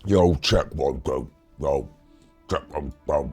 Yo, check 1, 2. Yo, check 1, 2.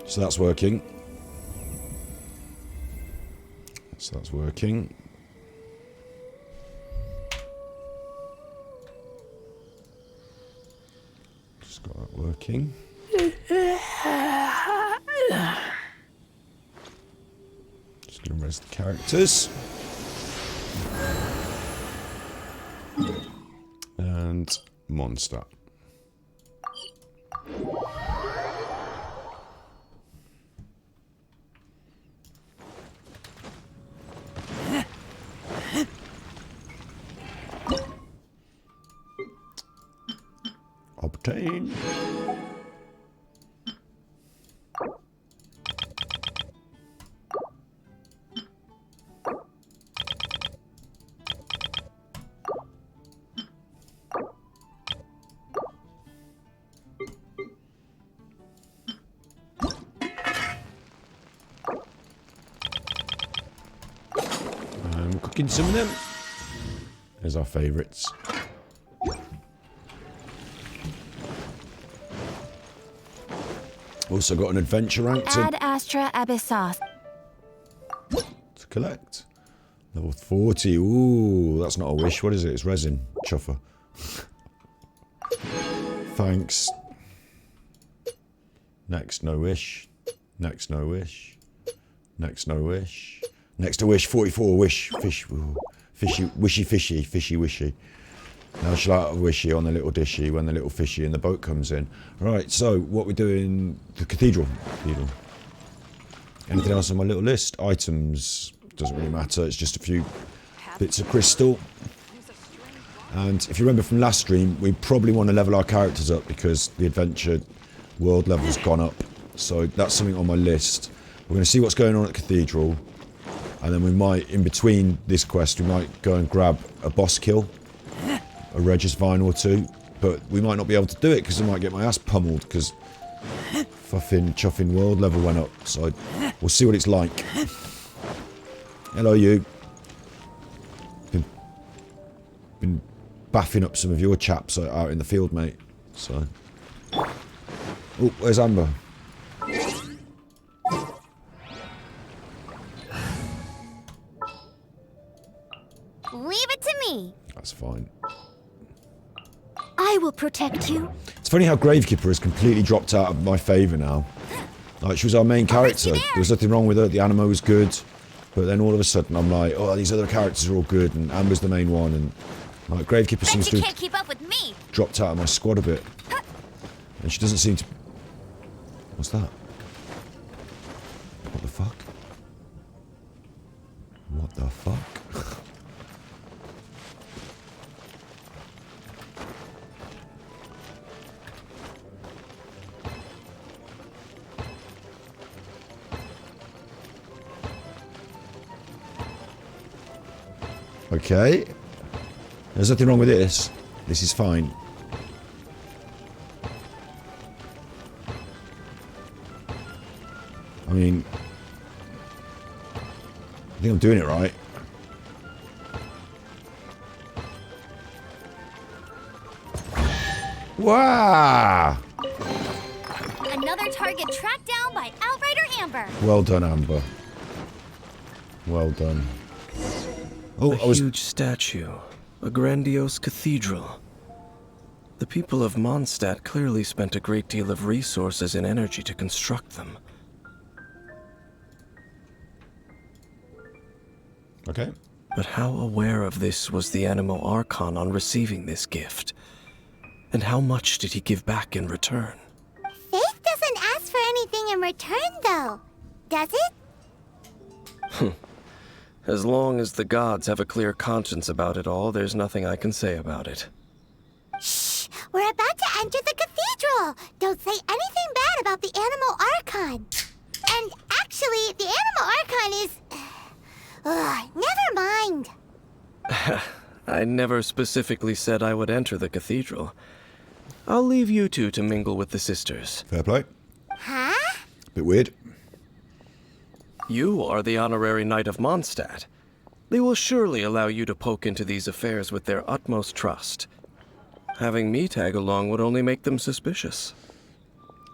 So that's working. So that's working. Just got that working. Just going to raise the characters. And monster. Obtain. I'm cooking some of them. There's our favourites. Also got an adventure rank Add Astra Abyssos to collect. Level 40. Ooh, that's not a wish. What is it? It's resin. Chuffer. Thanks. Next, no wish. Next, no wish. Next, no wish. Next to wish, 44 wish. Fish. Ooh. Fishy, wishy, fishy, fishy, wishy. Now shall I have a wishy on the little dishy when the little fishy in the boat comes in. Right, so what we're doing, the cathedral. Anything else on my little list? Items, doesn't really matter, it's just a few bits of crystal. And if you remember from last stream, we probably want to level our characters up because the adventure world level's gone up. So that's something on my list. We're going to see what's going on at cathedral. And then we might, in between this quest, we might go and grab a boss kill. A Regis Vine or two, but we might not be able to do it because I might get my ass pummeled because fucking chuffing world level went up. So we'll see what it's like. Hello, you. Been baffing up some of your chaps out in the field, mate. So, oh, where's Amber? Leave it to me. That's fine. I will protect you. It's funny how Gravekeeper has completely dropped out of my favour now. Like, she was our main character. There was nothing wrong with her. The animo was good. But then all of a sudden, I'm like, oh, these other characters are all good, and Amber's the main one, and like Gravekeeper seems to have keep up with me. dropped out of my squad a bit. And she doesn't seem to... What's that? What the fuck? What the fuck? Okay. There's nothing wrong with this. This is fine. I mean, I think I'm doing it right. Wow! Another target tracked down by Outrider Amber. Well done, Amber. Well done. Oh, A huge statue. A grandiose cathedral. The people of Mondstadt clearly spent a great deal of resources and energy to construct them. Okay. But how aware of this was the Animo Archon on receiving this gift? And how much did he give back in return? Faith doesn't ask for anything in return, though. Does it? As long as the gods have a clear conscience about it all, there's nothing I can say about it. Shh! We're about to enter the cathedral! Don't say anything bad about the Animo Archon. And actually, the Animo Archon is... never mind. I never specifically said I would enter the cathedral. I'll leave you two to mingle with the sisters. Fair play. Huh? Bit weird. You are the honorary knight of Mondstadt. They will surely allow you to poke into these affairs with their utmost trust. Having me tag along would only make them suspicious.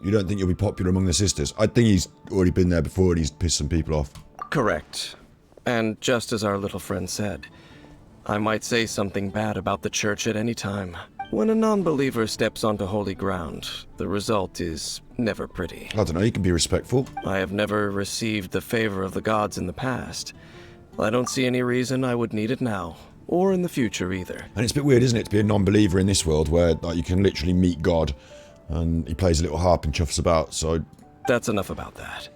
You don't think you'll be popular among the sisters? I think he's already been there before and he's pissed some people off. Correct. And just as our little friend said, I might say something bad about the church at any time. When a non-believer steps onto holy ground, the result is never pretty. I don't know, you can be respectful. I have never received the favor of the gods in the past. I don't see any reason I would need it now, or in the future either. And it's a bit weird, isn't it, to be a non-believer in this world where like, you can literally meet God and he plays a little harp and chuffs about, so... That's enough about that.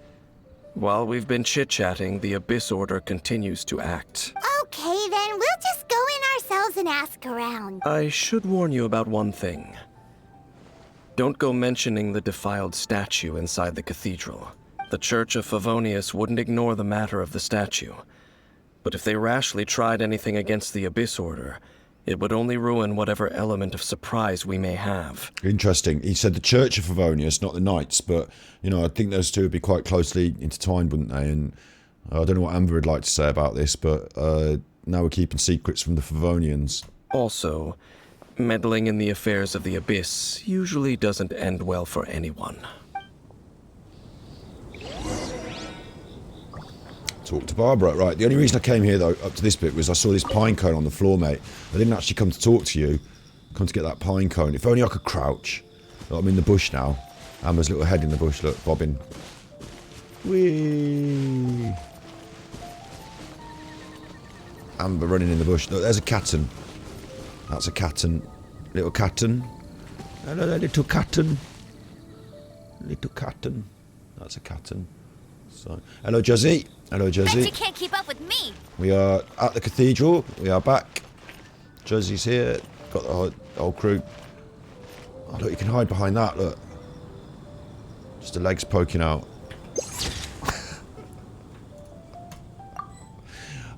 While we've been chit-chatting, the Abyss Order continues to act. Okay, then we'll just go in ourselves and ask around. I should warn you about one thing. Don't go mentioning the defiled statue inside the cathedral. The Church of Favonius wouldn't ignore the matter of the statue. But if they rashly tried anything against the Abyss Order, it would only ruin whatever element of surprise we may have. Interesting. He said the Church of Favonius, not the Knights, but, you know, I think those two would be quite closely intertwined, wouldn't they? And I don't know what Amber would like to say about this, but now we're keeping secrets from the Favonians. Also, meddling in the affairs of the Abyss usually doesn't end well for anyone. Talk to Barbara. Right, the only reason I came here, though, up to this bit, was I saw this pine cone on the floor, mate. I didn't actually come to talk to you. Come to get that pine cone. If only I could crouch. Look, I'm in the bush now. Amber's little head in the bush, look, bobbing. Whee! Amber running in the bush. Look, there's a catten. That's a catten. Little catten. Hello there, little catten. Little catten. That's a catten. So, hello, Juzzy. Hello, Bet you Juzzy. can't keep up with me. We are at the cathedral. We are back. Juzzy's here. Got the whole crew. Oh, look, you can hide behind that, look. Just the legs poking out.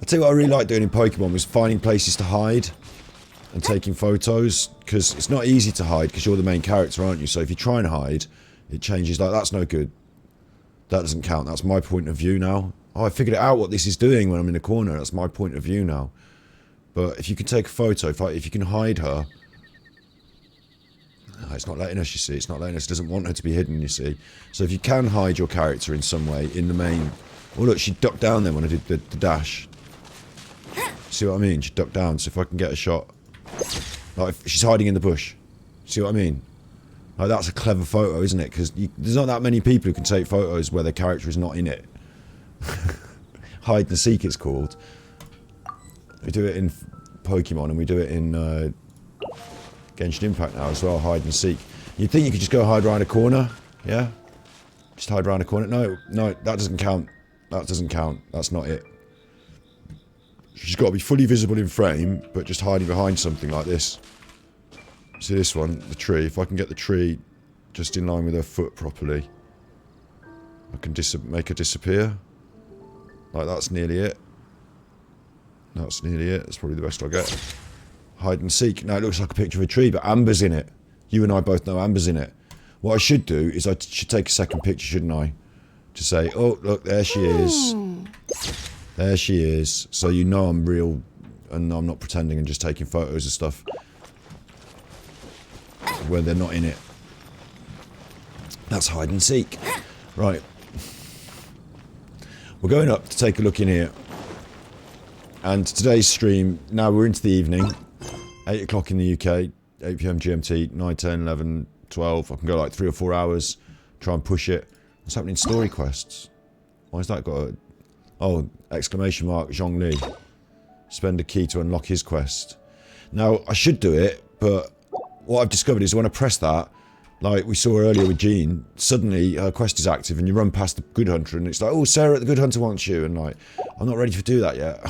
I tell you what I really like doing in Pokemon was finding places to hide and taking photos, because it's not easy to hide because you're the main character, aren't you? So if you try and hide, it changes. Like, that's no good. That doesn't count. That's my point of view now. Oh, I figured it out what this is doing when I'm in the corner. That's my point of view now. But if you can take a photo, if you can hide her... Oh, it's not letting us, you see. It's not letting us. It doesn't want her to be hidden, you see. So if you can hide your character in some way, in the main... Oh, look, she ducked down then when I did the dash. See what I mean? She ducked down, so if I can get a shot... Like, she's hiding in the bush. See what I mean? Like, that's a clever photo, isn't it? Because there's not that many people who can take photos where their character is not in it. Hide and seek, it's called. We do it in Pokemon and we do it in Genshin Impact now as well, hide and seek. You'd think you could just go hide around a corner, yeah? Just hide around a corner. No, that doesn't count. That doesn't count. That's not it. She's got to be fully visible in frame, but just hiding behind something like this. See this one, the tree. If I can get the tree just in line with her foot properly, I can make her disappear. Like, that's nearly it. That's nearly it. That's probably the best I'll get. Hide and seek. Now it looks like a picture of a tree, but Amber's in it. You and I both know Amber's in it. What I should do is I should take a second picture, shouldn't I? To say, oh, look, there she is. There she is. So you know I'm real and I'm not pretending and just taking photos of stuff where they're not in it. That's hide and seek. Right. We're going up to take a look in here. And today's stream, now we're into the evening. 8 o'clock in the UK, 8 PM GMT, 9, 10, 11, 12. I can go like 3 or 4 hours, try and push it. What's happening in story quests? Why has that got a... Oh, exclamation mark, Zhongli. Spend a key to unlock his quest. Now, I should do it, but what I've discovered is when I press that, like we saw earlier with Jean, suddenly her quest is active and you run past the Good Hunter and it's like, oh, Sarah, the Good Hunter wants you. And like, I'm not ready to do that yet.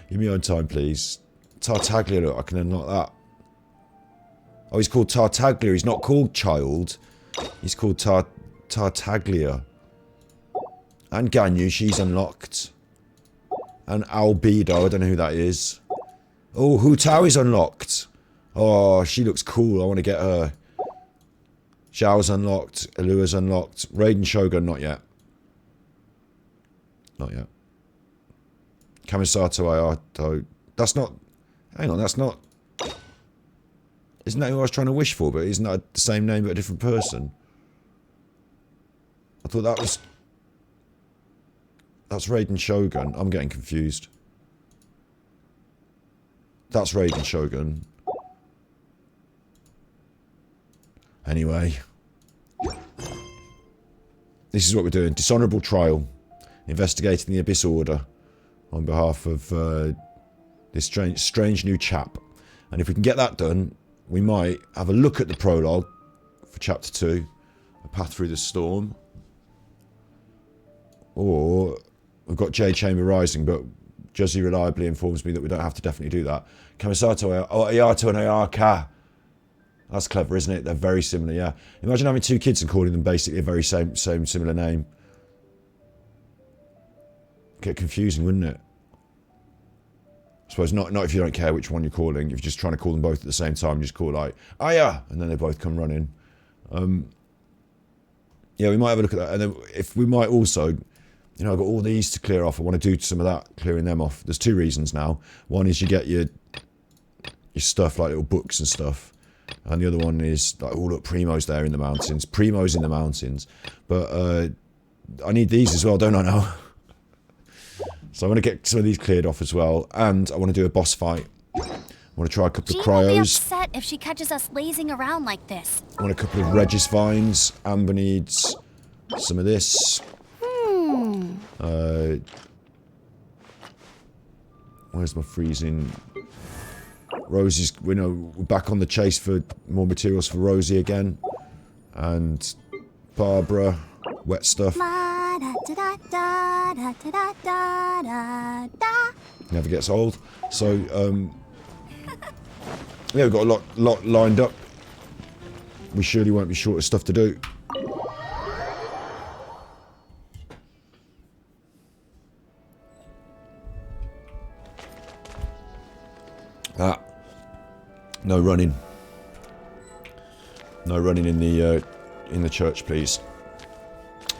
Give me your own time, please. Tartaglia, look, I can unlock that. Oh, he's called Tartaglia. He's not called Child. He's called Tartaglia. And Ganyu, she's unlocked. And Albedo, I don't know who that is. Oh, Hu Tao is unlocked. Oh, she looks cool. I want to get her. Zhao's unlocked. Elua's unlocked. Raiden Shogun, not yet. Not yet. Kamisato Ayato. That's not... Hang on, that's not... Isn't that who I was trying to wish for? But isn't that the same name but a different person? I thought that was... That's Raiden Shogun. I'm getting confused. That's Raiden Shogun. Anyway. This is what we're doing. Dishonourable trial. Investigating the Abyss Order. On behalf of this strange new chap. And if we can get that done, we might have a look at the prologue for Chapter 2. A Path Through the Storm. Or... We've got J Chamber Rising, but Juzzy reliably informs me that we don't have to definitely do that. Kamisato, Ayato and Ayaka. That's clever, isn't it? They're very similar, yeah. Imagine having 2 kids and calling them basically a very same similar name. Get confusing, wouldn't it? I suppose not if you don't care which one you're calling. If you're just trying to call them both at the same time, you just call like, Aya! And then they both come running. Yeah, we might have a look at that. And then if we might also... You know, I've got all these to clear off. I want to do some of that, clearing them off. There's 2 reasons now. One is you get your stuff, like little books and stuff. And the other one is, like, oh, look, Primo's there in the mountains. Primo's in the mountains. But I need these as well, don't I now? So I want to get some of these cleared off as well. And I want to do a boss fight. I want to try a couple of cryos. She'll be upset if she catches us lazing around like this. I want a couple of Regis vines. Amber needs some of this. Where's my freezing? Rosie's, we're back on the chase for more materials for Rosie again. And Barbara, wet stuff. Never gets old. So, yeah, we've got a lot lined up. We surely won't be short of stuff to do. No running. No running in the church, please.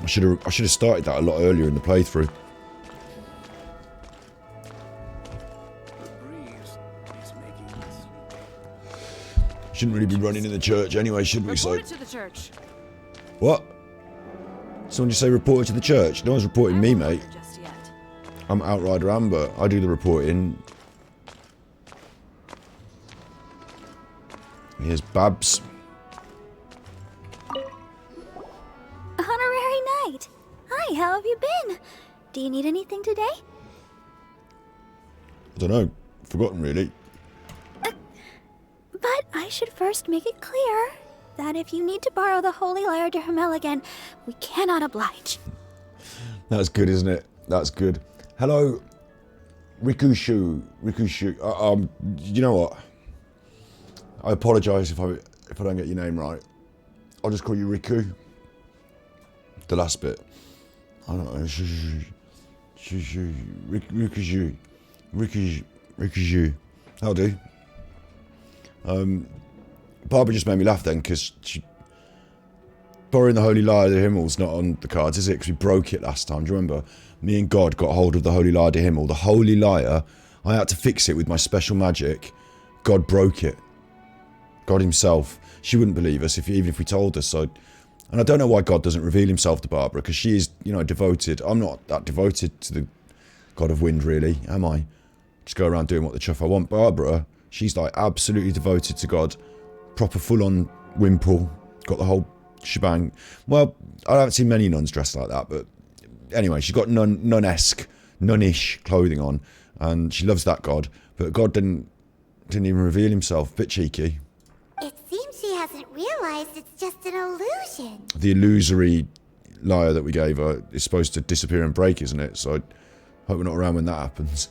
I should have started that a lot earlier in the playthrough. Shouldn't really be running in the church anyway, should we? Report it to the church. What? Someone just say report it to the church? No one's reporting me, mate. Just yet. I'm Outrider Amber. I do the reporting. Here's Babs. Honorary Knight. Hi, how have you been? Do you need anything today? I don't know. Forgotten, really. But I should first make it clear that if you need to borrow the Holy Lyre de Hermel again, we cannot oblige. That's good, isn't it? That's good. Hello, Rikushu. You know what? I apologise if I don't get your name right. I'll just call you Riku. The last bit. I don't know. Rikushu. That'll do. Barbara just made me laugh then, because borrowing the Holy Lyre of the Himmel's not on the cards, is it? Because we broke it last time. Do you remember? Me and God got hold of the Holy Lyre of the Himmel. The Holy Lyre, I had to fix it with my special magic. God broke it. God himself. She wouldn't believe us even if we told her. So, and I don't know why God doesn't reveal himself to Barbara, because she is, you know, devoted. I'm not that devoted to the God of Wind, really, am I? Just go around doing what the chuff I want. Barbara, she's like absolutely devoted to God. Proper full-on wimple. Got the whole shebang. Well, I haven't seen many nuns dressed like that, but anyway, she's got nun-esque, nun-ish clothing on, and she loves that God. But God didn't even reveal himself. Bit cheeky. It seems she hasn't realized it's just an illusion. The illusory lyre that we gave her is supposed to disappear and break, isn't it? So I hope we're not around when that happens.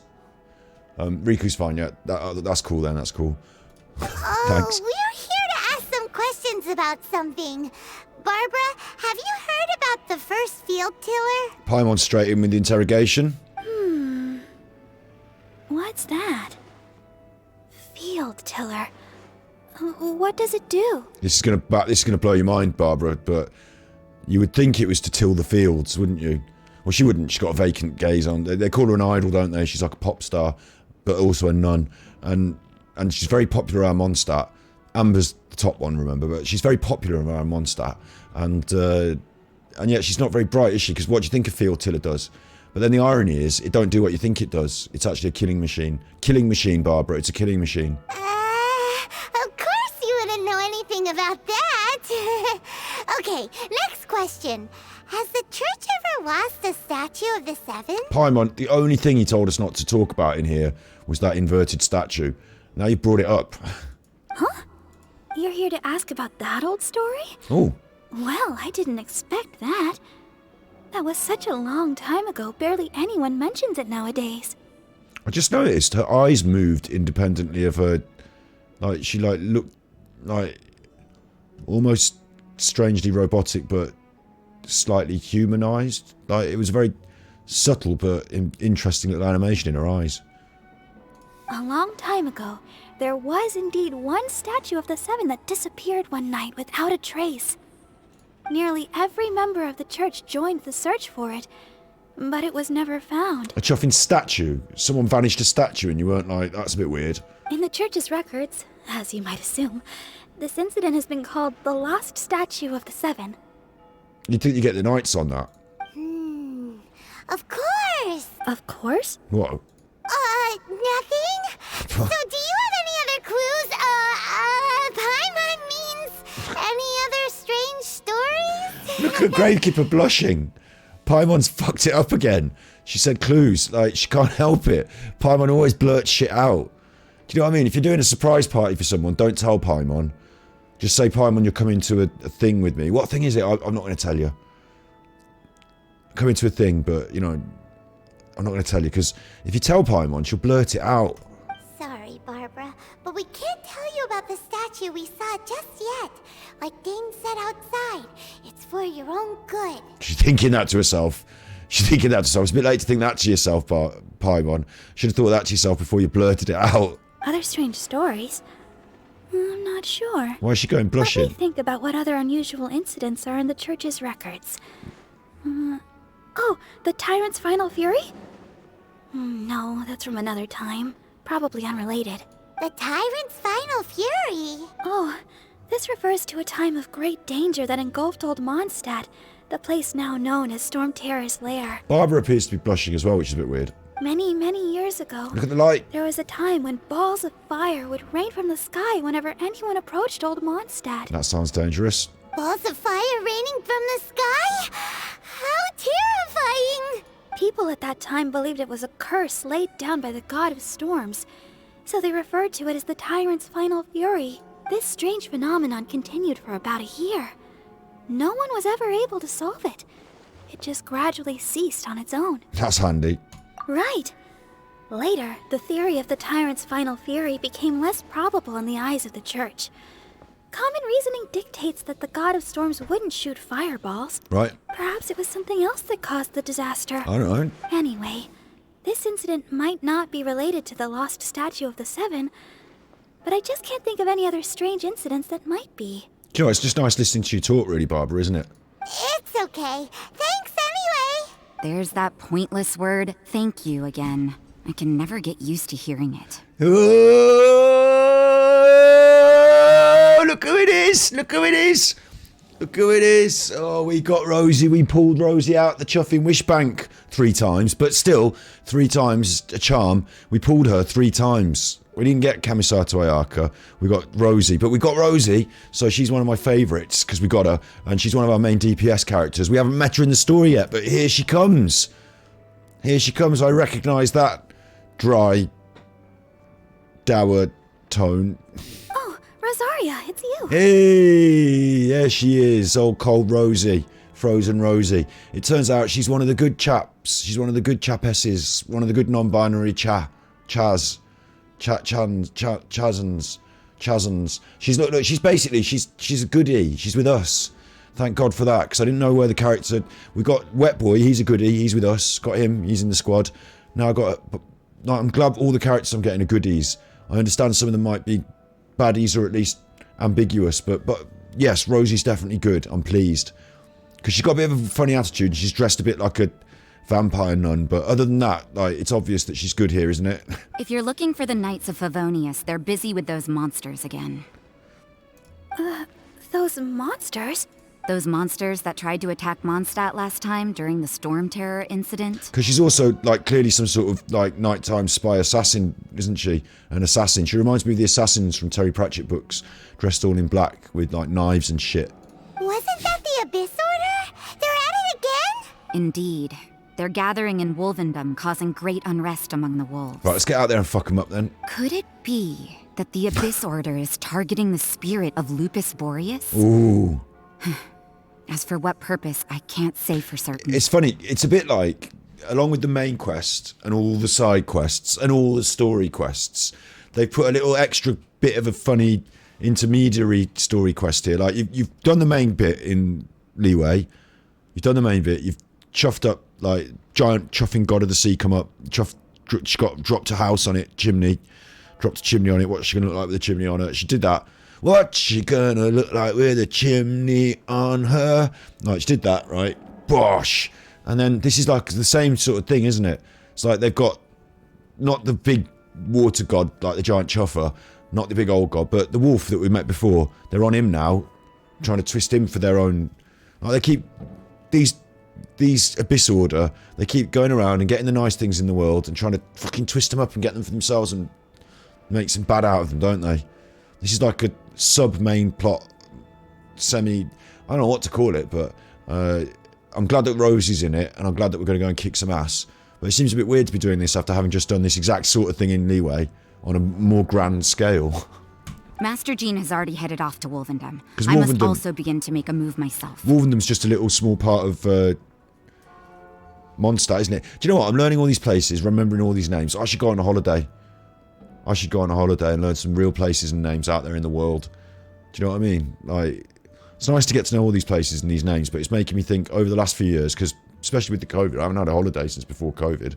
Riku's fine, yeah. That's cool then, that's cool. Oh, Thanks. we're here to ask some questions about something. Barbara, have you heard about the first field tiller? Paimon straight in with the interrogation. What's that? Field tiller. What does it do? This is gonna blow your mind, Barbara, but you would think it was to till the fields, wouldn't you? Well, she wouldn't. She's got a vacant gaze on. They call her an idol, don't they? She's like a pop star, but also a nun, and she's very popular around Mondstadt. Amber's the top one, remember, but she's very popular around Mondstadt, and yet she's not very bright, is she? Because what do you think a field tiller does? But then the irony is, it don't do what you think it does. It's actually a killing machine. Killing machine, Barbara. It's a killing machine. Of course you wouldn't know anything about that. Okay, next question. Has the church ever lost a statue of the Seven? Paimon, the only thing he told us not to talk about in here was that inverted statue. Now you brought it up. Huh? You're here to ask about that old story? Oh. Well, I didn't expect that. That was such a long time ago, barely anyone mentions it nowadays. I just noticed her eyes moved independently of her. Like, she looked like almost strangely robotic, but slightly humanized. Like, it was very subtle but interesting little animation in her eyes. A long time ago, there was indeed one statue of the Seven that disappeared one night without a trace. Nearly every member of the church joined the search for it, but it was never found. A chuffing statue? Someone vanished a statue and you weren't like, that's a bit weird. In the church's records, as you might assume, this incident has been called the Lost Statue of the Seven. You'd think you get the knights on that. Of course. Of course? What? Nothing? So do you have any other clues? Paimon means any other strange stories? Look at Gravekeeper blushing. Paimon's fucked it up again. She said clues. Like, she can't help it. Paimon always blurts shit out. Do you know what I mean? If you're doing a surprise party for someone, don't tell Paimon. Just say, Paimon, you're coming to a thing with me. What thing is it? I'm not going to tell you. Coming to a thing, but, you know, I'm not going to tell you, because if you tell Paimon, she'll blurt it out. Sorry, Barbara, but we can't tell you about the statue we saw just yet. Like Dane said outside, it's for your own good. She's thinking that to herself. She's thinking that to herself. It's a bit late to think that to yourself, Paimon. Should have thought that to yourself before you blurted it out. Other strange stories? I'm not sure. Why is she going blushing? Let me think about what other unusual incidents are in the church's records. Oh, the Tyrant's Final Fury? No, that's from another time. Probably unrelated. The Tyrant's Final Fury? Oh, this refers to a time of great danger that engulfed old Mondstadt, the place now known as Storm Terror's lair. Barbara appears to be blushing as well, which is a bit weird. Many, many years ago, Look at the light. there was a time when balls of fire would rain from the sky whenever anyone approached old Mondstadt. That sounds dangerous. Balls of fire raining from the sky? How terrifying! People at that time believed it was a curse laid down by the god of storms, so they referred to it as the Tyrant's Final Fury. This strange phenomenon continued for about a year. No one was ever able to solve it. It just gradually ceased on its own. That's handy. Right. Later, the theory of the Tyrant's Final Fury became less probable in the eyes of the church. Common reasoning dictates that the god of storms wouldn't shoot fireballs. Right. Perhaps it was something else that caused the disaster. I don't know. Anyway, this incident might not be related to the lost statue of the Seven, but I just can't think of any other strange incidents that might be. Do you know, it's just nice listening to you talk, really, Barbara, isn't it? It's okay. Thanks anyway. There's that pointless word, thank you, again. I can never get used to hearing it. Oh, look who it is! Look who it is! Look who it is! Oh, we got Rosie. We pulled Rosie out the chuffing wish bank 3 times, but still, 3 times a charm. We pulled her 3 times. We didn't get Kamisato Ayaka. We got Rosie, but we got Rosie, so she's one of my favourites because we got her, and she's one of our main DPS characters. We haven't met her in the story yet, but here she comes. Here she comes. I recognise that dry, dour tone. Oh, Rosaria, it's you. Hey, there she is, old cold Rosie, frozen Rosie. It turns out she's one of the good chaps. She's one of the good chapesses, one of the good non-binary chazans. She's basically she's a goodie. She's with us. Thank God for that, because I didn't know where the character. We got Wet Boy. He's a goodie. He's with us. Got him. He's in the squad. Now I got. I'm glad all the characters I'm getting are goodies. I understand some of them might be baddies or at least ambiguous, but yes, Rosie's definitely good. I'm pleased because she's got a bit of a funny attitude. She's dressed a bit like a vampire nun, but other than that, like, it's obvious that she's good here, isn't it? If you're looking for the Knights of Favonius, they're busy with those monsters again. Those monsters? Those monsters that tried to attack Mondstadt last time during the Storm Terror incident? Because she's also, like, clearly some sort of, like, nighttime spy assassin, isn't she? An assassin. She reminds me of the assassins from Terry Pratchett books, dressed all in black with, like, knives and shit. Wasn't that the Abyss Order? They're at it again? Indeed. They're gathering in Wolvendom, causing great unrest among the wolves. Right, let's get out there and fuck them up, then. Could it be that the Abyss Order is targeting the spirit of Lupus Boreas? Ooh. As for what purpose, I can't say for certain. It's funny, it's a bit like, along with the main quest, and all the side quests, and all the story quests, they've put a little extra bit of a funny intermediary story quest here. Like, you've done the main bit in Leeway, you've done the main bit, you've chuffed up, like, giant chuffing god of the sea come up, she got dropped a house on it, chimney, dropped a chimney on it, what's she gonna look like with a chimney on her? She did that. What's she gonna look like with a chimney on her? Like, she did that, right? Bosh! And then this is like the same sort of thing, isn't it? It's like they've got not the big water god, like the giant chuffer, not the big old god, but the wolf that we met before. They're on him now, trying to twist him for their own. Like, they keep these Abyss Order, they keep going around and getting the nice things in the world and trying to fucking twist them up and get them for themselves and make some bad out of them, don't they? This is like a sub-main plot, I don't know what to call it, but I'm glad that Rosie's in it, and I'm glad that we're going to go and kick some ass. But it seems a bit weird to be doing this after having just done this exact sort of thing in Leeway, on a more grand scale. Master Jean has already headed off to Wolvendom. Because I must also begin to make a move myself. Wolvendom's just a little small part of Mondstadt, isn't it? Do you know what? I'm learning all these places, remembering all these names. I should go on a holiday. I should go on a holiday and learn some real places and names out there in the world. Do you know what I mean? Like, it's nice to get to know all these places and these names, but it's making me think over the last few years, because especially with the COVID, I haven't had a holiday since before COVID.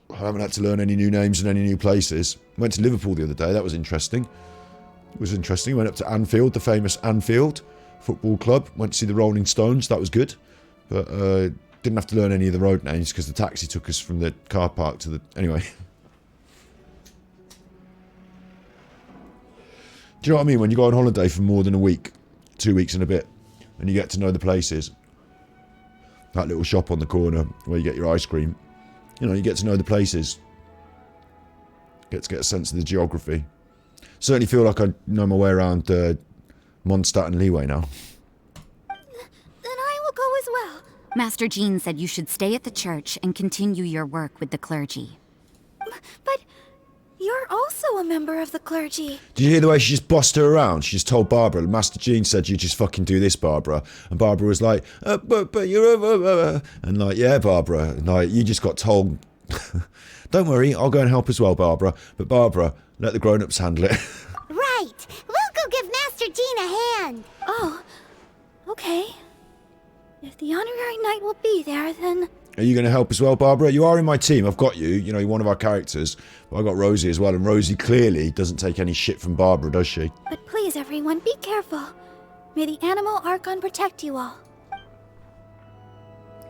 I haven't had to learn any new names and any new places. Went to Liverpool the other day. That was interesting. It was interesting. Went up to Anfield, the famous Anfield Football Club. Went to see the Rolling Stones. That was good. But didn't have to learn any of the road names because the taxi took us from the car park to the... Anyway. Do you know what I mean? When you go on holiday for more than a week, 2 weeks and a bit, and you get to know the places. That little shop on the corner where you get your ice cream. You know, you get to know the places. Get to get a sense of the geography. Certainly feel like I know my way around Mondstadt and Leeway now. Then I will go as well. Master Jean said you should stay at the church and continue your work with the clergy. But you're also a member of the clergy. Did you hear the way she just bossed her around? She just told Barbara, Master Jean said you just fucking do this, Barbara. And Barbara was like, but you're... And like, yeah, Barbara. And like, you just got told... Don't worry, I'll go and help as well, Barbara. But Barbara, let the grown-ups handle it. Right. We'll go give Master Jean a hand. Oh, okay. If the honorary knight will be there, then... Are you going to help as well, Barbara? You are in my team. I've got you. You know, you're one of our characters. But I've got Rosie as well. And Rosie clearly doesn't take any shit from Barbara, does she? But please, everyone, be careful. May the Animal Archon protect you all.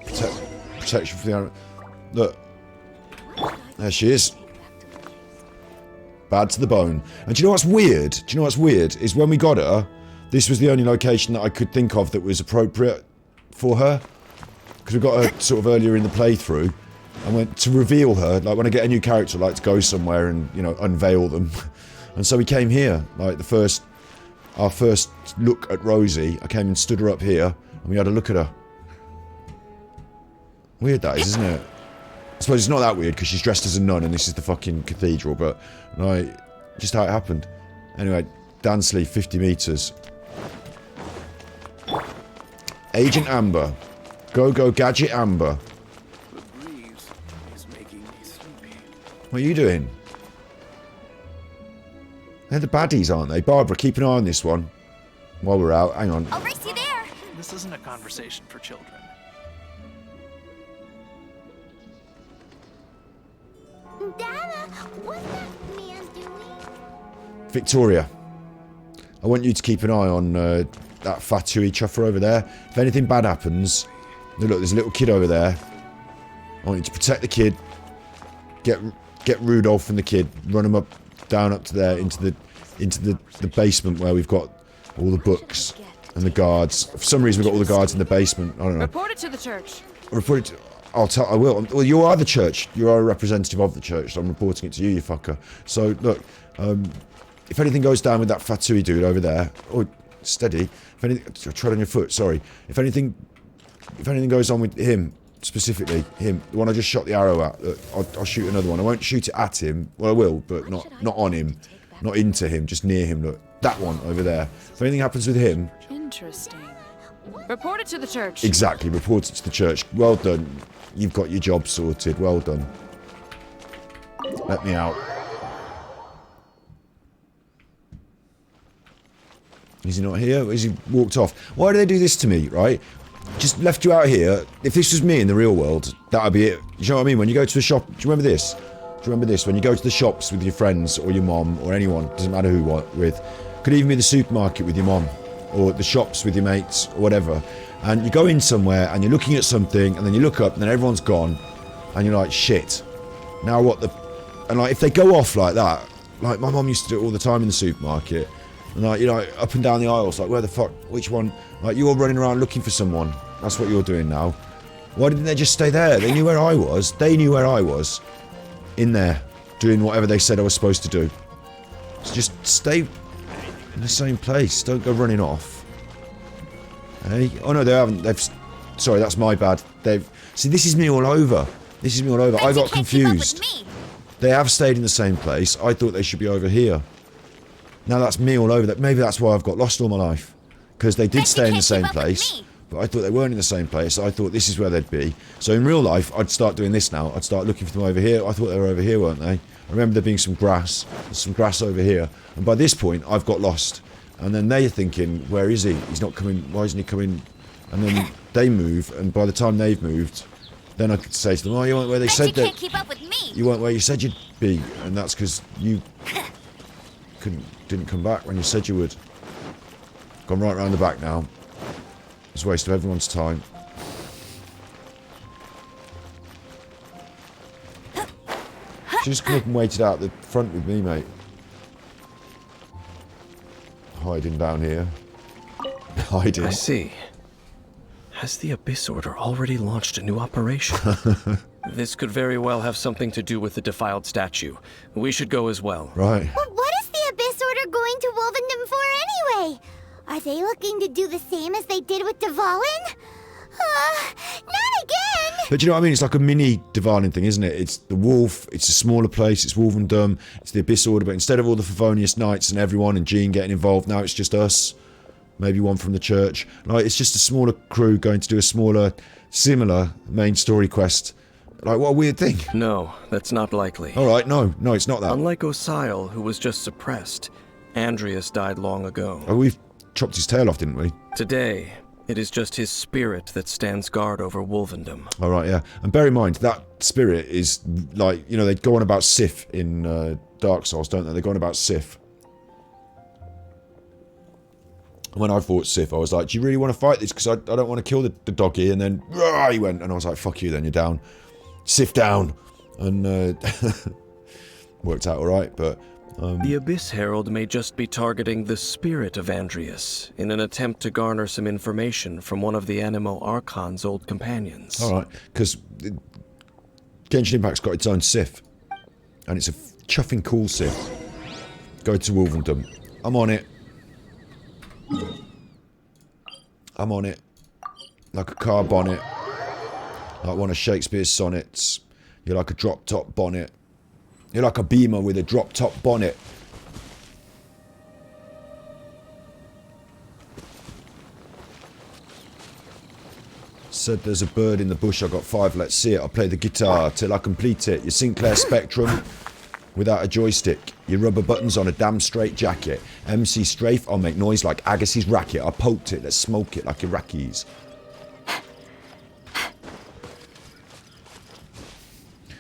Protection for the animal. Look. There she is. Bad to the bone. And do you know what's weird? Do you know what's weird? Is when we got her, this was the only location that I could think of that was appropriate for her. Because we got her sort of earlier in the playthrough. And went to reveal her, like when I get a new character, I like to go somewhere and, you know, unveil them. And so we came here, like our first look at Rosie. I came and stood her up here, and we had a look at her. Weird that is, isn't it? I suppose it's not that weird, because she's dressed as a nun, and this is the fucking cathedral, but, like, just how it happened. Anyway, Dansley, 50 metres. Agent Amber. Go Gadget Amber. What are you doing? They're the baddies, aren't they? Barbara, keep an eye on this one. While we're out. Hang on. I'll race you there. This isn't a conversation for children. Dada, what's that man doing? Victoria. I want you to keep an eye on that F2P chuffer over there. If anything bad happens... Look, there's a little kid over there. I want you to protect the kid. Get Rudolph and the kid. Run them down up to there into the basement where we've got all the books and the guards. For some reason we've got all the guards in the basement. I don't know. Report it to the church. Report it to, I will. Well, you are the church. You are a representative of the church, so I'm reporting it to you, you fucker. So, look, if anything goes down with that F2P dude over there... Oh, steady. If anything... Tread on your foot, sorry. If anything goes on with him... Specifically, him, the one I just shot the arrow at. I'll shoot another one. I won't shoot it at him. Well, I will, but not on him. Not into him, just near him. Look, that one over there. If anything happens with him... Interesting. Report it to the church. Exactly, report it to the church. Well done. You've got your job sorted. Well done. Let me out. Is he not here? Is he walked off? Why do they do this to me, right? Just left you out here. If this was me in the real world, that'd be it. You know what I mean? When you go to the shop, do you remember this? Do you remember this? When you go to the shops with your friends or your mom or anyone, doesn't matter who with, could even be the supermarket with your mom or the shops with your mates or whatever, and you go in somewhere and you're looking at something and then you look up and then everyone's gone and you're like, shit. Now what the... And like, if they go off like that, like my mom used to do it all the time in the supermarket, and like, you know, up and down the aisles, like, where the fuck, which one? Like, you're running around looking for someone. That's what you're doing now. Why didn't they just stay there? They knew where I was. They knew where I was. In there. Doing whatever they said I was supposed to do. So just stay in the same place. Don't go running off. Hey? Oh no, they haven't. They've... Sorry, that's my bad. They've... See, this is me all over. This is me all over. I got confused. They have stayed in the same place. I thought they should be over here. Now that's me all over. Maybe that's why I've got lost all my life. Because they did stay in the same place. But I thought they weren't in the same place. I thought this is where they'd be. So in real life, I'd start doing this now. I'd start looking for them over here. I thought they were over here, weren't they? I remember there being some grass. There's some grass over here. And by this point, I've got lost. And then they're thinking, where is he? He's not coming. Why isn't he coming? And then they move. And by the time they've moved, then I could say to them, oh, you weren't where they said that. Keep up with me. You weren't where you said you'd be. And that's because you didn't come back when you said you would. Gone right round the back now. It's a waste of everyone's time. She just come up and waited out the front with me, mate. Hiding down here. Hiding. I see. Has the Abyss Order already launched a new operation? This could very well have something to do with the defiled statue. We should go as well. Right. But what is the Abyss Order going to Wolvendom for anyway? Are they looking to do the same as they did with Dvalin? Not again! But you know what I mean? It's like a mini Dvalin thing, isn't it? It's the Wolf, it's a smaller place, it's Wolvendom, it's the Abyss Order, but instead of all the Favonius Knights and everyone and Jean getting involved, now it's just us. Maybe one from the church. Like, it's just a smaller crew going to do a smaller, similar main story quest. Like, what a weird thing. No, that's not likely. Alright, no, it's not that. Unlike Osile, who was just suppressed, Andreas died long ago. Oh, we've chopped his tail off, didn't we? Today, It is just his spirit that stands guard over Wolvendom. Alright, yeah. And bear in mind, that spirit is like, you know, they go on about Sif in Dark Souls, don't they? They go on about Sif. When I fought Sif, I was like, do you really want to fight this? Because I don't want to kill the doggy. And then, he went. And I was like, fuck you, then you're down. Sif down. And worked out alright, but... The Abyss Herald may just be targeting the spirit of Andreas in an attempt to garner some information from one of the Animo Archon's old companions. Alright, because Genshin Impact's got its own Sif. And it's a chuffing cool Sif. Go to Wolvendom. I'm on it. I'm on it. Like a car bonnet. Like one of Shakespeare's sonnets. You're like a drop-top bonnet. You're like a beamer with a drop-top bonnet. Said there's a bird in the bush, I got 5, let's see it. I play the guitar till I complete it. Your Sinclair Spectrum without a joystick. Your rubber buttons on a damn straight jacket. MC Strafe, I'll make noise like Agassiz racket. I poked it, let's smoke it like Iraqis.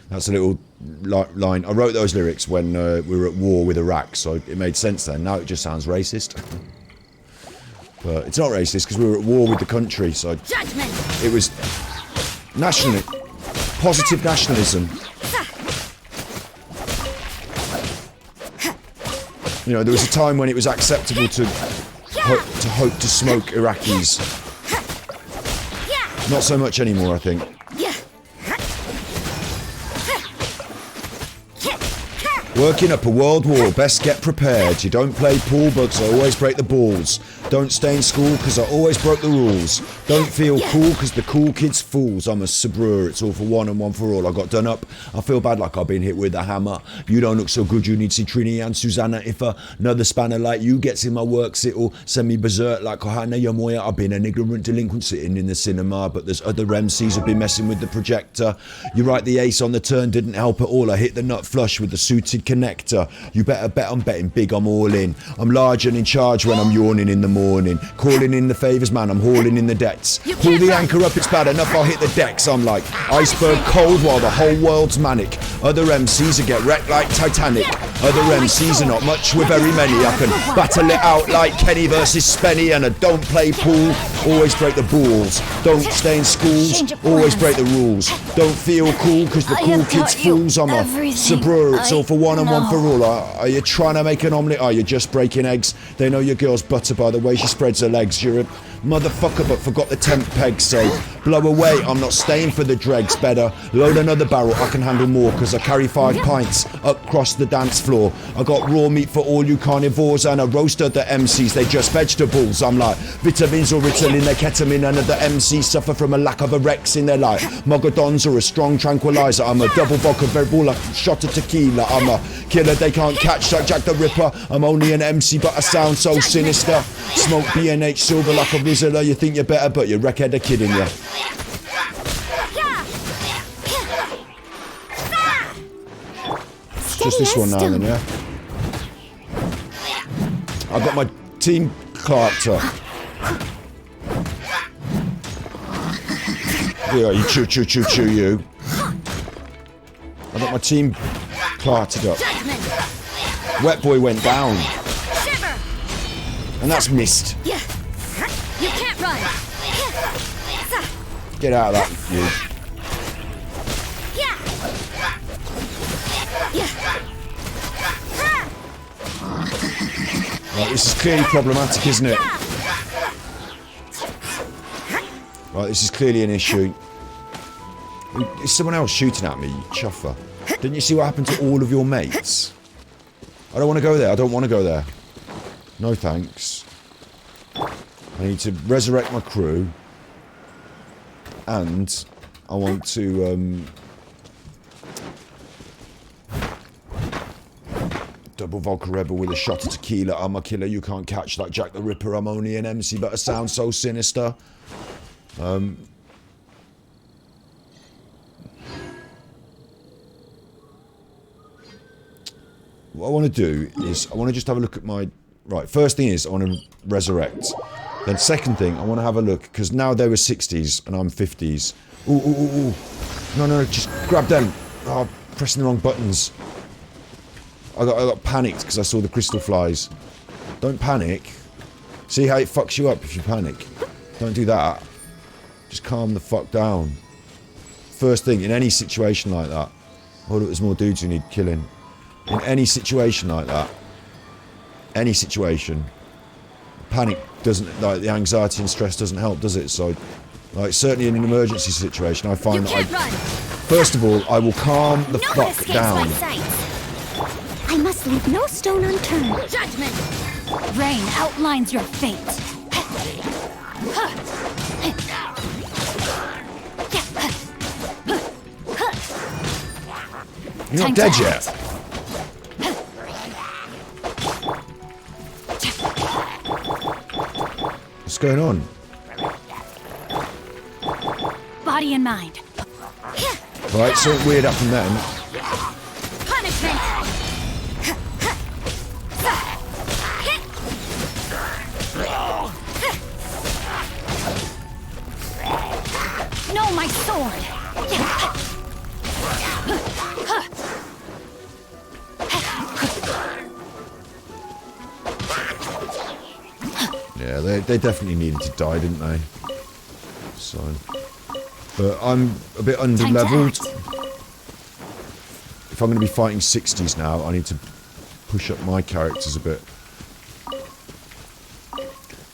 That's a little line. I wrote those lyrics when we were at war with Iraq, so it made sense then. Now it just sounds racist. But it's not racist because we were at war with the country, so it was positive nationalism. You know, there was a time when it was acceptable to hope to smoke Iraqis. Not so much anymore, I think. Working up a world war, best get prepared. You don't play pool bugs, I always break the balls. Don't stay in school cause I always broke the rules. Don't feel cool cause the cool kids fools. I'm a sabreur, it's all for one and one for all. I got done up, I feel bad like I've been hit with a hammer. You don't look so good, you need to see Trini and Susanna. If another spanner like you gets in my works, it'll send me berserk like Kohana Yamoya. I've been an ignorant delinquent sitting in the cinema, but there's other MCs who've been messing with the projector. You're right, the ace on the turn didn't help at all. I hit the nut flush with the suited connector. You better bet I'm betting big, I'm all in. I'm large and in charge when I'm yawning in the morning. Calling in the favours, man, I'm hauling in the debts. Pull the anchor up, it's bad enough, I'll hit the decks. I'm like iceberg cold while the whole world's manic. Other MCs will get wrecked like Titanic. Other MCs are not much, we're very many. I can battle it out like Kenny versus Spenny. And I don't play pool, always break the balls. Don't stay in schools, always break the rules. Don't feel cool cause the cool kids fools. I'm a sabreur, it's all for one and one for all. Are you trying to make an omelette? Are you just breaking eggs? They know your girl's butter by the way she spreads her legs. You're a motherfucker but forgot the temp peg, so blow away, I'm not staying for the dregs. Better load another barrel, I can handle more cause I carry 5 pints up across the dance floor. I got raw meat for all you carnivores and I roasted the MCs, they just vegetables. I'm like vitamins or Ritalin, they're ketamine, and the MCs suffer from a lack of erection. They're like Mogadons or a strong tranquilizer. I'm a double vodka verbal, like a shot of tequila. I'm a killer they can't catch like Jack the Ripper. I'm only an MC but I sound so sinister. Smoke BNH silver like a Rizzler. You think you're better but you're wreckhead a kid in you. Just this one now then, yeah? I've got my team clarked up. Yeah, you chew, you. I've got my team clarted up. Wet Boy went down. And that's missed. You can't run. Get out of that, you. Right, this is clearly problematic, isn't it? Right, this is clearly an issue. Is someone else shooting at me, you chuffer? Didn't you see what happened to all of your mates? I don't want to go there, I don't want to go there. No thanks. I need to resurrect my crew. And I want to, double vodka rebel with a shot of tequila. I'm a killer you can't catch like Jack the Ripper. I'm only an MC but I sound so sinister. What I want to do is I want to just have a look at my... Right, first thing is I want to resurrect. Then second thing, I want to have a look, because now they were 60s and I'm 50s. Ooh, ooh, ooh, ooh. No, just grab them. Oh, pressing the wrong buttons. I got panicked because I saw the crystal flies. Don't panic. See how it fucks you up if you panic? Don't do that. Just calm the fuck down. First thing, in any situation like that. Oh, look, there's more dudes who need killing. In any situation like that. Any situation. Panic doesn't, like, the anxiety and stress doesn't help, does it? So, like, certainly in an emergency situation, I find that first of all, I will calm the fuck down. I must leave no stone unturned. Judgment! Rain outlines your fate. You're not dead yet. What's going on? Body and mind. Right, something weird happened then. Punishment! No, my sword! Yeah, they definitely needed to die, didn't they? So, but I'm a bit under-leveled. If I'm going to be fighting 60s now, I need to push up my characters a bit.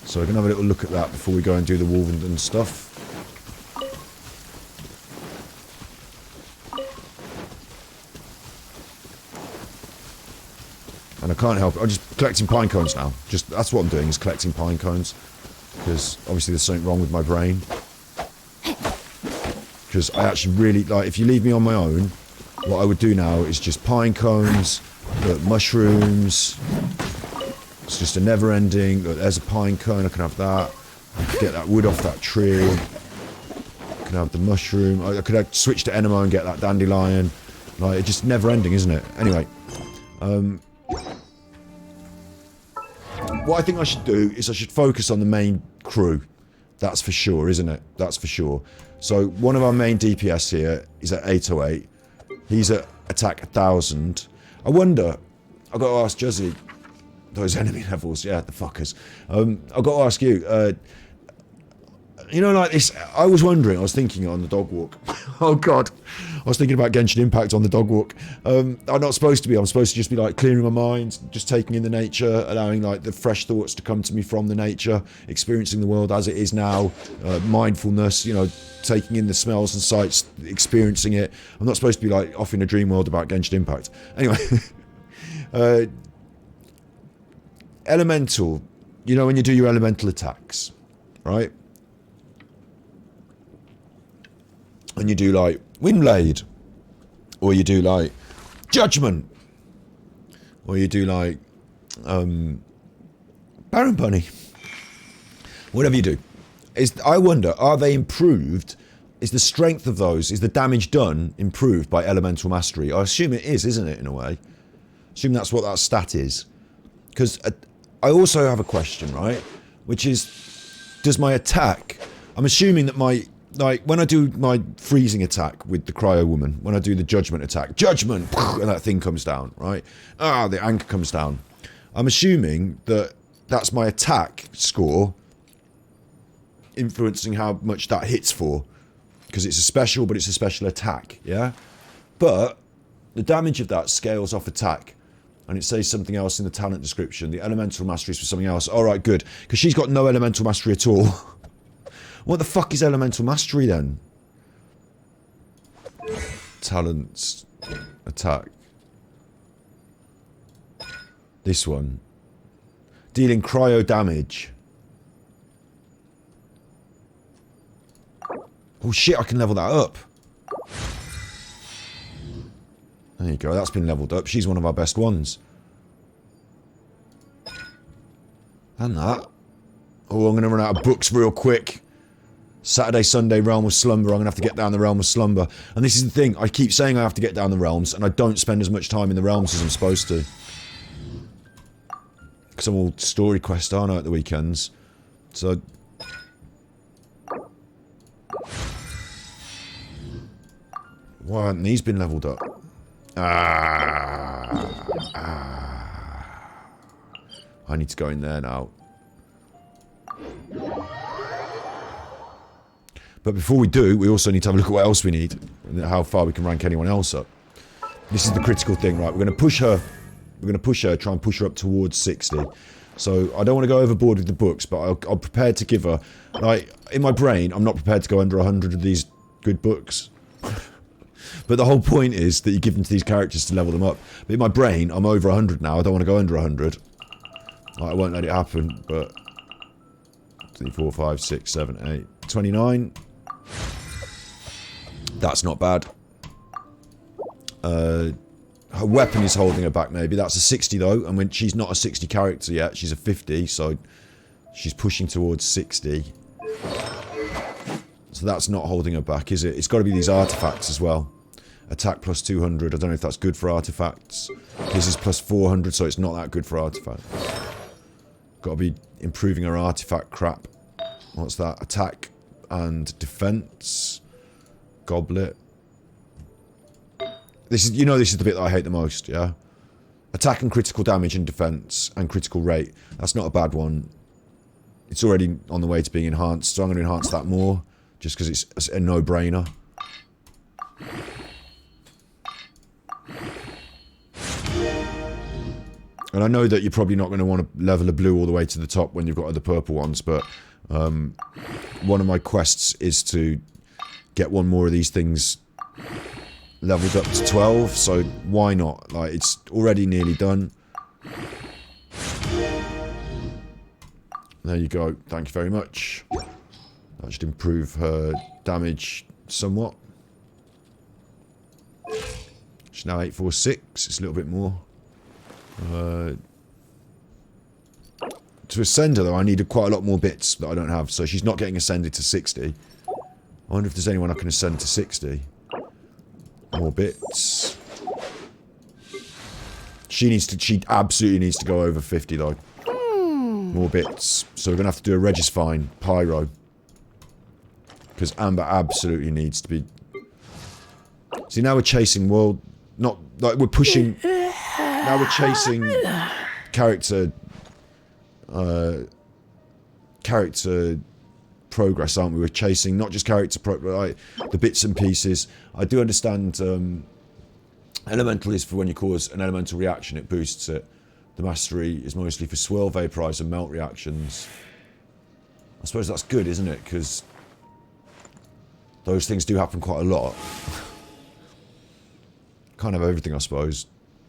So I can have a little look at that before we go and do the Wolverton stuff. And I can't help it. I'm just collecting pine cones now. Just that's what I'm doing, is collecting pine cones. Because obviously there's something wrong with my brain. Because I actually really, like, if you leave me on my own, what I would do now is just pine cones, mushrooms. It's just a never ending. Look, there's a pine cone, I can have that. I could get that wood off that tree. I can have the mushroom. I could have switch to enema and get that dandelion. Like, it's just never ending, isn't it? Anyway. What I think I should do is I should focus on the main crew. That's for sure, isn't it? That's for sure. So, one of our main DPS here is at 808. He's at attack 1000. I wonder, I've got to ask Juzzy, those enemy levels, yeah, the fuckers. I've got to ask you, you know, like this, I was thinking on the dog walk. Oh god, I was thinking about Genshin Impact on the dog walk. I'm not supposed to be, I'm supposed to just be like clearing my mind, just taking in the nature, allowing like the fresh thoughts to come to me from the nature, experiencing the world as it is now, mindfulness, you know, taking in the smells and sights, experiencing it. I'm not supposed to be like off in a dream world about Genshin Impact. Anyway, elemental, you know, when you do your elemental attacks, right? And you do like Windblade, or you do like Judgment, or you do like Baron Bunny, whatever you do. I wonder, are they improved? Is the strength of those, is the damage done improved by elemental mastery? I assume it is, isn't it, in a way? I assume that's what that stat is. Because I also have a question, right? Which is, does my attack, I'm assuming that my, like, when I do my freezing attack with the Cryo Woman, when I do the Judgment attack, Judgment, and that thing comes down, right? Ah, the anchor comes down. I'm assuming that that's my attack score influencing how much that hits for. Because it's a special, but it's a special attack, yeah? But the damage of that scales off attack. And it says something else in the talent description. The elemental mastery is for something else. Alright, good. Because she's got no elemental mastery at all. What the fuck is elemental mastery then? Talents. Attack. This one. Dealing cryo damage. Oh shit, I can level that up. There you go, that's been leveled up. She's one of our best ones. And that. Oh, I'm going to run out of books real quick. Saturday, Sunday, Realm of Slumber. I'm going to have to get down the Realm of Slumber. And this is the thing. I keep saying I have to get down the Realms, and I don't spend as much time in the Realms as I'm supposed to. Because I'm all story quest, aren't I, at the weekends? So... why haven't these been leveled up? I need to go in there now. But before we do, we also need to have a look at what else we need. And how far we can rank anyone else up. This is the critical thing, right? We're going to push her. We're going to push her, try and push her up towards 60. So I don't want to go overboard with the books, but I'm prepared to give her... like, in my brain, I'm not prepared to go under 100 of these good books. But the whole point is that you give them to these characters to level them up. But in my brain, I'm over 100 now. I don't want to go under 100. Like, I won't let it happen, but... 3, 4, 5, 6, 7, 8... 29. That's not bad. Her weapon is holding her back, maybe. That's a 60, though. And when she's not a 60 character yet, she's a 50, so... she's pushing towards 60. So that's not holding her back, is it? It's got to be these artifacts as well. Attack plus 200. I don't know if that's good for artifacts. This is plus 400, so it's not that good for artifacts. Got to be improving her artifact crap. What's that? Attack and defense. Goblet. This is, you know, this is the bit that I hate the most, yeah? Attack and critical damage and defense and critical rate. That's not a bad one. It's already on the way to being enhanced, so I'm going to enhance that more. Just because it's a no-brainer. And I know that you're probably not going to want to level a blue all the way to the top when you've got other purple ones, but one of my quests is to get one more of these things leveled up to 12, so why not? Like, it's already nearly done. There you go. Thank you very much. That should improve her damage somewhat. She's now 846. It's a little bit more. To ascend her, though, I needed quite a lot more bits that I don't have. So she's not getting ascended to 60. I wonder if there's anyone I can ascend to 60. More bits. She absolutely needs to go over 50, though. More bits. So we're going to have to do a Regifine Pyro. Because Amber absolutely needs to be... See, now we're chasing world... Not... like, we're pushing... Now we're chasing... Character... character progress, aren't we? We're chasing not just character like the bits and pieces. I do understand elemental is for when you cause an elemental reaction, it boosts it. The mastery is mostly for swirl, vaporize and melt reactions. I suppose that's good, isn't it? Because those things do happen quite a lot. Can't have everything, I suppose,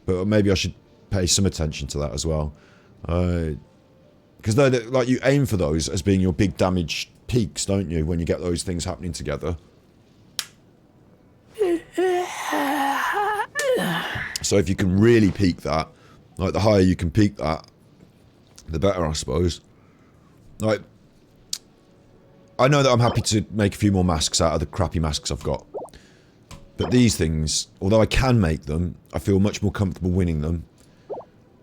but maybe I should pay some attention to that as well. Because like, you aim for those as being your big damage peaks, don't you, when you get those things happening together. So if you can really peak that, like, the higher you can peak that, the better, I suppose. Like, I know that I'm happy to make a few more masks out of the crappy masks I've got. But these things, although I can make them, I feel much more comfortable winning them.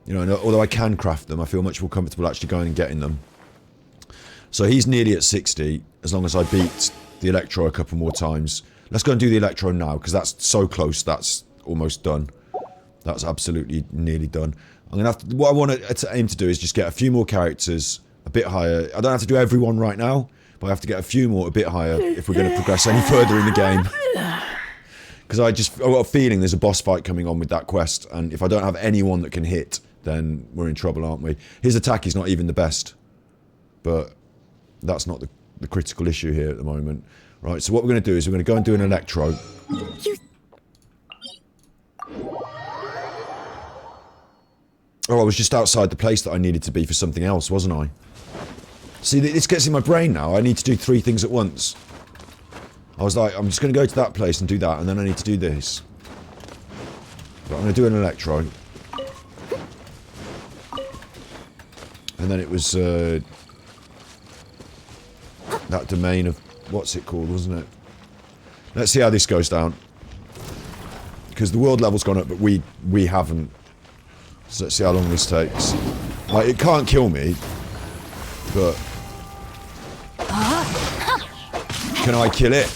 You know, and although I can craft them, I feel much more comfortable actually going and getting them. So he's nearly at 60, as long as I beat the Electro a couple more times. Let's go and do the Electro now, because that's so close, that's almost done. That's absolutely nearly done. I'm gonna have to, what I want to aim to do is just get a few more characters a bit higher. I don't have to do everyone right now, but I have to get a few more a bit higher if we're going to progress any further in the game. Because I've got a feeling there's a boss fight coming on with that quest, and if I don't have anyone that can hit, then we're in trouble, aren't we? His attack is not even the best, but that's not the critical issue here at the moment. Right, so what we're going to do is we're going to go and do an Electro. Oh, I was just outside the place that I needed to be for something else, wasn't I? See, this gets in my brain now. I need to do 3 things at once. I was like, I'm just going to go to that place and do that, and then I need to do this. But I'm going to do an Electro. And then it was, that domain of, what's it called, wasn't it? Let's see how this goes down. Because the world level's gone up, but we haven't. So let's see how long this takes. Like, it can't kill me, but Can I kill it?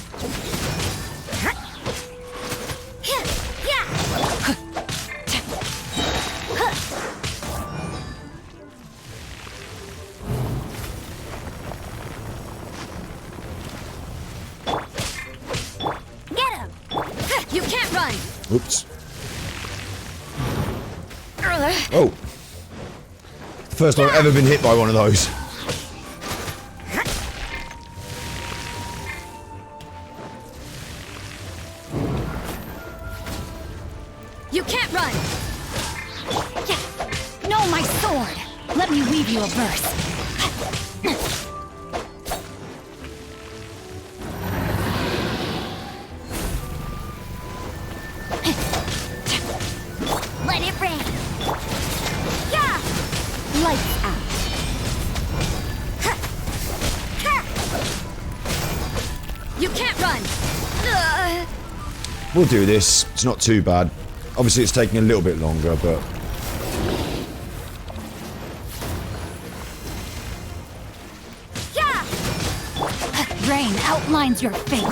Get him! You can't run! Oops. Oh. First time I've ever been hit by one of those. You can't run! No, my sword! Let me weave you a verse. Let it rain! Yeah! Lights out! You can't run! We'll do this. It's not too bad. Obviously, it's taking a little bit longer, but... Yeah! Rain outlines your fate.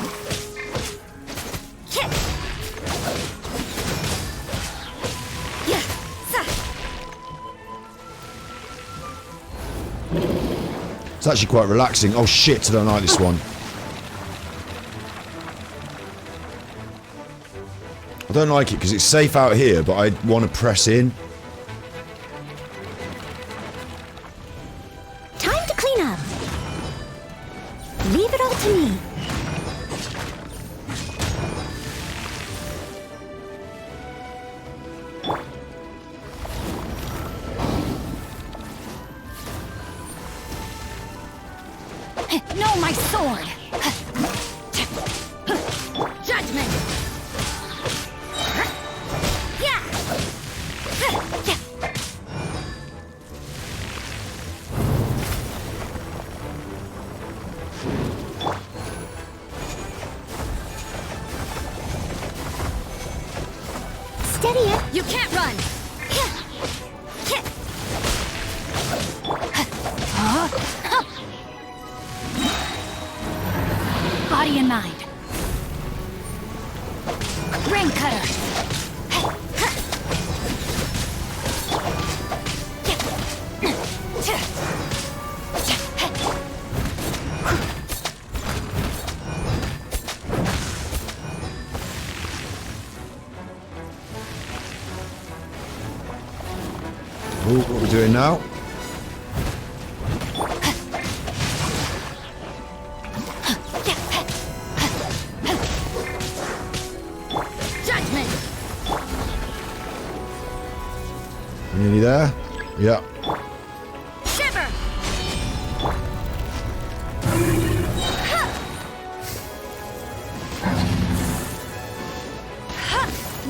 It's actually quite relaxing. Oh shit, I don't like this one. I don't like it because it's safe out here, but I want to press in. Time to clean up. Leave it all to me. No, my sword! Judgment! Steady it! You can't run! Body and mind. Ring cutter. Oh, what are we doing now? Nearly there? Yeah. Shiver!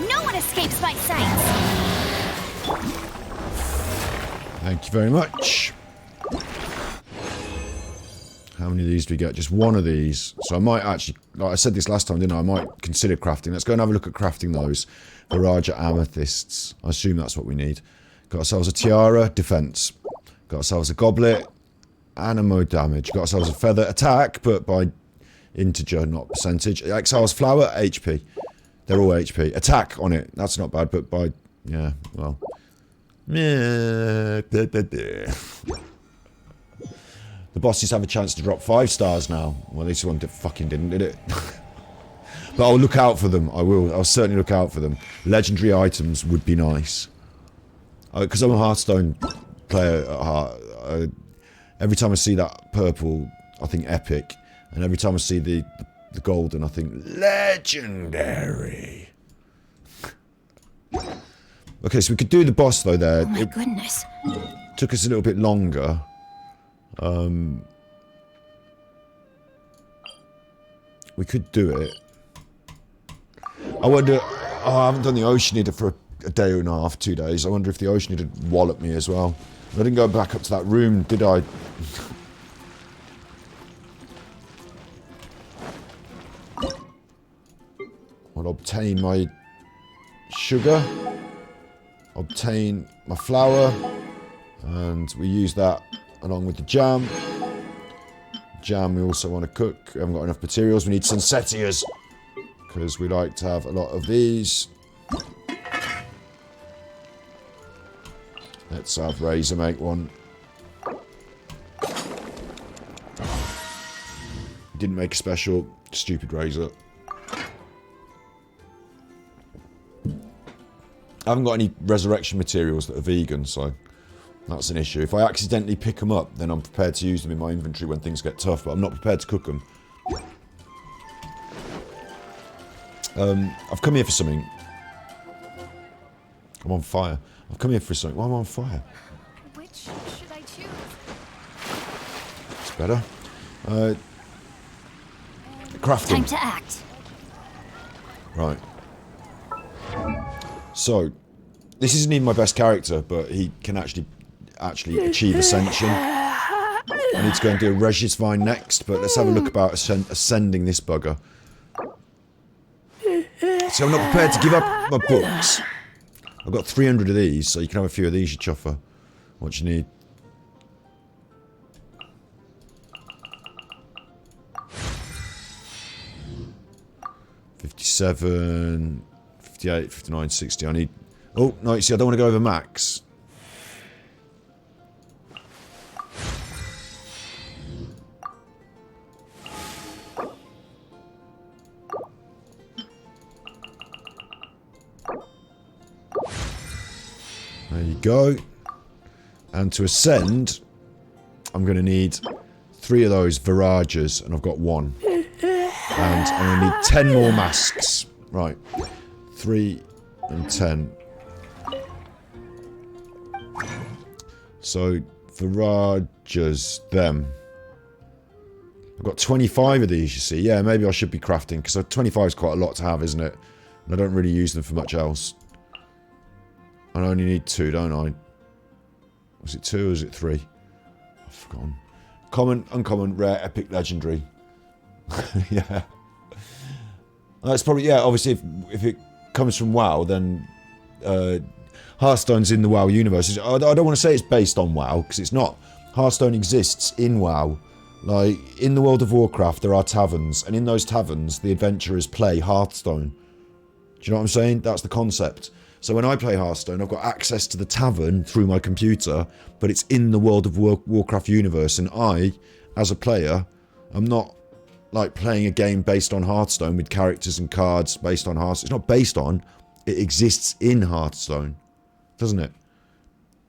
No one escapes my sight! Thank you very much. How many of these do we get? Just one of these. So I might actually, like I said this last time, didn't I? I might consider crafting. Let's go and have a look at crafting those. Viraja amethysts. I assume that's what we need. Got ourselves a tiara, defense. Got ourselves a goblet, animo damage. Got ourselves a feather, attack, but by integer, not percentage. Exile's flower, HP. They're all HP. Attack on it, that's not bad, but by, yeah, well. The bosses have a chance to drop 5 stars now. Well, this one fucking didn't, did it? But I'll look out for them. I will. I'll certainly look out for them. Legendary items would be nice. Because I'm a Hearthstone player at heart. Every time I see that purple, I think epic. And every time I see the golden, I think legendary. Okay, so we could do the boss though there. Oh my goodness. Took us a little bit longer. We could do it. I wonder... Oh, I haven't done the Oceanid for a day and a half, 2 days. I wonder if the Oceanid would wallop me as well. I didn't go back up to that room, did I? I'll obtain my sugar. Obtain my flour. And we use that along with the jam. jam we also want to cook. We haven't got enough materials. We need sunsettias. Because we like to have a lot of these. Let's have Razor make one. Didn't make a special. Stupid Razor. I haven't got any resurrection materials that are vegan, so that's an issue. If I accidentally pick them up, then I'm prepared to use them in my inventory when things get tough, but I'm not prepared to cook them. I've come here for something. I'm on fire. I've come here for something. Why am I on fire? Which should I choose? It's better. Crafting. Time to act. Right. So, this isn't even my best character, but he can actually achieve ascension. I need to go and do a Regis Vine next, but let's have a look about ascending this bugger. So I'm not prepared to give up my books. I've got 300 of these, so you can have a few of these, you chuffer. What you need. $57, $58, $59, $60. I need... Oh, no, you see, I don't want to go over max. There you go. And to ascend, I'm going to need 3 of those Virajas, and I've got 1. And I'm going to need 10 more masks. Right. 3 and 10. So, Virajas, them. I've got 25 of these, you see. Yeah, maybe I should be crafting, because 25 is quite a lot to have, isn't it? And I don't really use them for much else. I only need 2, don't I? Was it 2 or is it 3? I've forgotten. Common, uncommon, rare, epic, legendary. Yeah. That's probably, yeah, obviously if it comes from WoW, then Hearthstone's in the WoW universe. I don't want to say it's based on WoW, because it's not. Hearthstone exists in WoW. Like, in the World of Warcraft, there are taverns, and in those taverns, the adventurers play Hearthstone. Do you know what I'm saying? That's the concept. So when I play Hearthstone, I've got access to the tavern through my computer, but it's in the World of Warcraft universe, and I, as a player, I'm not, like, playing a game based on Hearthstone with characters and cards based on Hearthstone. It's not based on, it exists in Hearthstone. Doesn't it?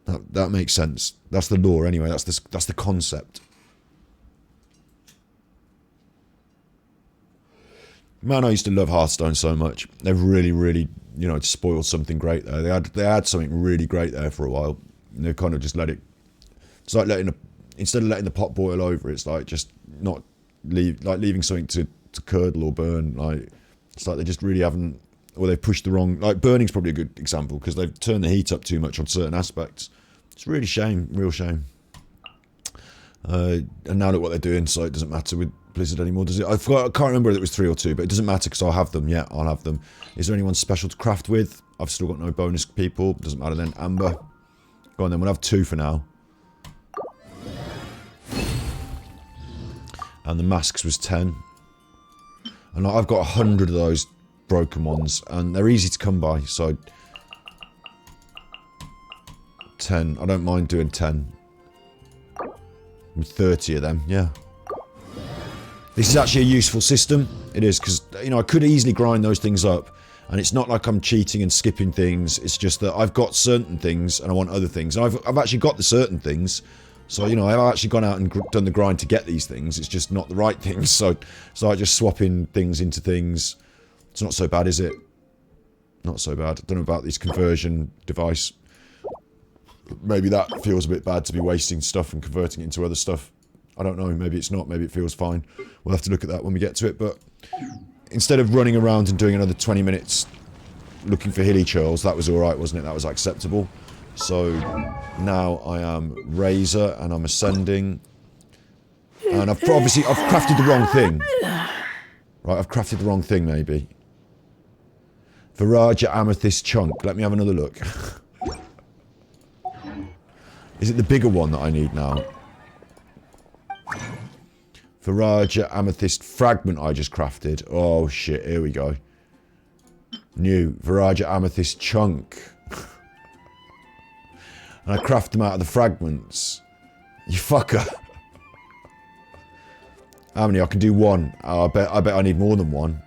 That makes sense. That's the lore anyway, that's the concept. Man, I used to love Hearthstone so much. They've really, really, you know, spoiled something great there. They had something really great there for a while. And they've kind of just let it... It's like instead of letting the pot boil over, it's like just not... leaving something to curdle or burn. Like, it's like they just really haven't... Or they've pushed the wrong... Like, burning's probably a good example, because they've turned the heat up too much on certain aspects. It's really shame. Real shame. And now look what they're doing, so it doesn't matter with Blizzard anymore, does it? I can't remember whether it was 3 or 2, but it doesn't matter because I'll have them. Yeah, I'll have them. Is there anyone special to craft with? I've still got no bonus people. Doesn't matter then. Amber. Go on then, we'll have 2 for now. And the masks was 10. And I've got 100 of those broken ones, and they're easy to come by, so... 10. I don't mind doing 10. 30 of them, yeah. This is actually a useful system. It is, because, you know, I could easily grind those things up, and it's not like I'm cheating and skipping things. It's just that I've got certain things, and I want other things. And I've actually got the certain things, so, you know, I've actually gone out and done the grind to get these things. It's just not the right things, so I just swap in things into things. It's not so bad, is it? Not so bad. I don't know about this conversion device. Maybe that feels a bit bad to be wasting stuff and converting it into other stuff. I don't know, maybe it's not, maybe it feels fine. We'll have to look at that when we get to it, but instead of running around and doing another 20 minutes looking for hilly churls, that was alright, wasn't it? That was acceptable. So now I am Razor and I'm ascending. And I've crafted the wrong thing. Right, I've crafted the wrong thing maybe. Viraja Amethyst Chunk. Let me have another look. Is it the bigger one that I need now? Viraja Amethyst Fragment I just crafted. Oh shit, here we go. New Viraja Amethyst Chunk. And I craft them out of the fragments. You fucker. How many? I can do one. Oh, I bet I need more than one.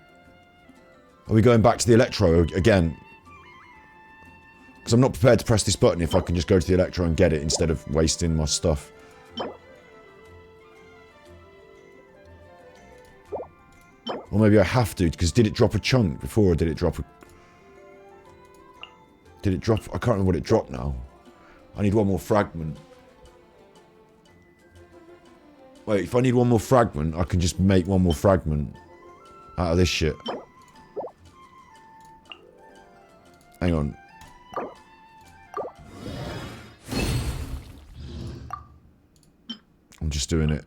Are we going back to the Electro again? Because I'm not prepared to press this button if I can just go to the Electro and get it instead of wasting my stuff. Or maybe I have to, because did it drop a chunk before, or did it drop a... Did it drop... I can't remember what it dropped now. I need one more fragment. Wait, if I need one more fragment, I can just make one more fragment out of this shit. Hang on. I'm just doing it.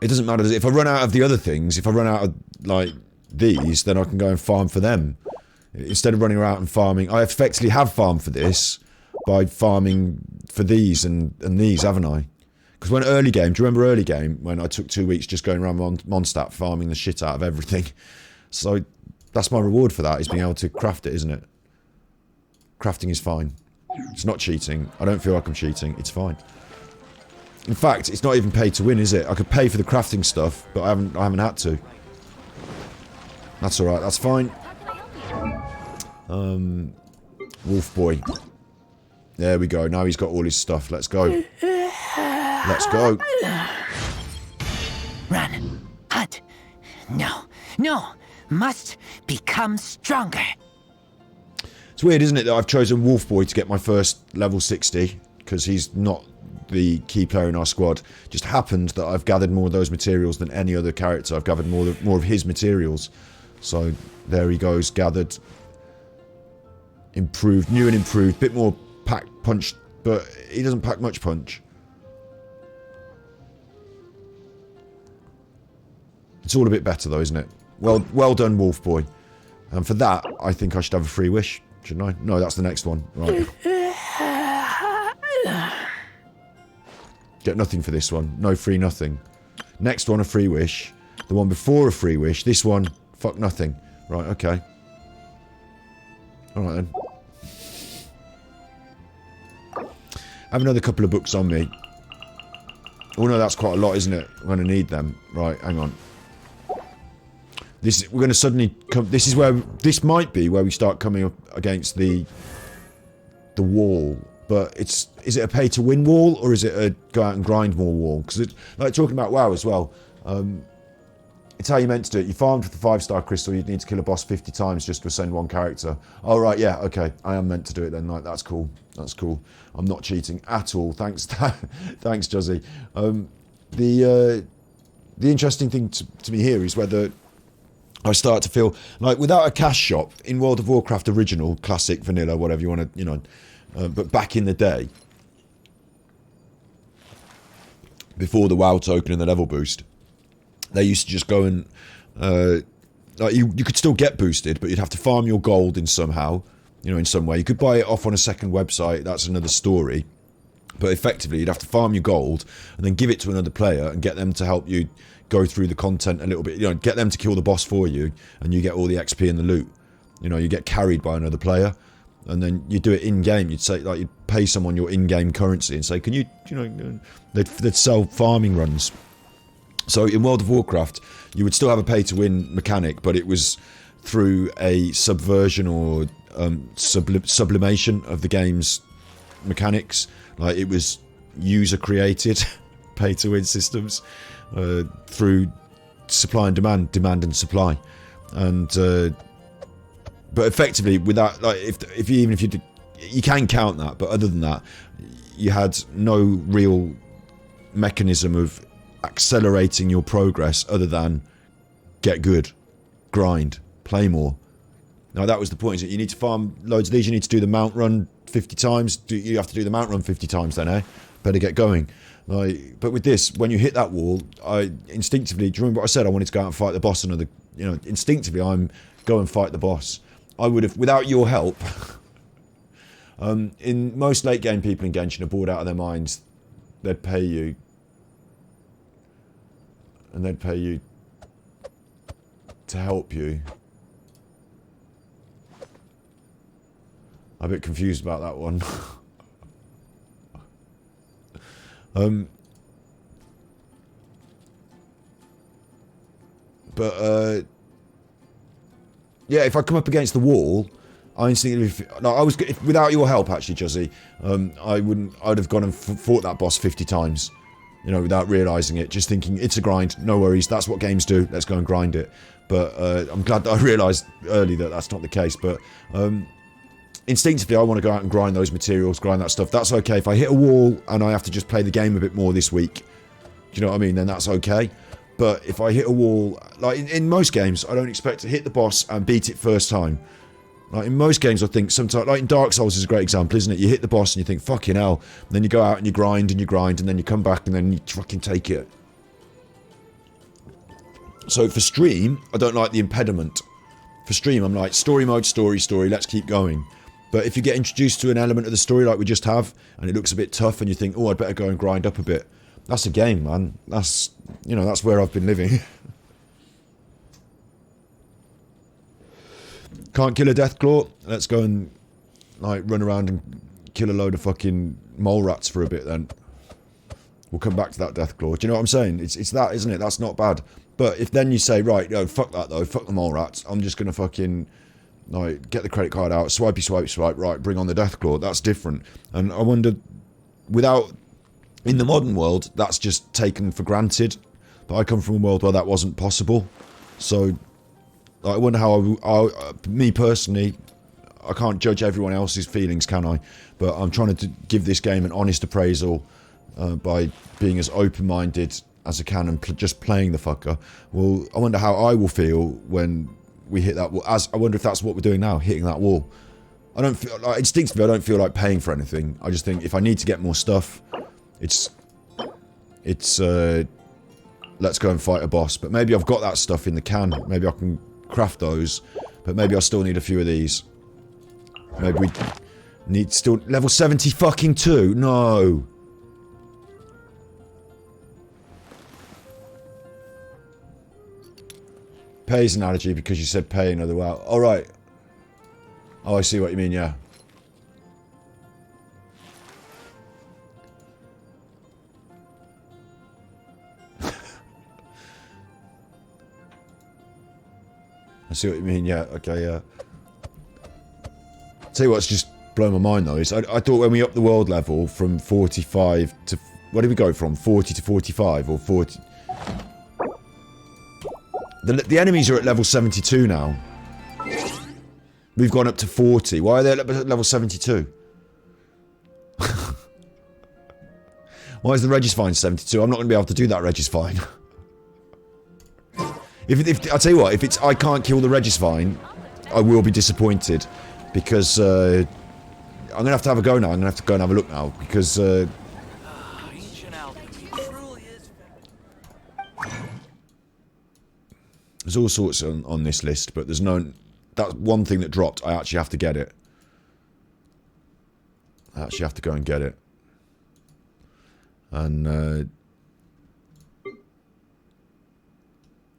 It doesn't matter. If I run out of the other things, if I run out of, like, these, then I can go and farm for them. Instead of running around and farming, I effectively have farmed for this by farming for these and these, haven't I? Because when early game, do you remember early game when I took 2 weeks just going around Mondstadt farming the shit out of everything? So that's my reward for that, is being able to craft it, isn't it? Crafting is fine. It's not cheating. I don't feel like I'm cheating. It's fine. In fact, it's not even pay to win, is it? I could pay for the crafting stuff, but I haven't had to. That's alright, that's fine. Wolf Boy. There we go. Now he's got all his stuff. Let's go. Let's go. Run. Hunt. No. No. Must become stronger. It's weird, isn't it, that I've chosen Wolf Boy to get my first level 60, because he's not the key player in our squad. It just happened that I've gathered more of those materials than any other character. I've gathered more of his materials. So there he goes, gathered, improved, new and improved, bit more pack punch, but he doesn't pack much punch. It's all a bit better though, isn't it? Well done, Wolf Boy. And for that, I think I should have a free wish, shouldn't I? No, that's the next one. Right. Get nothing for this one. No free nothing. Next one, a free wish. The one before a free wish. This one, fuck nothing. Right, okay. Alright then. I have another couple of books on me. Oh no, that's quite a lot, isn't it? I'm going to need them. Right, hang on. We're going to suddenly come... This might be where we start coming up against the wall. But is it a pay to win wall, or is it a go out and grind more wall? Because it's like talking about WoW as well. It's how you meant to do it. You farmed for the 5-star crystal, you'd need to kill a boss 50 times just to ascend one character. Oh right, yeah, okay. I am meant to do it then. Like, that's cool. That's cool. I'm not cheating at all. Thanks, thanks, Juzzy. The interesting thing to me here is whether I start to feel like without a cash shop in World of Warcraft original, classic, vanilla, whatever you want to, but back in the day, before the WoW token and the level boost, they used to just go and like you could still get boosted, but you'd have to farm your gold in somehow, in some way. You could buy it off on a second website. That's another story. But effectively, you'd have to farm your gold and then give it to another player and get them to help you go through the content a little bit. Get them to kill the boss for you, and you get all the XP and the loot. You get carried by another player. And then you do it in-game. You'd say, like, you'd pay someone your in-game currency and say, can you, they'd sell farming runs. So in World of Warcraft, you would still have a pay-to-win mechanic, but it was through a subversion or sublimation of the game's mechanics. Like, it was user-created pay-to-win systems through supply and demand and supply. And... but effectively, without, like, even if you did, you can count that, but other than that, you had no real mechanism of accelerating your progress other than get good, grind, play more. Now that was the point, is that you need to farm loads of these, you need to do the mount run 50 times, you have to do the mount run 50 times then, eh? Better get going. Like, but with this, when you hit that wall, I instinctively, do you remember what I said? I wanted to go out and fight the boss, instinctively I'm go and fight the boss. I would have, without your help, in most late game people in Genshin are bored out of their minds they'd pay you. And they'd pay you to help you. I'm a bit confused about that one. Yeah, if I come up against the wall, I instinctively... No, without your help, actually, Juzzy, I'd have gone and fought that boss 50 times. You know, without realising it. Just thinking, it's a grind, no worries, that's what games do, let's go and grind it. But I'm glad that I realised early that that's not the case. But instinctively, I want to go out and grind those materials, grind that stuff. That's okay. If I hit a wall and I have to just play the game a bit more this week, do you know what I mean? Then that's okay. But if I hit a wall, like in most games, I don't expect to hit the boss and beat it first time. Like in most games, I think sometimes, like in Dark Souls is a great example, isn't it? You hit the boss and you think, fucking hell. And then you go out and you grind and you grind and then you come back and then you fucking take it. So for stream, I don't like the impediment. For stream, I'm like, story mode, story, let's keep going. But if you get introduced to an element of the story like we just have, and it looks a bit tough and you think, oh, I'd better go and grind up a bit. That's a game, man. That's, you know, that's where I've been living. Can't kill a Deathclaw? Let's go and, like, run around and kill a load of fucking mole rats for a bit then. We'll come back to that Deathclaw. Do you know what I'm saying? It's that, isn't it? That's not bad. But if then you say, right, no, fuck that though, fuck the mole rats, I'm just gonna fucking, like, get the credit card out, swipey, swipe, swipe, right, bring on the Deathclaw, that's different. And I wonder, without, in the modern world, that's just taken for granted. But I come from a world where that wasn't possible. So, I wonder how me personally, I can't judge everyone else's feelings, can I? But I'm trying to give this game an honest appraisal by being as open-minded as I can and just playing the fucker. Well, I wonder how I will feel when we hit that wall. I wonder if that's what we're doing now, hitting that wall. I don't feel like, instinctively, I don't feel like paying for anything. I just think if I need to get more stuff, it's let's go and fight a boss. But maybe I've got that stuff in the can. Maybe I can craft those, but maybe I still need a few of these. Maybe we need still level 70 fucking 2. No. Pay's analogy because you said pay another way. All right. Oh, I see what you mean. Yeah. I see what you mean, yeah, okay, yeah. Tell you what's just blown my mind though, is I thought when we upped the world level from 45 to... Where did we go from? 40 to 45 or 40... The enemies are at level 72 now. We've gone up to 40. Why are they at level 72? Why is the Regis-Fine 72? I'm not going to be able to do that Regis-Fine. If I tell you what, if it's I can't kill the Regis-Vine, I will be disappointed because I'm gonna have to have a go now. I'm gonna have to go and have a look now because there's all sorts on this list, but there's no. That's one thing that dropped. I actually have to get it. I actually have to go and get it, and.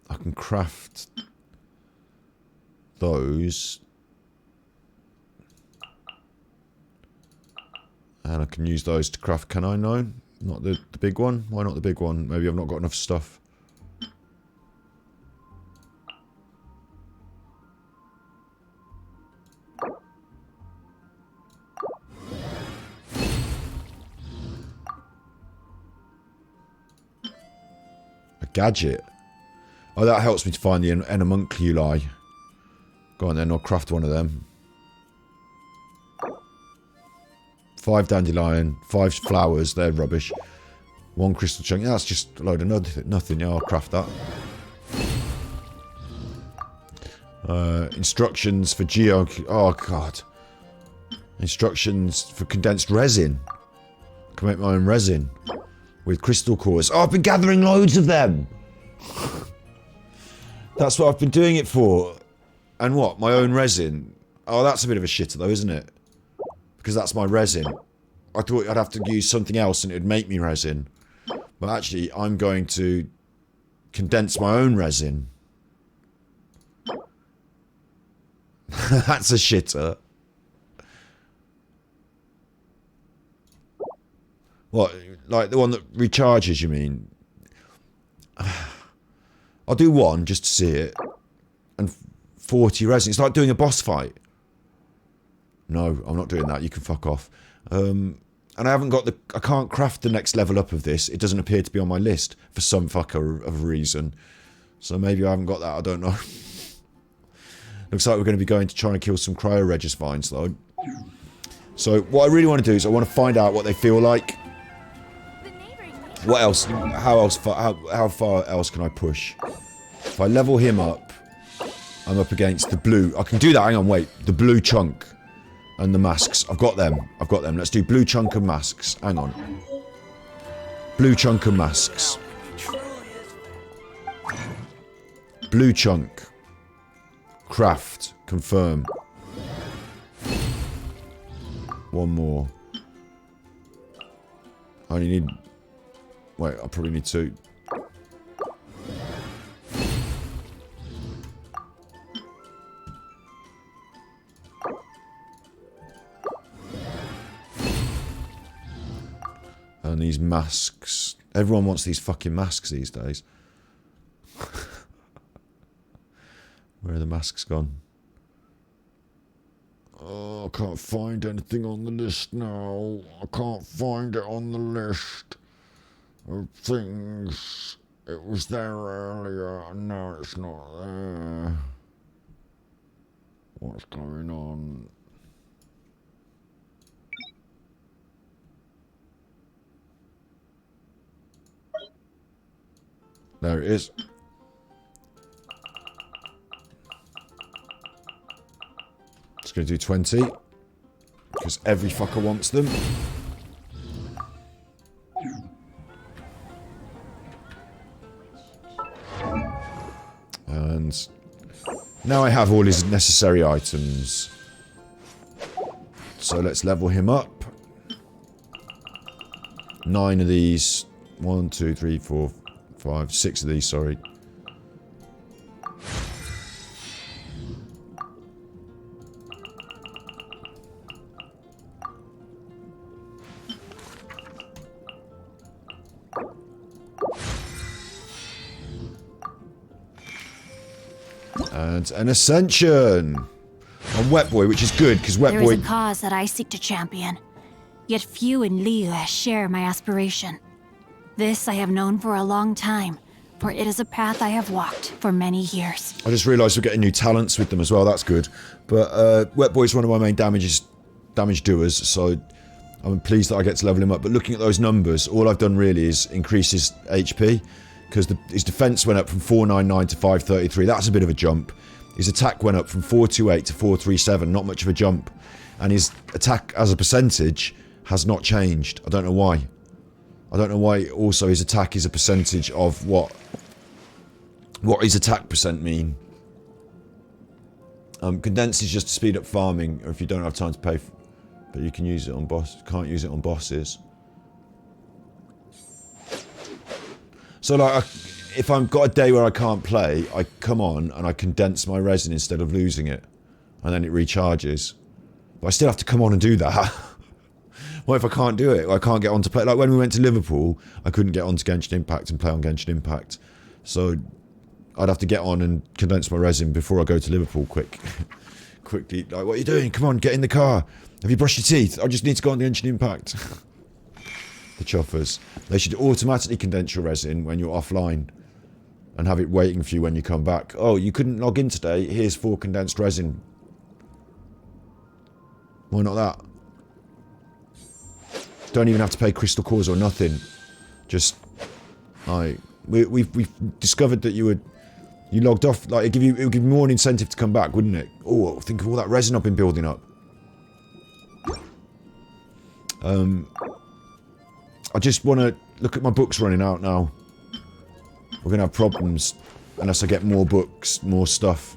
I can craft those and I can use those to craft, can I? No? Not the big one? Why not the big one? Maybe I've not got enough stuff. A gadget? Oh, that helps me to find the Enamunculi. Go on then, I'll craft one of them. 5 dandelion, 5 flowers, they're rubbish. 1 crystal chunk, yeah, that's just a load of nothing, yeah, I'll craft that. Instructions for oh god. Instructions for condensed resin. I can make my own resin. With crystal cores. Oh, I've been gathering loads of them! That's what I've been doing it for. And what? My own resin? Oh, that's a bit of a shitter though, isn't it? Because that's my resin. I thought I'd have to use something else and it'd make me resin. But actually, I'm going to condense my own resin. That's a shitter. What, like the one that recharges, you mean? I'll do one just to see it. And 40 resin. It's like doing a boss fight. No, I'm not doing that. You can fuck off. And I haven't got the... I can't craft the next level up of this. It doesn't appear to be on my list for some fucker of reason. So maybe I haven't got that. I don't know. Looks like we're going to be going to try and kill some cryo-regis vines, though. So what I really want to do is I want to find out what they feel like. What else? How far else can I push? If I level him up, I'm up against the blue. I can do that. Hang on, wait. The blue chunk and the masks. I've got them. I've got them. Let's do blue chunk and masks. Hang on. Blue chunk and masks. Blue chunk. Craft. Confirm. One more. I only need... Wait, I probably need two. And these masks. Everyone wants these fucking masks these days. Where are the masks gone? Oh, I can't find anything on the list now. I can't find it on the list of things. It was there earlier, and now it's not there. What's going on? There it is. Just going to do 20. Because every fucker wants them. And now I have all his necessary items. So let's level him up. 9 of these. 1, 2, 3, 4, 5, 6 of these, sorry. And an ascension on Wet Boy, which is good because Wet There Boy. is a cause that I seek to champion, yet few in Liyue share my aspiration. This I have known for a long time, for it is a path I have walked for many years. I just realised we're getting new talents with them as well. That's good. But Wet Boy's one of my main damage doers, so I'm pleased that I get to level him up. But looking at those numbers, all I've done really is increase his HP. Because his defense went up from 499 to 533. That's a bit of a jump. His attack went up from 428 to 437. Not much of a jump. And his attack as a percentage has not changed. I don't know why. I don't know why also his attack is a percentage of what his attack percent mean. Condense is just to speed up farming, or if you don't have time to pay for, but you can use it on boss. Can't use it on bosses. So like, if I've got a day where I can't play, I come on and I condense my resin instead of losing it. And then it recharges. But I still have to come on and do that. What if I can't do it? I can't get on to play. Like when we went to Liverpool, I couldn't get on to Genshin Impact and play on Genshin Impact. So I'd have to get on and condense my resin before I go to Liverpool quickly. Like, what are you doing? Come on, get in the car. Have you brushed your teeth? I just need to go on the Genshin Impact. The chuffers. They should automatically condense your resin when you're offline and have it waiting for you when you come back. Oh, you couldn't log in today. Here's 4 condensed resin. Why not that? Don't even have to pay crystal cores or nothing. Just we've discovered that you logged off. Like it would give you more an incentive to come back, wouldn't it? Oh, think of all that resin I've been building up. I just want to look at my books running out now. We're going to have problems unless I get more books, more stuff.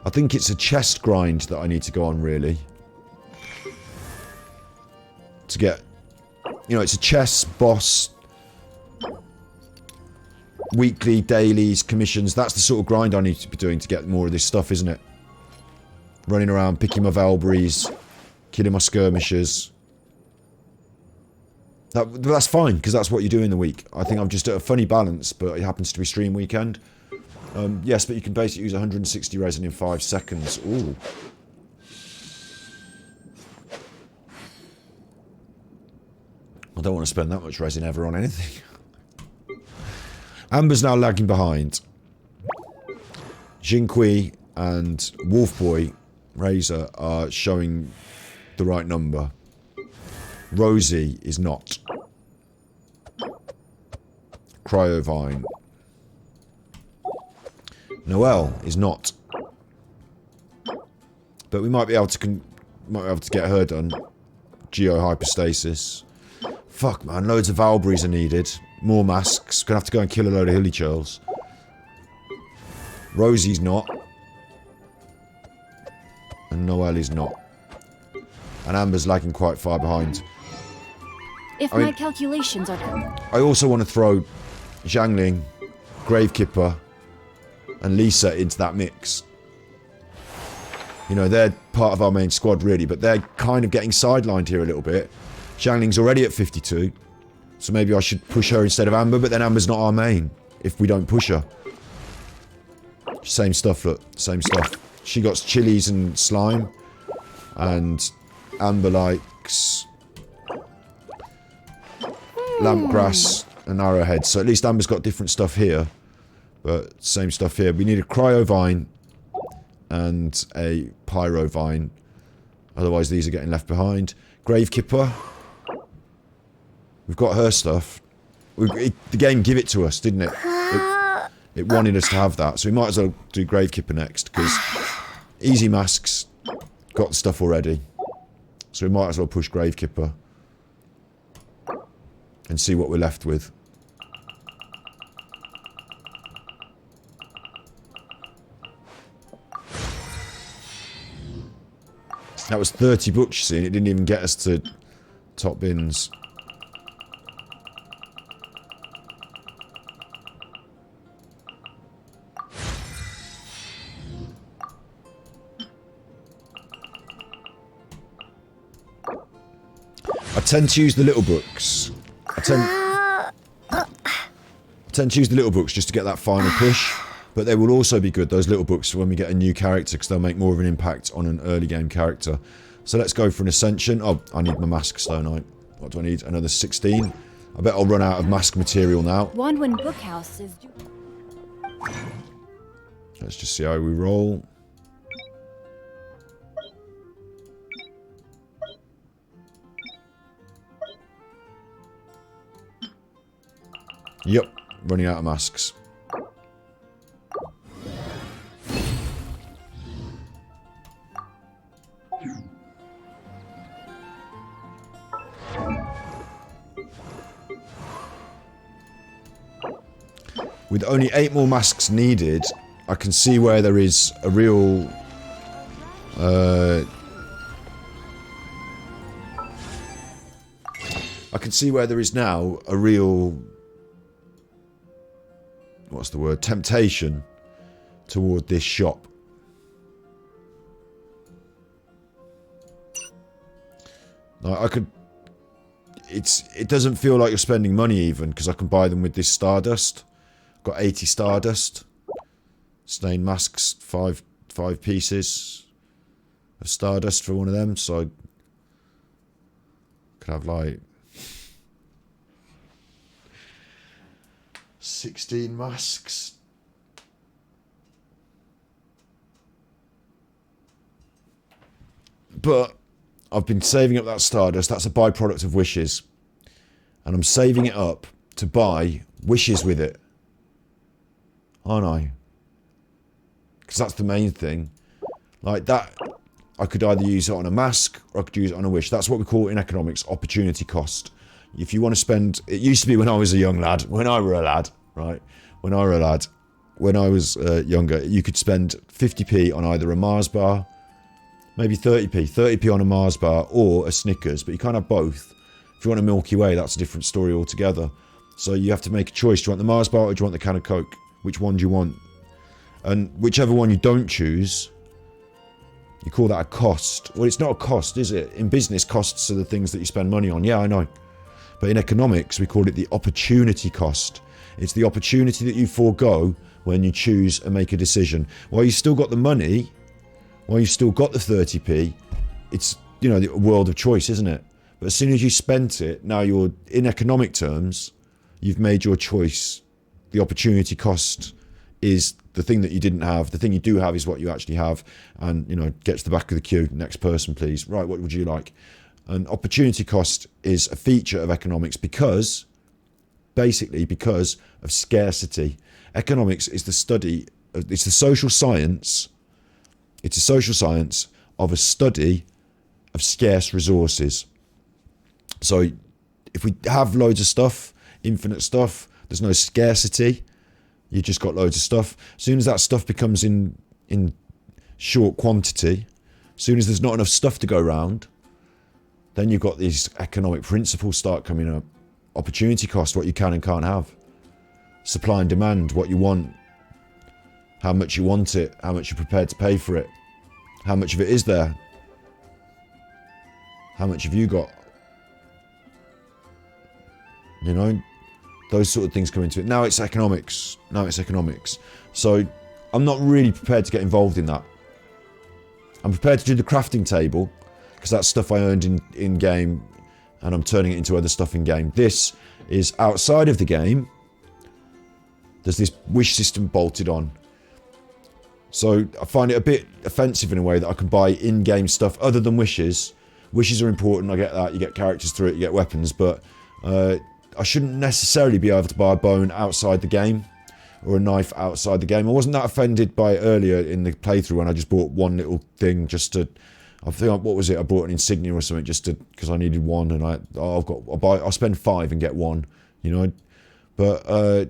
I think it's a chest grind that I need to go on, really. to get... You know, it's a chess boss... Weekly, dailies, commissions. That's the sort of grind I need to be doing to get more of this stuff, isn't it? Running around, picking my Valberries, killing my skirmishers. That's fine, because that's what you do in the week. I think I'm just at a funny balance, but it happens to be stream weekend. Yes, but you can basically use 160 resin in 5 seconds. Ooh. I don't want to spend that much resin ever on anything. Amber's now lagging behind. Jinqui and Wolfboy Razor are showing the right number. Rosie is not. Cryovine. Noelle is not. But we might be able to get her done. Geohypostasis. Fuck, man, loads of Valberries are needed. More masks. Gonna have to go and kill a load of hilly churls. Rosie's not. And Noelle is not. And Amber's lagging quite far behind. If my calculations are correct. I also want to throw Zhangling, Gravekipper, and Lisa into that mix. You know, they're part of our main squad, really, but they're kind of getting sidelined here a little bit. Zhangling's already at 52, so maybe I should push her instead of Amber, but then Amber's not our main if we don't push her. Same stuff, look. Same stuff. She got chilies and slime, and Amber likes lampgrass and arrowhead, so at least Amber's got different stuff here, but same stuff here. We need a cryovine and a pyrovine, otherwise these are getting left behind. Gravekipper, we've got her stuff. The game gave it to us, didn't it? It wanted us to have that, so we might as well do Gravekipper next, because easy masks got the stuff already, so we might as well push Gravekipper and see what we're left with. That was 30 books, you see, and it didn't even get us to top bins. I tend to use the little books. I tend to use the little books just to get that final push. But they will also be good, those little books, when we get a new character, because they'll make more of an impact on an early game character. So let's go for an Ascension. Oh, I need my masks, don't I? What do I need? Another 16. I bet I'll run out of mask material now. Wandwin Bookhouse is... Let's just see how we roll. Yep, running out of masks. With only 8 more masks needed, I can see where there is a real... I can see where there is now a real... What's the word? Temptation toward this shop. Like, I could... It doesn't feel like you're spending money even, because I can buy them with this Stardust. Got 80 Stardust. Stained masks, 5 pieces of Stardust for one of them, so I could have like 16 masks. But I've been saving up that Stardust. That's a byproduct of wishes, and I'm saving it up to buy wishes with it, aren't I? Because that's the main thing. Like that, I could either use it on a mask or I could use it on a wish. That's what we call it in economics, opportunity cost. If you want to spend... It used to be when I was a young lad, when I were a lad, right? When I was younger, you could spend 50p on either a Mars bar, maybe 30p on a Mars bar or a Snickers, but you can't have both. If you want a Milky Way, that's a different story altogether. So you have to make a choice. Do you want the Mars bar or do you want the can of Coke? Which one do you want? And whichever one you don't choose, you call that a cost. Well, it's not a cost, is it? In business, costs are the things that you spend money on. Yeah, I know. But in economics, we call it the opportunity cost. It's the opportunity that you forego when you choose and make a decision. While you still got the money, while you've still got the 30p, it's, you know, the world of choice, isn't it? But as soon as you spent it, now you're, in economic terms, you've made your choice. The opportunity cost is the thing that you didn't have. The thing you do have is what you actually have. And, you know, get to the back of the queue. Next person, please. Right, what would you like? And opportunity cost is a feature of economics because, basically, because of scarcity. Economics is the study, it's the social science, it's a social science of a study of scarce resources. So if we have loads of stuff, infinite stuff, there's no scarcity, you just got loads of stuff. As soon as that stuff becomes in short quantity, as soon as there's not enough stuff to go around, then you've got these economic principles start coming up. Opportunity cost, what you can and can't have. Supply and demand, what you want. How much you want it, how much you're prepared to pay for it. How much of it is there? How much have you got? You know, those sort of things come into it. Now it's economics. Now it's economics. So I'm not really prepared to get involved in that. I'm prepared to do the crafting table because that's stuff I earned in game and I'm turning it into other stuff in game. This is outside of the game. There's this wish system bolted on. So I find it a bit offensive in a way that I can buy in-game stuff other than wishes. Wishes are important, I get that. You get characters through it, you get weapons, but I shouldn't necessarily be able to buy a bone outside the game or a knife outside the game. I wasn't that offended by it earlier in the playthrough when I just bought one little thing just to, I think, what was it? I bought an insignia or something just to, because I needed one, and I'll spend 5 and get one, you know. But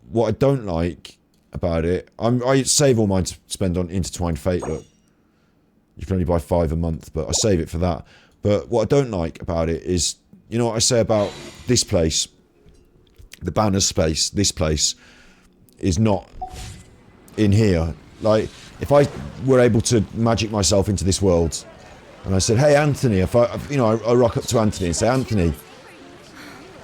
what I don't like about it, I save all mine to spend on Intertwined Fate. Look, you can only buy 5 a month, but I save it for that. But what I don't like about it is, you know what I say about this place, the banner space, this place is not in here. Like, if I were able to magic myself into this world and I said, hey Anthony, if I rock up to Anthony and say, Anthony,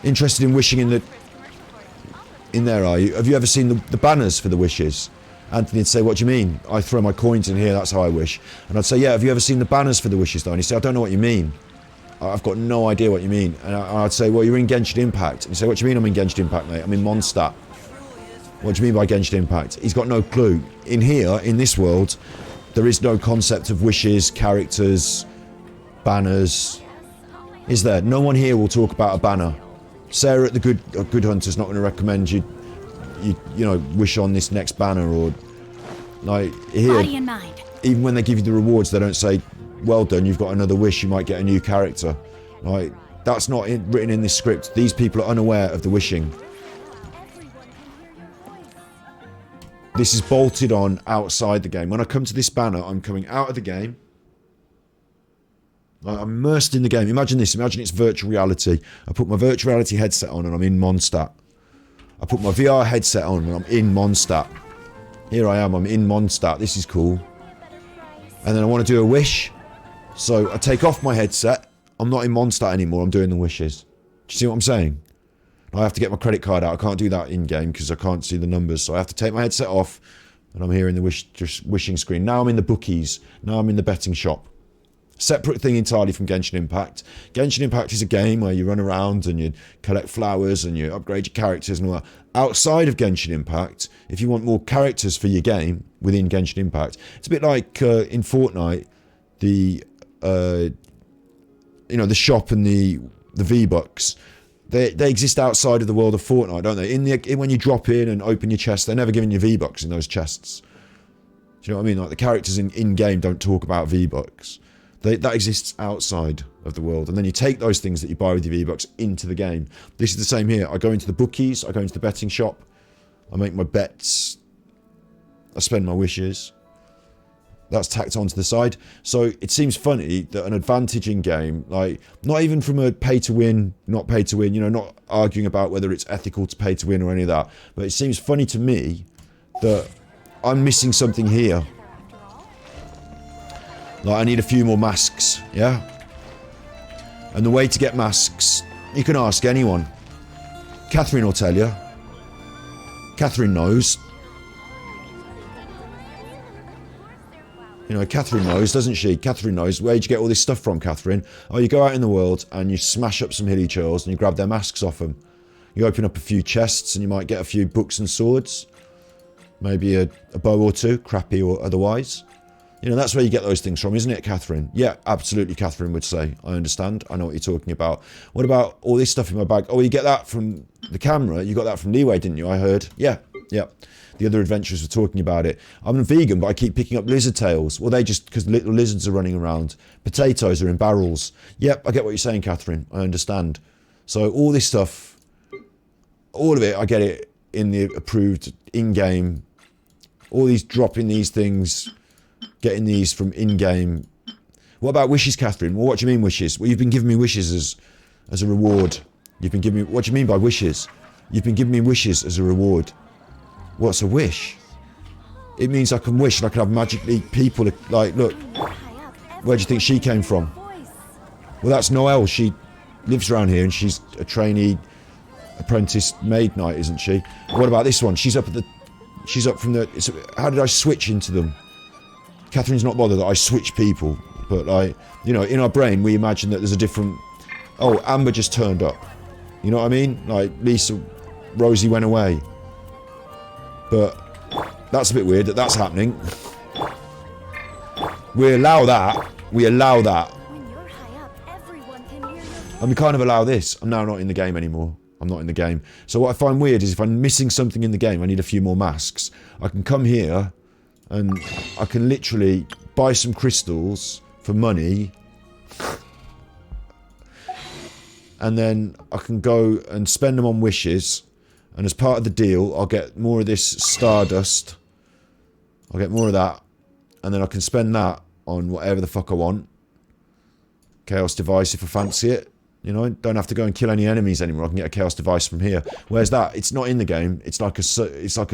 interested in wishing in there, are you? Have you ever seen the banners for the wishes? Anthony would say, what do you mean? I throw my coins in here, that's how I wish. And I'd say, yeah, have you ever seen the banners for the wishes though? And he'd say, I don't know what you mean. I've got no idea what you mean. And I'd say, well, you're in Genshin Impact. And he'd say, what do you mean I'm in Genshin Impact, mate? I'm in Mondstadt. What do you mean by Genshin Impact? He's got no clue. In here, in this world, there is no concept of wishes, characters, banners. Is there? No one here will talk about a banner. Sarah at the Good Hunter's not going to recommend you know, wish on this next banner, or like here. Body and mind. Even when they give you the rewards, they don't say, well done, you've got another wish, you might get a new character. Like, that's not written in this script. These people are unaware of the wishing. This is bolted on outside the game. When I come to this banner, I'm coming out of the game. I'm immersed in the game. Imagine this. Imagine it's virtual reality. I put my virtual reality headset on and I'm in Mondstadt. I put my VR headset on and I'm in Mondstadt. Here I am. I'm in Mondstadt. This is cool. And then I want to do a wish. So I take off my headset. I'm not in Mondstadt anymore. I'm doing the wishes. Do you see what I'm saying? I have to get my credit card out. I can't do that in-game because I can't see the numbers. So I have to take my headset off and I'm here in the wishing screen. Now I'm in the bookies. Now I'm in the betting shop. Separate thing entirely from Genshin Impact. Genshin Impact is a game where you run around and you collect flowers and you upgrade your characters and all that. Outside of Genshin Impact, if you want more characters for your game within Genshin Impact, it's a bit like in Fortnite, the you know, the shop and the V-Bucks. They exist outside of the world of Fortnite, don't they? When you drop in and open your chest, they're never giving you V-Bucks in those chests. Do you know what I mean? Like, the characters in-game don't talk about V-Bucks. That exists outside of the world. And then you take those things that you buy with your V-Bucks into the game. This is the same here. I go into the bookies. I go into the betting shop. I make my bets. I spend my wishes. that's tacked onto the side. So it seems funny that an advantage in game, like not even from a pay to win, not pay to win, you know, not arguing about whether it's ethical to pay to win or any of that, but it seems funny to me that I'm missing something here. Like I need a few more masks, yeah? And the way to get masks, you can ask anyone. Catherine will tell you. Catherine knows. You know, Catherine knows, doesn't she? Catherine knows. Where'd you get all this stuff from, Catherine? Oh, you go out in the world and you smash up some hilly churls and you grab their masks off them. You open up a few chests and you might get a few books and swords. Maybe a bow or two, crappy or otherwise. You know, that's where you get those things from, isn't it, Catherine? Yeah, absolutely, Catherine would say. I understand. I know what you're talking about. What about all this stuff in my bag? Oh, you get that from the camera. You got that from Leeway, didn't you? I heard. Yeah. The other adventurers were talking about it. I'm a vegan, but I keep picking up lizard tails. Well, they just, because little lizards are running around. Potatoes are in barrels. Yep, I get what you're saying, Catherine. I understand. So all this stuff, all of it, I get it in the approved in-game. All these dropping these things, getting these from in-game. What about wishes, Catherine? Well, what do you mean wishes? Well, you've been giving me wishes as a reward. You've been giving me... What do you mean by wishes? You've been giving me wishes as a reward. What's a wish? It means I can wish and I can have magically people... Like, look. Where do you think she came from? Well, that's Noelle. She lives around here and she's a trainee apprentice maid knight, isn't she? What about this one? She's up at the... She's up from the... How did I switch into them? Catherine's not bothered that I switch people, but like, you know, in our brain we imagine that there's a different... Oh, Amber just turned up. You know what I mean? Like, Lisa, Rosie went away. But that's a bit weird that that's happening. We allow that. We allow that. And we kind of allow this. I'm now not in the game anymore. I'm not in the game. So what I find weird is if I'm missing something in the game, I need a few more masks. I can come here and I can literally buy some crystals for money. And then I can go and spend them on wishes. And as part of the deal, I'll get more of this stardust. I'll get more of that. And then I can spend that on whatever the fuck I want. Chaos device if I fancy it. You know, don't have to go and kill any enemies anymore. I can get a chaos device from here. Where's that? It's not in the game. It's like a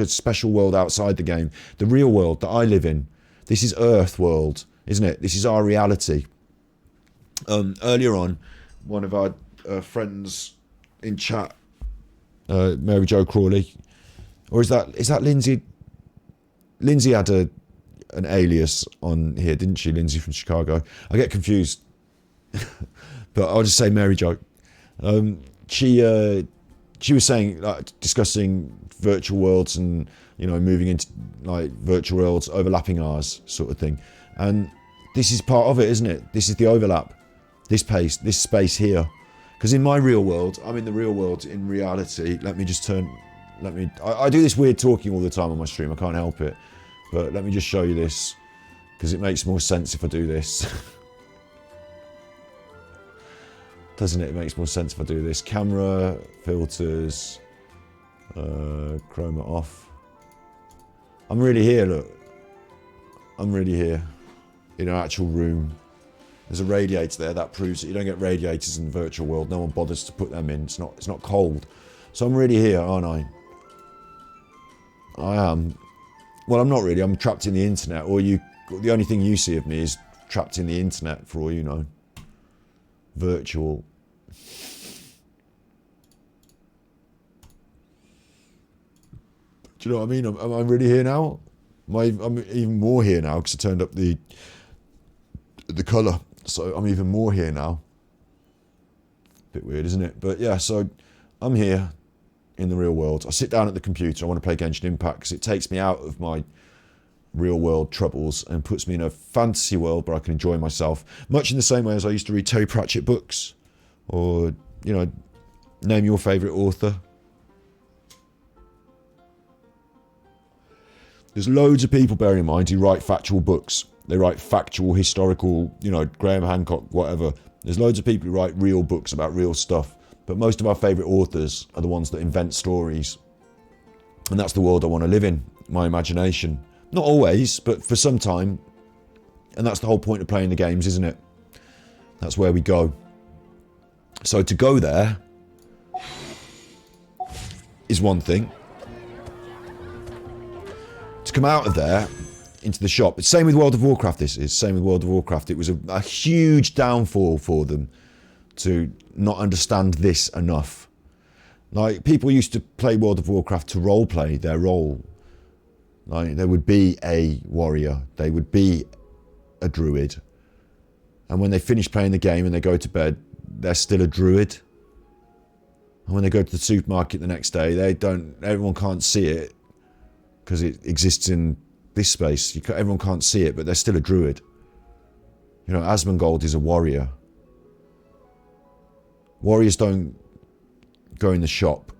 special world outside the game. The real world that I live in. This is Earth world, isn't it? This is our reality. Earlier on, one of our friends in chat, Mary Jo Crawley, or is that Lindsay? Lindsay had an alias on here, didn't she? Lindsay from Chicago. I get confused. But I'll just say Mary Jo. She was saying, like, discussing virtual worlds and, you know, moving into like virtual worlds overlapping ours sort of thing. And this is part of it, isn't it? This is the overlap. This space here. Because in my real world, I'm in the real world in reality. I do this weird talking all the time on my stream. I can't help it. But let me just show you this. Because it makes more sense if I do this. Doesn't it? It makes more sense if I do this. Camera, filters, chroma off. I'm really here, look. I'm really here. In an actual room. There's a radiator there. That proves that you don't get radiators in the virtual world. No one bothers to put them in. It's not cold. So I'm really here, aren't I? I am. Well, I'm not really. I'm trapped in the internet. Or the only thing you see of me is trapped in the internet, for all you know. Virtual. Do you know what I mean? Am I really here now? I'm even more here now because I turned up the colour. So I'm even more here now. Bit weird, isn't it? But yeah, so I'm here in the real world. I sit down at the computer. I want to play Genshin Impact because it takes me out of my real world troubles and puts me in a fantasy world where I can enjoy myself. Much in the same way as I used to read Terry Pratchett books. Or, you know, name your favourite author. There's loads of people, bear in mind, who write factual books. They write factual, historical, you know, Graham Hancock, whatever. There's loads of people who write real books about real stuff. But most of our favourite authors are the ones that invent stories. And that's the world I want to live in, my imagination. Not always, but for some time, And that's the whole point of playing the games, isn't it? That's where we go. So to go there is one thing. To come out of there into the shop. It's same with World of Warcraft, this is. Same with World of Warcraft. It was a huge downfall for them to not understand this enough. Like, people used to play World of Warcraft to roleplay their role. Like, there would be a warrior. They would be a druid. And when they finish playing the game and they go to bed, they're still a druid. And when they go to the supermarket the next day, everyone can't see it because it exists in this space. Everyone can't see it, but they're still a druid. You know, Asmongold is a warrior. Warriors don't go in the shop.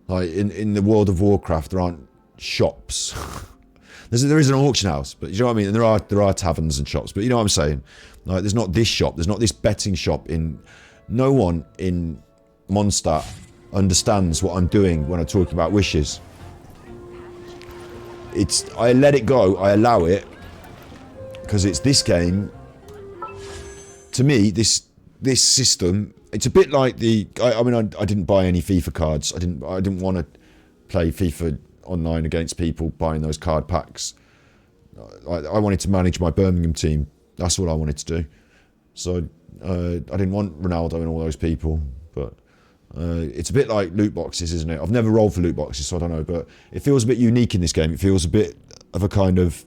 Like, in the World of Warcraft, there aren't shops. There is an auction house, but you know what I mean? And there are taverns and shops, but you know what I'm saying? Like, there's not this shop, there's not this betting shop. No one in Mondstadt understands what I'm doing when I talk about wishes. I let it go, I allow it, because it's this game. To me, this system, it's a bit like I didn't buy any FIFA cards. I didn't want to play FIFA online against people buying those card packs. I wanted to manage my Birmingham team. That's what I wanted to do. So I didn't want Ronaldo and all those people. But it's a bit like loot boxes, isn't it? I've never rolled for loot boxes, so I don't know. But it feels a bit unique in this game. It feels a bit of a kind of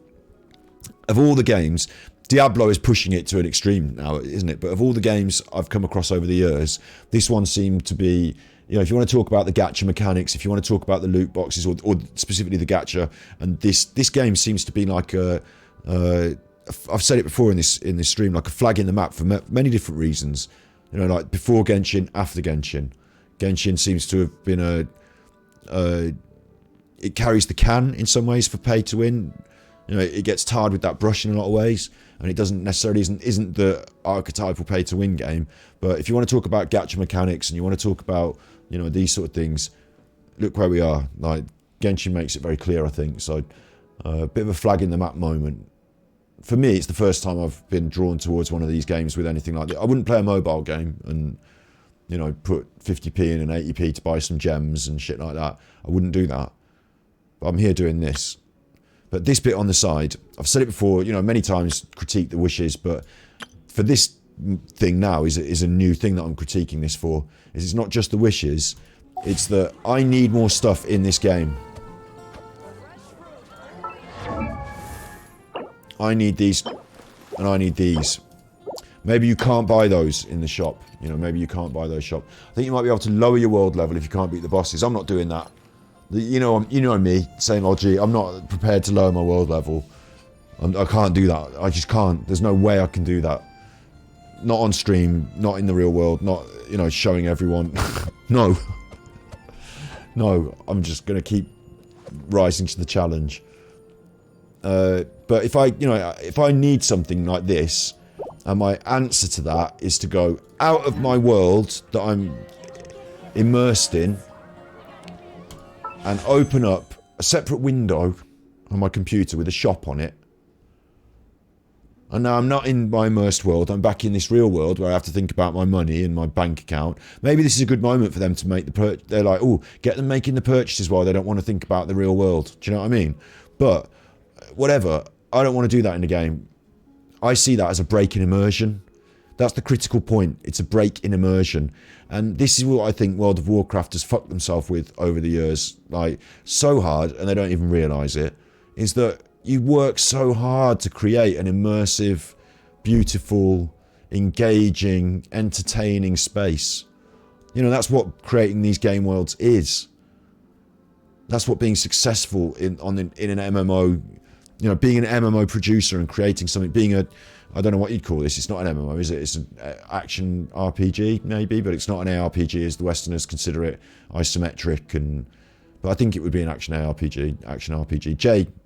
all the games, Diablo is pushing it to an extreme now, isn't it? But of all the games I've come across over the years, this one seemed to be, you know, if you want to talk about the gacha mechanics, if you want to talk about the loot boxes, or specifically the gacha, and this game seems to be like I've said it before in this stream, like a flag in the map for many different reasons. You know, like before Genshin, after Genshin. Genshin seems to have been it carries the can in some ways for pay to win. You know, it gets tarred with that brush in a lot of ways, and it doesn't necessarily isn't the archetypal pay to win game. But if you want to talk about gacha mechanics and you want to talk about, you know, these sort of things, look where we are. Like, Genshin makes it very clear, I think. So a bit of a flag in the map moment. For me, it's the first time I've been drawn towards one of these games with anything like that. I wouldn't play a mobile game and, you know, put 50p in and 80p to buy some gems and shit like that. I wouldn't do that. But I'm here doing this. But this bit on the side, I've said it before, you know, many times, critique the wishes, but for this thing now is a new thing that I'm critiquing this for. It's not just the wishes, it's that I need more stuff in this game. I need these, and I need these. Maybe you can't buy those in the shop. You know, maybe you can't buy those shop. I think you might be able to lower your world level if you can't beat the bosses. I'm not doing that. You know me, same OG. I'm not prepared to lower my world level. I can't do that. I just can't. There's no way I can do that. Not on stream, not in the real world, not, you know, showing everyone. No. No, I'm just going to keep rising to the challenge. But if I need something like this, and my answer to that is to go out of my world that I'm immersed in and open up a separate window on my computer with a shop on it. And now I'm not in my immersed world, I'm back in this real world where I have to think about my money and my bank account. Maybe this is a good moment for them to make the purchase. They're like, oh, get them making the purchases while they don't want to think about the real world. Do you know what I mean? But whatever, I don't want to do that in the game. I see that as a break in immersion. That's the critical point. It's a break in immersion. And this is what I think World of Warcraft has fucked themselves with over the years. Like, so hard, and they don't even realise it, is that you work so hard to create an immersive, beautiful, engaging, entertaining space. You know, that's what creating these game worlds is. That's what being successful in an MMO, you know, being an MMO producer and creating something, being a, I don't know what you'd call this, it's not an MMO, is it? It's an action RPG, maybe, but it's not an ARPG as the Westerners consider it, isometric, and but I think it would be an action RPG,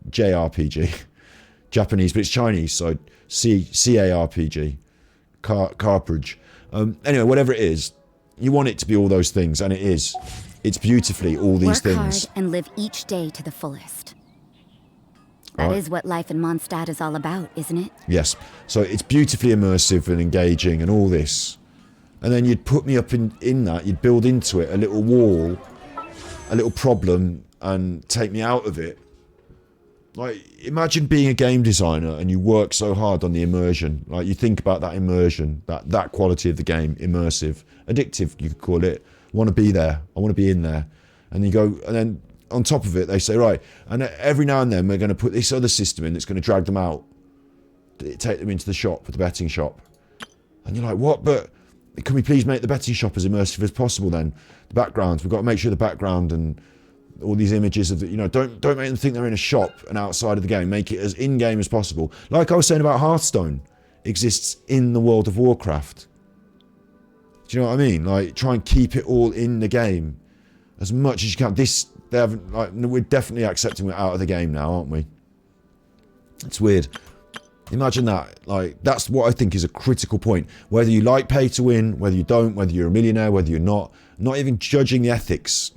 JRPG, Japanese, but it's Chinese, so CARPG, Carpridge. Anyway, whatever it is, you want it to be all those things, and it is. It's beautifully all these things. Work hard and live each day to the fullest. That is what life in Mondstadt is all about, isn't it? Yes. So it's beautifully immersive and engaging and all this. And then you'd put me up in that, you'd build into it a little wall, a little problem, and take me out of it. Like, imagine being a game designer and you work so hard on the immersion. Like, you think about that immersion, that quality of the game, immersive, addictive, you could call it. I want to be there. I want to be in there. And you go, and then on top of it, they say, right, and every now and then we're going to put this other system in that's going to drag them out, take them into the shop, the betting shop. And you're like, what? But can we please make the betting shop as immersive as possible then? The backgrounds, we've got to make sure the background and all these images of the, don't make them think they're in a shop and outside of the game. Make it as in-game as possible. Like I was saying about Hearthstone, exists in the World of Warcraft. Do you know what I mean? Like, try and keep it all in the game as much as you can. They haven't, like, we're definitely accepting we're out of the game now, aren't we? It's weird. Imagine that. Like, that's what I think is a critical point. Whether you like pay to win, whether you don't, whether you're a millionaire, whether you're not even judging the ethics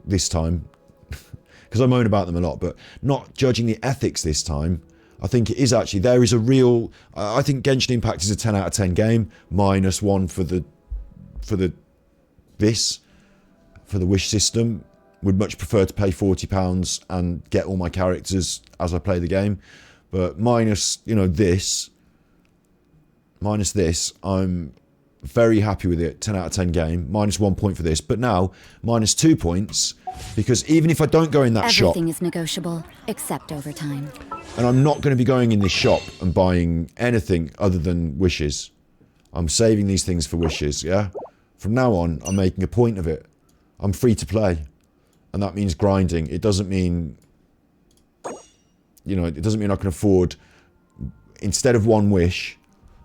this time, because I moan about them a lot, but not judging the ethics this time. I think it is actually, there is a real, I think Genshin Impact is a 10 out of 10 game, -1 for the wish system. Would much prefer to pay £40 and get all my characters as I play the game. But minus this, I'm very happy with it. 10 out of 10 game. -1 point for this. But now, -2 points. Because even if I don't go in that shop... Everything is negotiable, except overtime. And I'm not going to be going in this shop and buying anything other than wishes. I'm saving these things for wishes, yeah? From now on, I'm making a point of it. I'm free to play. And that means grinding. It doesn't mean... it doesn't mean I can afford, instead of one wish,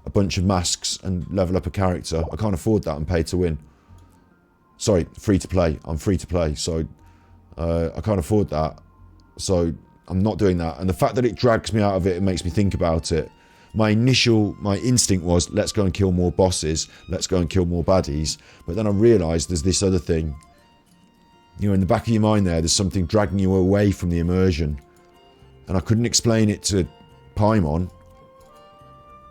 a bunch of masks and level up a character. I can't afford that and pay to win. Sorry, free to play. I'm free to play. So I can't afford that. So I'm not doing that. And the fact that it drags me out of it and makes me think about it. My instinct was, let's go and kill more bosses. Let's go and kill more baddies. But then I realised there's this other thing. In the back of your mind there's something dragging you away from the immersion. And I couldn't explain it to Paimon.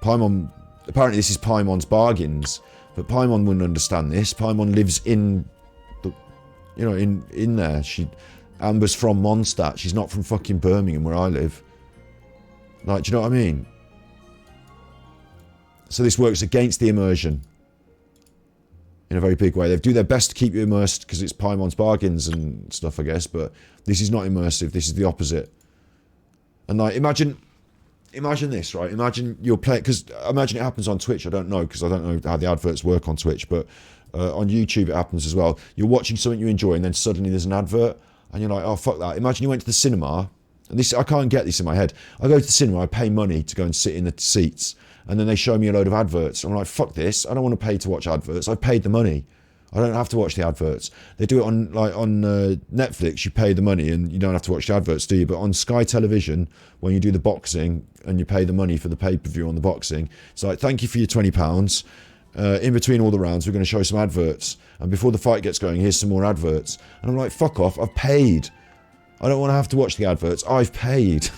Paimon, apparently this is Paimon's bargains, but Paimon wouldn't understand this. Paimon lives in the, in there. Amber's from Mondstadt. She's not from fucking Birmingham where I live. Like, do you know what I mean? So this works against the immersion. In a very big way. They do their best to keep you immersed because it's Paimon's bargains and stuff, I guess, but this is not immersive. This is the opposite. And like, imagine this, right? Imagine you're playing, because imagine it happens on Twitch. I don't know, because I don't know how the adverts work on Twitch, but on YouTube it happens as well. You're watching something you enjoy and then suddenly there's an advert and you're like, oh, fuck that. Imagine you went to the cinema, and this, I can't get this in my head. I go to the cinema, I pay money to go and sit in the seats, and then they show me a load of adverts. I'm like, fuck this. I don't want to pay to watch adverts. I've paid the money. I don't have to watch the adverts. They do it on Netflix. You pay the money and you don't have to watch the adverts, do you? But on Sky Television, when you do the boxing and you pay the money for the pay-per-view on the boxing, it's like, thank you for your £20. In between all the rounds, we're going to show some adverts. And before the fight gets going, here's some more adverts. And I'm like, fuck off. I've paid. I don't want to have to watch the adverts. I've paid.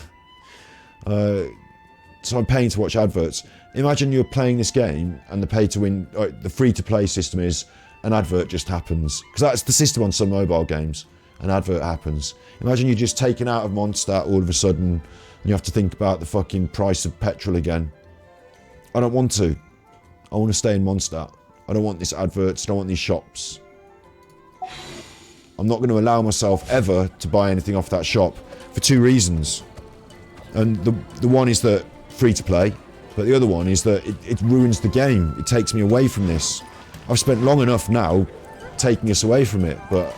So I'm paying to watch adverts. Imagine you're playing this game and the pay-to-win, the free-to-play system is an advert just happens. Because that's the system on some mobile games. An advert happens. Imagine you're just taken out of Mondstadt all of a sudden and you have to think about the fucking price of petrol again. I don't want to. I want to stay in Mondstadt. I don't want these adverts. I don't want these shops. I'm not going to allow myself ever to buy anything off that shop for 2 reasons. And the one is that free to play, but the other one is that it ruins the game. It takes me away from this. I've spent long enough now taking us away from it, but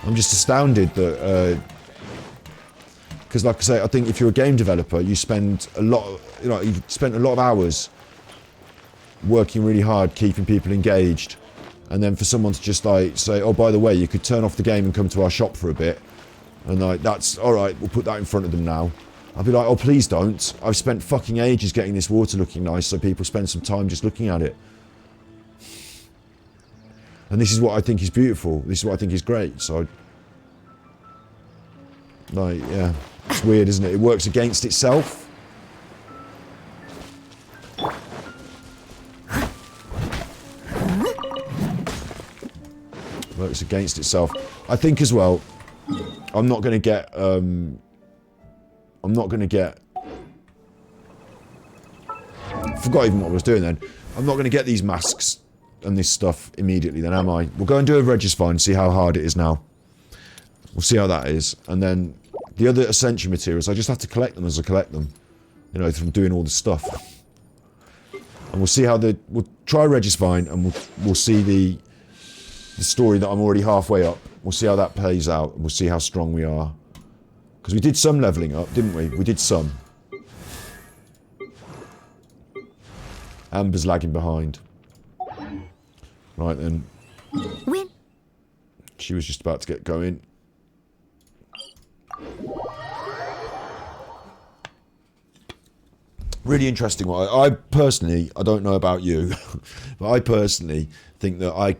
I'm just astounded that because like I say, I think if you're a game developer, you spend a lot, you've spent a lot of hours working really hard, keeping people engaged, and then for someone to just like say, oh, by the way, you could turn off the game and come to our shop for a bit, and like, that's all right, we'll put that in front of them now. I'll be like, oh, please don't. I've spent fucking ages getting this water looking nice so people spend some time just looking at it. And this is what I think is beautiful. This is what I think is great. So, like, yeah. It's weird, isn't it? It works against itself. Works against itself. I think as well, I'm not going to get... forgot even what I was doing then. I'm not going to get these masks and this stuff immediately then, am I? We'll go and do a Regis find, see how hard it is now. We'll see how that is. And then the other Ascension materials, I just have to collect them as I collect them. You know, from doing all the stuff. And we'll see how we'll try Regis find and we'll see the story that I'm already halfway up. We'll see how that plays out. And we'll see how strong we are. Because we did some levelling up, didn't we? We did some. Amber's lagging behind. Right then. Win. She was just about to get going. Really interesting one. I personally, I don't know about you, but I personally think that I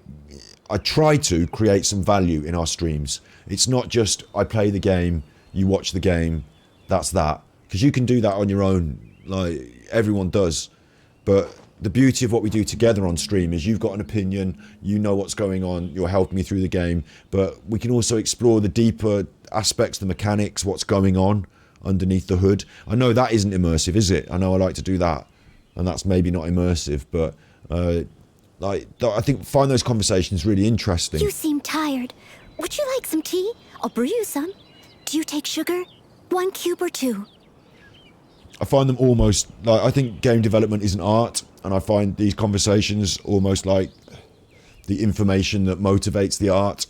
try to create some value in our streams. It's not just I play the game, you watch the game, that's that. Because you can do that on your own, like everyone does. But the beauty of what we do together on stream is you've got an opinion, you know what's going on, you're helping me through the game, but we can also explore the deeper aspects, the mechanics, what's going on underneath the hood. I know that isn't immersive, is it? I know I like to do that, and that's maybe not immersive, but I think find those conversations really interesting. You seem tired. Would you like some tea? I'll brew you some. Do you take sugar? 1 cube or 2? I find them almost like, I think game development is an art, and I find these conversations almost like the information that motivates the art,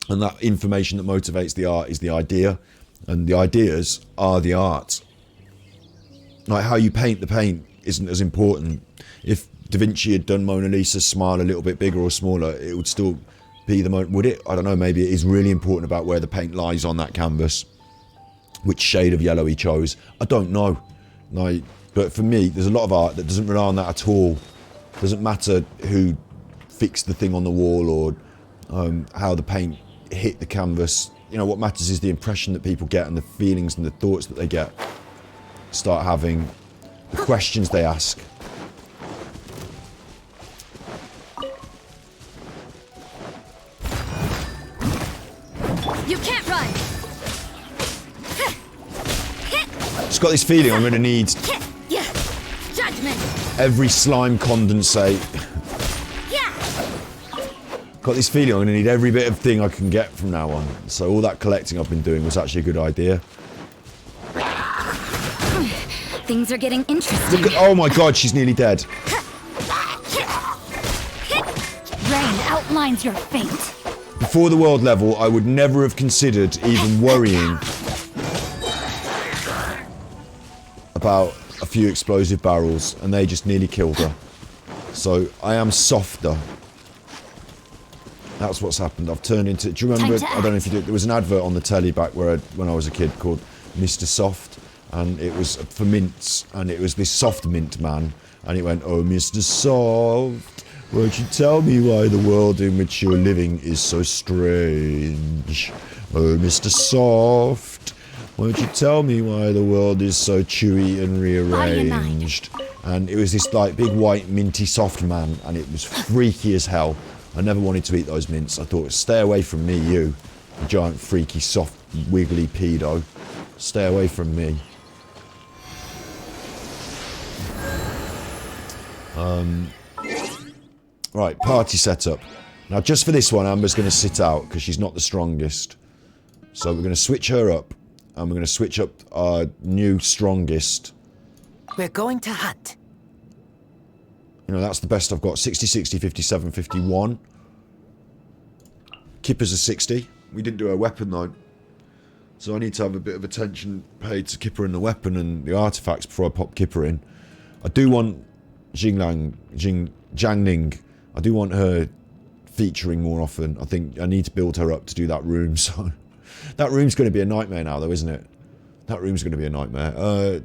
and that information that motivates the art is the idea, and the ideas are the art. Like how you paint the paint isn't as important. If Da Vinci had done Mona Lisa's smile a little bit bigger or smaller, it would still be the would it? I don't know, maybe it is really important about where the paint lies on that canvas, which shade of yellow he chose. I don't know. Like, but for me, there's a lot of art that doesn't rely on that at all. Doesn't matter who fixed the thing on the wall or how the paint hit the canvas. You know, what matters is the impression that people get and the feelings and the thoughts that they get. Start having, the questions they ask. You can't run. Just got this feeling I'm going to need Judgment. every slime condensate. Got this feeling I'm going to need every bit of thing I can get from now on. So all that collecting I've been doing was actually a good idea. Things are getting interesting. Look at, oh my god, she's nearly dead. Rain outlines your fate. Before the world level, I would never have considered even worrying about a few explosive barrels, and they just nearly killed her. So I am softer. That's what's happened. I've turned into... Do you remember... I don't know if you do... There was an advert on the telly back when I was a kid called Mr. Soft, and it was for mints, and it was this soft mint man, and it went, "Oh, Mr. Soft, won't you tell me why the world in which you're living is so strange? Oh, Mr. Soft, won't you tell me why the world is so chewy and rearranged?" And it was this like big white minty soft man, and it was freaky as hell. I never wanted to eat those mints. I thought, stay away from me, you giant freaky soft wiggly pedo. Stay away from me. Right, party setup. Now just for this one, Amber's going to sit out because she's not the strongest. So we're going to switch her up, and we're going to switch up our new strongest. We're going to hunt. You know, that's the best I've got. 60, 60, 57, 51. Kipper's a 60. We didn't do her weapon though. So I need to have a bit of attention paid to Kipper and the weapon and the artifacts before I pop Kipper in. I do want Jiangning. I do want her featuring more often. I think I need to build her up to do that room. So that room's going to be a nightmare now though, isn't it? That room's going to be a nightmare.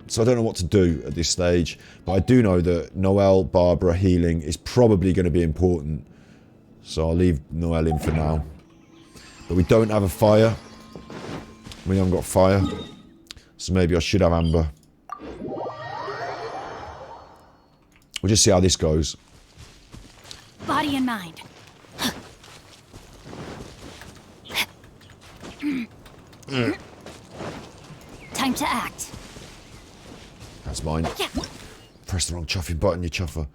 So I don't know what to do at this stage. But I do know that Noelle, Barbara, healing is probably going to be important. So I'll leave Noelle in for now. But we don't have a fire. We haven't got fire. So maybe I should have amber. We'll just see how this goes. Body and mind. Time to act. That's mine. Press the wrong chuffing button, you chuffer.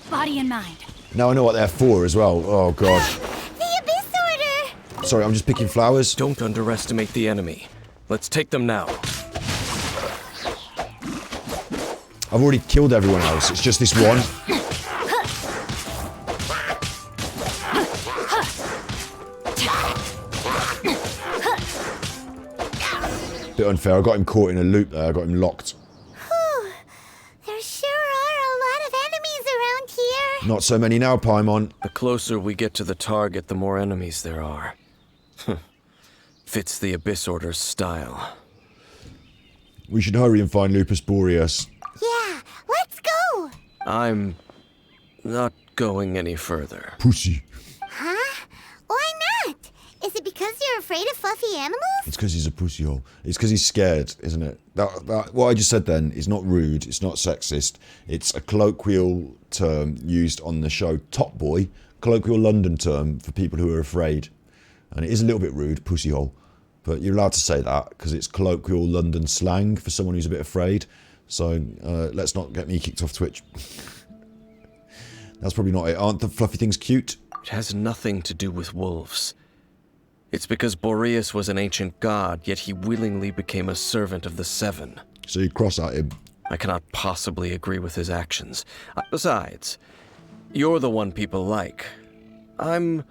Body and mind. Now I know what they're for as well. Oh, God. The Abyss Order! Sorry, I'm just picking flowers. Don't underestimate the enemy. Let's take them now. I've already killed everyone else. It's just this one. Bit unfair. I got him caught in a loop there. I got him locked. Whew. There sure are a lot of enemies around here. Not so many now, Paimon. The closer we get to the target, the more enemies there are. Fits the Abyss Order's style. We should hurry and find Lupus Boreas. Yeah, let's go! I'm not going any further. Pussy. Huh? Why not? Is it because you're afraid of fluffy animals? It's because he's a pussy hole. It's because he's scared, isn't it? That what I just said then is not rude. It's not sexist. It's a colloquial term used on the show Top Boy. Colloquial London term for people who are afraid. And it is a little bit rude, pussy hole. But you're allowed to say that because it's colloquial London slang for someone who's a bit afraid. So let's not get me kicked off Twitch. That's probably not it. Aren't the fluffy things cute? It has nothing to do with wolves. It's because Boreas was an ancient god, yet he willingly became a servant of the Seven. So you cross at him. I cannot possibly agree with his actions. Besides, you're the one people like. I'm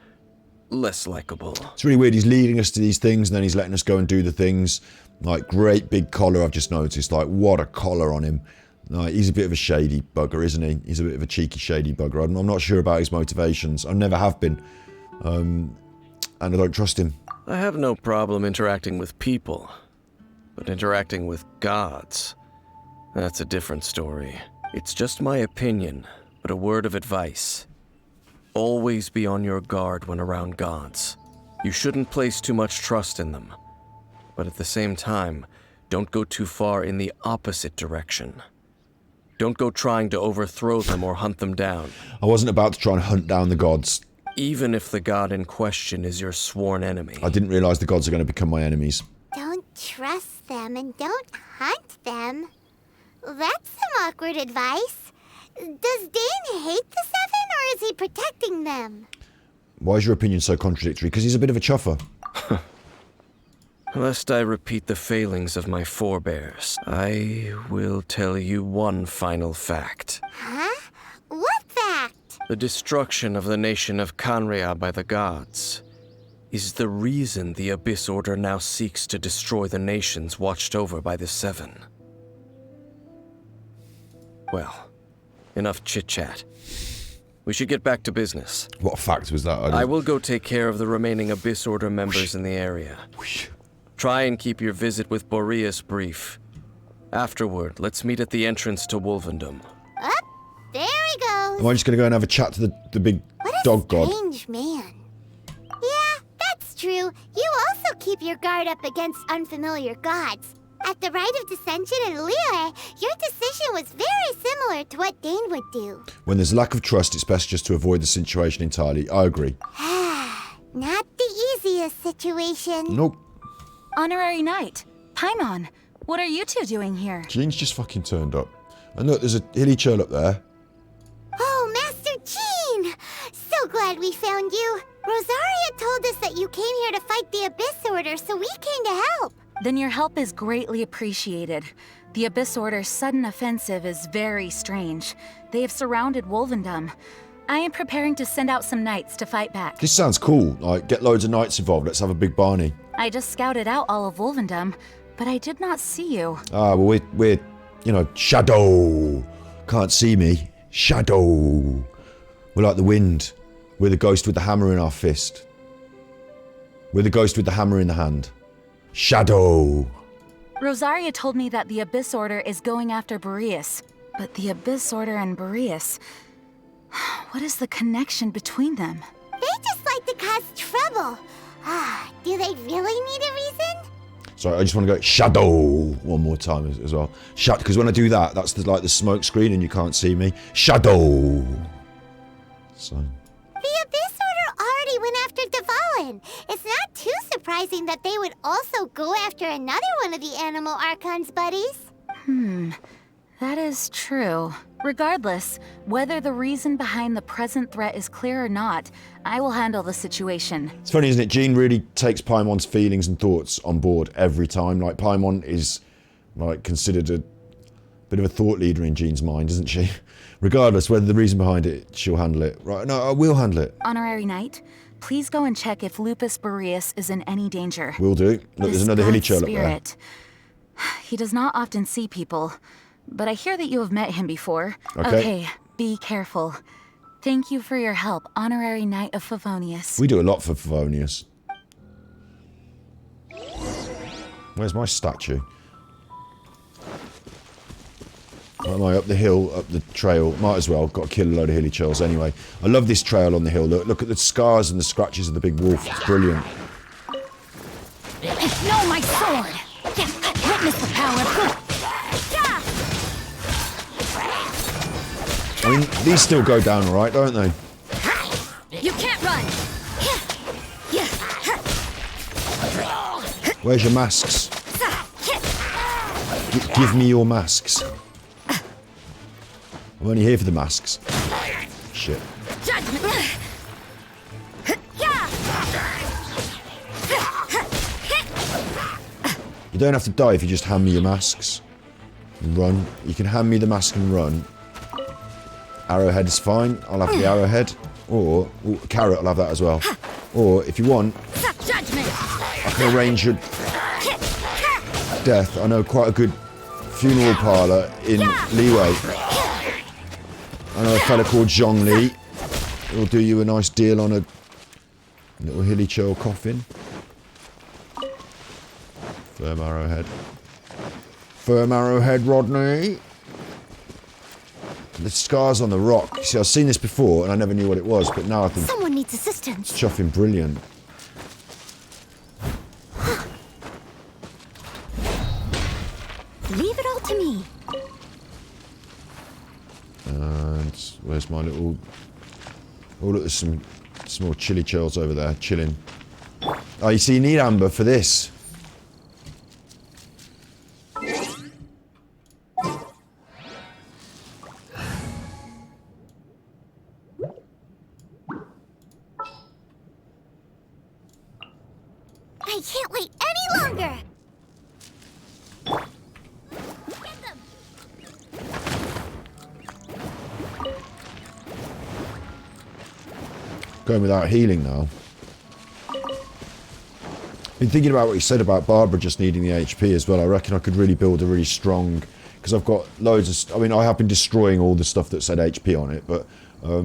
less likable. It's really weird. He's leading us to these things and then he's letting us go and do the things. Like, great big collar, I've just noticed. Like, what a collar on him. Like, he's a bit of a shady bugger, isn't he? He's a bit of a cheeky, shady bugger. I'm not sure about his motivations. I never have been. And I don't trust him. I have no problem interacting with people, but interacting with gods, that's a different story. It's just my opinion, but a word of advice. Always be on your guard when around gods. You shouldn't place too much trust in them, but at the same time, don't go too far in the opposite direction. Don't go trying to overthrow them or hunt them down. I wasn't about to try and hunt down the gods. Even if the god in question is your sworn enemy. I didn't realise the gods are going to become my enemies. Don't trust them and don't hunt them. That's some awkward advice. Does Dane hate the Seven or is he protecting them? Why is your opinion so contradictory? Because he's a bit of a chuffer. Lest I repeat the failings of my forebears, I will tell you one final fact. Huh? What fact? The destruction of the nation of Canrea by the gods is the reason the Abyss Order now seeks to destroy the nations watched over by the Seven. Well, enough chit-chat. We should get back to business. What fact was that? I will go take care of the remaining Abyss Order members in the area. Try and keep your visit with Boreas brief. Afterward, let's meet at the entrance to Wolvendom. Up, there he goes. Am I just going to go and have a chat to the big dog god? Strange man. Yeah, that's true. You also keep your guard up against unfamiliar gods. At the Rite of Dissension in Liyue, your decision was very similar to what Dane would do. When there's lack of trust, it's best just to avoid the situation entirely. I agree. Not the easiest situation. Nope. Honorary Knight, Paimon, what are you two doing here? Jean's just fucking turned up. And look, there's a hilly churl up there. Oh, Master Jean! So glad we found you. Rosaria told us that you came here to fight the Abyss Order, so we came to help. Then your help is greatly appreciated. The Abyss Order's sudden offensive is very strange. They have surrounded Wolvendom. I am preparing to send out some knights to fight back. This sounds cool. Like, get loads of knights involved. Let's have a big Barney. I just scouted out all of Wolvendom, but I did not see you. Ah, well, we're, you know, shadow. Can't see me. Shadow. We're like the wind. We're the ghost with the hammer in our fist. We're the ghost with the hammer in the hand. Shadow. Rosaria told me that the Abyss Order is going after Boreas. But the Abyss Order and Boreas... What is the connection between them? They just like to cause trouble. Do they really need a reason? Sorry, I just want to go shadow one more time as well. Because when I do that, that's like the smoke screen and you can't see me. Shadow. So. The Abyss Order already went after Dvalin. It's not too surprising that they would also go after another one of the Animal Archon's buddies. That is true. Regardless, whether the reason behind the present threat is clear or not, I will handle the situation. It's funny, isn't it? Jean really takes Paimon's feelings and thoughts on board every time. Like, Paimon is like considered a bit of a thought leader in Jean's mind, isn't she? Regardless, whether the reason behind it, she'll handle it. Right, no, I will handle it. Honorary Knight, please go and check if Lupus Boreas is in any danger. Will do. Look, there's another hilly churl up there. Spirit. He does not often see people, but I hear that you have met him before. Okay, be careful. Thank you for your help, Honorary Knight of Favonius. We do a lot for Favonius. Where's my statue? Where am I? Up the hill, up the trail. Might as well. Got to kill a load of hilly churls anyway. I love this trail on the hill. Look at the scars and the scratches of the big wolf. It's brilliant. No, my sword! Witness the power. I mean, these still go down alright, don't they? You can't run! Where's your masks? Give me your masks. I'm only here for the masks. Shit. You don't have to die if you just hand me your masks. And run. You can hand me the mask and run. Arrowhead is fine. I'll have the arrowhead. Or, carrot, I'll have that as well. Or, if you want, I can arrange your death. I know quite a good funeral parlour in Leeway. I know a fella called Zhongli. He'll do you a nice deal on a little hilly churl coffin. Firm arrowhead. Firm arrowhead, Rodney. The scars on the rock. See, I've seen this before and I never knew what it was, but now I think Someone needs assistance. it's chuffing brilliant. Leave it all to me. And where's my little... Oh, look, there's some more chilly churls over there, chilling. Oh, you see, you need amber for this. I can't wait any longer. Get them. Going without healing now. Been thinking about what you said about Barbara just needing the HP as well. I reckon I could really build a really strong... Because I've got loads of... I mean, I have been destroying all the stuff that said HP on it, but... I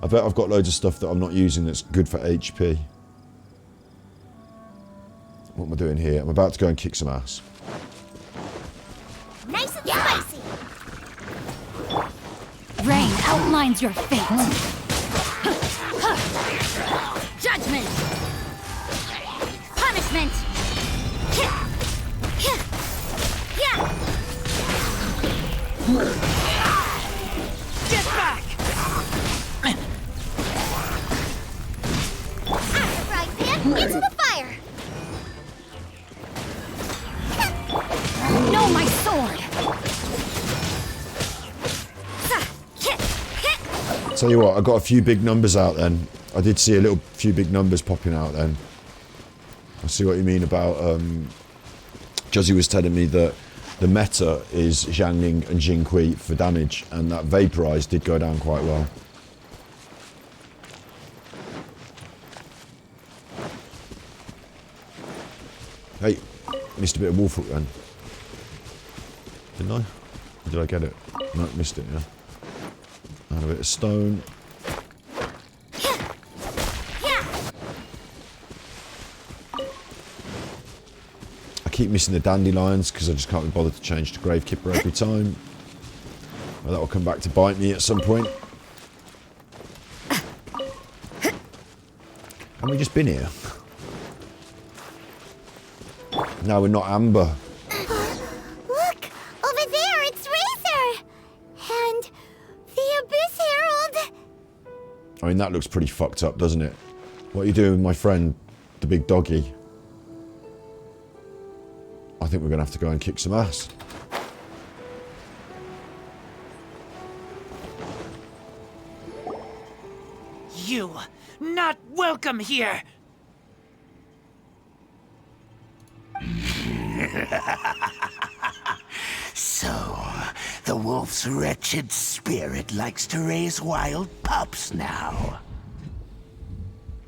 bet I've got loads of stuff that I'm not using that's good for HP. What am I doing here? I'm about to go and kick some ass. Nice and spicy. Rain outlines your fate. Judgment! Punishment! Get back! After frying pan, into the fire. No, my sword! Tell you what, I got a few big numbers out then. I did see a few big numbers popping out then. I see what you mean about... Juzzy was telling me that the meta is Xiangling and Jingqi for damage, and that Vaporize did go down quite well. Hey, missed a bit of wolf hook then. Didn't I? Or did I get it? No, missed it, yeah. And a bit of stone. I keep missing the dandelions because I just can't be bothered to change to Gravekipper every time. Well, that will come back to bite me at some point. Haven't we just been here? Now we're not Amber. Look! Over there, it's Razor! And the Abyss Herald! I mean, that looks pretty fucked up, doesn't it? What are you doing with my friend, the big doggy? I think we're going to have to go and kick some ass. You, not welcome here! So, the wolf's wretched spirit likes to raise wild pups now.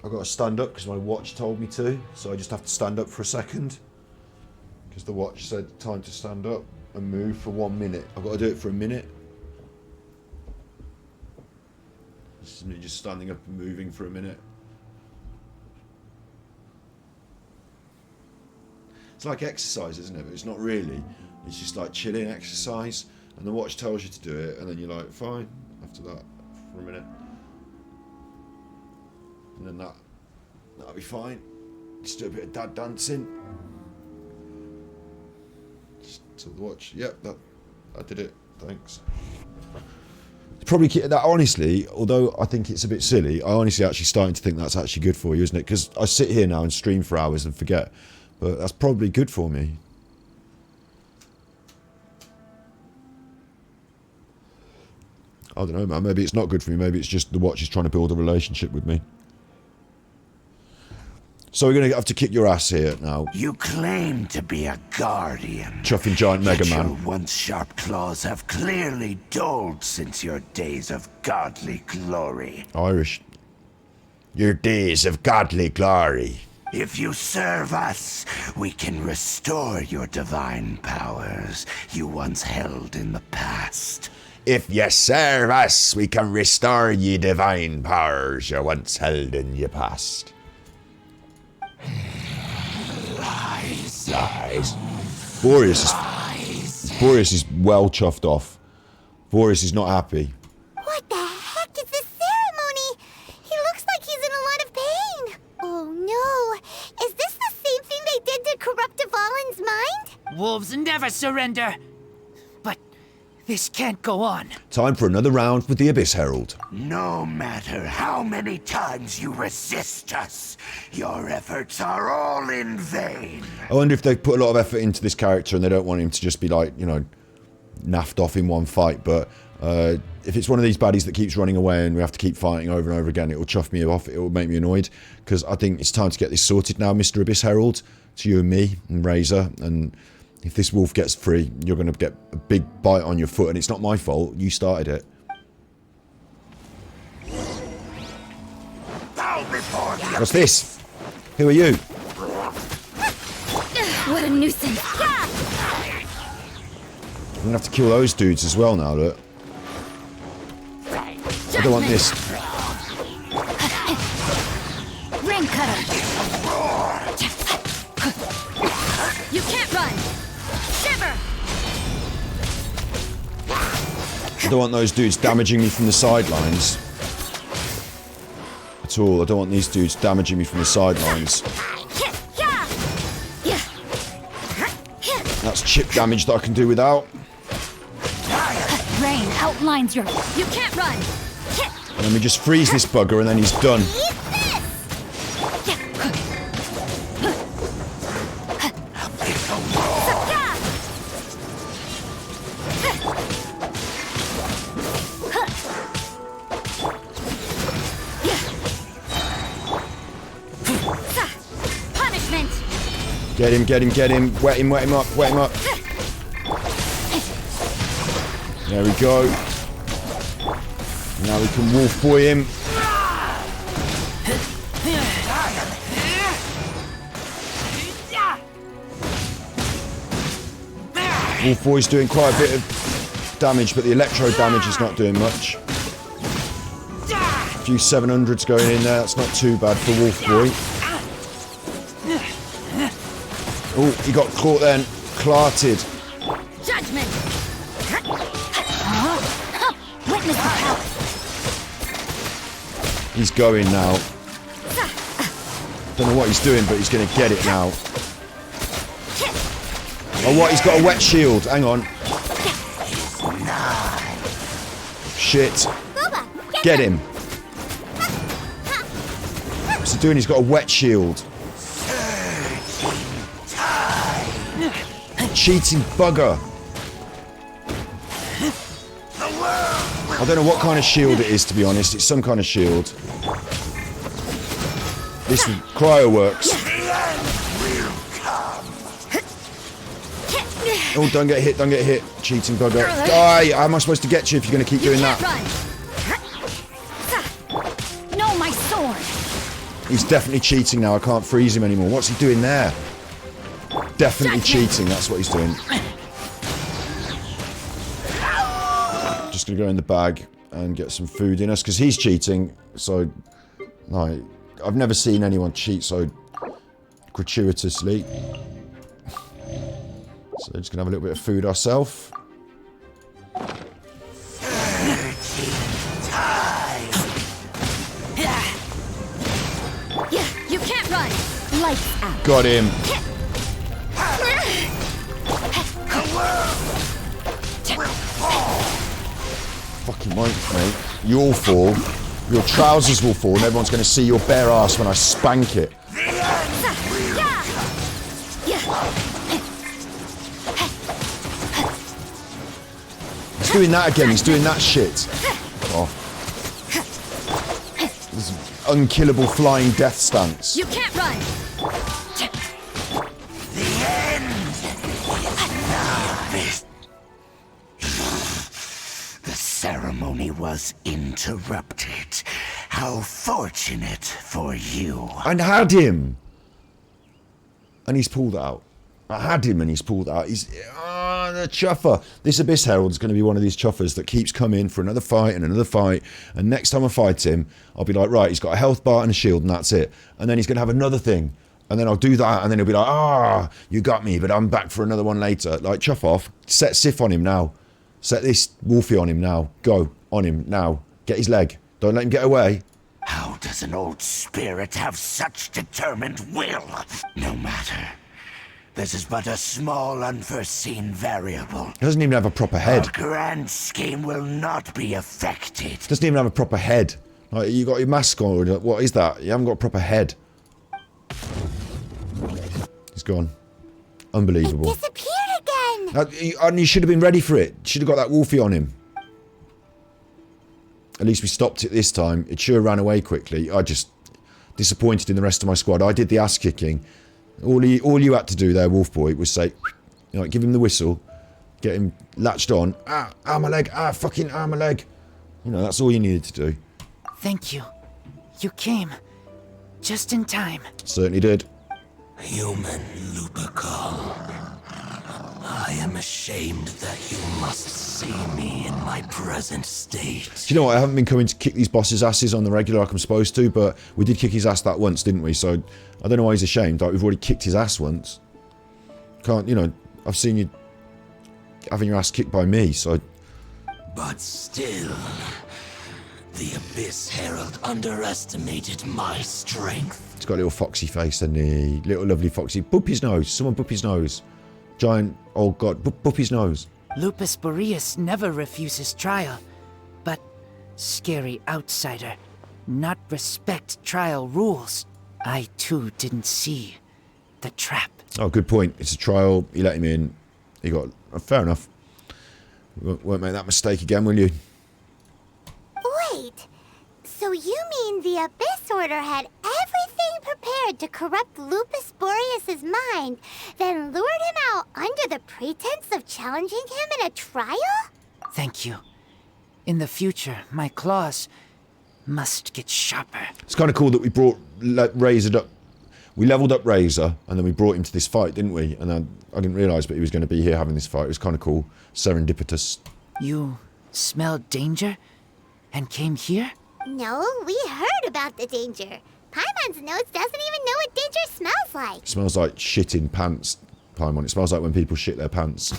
I've got to stand up because my watch told me to, so I just have to stand up for a second. Because the watch said time to stand up and move for 1 minute. I've got to do it for a minute. This is me just standing up and moving for a minute. It's like exercise, isn't it? But it's not really. It's just like chilling exercise. And the watch tells you to do it, and then you're like, fine, after that, for a minute. And then that'll be fine. Just do a bit of dad dancing. Just to the watch. Yep, I did it. Thanks. Probably that, honestly, although I think it's a bit silly, I honestly actually starting to think that's actually good for you, isn't it? Because I sit here now and stream for hours and forget, but that's probably good for me. I don't know, man. Maybe it's not good for me. Maybe it's just the watch is trying to build a relationship with me. So we're going to have to kick your ass here now. You claim to be a guardian. Chuffing giant Mega Man. Your once sharp claws have clearly dulled since your days of godly glory. Irish. Your days of godly glory. If you serve us, we can restore your divine powers you once held in the past. If you serve us, we can restore ye divine powers you once held in your past. Lies. Boreas is well chuffed off. Boreas is not happy. What the heck is this ceremony? He looks like he's in a lot of pain. Oh no. Is this the same thing they did to corrupt Dvalin's mind? Wolves never surrender. But this can't go on. Time for another round with the Abyss Herald. No matter how many times you resist us, your efforts are all in vain. I wonder if they put a lot of effort into this character and they don't want him to just be like, you know, naffed off in one fight. But if it's one of these baddies that keeps running away and we have to keep fighting over and over again, it will chuff me off. It will make me annoyed. Because I think it's time to get this sorted now, Mr. Abyss Herald. It's you and me and Razor. And if this wolf gets free, you're going to get a big bite on your foot. And it's not my fault. You started it. What's this? Who are you? What a nuisance. I'm gonna have to kill those dudes as well now, look. I don't want this. Ring cutter. You can't run. Shiver. I don't want those dudes damaging me from the sidelines. At all. I don't want these dudes damaging me from the sidelines. That's chip damage that I can do without. Rain outlines your... You can't run. And then we just freeze this bugger and then he's done. Get him, get him, get him. Wet him up, wet him up. There we go. Now we can wolf boy him. Wolf boy's doing quite a bit of damage, but the electro damage is not doing much. A few 700s going in there, that's not too bad for wolf boy. Oh, he got caught then. Clarted. Judgment. Witness the power. He's going now. Don't know what he's doing, but he's going to get it now. Oh, what? He's got a wet shield. Hang on. Shit. Get him. What's he doing? He's got a wet shield. Cheating bugger. I don't know what kind of shield it is, to be honest. It's some kind of shield. This cryo works. Oh, don't get hit, don't get hit. Cheating bugger. Die! How am I supposed to get you if you're going to keep doing that? No, my sword. He's definitely cheating now. I can't freeze him anymore. What's he doing there? Definitely cheating. That's what he's doing. Just going to go in the bag and get some food in us because he's cheating. So, like, I've never seen anyone cheat so gratuitously. So just gonna have a little bit of food ourselves. Yeah, you can't run. Lights out. Got him. Fucking won't, mate. You'll fall. Your trousers will fall, and everyone's gonna see your bare ass when I spank it. He's doing that again, he's doing that shit. Oh. This unkillable flying death stance. You can't run. The end. The ceremony was interrupted. How fortunate for you. And had him. And he's pulled out. I had him and he's pulled out. He's the chuffer. This Abyss Herald's going to be one of these chuffers that keeps coming for another fight and another fight. And next time I fight him, I'll be like, right, he's got a health bar and a shield and that's it. And then he's going to have another thing. And then I'll do that and then he'll be like, you got me, but I'm back for another one later. Like, chuff off. Set Sif on him now. Set this Wolfie on him now. Go on him now. Get his leg. Don't let him get away. How does an old spirit have such determined will? No matter. This is but a small, unforeseen variable. He doesn't even have a proper head. Our grand scheme will not be affected. Doesn't even have a proper head. Like, you got your mask on. What is that? You haven't got a proper head. He's gone. Unbelievable. It disappeared again. And you should have been ready for it. Should have got that Wolfie on him. At least we stopped it this time. It sure ran away quickly. I just disappointed in the rest of my squad. I did the ass kicking. All you had to do there, Wolf Boy, was say, give him the whistle, get him latched on. My leg. Fucking my leg. That's all you needed to do. Thank you. You came. Just in time. Certainly did. Human Lupercal. I am ashamed that you must see me in my present state. Do you know what? I haven't been coming to kick these bosses' asses on the regular like I'm supposed to, but we did kick his ass that once, didn't we? So I don't know why he's ashamed. Like, we've already kicked his ass once. I've seen you having your ass kicked by me, so... But still, the Abyss Herald underestimated my strength. He's got a little foxy face, and he? Little lovely foxy. Boop his nose. Someone boop his nose. Giant, oh god, boop his nose. Lupus Boreas never refuses trial, but scary outsider, not respect trial rules. I too didn't see the trap. Oh, good point. It's a trial. You let him in. He got... fair enough. Won't make that mistake again, will you? Wait. So you mean the Abyss Order had everything prepared to corrupt Lupus Boreas' mind, then lured him out under the pretense of challenging him in a trial? Thank you. In the future, my claws must get sharper. It's kind of cool that we brought Razor up. We leveled up Razor, and then we brought him to this fight, didn't we? And then I didn't realise, but he was going to be here having this fight. It was kind of cool. Serendipitous. You smelled danger and came here? No, we heard about the danger. Paimon's nose doesn't even know what danger smells like. It smells like shit in pants, Paimon. It smells like when people shit their pants.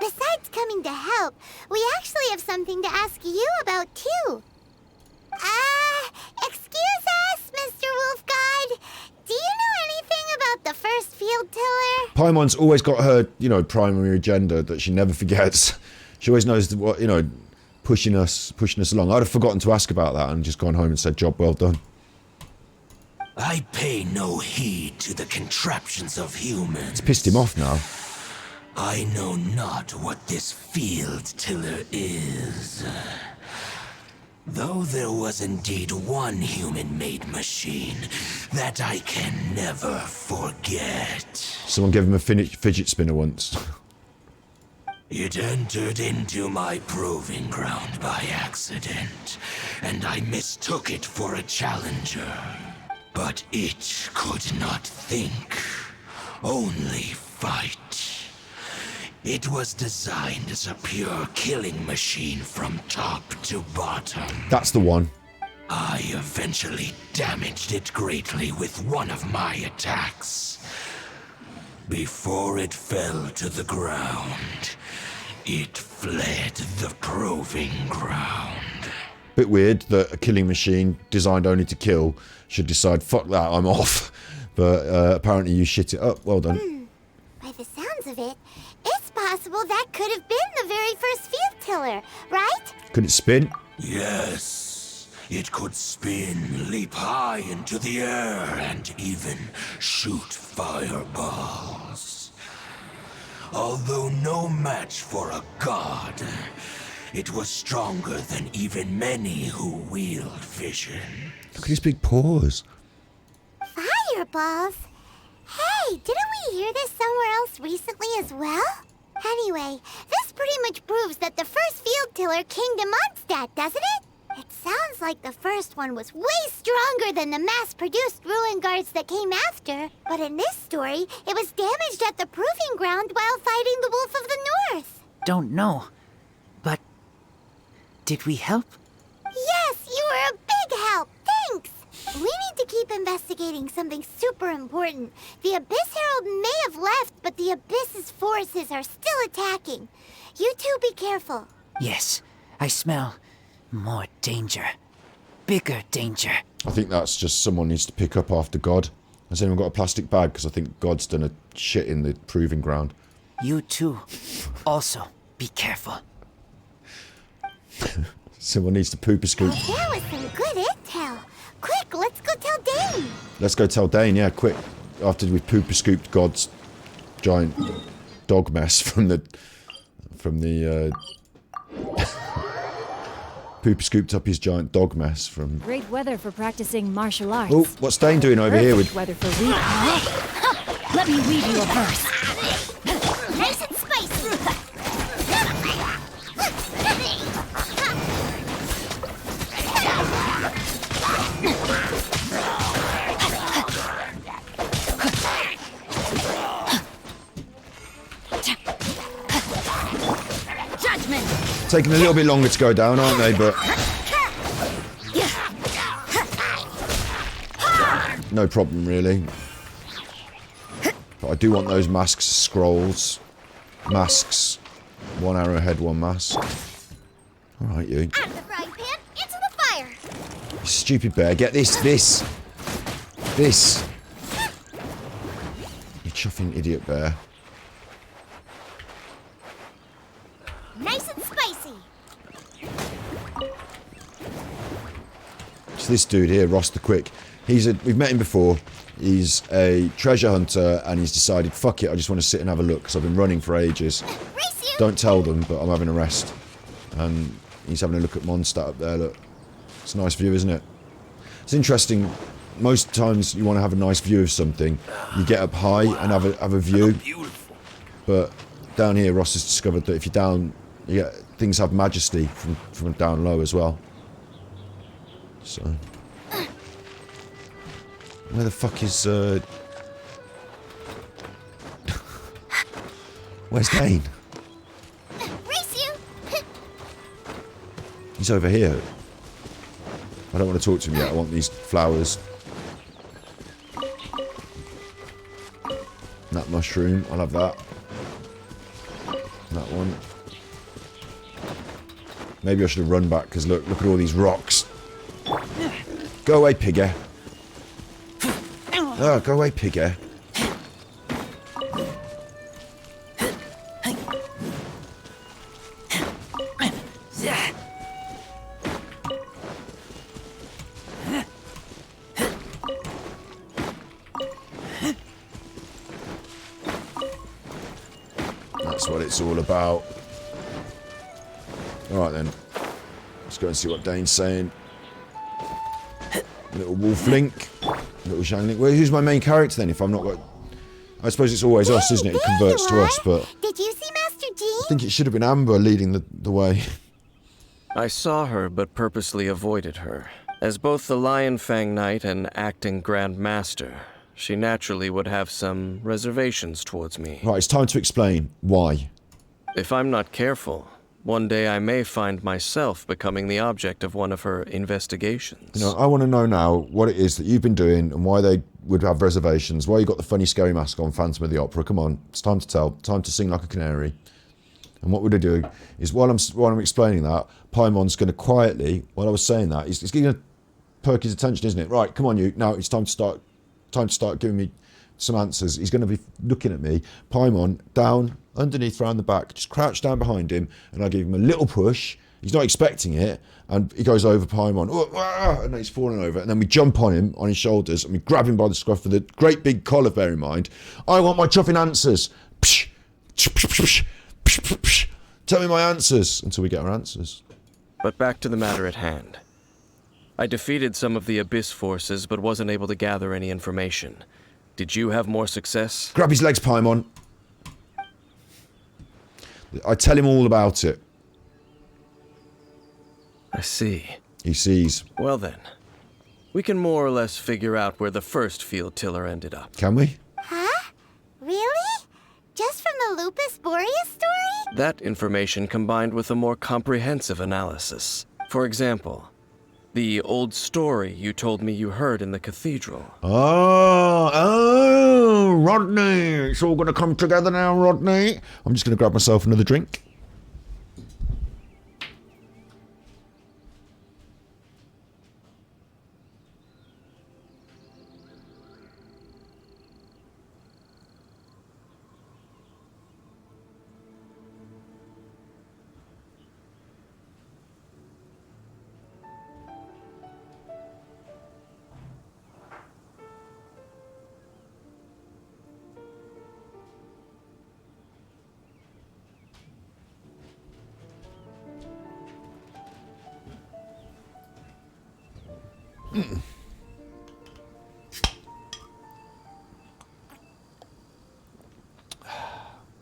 Besides coming to help, we actually have something to ask you about, too. Excuse us, Mr. Wolf God. Do you know anything about the first field tiller? Paimon's always got her, you know, primary agenda that she never forgets. She always knows what, you know, pushing us along. I'd have forgotten to ask about that and just gone home and said, job well done. I pay no heed to the contraptions of humans. It's pissed him off now. I know not what this field tiller is. Though there was indeed one human-made machine that I can never forget. Someone gave him a fidget spinner once. It entered into my proving ground by accident, and I mistook it for a challenger. But it could not think, only fight. It was designed as a pure killing machine from top to bottom. That's the one. I eventually damaged it greatly with one of my attacks. Before it fell to the ground, it fled the proving ground. Bit weird that a killing machine designed only to kill should decide, fuck that, I'm off. But apparently you shit it up. Well done. By the sounds of it, it's possible that could have been the very first field tiller, right? Could it spin? Yes, it could spin, leap high into the air, and even shoot fireballs. Although no match for a god, it was stronger than even many who wield vision. Look at his big paws. Fireballs? Hey, didn't we hear this somewhere else recently as well? Anyway, this pretty much proves that the first field tiller came to Mondstadt, doesn't it? It sounds like the first one was way stronger than the mass-produced ruin guards that came after. But in this story, it was damaged at the proving ground while fighting the Wolf of the North. Don't know, but did we help? Yes, you were a big help. Thanks. We need to keep investigating something super important. The Abyss Herald may have left, but the Abyss's forces are still attacking. You two be careful. Yes, I smell more danger. Bigger danger. I think that's just someone needs to pick up after God. Has anyone got a plastic bag? Because I think God's done a shit in the proving ground. You too. Also, be careful. Someone needs to poop a scoop. There was some good intel. Quick, let's go tell Dane. Let's go tell Dane, yeah, quick. After we've poop a scooped God's giant dog mess from the poop scooped up his giant dog mess from... Great weather for practicing martial arts. Oh, what's Dane doing over here with... Weather for weaving. Let me weave you a verse. Nice and spicy. Judgment. Taking a little bit longer to go down, aren't they, but... No problem, really. But I do want those masks, scrolls. Masks. One arrowhead, one mask. Alright, you. Out of the frying pan, into the fire. You stupid bear. Get this. This. You chuffing idiot bear. Nice and spicy. It's this dude here, Ross the Quick. We've met him before. He's a treasure hunter, and he's decided, fuck it, I just want to sit and have a look, because I've been running for ages. Don't tell them, but I'm having a rest. And he's having a look at Mondstadt up there, look. It's a nice view, isn't it? It's interesting, most times you want to have a nice view of something, you get up high and have a view. But down here, Ross has discovered that if you're down, things have majesty from down low as well. So... Where the fuck is, Where's Dane? Race you. He's over here. I don't want to talk to him yet. I want these flowers. That mushroom. I'll have that. That one. Maybe I should have run back, because look at all these rocks. Go away, pigger. Oh, go away, pigger. That's what it's all about. Alright then. Let's go and see what Dane's saying. Little wolf link. Little Shang link. Well, who's my main character then if I'm not got... I suppose it's always us, isn't it? It converts to us, but... Did you see Master Jean? I think it should have been Amber leading the way. I saw her, but purposely avoided her. As both the Lion Fang Knight and acting Grand Master, she naturally would have some reservations towards me. Right, it's time to explain why. If I'm not careful, one day I may find myself becoming the object of one of her investigations. You know, I want to know now what it is that you've been doing and why they would have reservations, why you got the funny scary mask on Phantom of the Opera. Come on, it's time to tell, time to sing like a canary. And what would I do is while I'm explaining that, Paimon's going to quietly, while I was saying that, he's going to perk his attention, isn't it? Right, come on you, now it's time to start giving me some answers. He's going to be looking at me. Paimon, down, underneath, round the back, just crouch down behind him, and I give him a little push. He's not expecting it, and he goes over Paimon, and then he's falling over, and then we jump on him, on his shoulders, and we grab him by the scruff with a great big collar, bear in mind. I want my chuffing answers. Psh, psh, psh, psh, psh, psh, psh. Tell me my answers, until we get our answers. But back to the matter at hand. I defeated some of the Abyss forces, but wasn't able to gather any information. Did you have more success? Grab his legs, Paimon. I tell him all about it. I see. He sees. Well then, we can more or less figure out where the first field tiller ended up. Can we? Huh? Really? Just from the Lupus Boreas story? That information combined with a more comprehensive analysis. For example, the old story you told me you heard in the cathedral. Oh, Rodney. It's all going to come together now, Rodney. I'm just going to grab myself another drink.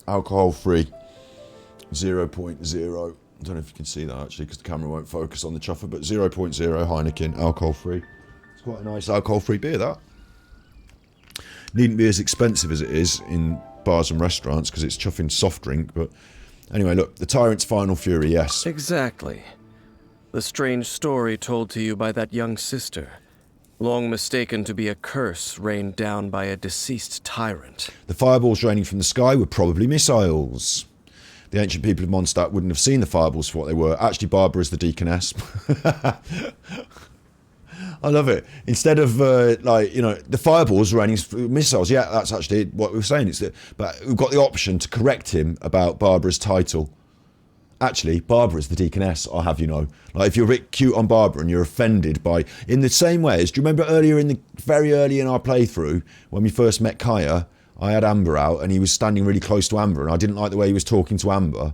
Alcohol free, 0.0. I don't know if you can see that actually because the camera won't focus on the chuffer, but 0.0 Heineken, alcohol free. It's quite a nice alcohol free beer, that. Needn't be as expensive as it is in bars and restaurants because it's chuffing soft drink, but anyway, look, the Tyrant's final fury, yes. Exactly. The strange story told to you by that young sister. Long mistaken to be a curse rained down by a deceased tyrant. The fireballs raining from the sky were probably missiles. The ancient people of Mondstadt wouldn't have seen the fireballs for what they were. Actually, Barbara is the deaconess. I love it. Instead of, the fireballs raining missiles. Yeah, that's actually what we were saying. But we've got the option to correct him about Barbara's title. Actually, Barbara's the deaconess, I'll have you know. Like, if you're a bit cute on Barbara and you're offended by... In the same way as... Do you remember very early in our playthrough, when we first met Kaya, I had Amber out and he was standing really close to Amber and I didn't like the way he was talking to Amber.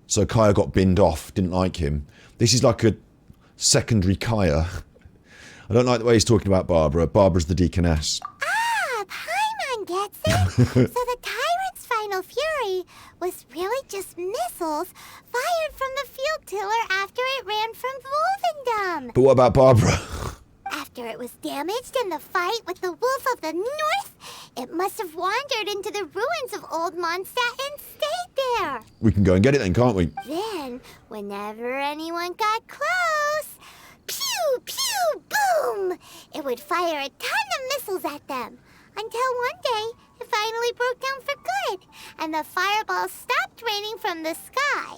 So Kaya got binned off, didn't like him. This is like a secondary Kaya. I don't like the way he's talking about Barbara. Barbara's the deaconess. Ah, Paimon gets it. So the Tyrant's final fury was really just missiles fired from the field tiller after it ran from Wolvendom. But what about Barbara? After it was damaged in the fight with the Wolf of the North, it must have wandered into the ruins of Old Mondstadt and stayed there. We can go and get it then, can't we? Then, whenever anyone got close, pew, pew, boom! It would fire a ton of missiles at them. Until one day, it finally broke down for good, and the fireballs stopped raining from the sky.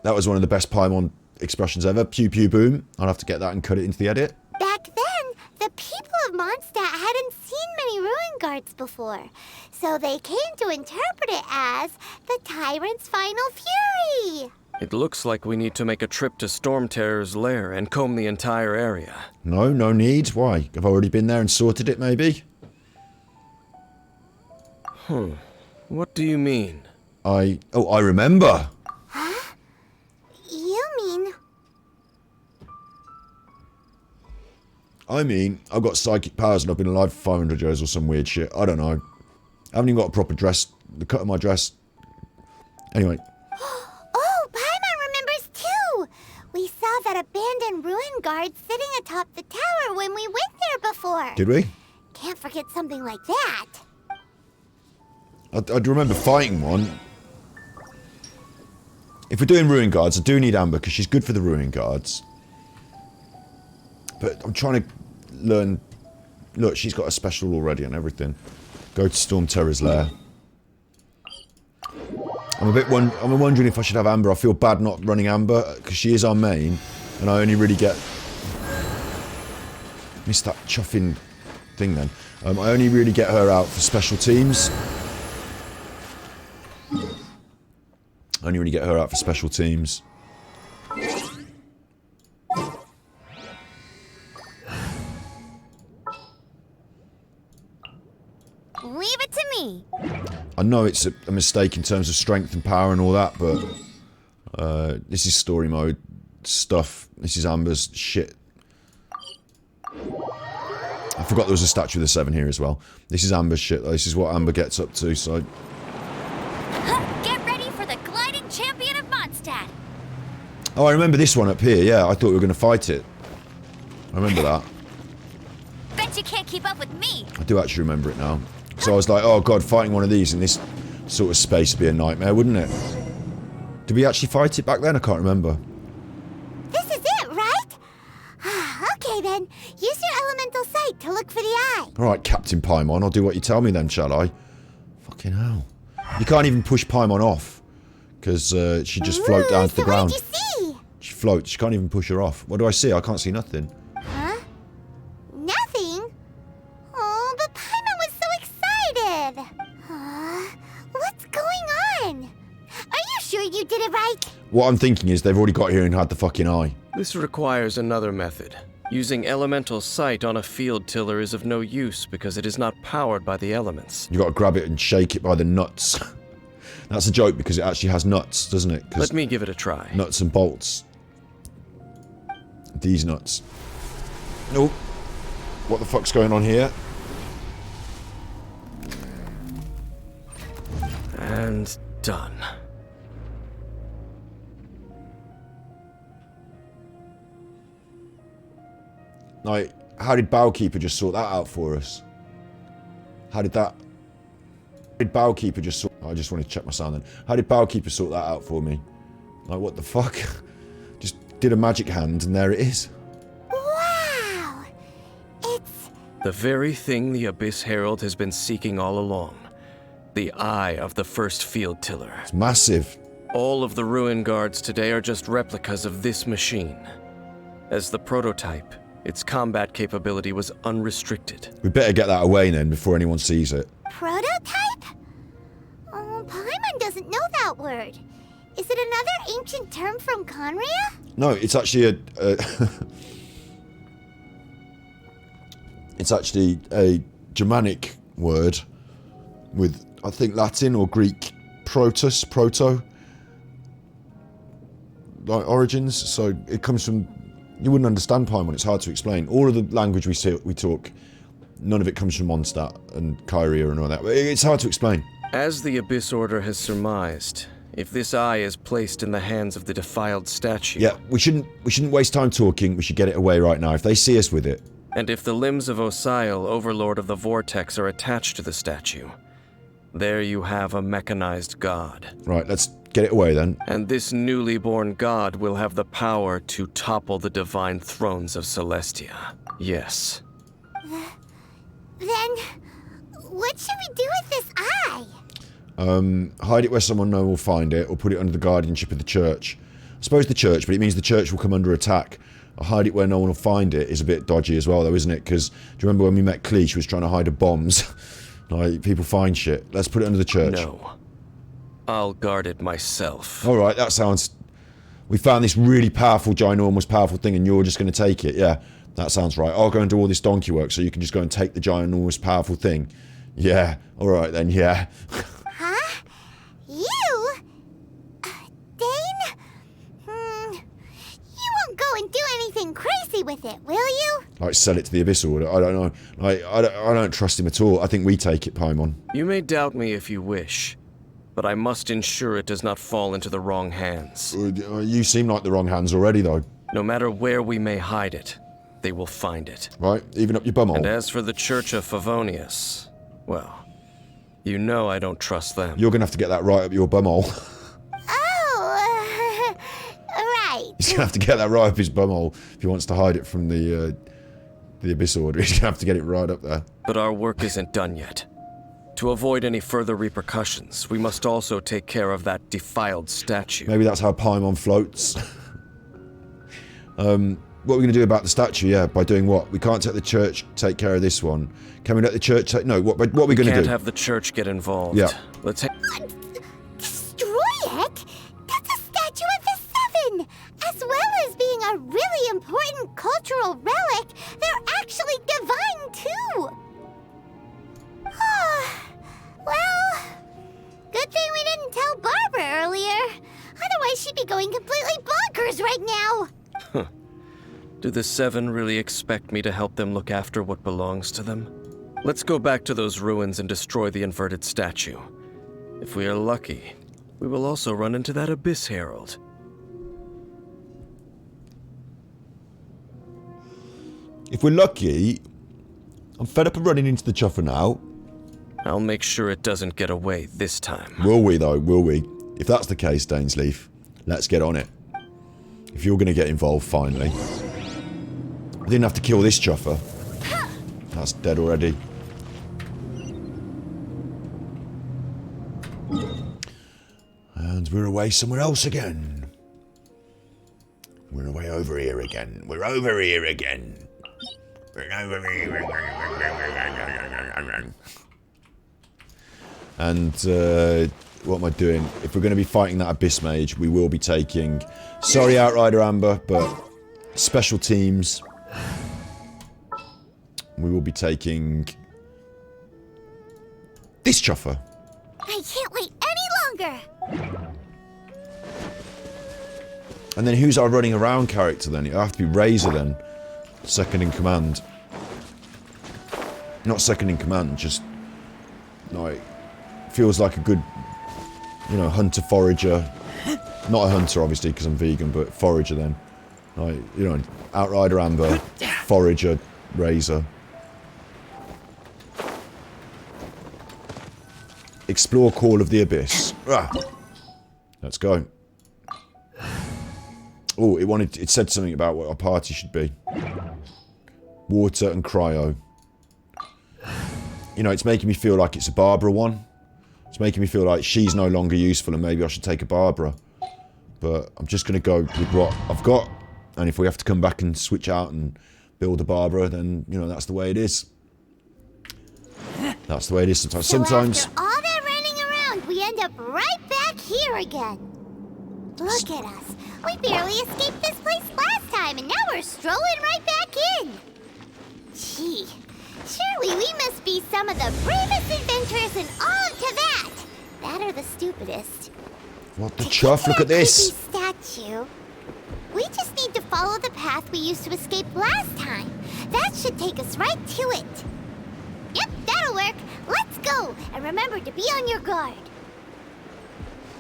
That was one of the best Paimon expressions ever. Pew, pew, boom. I'll have to get that and cut it into the edit. Back then, the people of Mondstadt hadn't seen many ruin guards before, so they came to interpret it as the Tyrant's final fury. It looks like we need to make a trip to Storm Terror's lair and comb the entire area. No need. Why? I've already been there and sorted it, maybe? What do you mean? I remember. Huh? You mean... I mean, I've got psychic powers and I've been alive for 500 years or some weird shit. I don't know. I haven't even got a proper dress. The cut of my dress. Anyway. Oh, Paimon remembers too! We saw that abandoned ruin guard sitting atop the tower when we went there before. Did we? Can't forget something like that. I'd remember fighting one. If we're doing ruin guards, I do need Amber because she's good for the ruin guards. But I'm trying to learn... Look, she's got a special already and everything. Go to Storm Terror's lair. I'm wondering if I should have Amber. I feel bad not running Amber because she is our main, and I only really get... Missed that chuffing thing then. I only really get her out for special teams. Only really get her out for special teams. Leave it to me. I know it's a mistake in terms of strength and power and all that, but this is story mode stuff. This is Amber's shit. I forgot there was a statue of the 7 here as well. This is Amber's shit though. This is what Amber gets up to, so... Get ready for the gliding champion of Mondstadt. Oh, I remember this one up here, yeah. I thought we were going to fight it. I remember that. Bet you can't keep up with me. I do actually remember it now. So I was like, oh god, fighting one of these in this sort of space would be a nightmare, wouldn't it? Did we actually fight it back then? I can't remember. This is it, right? Okay then, use your elemental sight to look for the eye. Alright, Captain Paimon, I'll do what you tell me then, shall I? Fucking hell. You can't even push Paimon off. Because she just float down to the ground. What did you see? She floats, you can't even push her off. What do I see? I can't see nothing. Huh? Nothing? Oh, but Paimon was so excited. What's going on? Are you sure you did it right? What I'm thinking is they've already got here and had the fucking eye. This requires another method. Using elemental sight on a field tiller is of no use because it is not powered by the elements. You got to grab it and shake it by the nuts. That's a joke because it actually has nuts, doesn't it? Let me give it a try. Nuts and bolts. These nuts. Nope. What the fuck's going on here? And done. Like, how did Bowkeeper just sort that out for us? How did that... Did Bowkeeper just sort... I just wanted to check my sound then. How did Bowkeeper sort that out for me? Like, what the fuck? Just did a magic hand and there it is. Wow! It's... The very thing the Abyss Herald has been seeking all along. The eye of the first field tiller. It's massive. All of the ruin guards today are just replicas of this machine. As the prototype, its combat capability was unrestricted. We better get that away then before anyone sees it. Prototype? Oh, Paimon doesn't know that word. Is it another ancient term from Conria? No, it's actually it's actually a Germanic word with, I think, Latin or Greek proto, like origins. So it comes from, you wouldn't understand Paimon, it's hard to explain. All of the language we talk, none of it comes from Mondstadt and Kyria and all that. It's hard to explain. As the Abyss Order has surmised, if this eye is placed in the hands of the defiled statue... Yeah, we shouldn't waste time talking, we should get it away right now, if they see us with it. And if the limbs of Osial, Overlord of the Vortex, are attached to the statue, there you have a mechanized god. Right, let's get it away then. And this newly born god will have the power to topple the divine thrones of Celestia. Yes. Then, what should we do with this eye? Hide it where someone will find it, or put it under the guardianship of the church. I suppose the church, but it means the church will come under attack. Hide it where no one will find it is a bit dodgy as well, though, isn't it? Because, do you remember when we met Clee, she was trying to hide her bombs? Like, people find shit. Let's put it under the church. No. I'll guard it myself. Alright, that sounds... We found this really powerful, ginormous, powerful thing, and you're just going to take it. Yeah, that sounds right. I'll go and do all this donkey work, so you can just go and take the ginormous, powerful thing. Yeah, alright then, yeah. Huh? You? with it, will you? Like, sell it to the Abyss Order? I don't know. I don't trust him at all. I think we take it, Paimon. You may doubt me if you wish, but I must ensure it does not fall into the wrong hands. You seem like the wrong hands already, though. No matter where we may hide it, they will find it. Right, even up your bumhole. And as for the Church of Favonius, well, you know I don't trust them. You're going to have to get that right up your bumhole. Oh, right. He's going to have to get that right up his bumhole if he wants to hide it from the Abyss Order. He's going to have to get it right up there. But our work isn't done yet. To avoid any further repercussions, we must also take care of that defiled statue. Maybe that's how Paimon floats. What are we going to do about the statue? Yeah, by doing what? We can't take care of this one. Can we let the church take... No, what are we going to do? Can't have the church get involved. Yeah. Let's... Destroy it? That's a statue of the Seven! As well as being a really important cultural relic, they're actually divine too! Well, good thing we didn't tell Barbara earlier. Otherwise she'd be going completely bonkers right now! Do the Seven really expect me to help them look after what belongs to them? Let's go back to those ruins and destroy the inverted statue. If we are lucky, we will also run into that Abyss Herald. If we're lucky, I'm fed up of running into the chuffer now. I'll make sure it doesn't get away this time. Will we, though? Will we? If that's the case, Dainsleif, let's get on it. If you're going to get involved, finally. I didn't have to kill this chuffer. That's dead already. And we're away somewhere else again. We're away over here again. We're over here again. We're over here again. And what am I doing? If we're going to be fighting that Abyss Mage, we will be taking... Sorry, Outrider Amber, but special teams. We will be taking... this chuffer. I can't wait any longer! And then who's our running around character then? It'll have to be Razor then. Second in command. Not second in command, just... like... feels like a good... you know, hunter forager. Not a hunter obviously because I'm vegan, but forager then. Like, you know, Outrider Amber, forager, Razor. Explore Call of the Abyss. Ah. Let's go. Oh, it said something about what our party should be. Water and cryo. You know, it's making me feel like it's a Barbara one. It's making me feel like she's no longer useful and maybe I should take a Barbara. But I'm just going to go with what I've got. And if we have to come back and switch out and build a Barbara, then, you know, that's the way it is. That's the way it is sometimes. So after all that running around, we end up right back here again. Look at us. We barely escaped this place last time, and now we're strolling right back in. Gee, surely we must be some of the bravest adventurers in all of Teyvat. That or the stupidest. What the chuff? Look at this. Statue. We just need to follow the path we used to escape last time. That should take us right to it. Yep, that'll work. Let's go. And remember to be on your guard.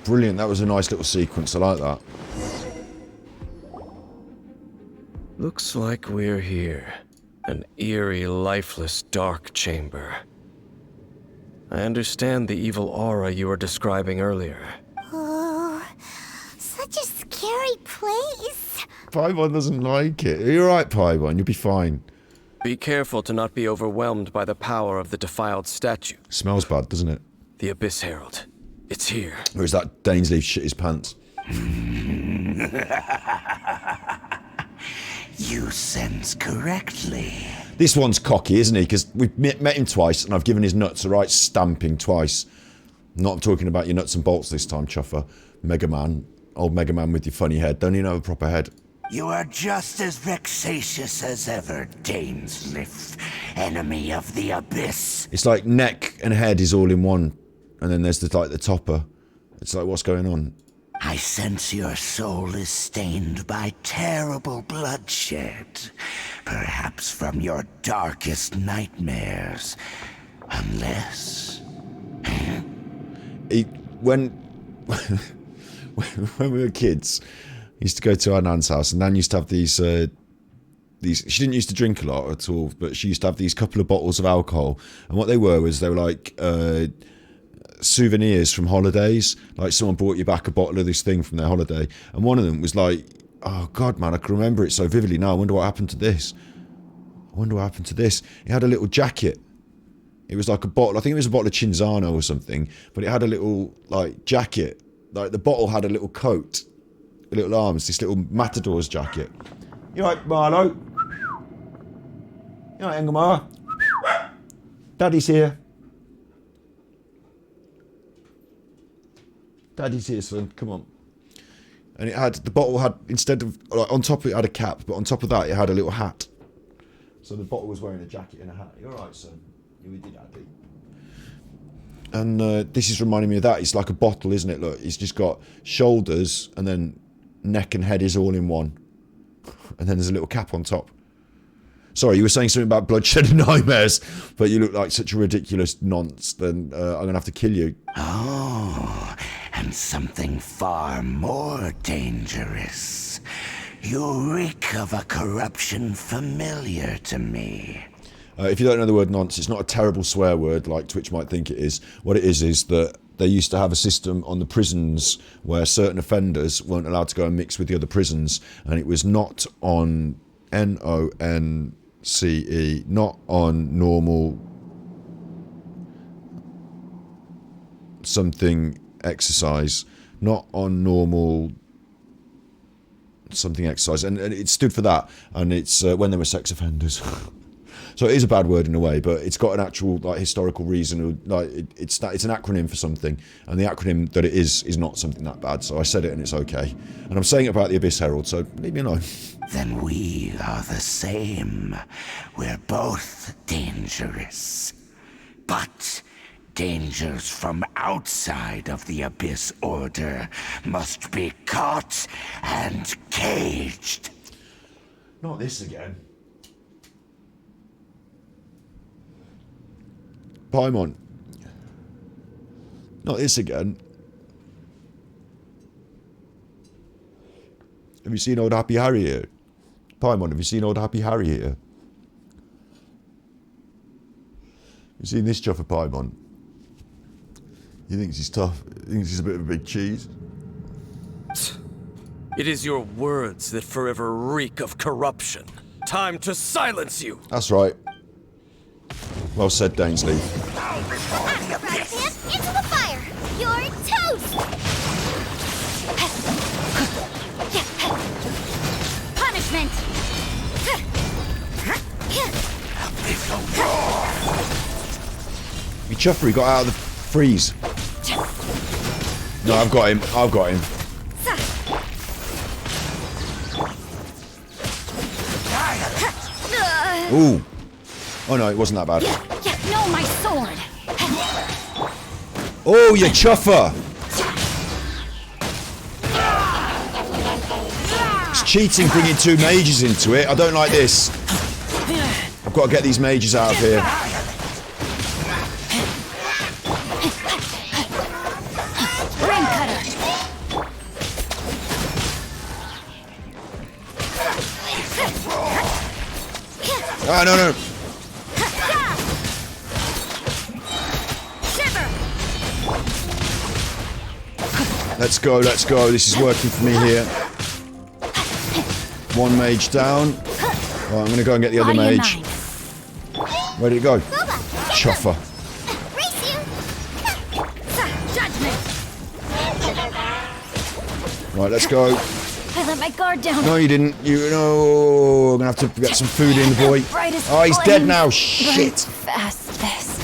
Brilliant. That was a nice little sequence. I like that. Looks like we're here. An eerie, lifeless, dark chamber. I understand the evil aura you were describing earlier. Oh, such a scary place. Paimon doesn't like it. You're right, Paimon. You'll be fine. Be careful to not be overwhelmed by the power of the defiled statue. Smells bad, doesn't it? The Abyss Herald. It's here. Or is that Dainsleif shit his pants? You sense correctly. This one's cocky, isn't he? Because we've met him twice, and I've given his nuts a right stamping twice. Not talking about your nuts and bolts this time, Chuffer. Mega Man. Old Mega Man with your funny head. Don't even have a proper head. You are just as vexatious as ever, Dainsleif, enemy of the Abyss. It's like neck and head is all in one. And then there's the topper. It's like, what's going on? I sense your soul is stained by terrible bloodshed. Perhaps from your darkest nightmares. Unless... When we were kids, we used to go to our nan's house, and Nan used to have these. She didn't used to drink a lot at all, but she used to have these couple of bottles of alcohol, and what they were like souvenirs from holidays. Like someone brought you back a bottle of this thing from their holiday, and one of them was like, oh god, man, I can remember it so vividly now. I wonder what happened to this. It had a little jacket. It was like a bottle, I think it was a bottle of Cinzano or something, but it had a little, like, jacket. Like, the bottle had a little coat, little arms, this little matador's jacket. You right, Marlo? You right, Engelmar? Daddy's here. Daddy's here, son, come on. And it had, the bottle had, instead of, like, on top of it had a cap, but on top of that it had a little hat. So the bottle was wearing a jacket and a hat. You alright, son? We did, Andy. And this is reminding me of that. It's like a bottle, isn't it? Look, it's just got shoulders and then neck and head is all in one. And then there's a little cap on top. Sorry, you were saying something about bloodshed and nightmares, but you look like such a ridiculous nonce, then I'm going to have to kill you. Oh, and something far more dangerous. You reek of a corruption familiar to me. If you don't know the word nonce, it's not a terrible swear word like Twitch might think it is. What it is that they used to have a system on the prisons where certain offenders weren't allowed to go and mix with the other prisons, and it was not on NONCE, not on normal something exercise, not on normal something exercise, and it stood for that, and it's when they were sex offenders. So it is a bad word in a way, but it's got an actual like historical reason. Like it's an acronym for something, and the acronym that it is not something that bad. So I said it, and it's okay. And I'm saying it about the Abyss Herald, so leave me alone. Then we are the same. We're both dangerous, but dangers from outside of the Abyss Order must be caught and caged. Not this again. Paimon. Not this again. Have you seen old Happy Harry here? Paimon, have you seen old Happy Harry here? You seen this chuffer Paimon? He thinks he's tough. He thinks he's a bit of a big cheese. It is your words that forever reek of corruption. Time to silence you! That's right. Well said, Dainsley. Into the fire! You're toast! Punishment! You chuffer, he got out of the freeze. No, I've got him. I've got him. Ooh. Oh no, it wasn't that bad. No, my sword! Oh, you chuffer! It's cheating bringing two mages into it. I don't like this. I've got to get these mages out of here. Ah, no, no. Let's go, let's go. This is working for me here. One mage down. Right, I'm going to go and get the other mage. Where'd it go? Chuffer. Right, let's go. I let my guard down. No, you didn't. You know, I'm going to have to get some food in, boy. Oh, he's dead now. Shit. Fastest.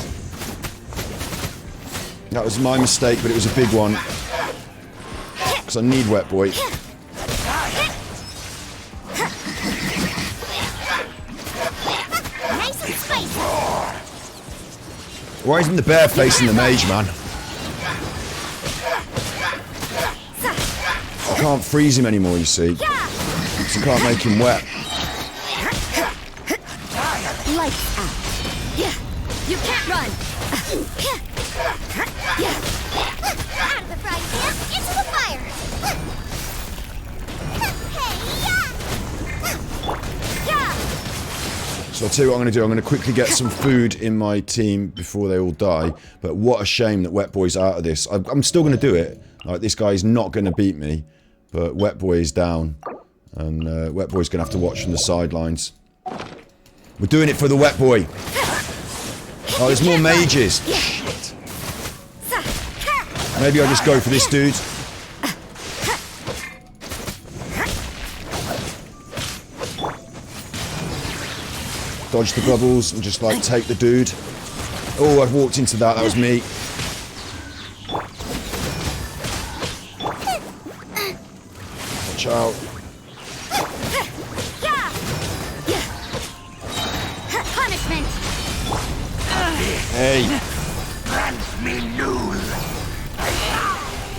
That was my mistake, but it was a big one. Because I need wet boy. Why isn't the bear facing the mage, man? I can't freeze him anymore, you see. So I can't make him wet. Lights out. Yeah. You can't run. Yeah. Out of the frying pan, into the fire. Hey, yeah. So I'll tell you what I'm going to do. I'm going to quickly get some food in my team before they all die. But what a shame that Wet Boy's out of this. I'm still going to do it. Like, this guy's not going to beat me. But Wet Boy is down. And Wet Boy's going to have to watch from the sidelines. We're doing it for the Wet Boy. Oh, there's more mages. Shit. Maybe I'll just go for this dude. Dodge the bubbles and just, like, take the dude. Oh, I've walked into that. That was me. Watch out. Punishment. Hey. Grant me Nul.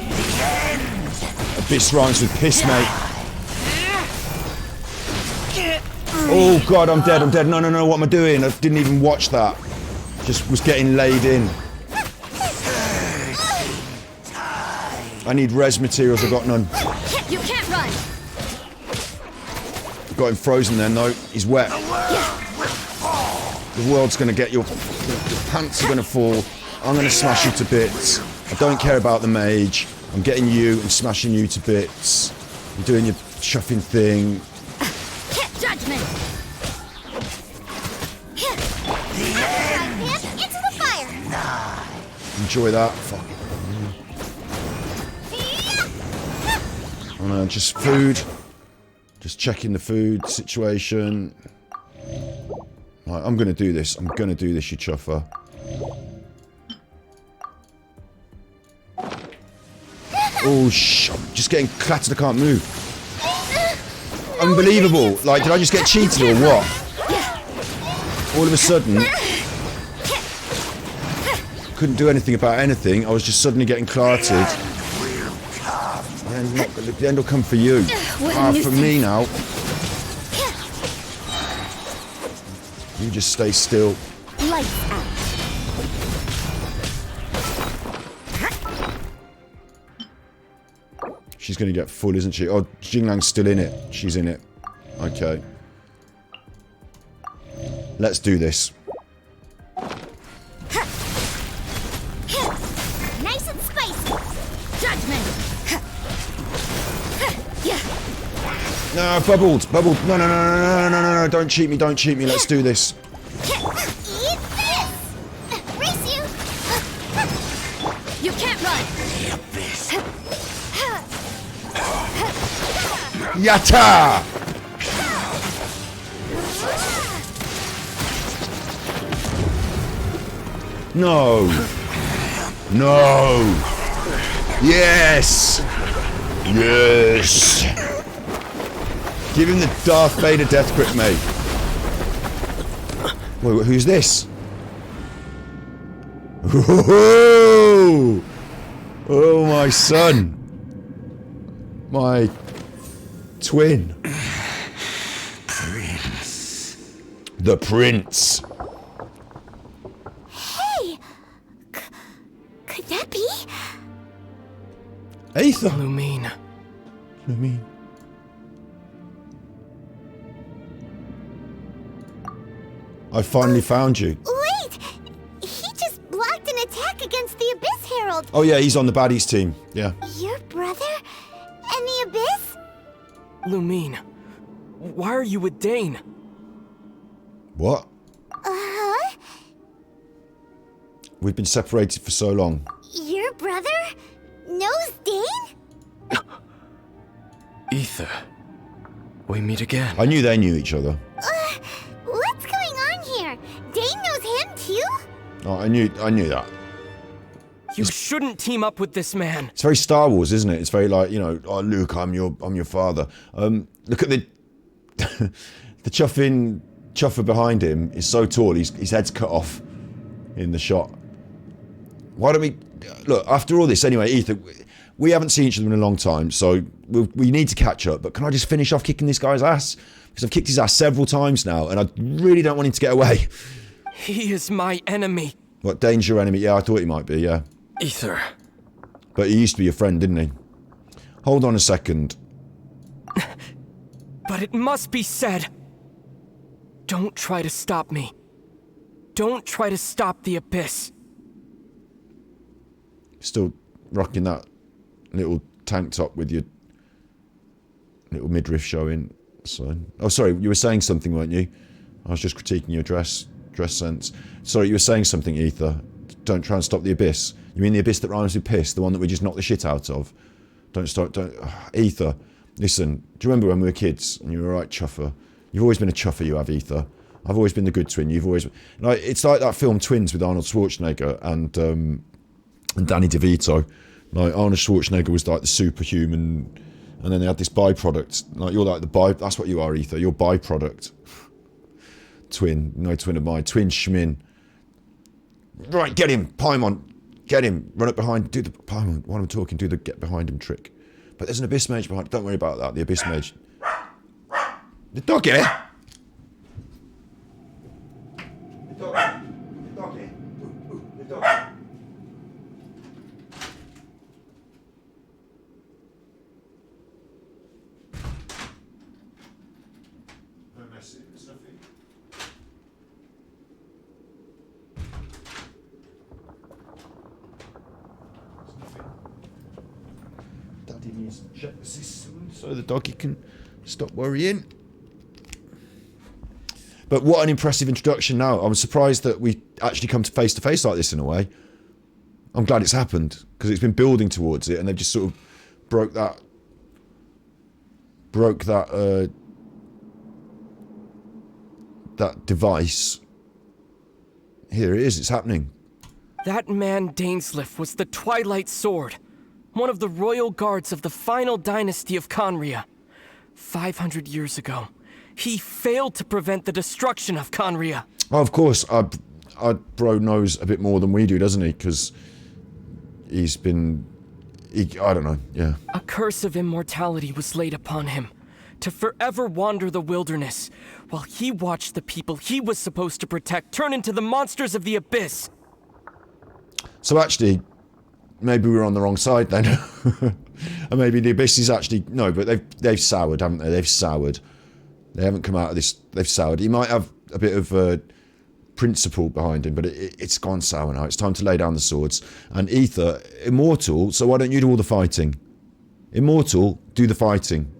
The end. Abyss rhymes with piss, mate. Oh god, I'm dead, I'm dead. No, no, no, what am I doing? I didn't even watch that. Just was getting laid in. I need res materials, I got none. You can't run. Got him frozen then though, he's wet. The world's gonna get your pants are gonna fall. I'm gonna smash you to bits. I don't care about the mage. I'm getting you and smashing you to bits. You're doing your chuffing thing. Judgment. Into the fire. Enjoy that. Fuck. Oh no, just food. Just checking the food situation. Right, I'm gonna do this. I'm gonna do this, you chuffer. Oh, I'm just getting clattered. I can't move. Unbelievable. Like, did I just get cheated or what? All of a sudden, couldn't do anything about anything. I was just suddenly getting clarted. The end will come for you. For me now. You just stay still. Lights out. She's going to get full, isn't she? Oh, Jinglang's still in it. She's in it. Okay. Let's do this. Nice and spicy. Judgment. No, bubbled. Bubbled. No, no, no, no, no, no, no, no. Don't cheat me. Don't cheat me. Let's do this. Eat this. Race you. You can't run. Yatta! No. No. Yes. Yes. Give him the Darth Vader death grip, mate. Wait, who's this? Oh, oh, my son. My twin. Prince. The Prince. Hey. Could that be? Aether. Lumine. Lumine. I finally found you. Wait! He just blocked an attack against the Abyss Herald. Oh yeah, he's on the baddies team. Yeah. Your brother? And the Abyss? Lumine. Why are you with Dane? What? Uh-huh. We've been separated for so long. Your brother knows Dane? Aether. We meet again. I knew they knew each other. What's going on here? Dane knows him too? Oh, I knew that. You shouldn't team up with this man. It's very Star Wars, isn't it? It's very like, you know, oh Luke, I'm your father. Look at the the chuffer behind him is so tall. His head's cut off in the shot. Why don't we look after all this anyway, Aether? We haven't seen each other in a long time, so we need to catch up. But can I just finish off kicking this guy's ass? Because I've kicked his ass several times now, and I really don't want him to get away. He is my enemy. What, Dane's your enemy? Yeah, I thought he might be, yeah. Ether. But he used to be your friend, didn't he? Hold on a second. But it must be said. Don't try to stop me. Don't try to stop the Abyss. Still rocking that little tank top with your little midriff showing. So, oh, sorry, you were saying something, weren't you? I was just critiquing your dress sense. Sorry, you were saying something, Ether. Don't try and stop the Abyss. You mean the Abyss that rhymes with piss, the one that we just knocked the shit out of? Ether, listen, do you remember when we were kids and you were a right chuffer? You've always been a chuffer, you have, Ether. I've always been the good twin. You've always... Like, it's like that film Twins with Arnold Schwarzenegger and Danny DeVito. Like, Arnold Schwarzenegger was like the superhuman, and then they had this byproduct. Like, you're like the that's what you are, Ether. You're byproduct. Twin. No twin of mine. Twin Schmin. Right, get him. Paimon. Get him. Run up behind. Do the... Paimon, while I'm talking, do the get behind him trick. But there's an Abyss Mage behind... Don't worry about that. The Abyss Mage... The doggy! The doggy! The doggy! The doggy! No message, it's nothing. It's nothing. Daddy needs to check the system so the doggy can stop worrying. But what an impressive introduction now. I'm surprised that we actually come to face like this in a way. I'm glad it's happened, because it's been building towards it, and they've just sort of broke that device. Here it is, it's happening. That man Dainsleif was the Twilight Sword, one of the royal guards of the final dynasty of Conria. 500 years ago, he failed to prevent the destruction of Conria. Oh, of course, our bro knows a bit more than we do, doesn't he? Because he's been... I don't know, yeah. A curse of immortality was laid upon him, to forever wander the wilderness, while he watched the people he was supposed to protect turn into the monsters of the Abyss. So actually, maybe we were on the wrong side then. And maybe the Abyss is actually... No, but they've soured, haven't they? They've soured. They haven't come out of this... They've soured. He might have a bit of principle behind him, but it's gone sour now. It's time to lay down the swords. And Ether, immortal, so why don't you do all the fighting? Immortal, do the fighting.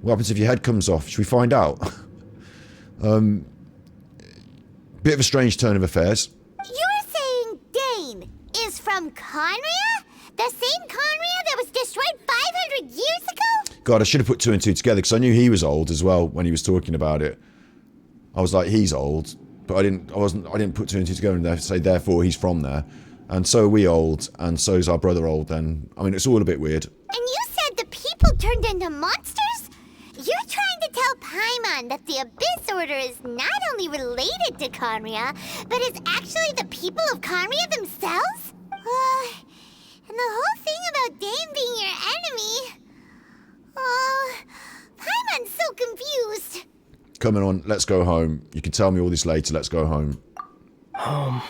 What happens if your head comes off? Should we find out? Bit of a strange turn of affairs. You're saying Dane is from Conria? The same Conria that was destroyed 500 years ago? God, I should have put two and two together, because I knew he was old as well when he was talking about it. I was like, he's old, but I didn't put two and two together and say therefore he's from there. And so are we old, and so's our brother old then. I mean, it's all a bit weird. And you said the people turned into monsters? You're trying to tell Paimon that the Abyss Order is not only related to Conria, but is actually the people of Conria themselves? And the whole thing about Dane being your enemy... Paimon's so confused. Coming on, let's go home. You can tell me all this later, let's go home. Home.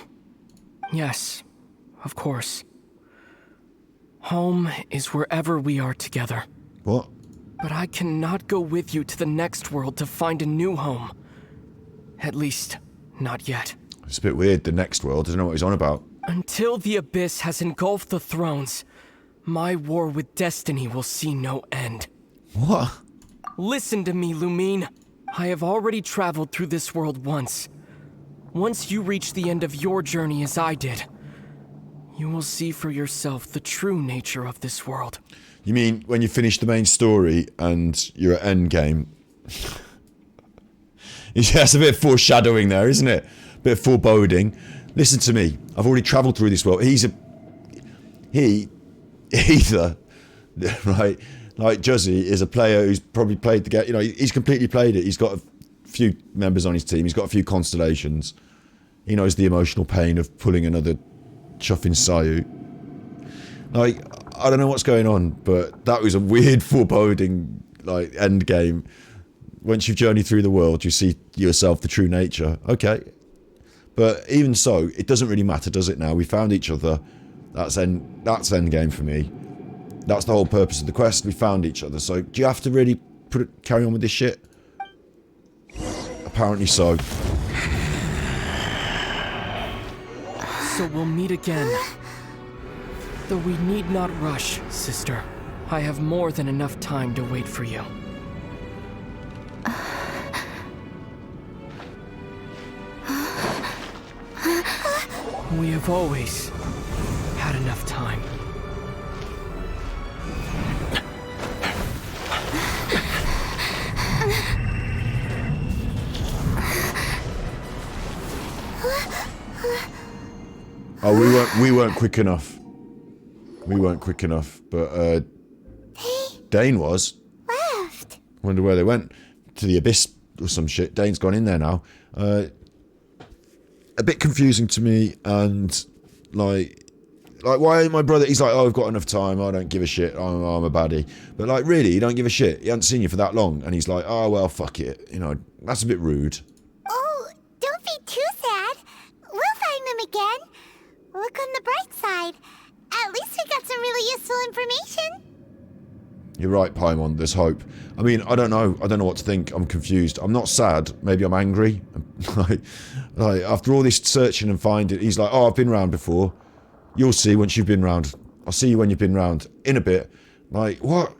Yes, of course. Home is wherever we are together. What? But I cannot go with you to the next world to find a new home. At least, not yet. It's a bit weird, the next world. I don't know what he's on about. Until the Abyss has engulfed the thrones, my war with destiny will see no end. What? Listen to me, Lumine. I have already traveled through this world once. Once you reach the end of your journey as I did, you will see for yourself the true nature of this world. You mean when you finish the main story and you're at endgame? Yeah, it's a bit of foreshadowing there, isn't it? A bit of foreboding. Listen to me. I've already travelled through this world. Either, right? Like Juzzy is a player who's probably played the game. You know, he's completely played it. He's got a few members on his team. He's got a few constellations. He knows the emotional pain of pulling another chuffing Sayu. Like, I don't know what's going on, but that was a weird foreboding, like, end game. once you've journeyed through the world, you see yourself the true nature. Okay. But even so, it doesn't really matter, does it now? We found each other. That's end game for me. That's the whole purpose of the quest. We found each other. So do you have to really carry on with this shit? Apparently so. So we'll meet again. Though we need not rush, sister. I have more than enough time to wait for you. We have always had enough time. Oh, we weren't quick enough. We weren't quick enough, but Dane was. Left. Wonder where they went. To the abyss or some shit. Dane's gone in there now. A bit confusing to me, and like why my brother, he's like, oh, I've got enough time, I don't give a shit, I'm a baddie. But like, really, you don't give a shit, he hasn't seen you for that long, and he's like, oh well, fuck it, you know, that's a bit rude. Oh, don't be too sad. We'll find them again. Look on the bright side. At least we got some really useful information. You're right, Paimon, there's hope. I mean, I don't know what to think, I'm confused. I'm not sad, maybe I'm angry. like after all this searching and finding, he's like, oh, I've been round before. You'll see once you've been round. I'll see you when you've been round. In a bit. Like, what?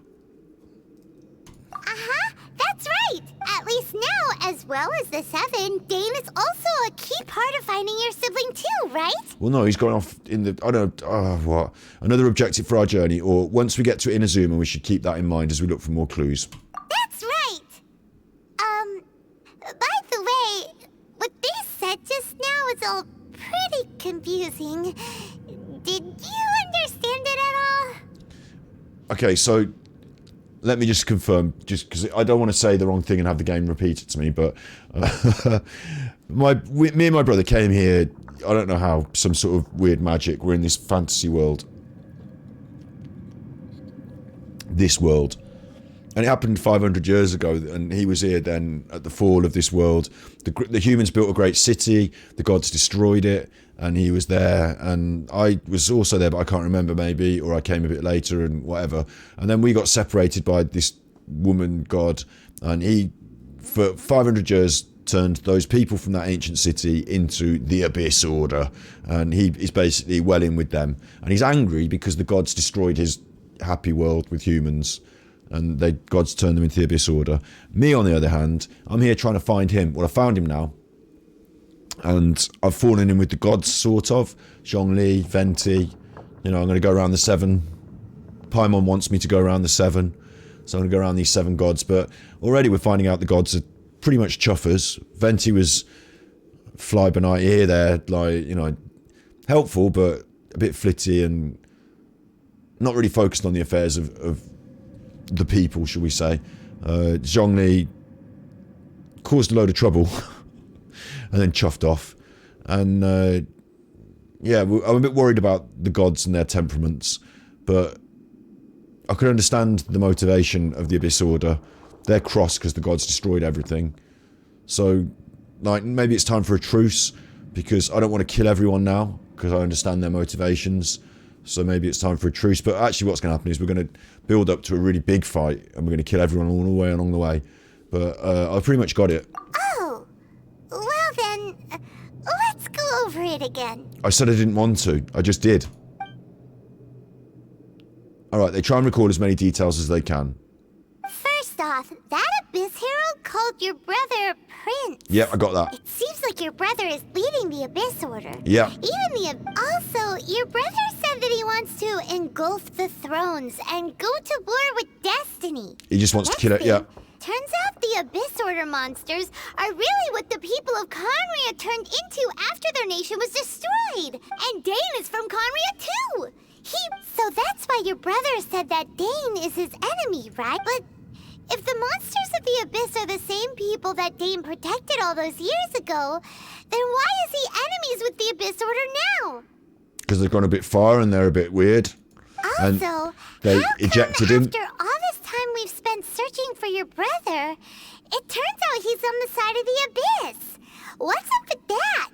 That's right. At least now, as well as the 7, Dane is also a key part of finding your sibling too, right? Well, no, he's gone off in the, I don't know, what? Another objective for our journey, or once we get to Inazuma, we should keep that in mind as we look for more clues. That's right. By the way, what they said just now is all pretty confusing. Did you understand it at all? Okay, so let me just confirm, just because I don't want to say the wrong thing and have the game repeat it to me, but me and my brother came here, I don't know how, some sort of weird magic. We're in this fantasy world. This world. And it happened 500 years ago, and he was here then at the fall of this world. The humans built a great city, the gods destroyed it, and he was there, and I was also there, but I can't remember, maybe, or I came a bit later and whatever. And then we got separated by this woman god, and he, for 500 years, turned those people from that ancient city into the Abyss Order, and he's basically well in with them. And he's angry because the gods destroyed his happy world with humans, and the gods turned them into the Abyss Order. Me, on the other hand, I'm here trying to find him. Well, I found him now. And I've fallen in with the gods, sort of. Zhongli, Venti. You know, I'm going to go around the 7. Paimon wants me to go around the 7. So I'm going to go around these 7 gods. But already we're finding out the gods are pretty much chuffers. Venti was fly-by-night here, there, like, you know, helpful, but a bit flitty and not really focused on the affairs of the people, shall we say. Zhongli caused a load of trouble. And then chuffed off. And, yeah, I'm a bit worried about the gods and their temperaments. But I could understand the motivation of the Abyss Order. They're cross because the gods destroyed everything. So, like, maybe it's time for a truce. Because I don't want to kill everyone now. Because I understand their motivations. So maybe it's time for a truce. But actually what's going to happen is we're going to build up to a really big fight. And we're going to kill everyone all the way along the way. But I've pretty much got it. Well then, let's go over it again. I said I didn't want to. I just did. Alright, they try and record as many details as they can. First off, that Abyss Herald called your brother Prince. Yeah, I got that. It seems like your brother is leading the Abyss Order. Yeah. Also, your brother said that he wants to engulf the thrones and go to war with destiny. He just wants to kill it, yeah. Turns out the Abyss Order monsters are really what the people of Conria turned into after their nation was destroyed. And Dane is from Conria too. So that's why your brother said that Dane is his enemy, right? But if the monsters of the Abyss are the same people that Dane protected all those years ago, then why is he enemies with the Abyss Order now? Because they've gone a bit far and they're a bit weird. Also, they ejected him. After all this time we've spent searching for your brother, It turns out he's on the side of the abyss. What's up with that?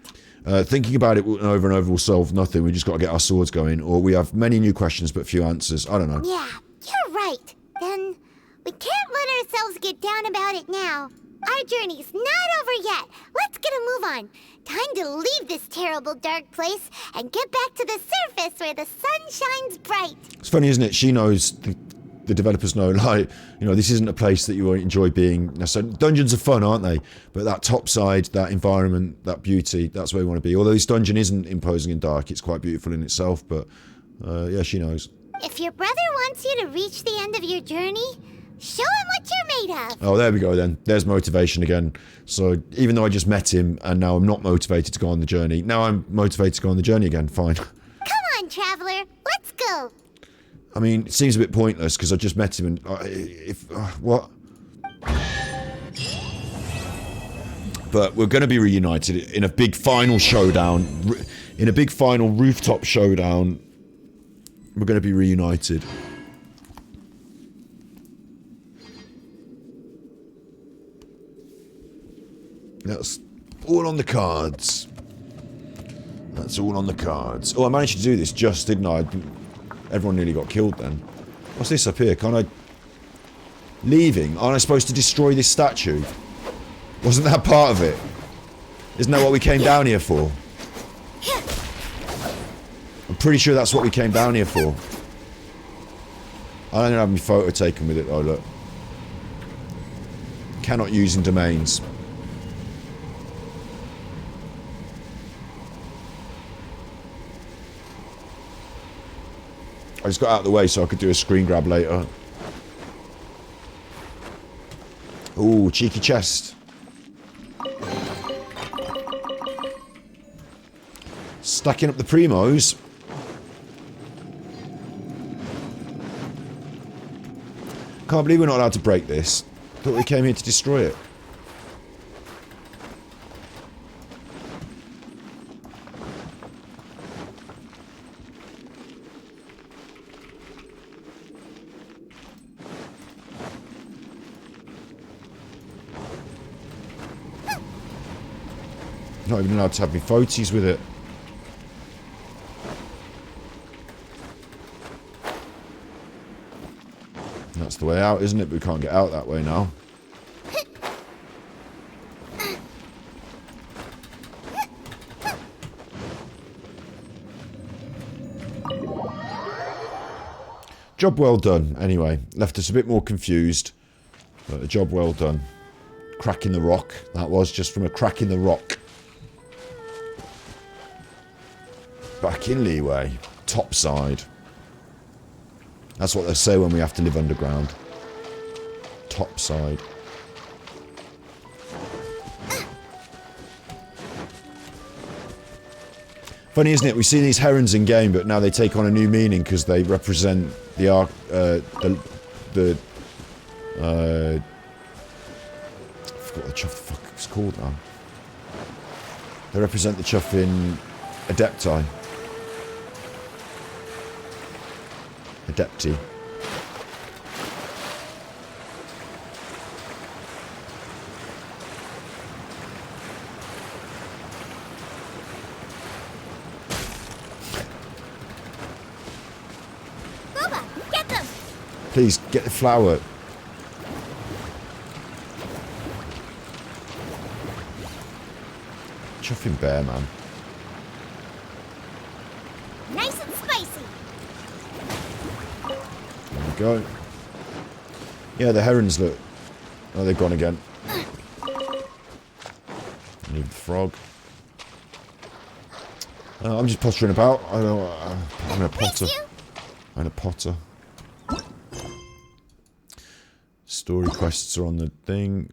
Thinking about it over and over will solve nothing. We just got to get our swords going. Or we have many new questions but few answers. I don't know. Yeah, you're right. Then we can't let ourselves get down about it now. Our journey's not over yet. Let's get a move on. Time to leave this terrible dark place and get back to the surface where the sun shines bright. It's funny, isn't it? She knows, the developers know, like, you know, this isn't a place that you will enjoy being. So dungeons are fun, aren't they? But that top side, that environment, that beauty, that's where we want to be. Although this dungeon isn't imposing and dark, it's quite beautiful in itself. But yeah, she knows. If your brother wants you to reach the end of your journey, show him what you're made of. Oh, there we go then. There's motivation again. So even though I just met him and now I'm not motivated to go on the journey, now I'm motivated to go on the journey again. Fine. Come on, traveler. Let's go. I mean, it seems a bit pointless because I just met him and what? But we're going to be reunited in a big final showdown. In a big final rooftop showdown. We're going to be reunited. That's all on the cards. That's all on the cards. Oh, I managed to do this just, didn't I? Everyone nearly got killed then. What's this up here? Can't I... Leaving? Aren't I supposed to destroy this statue? Wasn't that part of it? Isn't that what we came down here for? I'm pretty sure that's what we came down here for. I don't have my photo taken with it though, look. Cannot use in domains. I just got out of the way so I could do a screen grab later. Ooh, cheeky chest. Stacking up the primos. Can't believe we're not allowed to break this. Thought we came here to destroy it. Not even allowed to have me photos with it. That's the way out, isn't it? But we can't get out that way now. Job well done, anyway. Left us a bit more confused. But a job well done. Cracking the rock. That was just from a crack in the rock. Back in leeway. Top side. That's what they say when we have to live underground. Top side. Funny, isn't it? We see these herons in game, but now they take on a new meaning because they represent the I forgot the chuff the fuck it's called now. They represent the chuff in Adepti. Adepti. Booba, get them! Please, get the flower. Chuffing bear, man. Nice and spicy. There we go. Yeah, the herons look... Oh, they've gone again. Need the frog. I'm just pottering about. I don't know. I'm a potter. I'm a potter. Story quests are on the thing.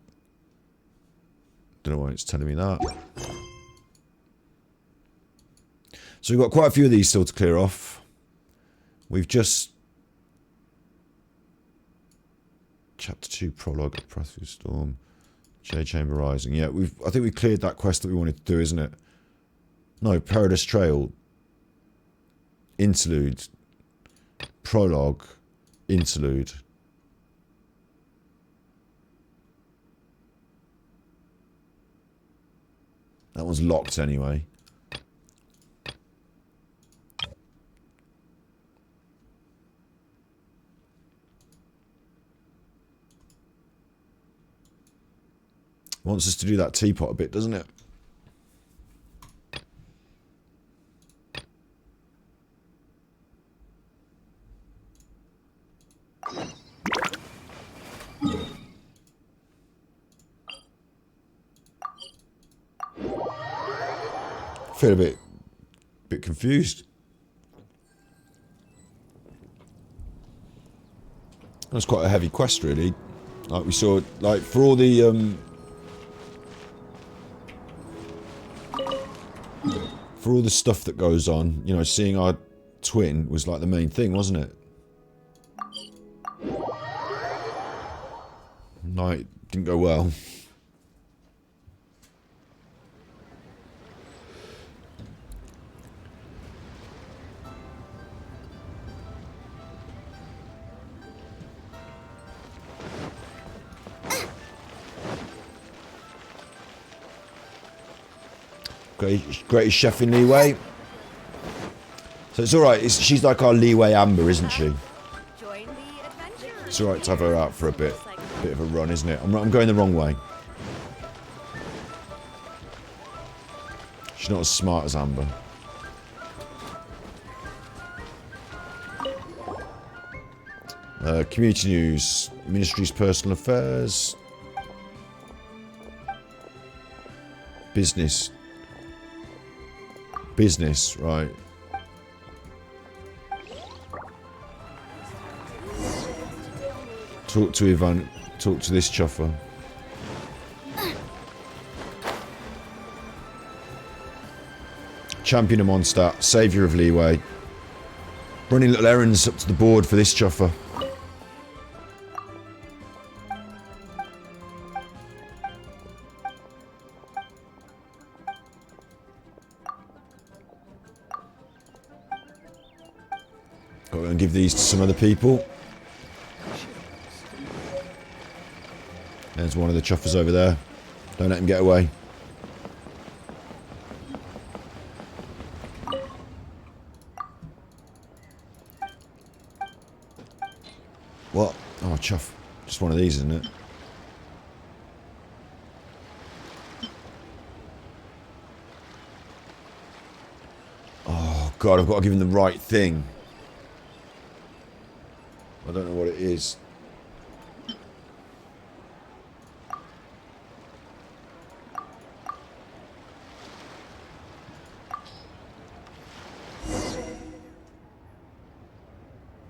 Don't know why it's telling me that. So we've got quite a few of these still to clear off. We've just... Chapter 2 prologue, Path Through Storm, J Chamber Rising. Yeah, I think we cleared that quest that we wanted to do, isn't it? No, Paradise Trail. Interlude. Prologue. Interlude. That one's locked anyway. Wants us to do that teapot a bit, doesn't it? Feel a bit confused. That's quite a heavy quest, really. Like we saw, like for all the stuff that goes on, you know, seeing our twin was like the main thing, wasn't it? No, it didn't go well. Greatest chef in Leeway. So it's alright, she's like our Leeway Amber, isn't she? It's alright to have her out for a bit of a run, isn't it? I'm going the wrong way. She's not as smart as Amber. Community news, Ministry's personal affairs, business, right. Talk to Ivan, talk to this chuffer. Champion of Mondstadt, saviour of Leeway. Running little errands up to the board for this chuffer. Got to give these to some other people. There's one of the chuffers over there. Don't let him get away. What? Oh, chuff. Just one of these, isn't it? Oh, God, I've got to give him the right thing. I don't know what it is.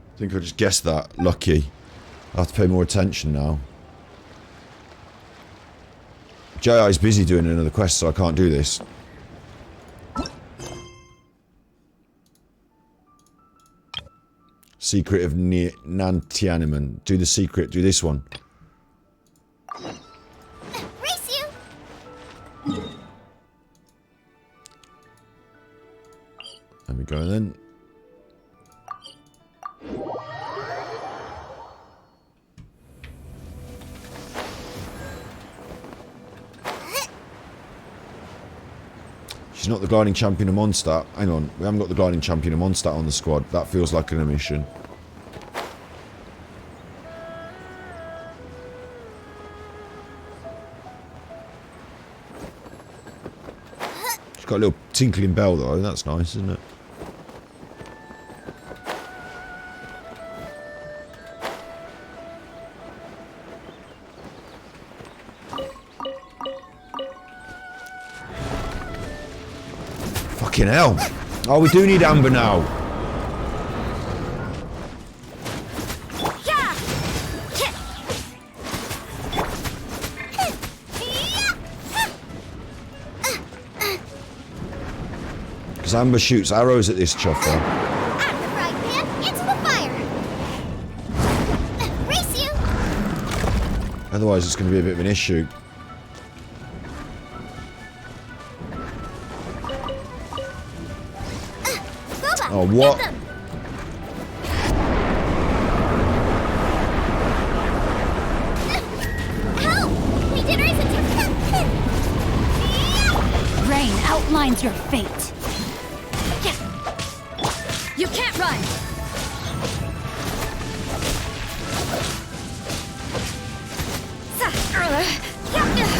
I think I just guessed that. Lucky. I have to pay more attention now. J.I.'s busy doing another quest, so I can't do this. Secret of Nantianeman. Do the secret. Do this one. Race you! There we go then. She's not the gliding champion of Mondstadt. Hang on, we haven't got the gliding champion of Mondstadt on the squad. That feels like an omission. She's got a little tinkling bell though, that's nice, isn't it? Fucking hell. Oh, we do need Amber now. Because Amber shoots arrows at this chuffer. I'm the frying pan into the fire. Race you! Otherwise it's going to be a bit of an issue. Oh, what? Help! We did raise a Rain outlines your fate. You can't run!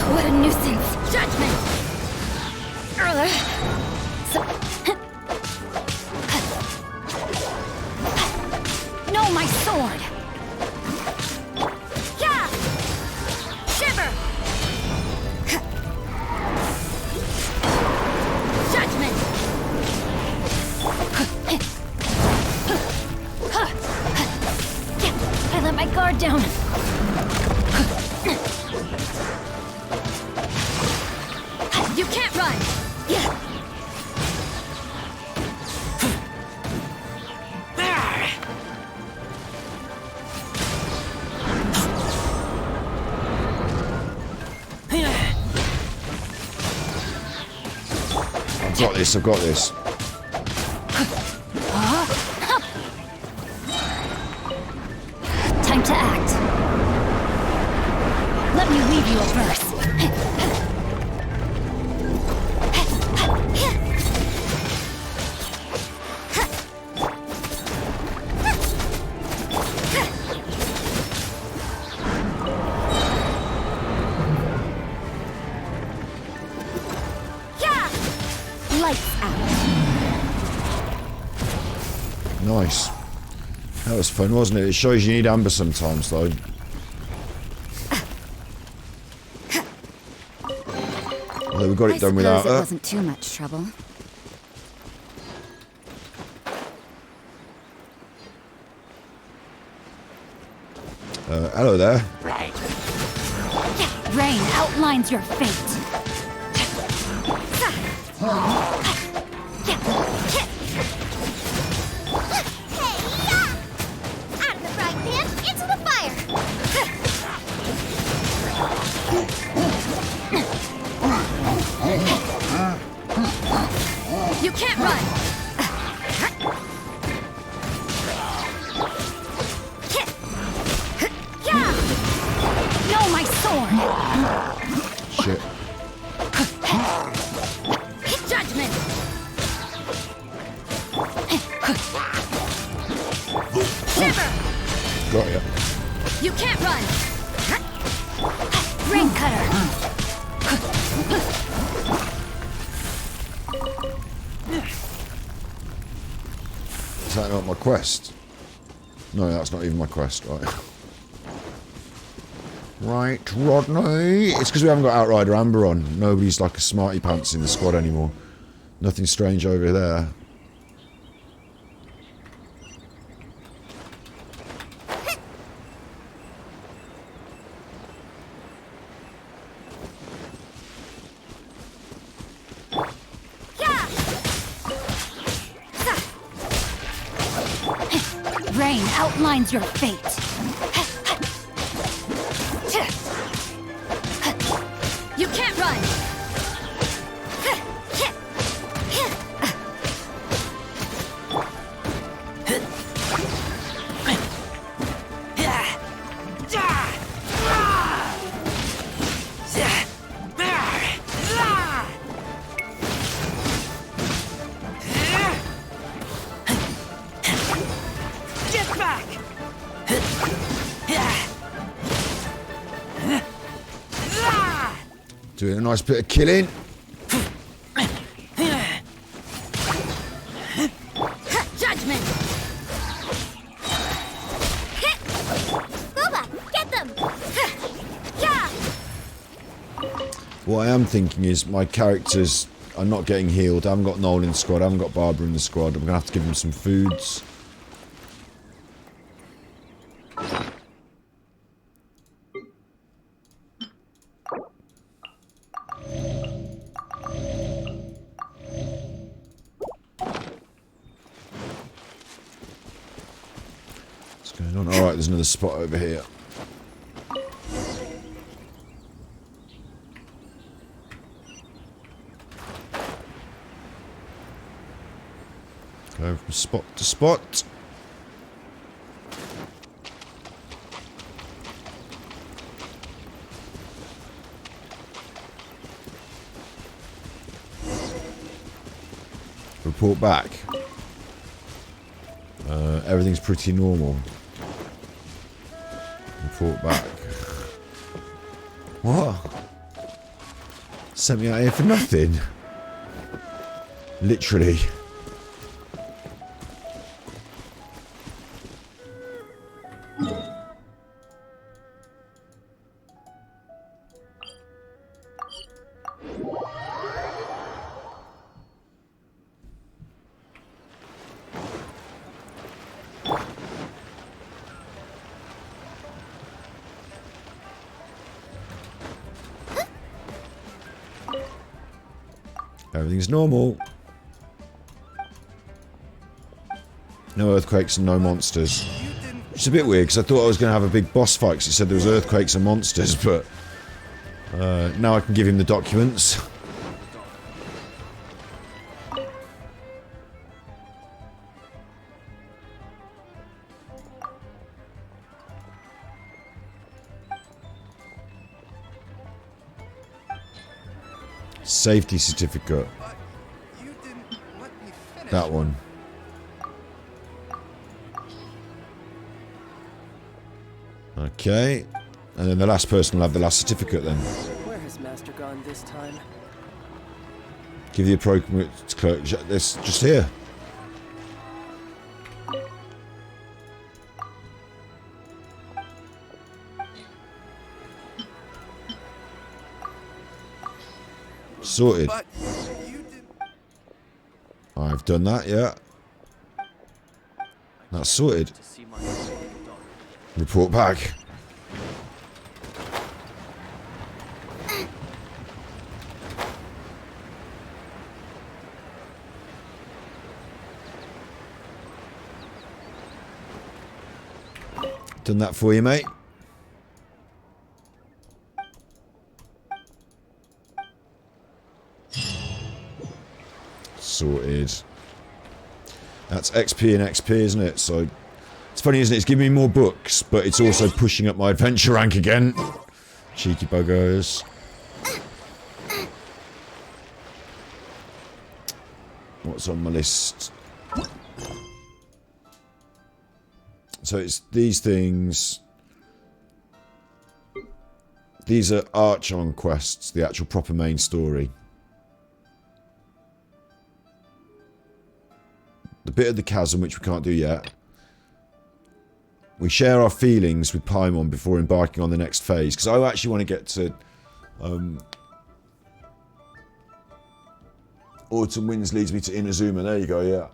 What a nuisance! Judgment! No, my sword! Yeah! Shiver! Judgment! I let my guard down. You can't run! Yeah! I've got this. Time to act. Let me weave you a verse. Lights out. Nice. That was fun, wasn't it? It shows you need amber sometimes, though. Although we got it done without it her. wasn't too much trouble. Hello there. Rain outlines your fate. Out of the frying pan, into the fire! You can't run! No, my sword! Shit. Judgment! Shiver! Got ya. You can't run! Ring cutter! Is that not my quest? No, that's not even my quest, right? Right, Rodney. It's because we haven't got Outrider Amber on. Nobody's like a smarty pants in the squad anymore. Nothing strange over there. Rain outlines your fate. You can't run! Get back! Doing a nice bit of killing. Judgment! Booba, get them! What I am thinking is my characters are not getting healed. I haven't got Noel in the squad. I haven't got Barbara in the squad. I'm going to have to give them some foods. What's going on? Alright, there's another spot over here. Go from spot to spot. Report back. Everything's pretty normal. Report back. What? Sent me out here for nothing. Literally. Everything's normal. No earthquakes and no monsters. Which is a bit weird because I thought I was going to have a big boss fight because it said there was earthquakes and monsters, but now I can give him the documents. Safety certificate. That one. Okay. And then the last person will have the last certificate then. Where has Master gone this time? Give the appropriate clerk this just here. Sorted. I've done that, yeah. That's sorted. Report back. Done that for you, mate. Sorted. That's XP and XP, isn't it? So it's funny, isn't it? It's giving me more books, but it's also pushing up my adventure rank again. Cheeky buggers. What's on my list? So it's these things. These are Archon quests, the actual proper main story. The bit of the chasm, which we can't do yet. We share our feelings with Paimon before embarking on the next phase. Because I actually want to get to... Autumn Winds leads me to Inazuma. There you go, yeah.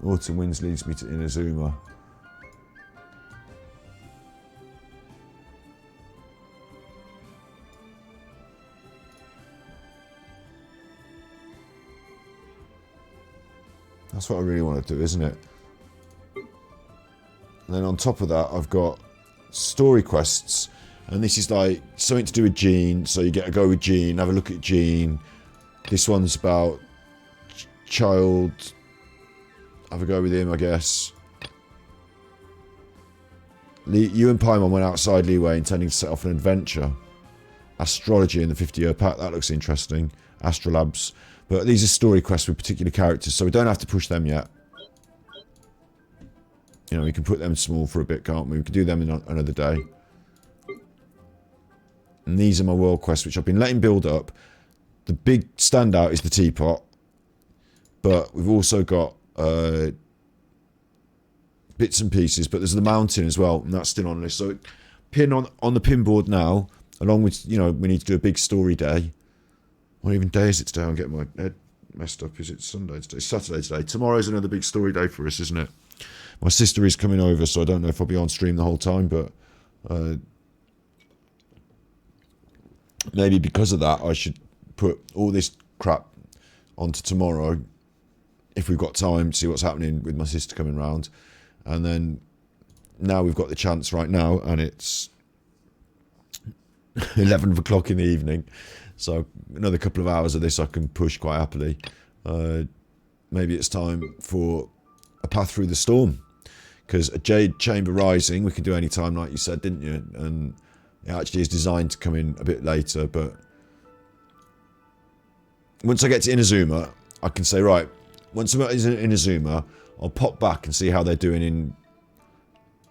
Autumn Winds leads me to Inazuma. That's what I really want to do, isn't it? And then on top of that, I've got story quests. And this is like something to do with Jean. So you get to go with Jean, have a look at Jean. This one's about child. Have a go with him, I guess. You and Paimon went outside Leeway intending to set off an adventure. Astrology in the 50-year pack. That looks interesting. Astrolabs. But these are story quests with particular characters, so we don't have to push them yet. You know, we can put them small for a bit, can't we? We can do them in another day. And these are my world quests, which I've been letting build up. The big standout is the teapot. But we've also got bits and pieces. But there's the mountain as well, and that's still on this. So pin on the pin board now, along with, you know, we need to do a big story day. What even day is it today? I'm getting my head messed up. Is it Sunday today? Saturday today. Tomorrow's another big story day for us, isn't it? My sister is coming over, so I don't know if I'll be on stream the whole time, but maybe because of that, I should put all this crap onto tomorrow, if we've got time, to see what's happening with my sister coming round. And then, now we've got the chance right now, and it's 11 o'clock in the evening. So another couple of hours of this I can push quite happily. Maybe it's time for a path through the storm. Because a Jade Chamber Rising we can do any time, like you said, didn't you? And it actually is designed to come in a bit later. But once I get to Inazuma, I can say, right, once I'm at Inazuma, I'll pop back and see how they're doing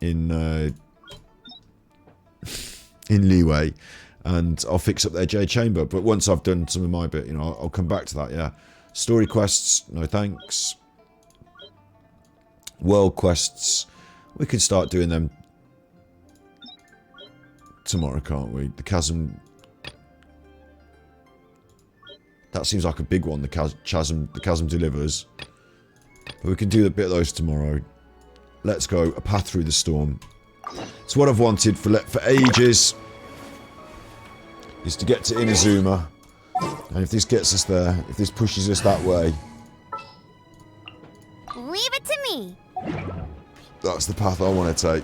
in Leeway, and I'll fix up their Jade Chamber. But once I've done some of my bit, you know, I'll come back to that, yeah. Story quests, no thanks. World quests, we can start doing them tomorrow, can't we? The chasm... That seems like a big one, the chasm delivers. But we can do a bit of those tomorrow. Let's go, a path through the storm. It's what I've wanted for ages. Is to get to Inazuma. And if this gets us there, if this pushes us that way... Leave it to me. That's the path I want to take.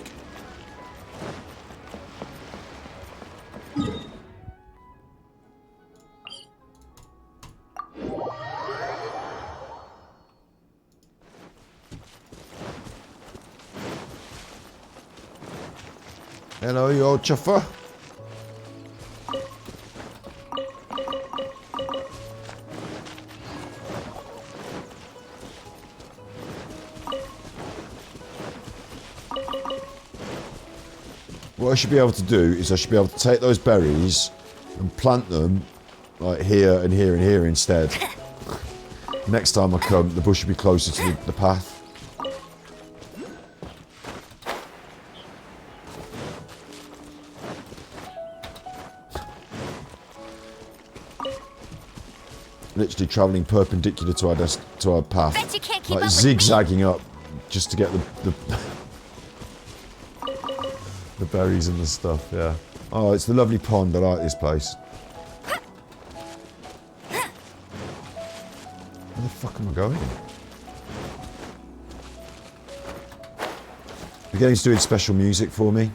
Hello, you old chuffer. What I should be able to do is I should be able to take those berries and plant them like here and here and here instead. Next time I come, the bush will be closer to the path. Literally travelling perpendicular to our path, Bet you can't keep like up with zigzagging up just to get the berries and the stuff. Yeah. Oh, it's the lovely pond. I like this place. Where the fuck am I going? The game's doing special music for me.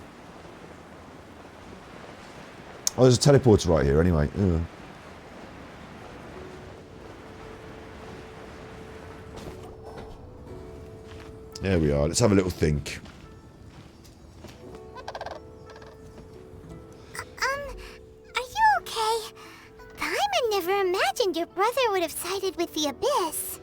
Oh, there's a teleporter right here. Anyway. Ugh. There we are. Let's have a little think. Are you okay? Paimon never imagined your brother would have sided with the Abyss.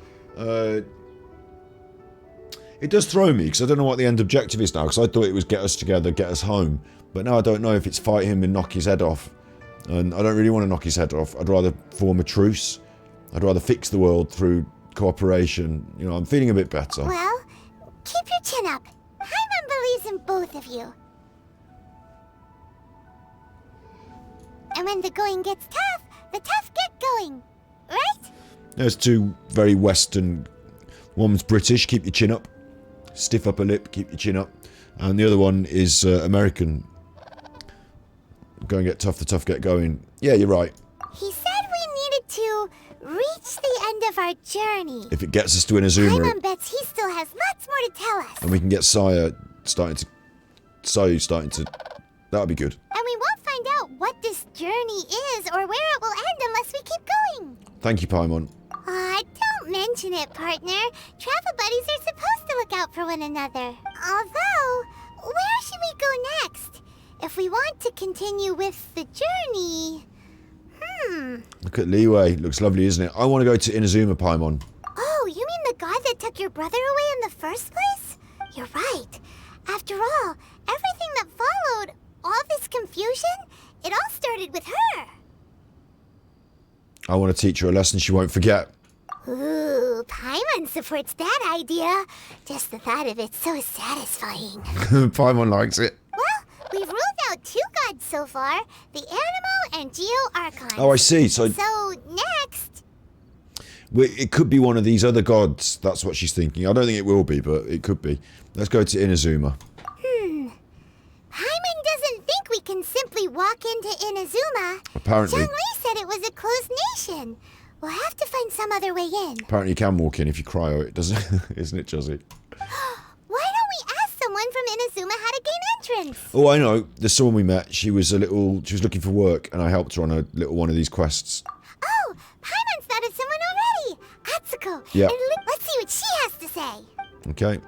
It does throw me, because I don't know what the end objective is now, because I thought it was get us together, get us home. But now I don't know if it's fight him and knock his head off. And I don't really want to knock his head off. I'd rather form a truce. I'd rather fix the world through cooperation. You know, I'm feeling a bit better. Well, keep your chin up. Paimon believes in both of you. And when the going gets tough, the tough get going. Right? There's two very Western... One's British, keep your chin up. Stiff upper lip, keep your chin up. And the other one is American. Go and get tough, the tough get going. Yeah, you're right. He said we needed to reach the end of our journey. If it gets us to Inazuma... Paimon bets he still has lots more to tell us. And we can get Sayu starting to... That'll be good. And we won't find out what this journey is or where it will end unless we keep going. Thank you, Paimon. Don't mention it, partner. Travel buddies are supposed to look out for one another. Although, where should we go next? If we want to continue with the journey... Look at Leeway. Looks lovely, isn't it? I want to go to Inazuma, Paimon. Oh, you mean the god that took your brother away in the first place? You're right. After all, everything that followed, all this confusion, it all started with her. I want to teach her a lesson she won't forget. Ooh, Paimon supports that idea. Just the thought of it's so satisfying. Paimon likes it. Well, we've ruled out two gods so far, the Animo and Geo Archons. Oh, I see. So next... it could be one of these other gods. That's what she's thinking. I don't think it will be, but it could be. Let's go to Inazuma. Paimon doesn't think we can simply walk into Inazuma. Apparently. Zhongli said it was a closed nation. We'll have to find some other way in. Apparently you can walk in if you cryo it, doesn't it? Isn't it, Josie? Why don't we ask someone from Inazuma how to gain entrance? Oh, I know. There's someone we met. She was looking for work, and I helped her on a little one of these quests. Oh, Paimon's thought of someone already. Atsuko. Yeah. Let's see what she has to say. Okay.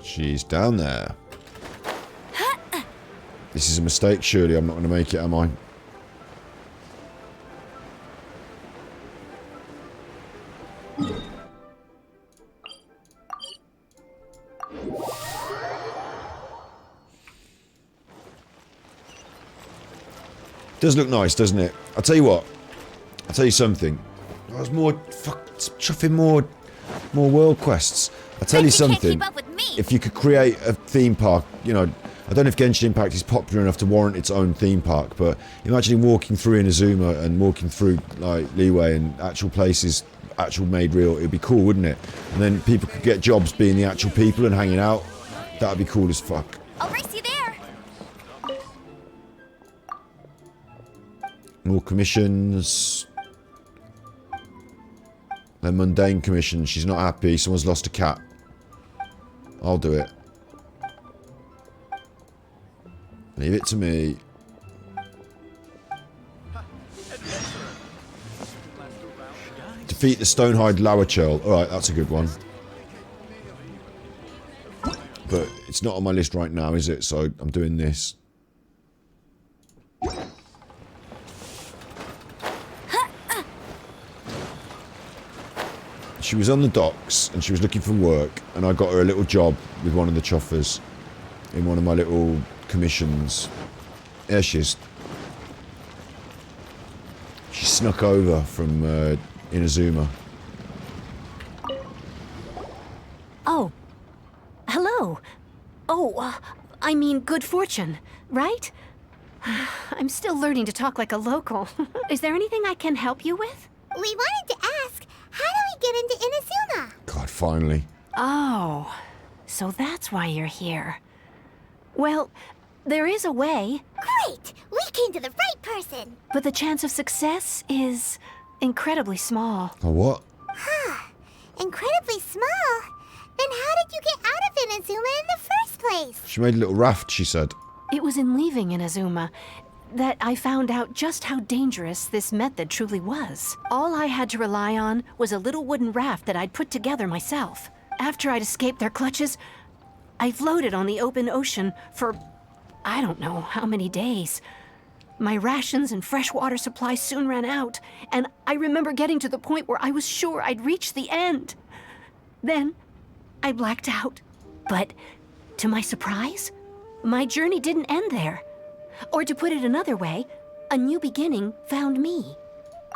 She's down there. This is a mistake, surely. I'm not going to make it, am I? Does look nice, doesn't it? I'll tell you what. I'll tell you something. There's more... chuffing more world quests. I'll tell you something. If you could create a theme park, you know... I don't know if Genshin Impact is popular enough to warrant its own theme park, but imagine walking through Inazuma and walking through, like, Liyue and actual places, actual made real. It'd be cool, wouldn't it? And then people could get jobs being the actual people and hanging out. That'd be cool as fuck. I'll race you there. More commissions. They're mundane commissions. She's not happy. Someone's lost a cat. I'll do it. Leave it to me. Defeat the Stonehide Lowerchurl. Alright, that's a good one. But it's not on my list right now, is it? So I'm doing this. She was on the docks and she was looking for work, and I got her a little job with one of the choffers in one of my little commissions. There she is. She snuck over from Inazuma. Oh. Hello. Oh, I mean good fortune, right? I'm still learning to talk like a local. Is there anything I can help you with? We wanted to ask, how do we get into Inazuma? God, finally. Oh, so that's why you're here. Well, there is a way. Great! We came to the right person! But the chance of success is incredibly small. Oh, what? Huh. Incredibly small? Then how did you get out of Inazuma in the first place? She made a little raft, she said. It was in leaving Inazuma that I found out just how dangerous this method truly was. All I had to rely on was a little wooden raft that I'd put together myself. After I'd escaped their clutches, I floated on the open ocean for I don't know how many days. My rations and freshwater supplies soon ran out, and I remember getting to the point where I was sure I'd reached the end. Then, I blacked out. But, to my surprise, my journey didn't end there. Or to put it another way, a new beginning found me.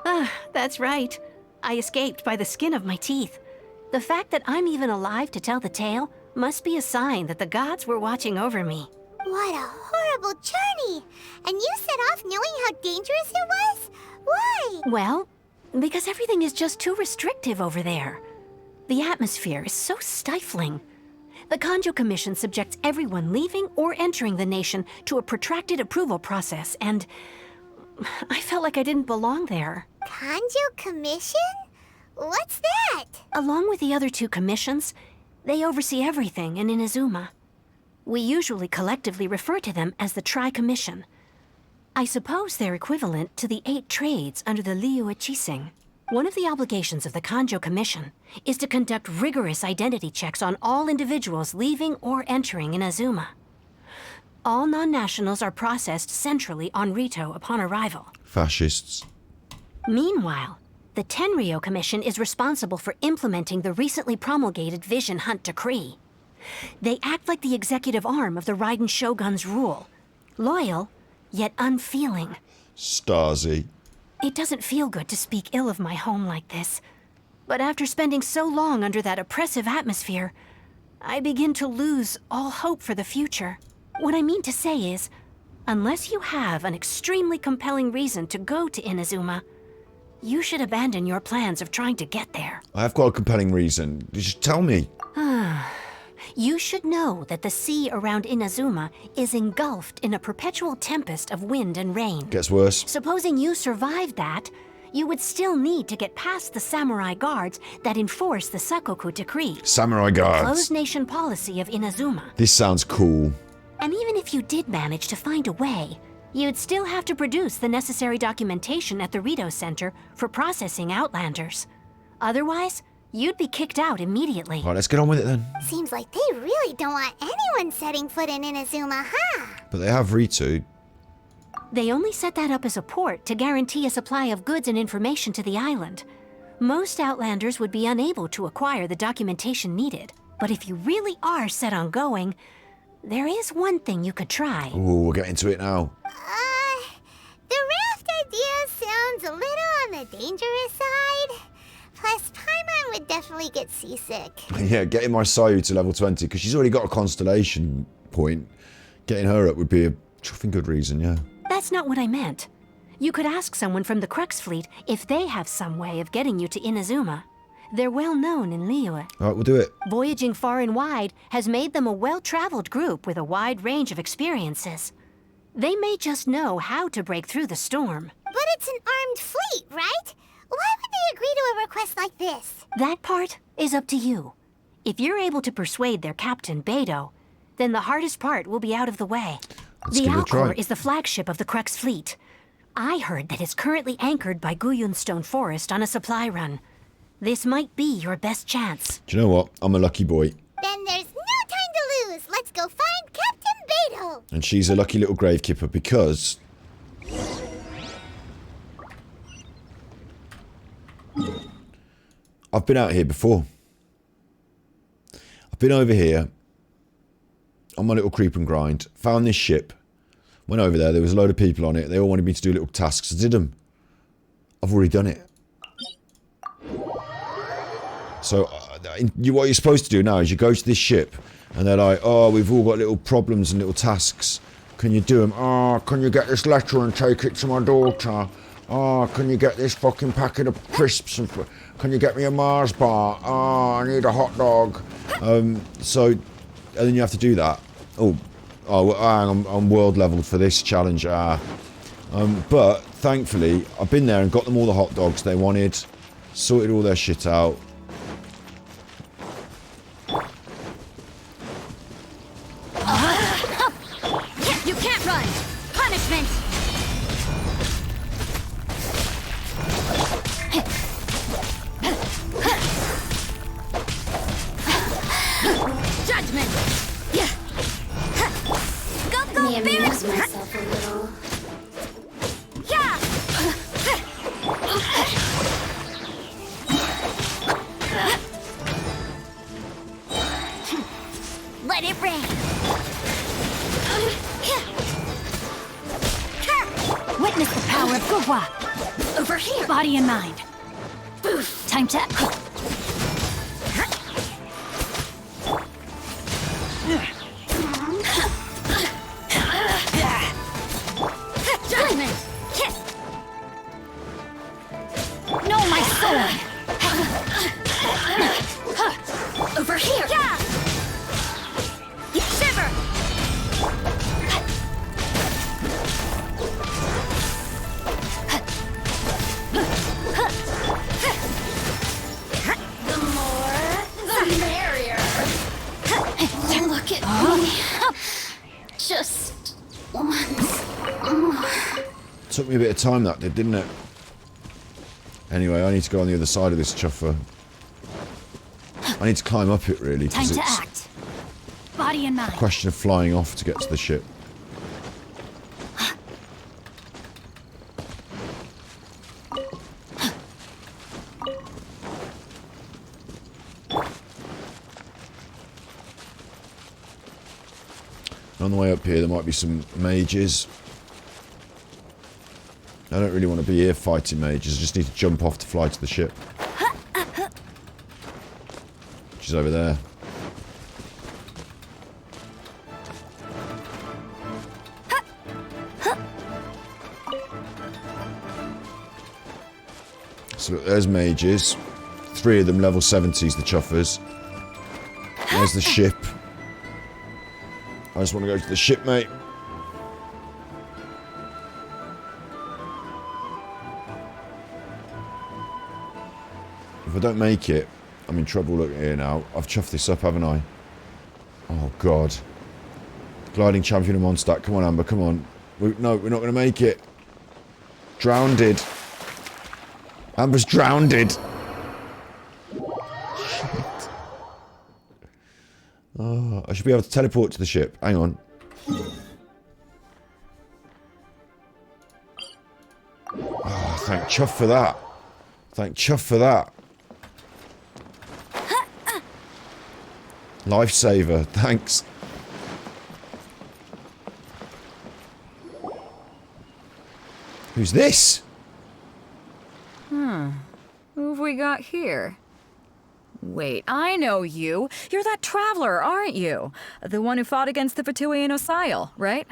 Ah, that's right. I escaped by the skin of my teeth. The fact that I'm even alive to tell the tale must be a sign that the gods were watching over me. What a horrible journey! And you set off knowing how dangerous it was? Why? Well, because everything is just too restrictive over there. The atmosphere is so stifling. The Kanjo Commission subjects everyone leaving or entering the nation to a protracted approval process, and I felt like I didn't belong there. Kanjo Commission? What's that? Along with the other two commissions, they oversee everything in Inazuma. We usually collectively refer to them as the Tri-Commission. I suppose they're equivalent to the 8 trades under the Liyue Chising. One of the obligations of the Kanjo Commission is to conduct rigorous identity checks on all individuals leaving or entering Inazuma. All non-nationals are processed centrally on Rito upon arrival. Fascists. Meanwhile, the Tenryo Commission is responsible for implementing the recently promulgated Vision Hunt Decree. They act like the executive arm of the Raiden Shogun's rule. Loyal, yet unfeeling. Stasi. It doesn't feel good to speak ill of my home like this. But after spending so long under that oppressive atmosphere, I begin to lose all hope for the future. What I mean to say is, unless you have an extremely compelling reason to go to Inazuma, you should abandon your plans of trying to get there. I have got a compelling reason. You should tell me. You should know that the sea around Inazuma is engulfed in a perpetual tempest of wind and rain. Gets worse. Supposing you survived that, you would still need to get past the samurai guards that enforce the Sakoku Decree. Samurai guards. Closed nation policy of Inazuma. This sounds cool. And even if you did manage to find a way, you'd still have to produce the necessary documentation at the Rito Center for processing Outlanders. Otherwise, you'd be kicked out immediately. All right, let's get on with it then. Seems like they really don't want anyone setting foot in Inazuma, huh? But they have Ritu. They only set that up as a port to guarantee a supply of goods and information to the island. Most Outlanders would be unable to acquire the documentation needed. But if you really are set on going, there is one thing you could try. Ooh, we'll get into it now. The raft idea sounds a little on the dangerous side. Plus, Paimon would definitely get seasick. Yeah, getting my Sayu to level 20, because she's already got a constellation point. Getting her up would be a chuffing good reason, yeah. That's not what I meant. You could ask someone from the Crux fleet if they have some way of getting you to Inazuma. They're well known in Liyue. Alright, we'll do it. Voyaging far and wide has made them a well-traveled group with a wide range of experiences. They may just know how to break through the storm. But it's an armed fleet, right? Why would they agree to a request like this? That part is up to you. If you're able to persuade their captain, Beidou, then the hardest part will be out of the way. Let's the give it a try. Alcor is the flagship of the Crux fleet. I heard that it's currently anchored by Guyunstone Forest on a supply run. This might be your best chance. Do you know what? I'm a lucky boy. Then there's no time to lose. Let's go find Captain Beidou. And she's a lucky little gravekeeper because... I've been out here before. I've been over here on my little creep and grind, found this ship, went over there was a load of people on it, they all wanted me to do little tasks, I did them. I've already done it. So what you're supposed to do now is you go to this ship and they're like, oh, we've all got little problems and little tasks. Can you do them? Oh, can you get this letter and take it to my daughter? Oh, can you get this fucking packet of crisps? And can you get me a Mars bar? Oh, I need a hot dog. And then you have to do that. Oh, I'm world leveled for this challenge. But thankfully, I've been there and got them all the hot dogs they wanted, sorted all their shit out. You can't run! Punishment! Judgment! Go, May Bear! amuse myself a little. Yeah! Let it rain! Witness the power of Gugwa. Over here! Body and mind. Time to... Judgment! No, my sword! Over here! Yeah! Shiver! The more, the merrier. Look at me. Just once more. Took me a bit of time that did, didn't it? Anyway, I need to go on the other side of this chuffer. I need to climb up it really, Time because to it's act. Body and mind. a question of flying off to get to the ship. On the way up here, there might be some mages. I don't really want to be here fighting mages. I just need to jump off to fly to the ship. She's over there. So look, there's mages. 3 of them level 70s, the chuffers. There's the ship. I just want to go to the ship, mate. If I don't make it, I'm in trouble. Look here now. I've chuffed this up, haven't I? Oh, God. Gliding champion of Mondstadt. Come on, Amber, come on. No, we're not going to make it. Drowned. Amber's drowned. Shit. Oh, I should be able to teleport to the ship. Hang on. Thank Chuff for that. Thank Chuff for that. Lifesaver, thanks. Who's this? Who have we got here? Wait, I know you. You're that traveler, aren't you? The one who fought against the Fatuian Osile, right?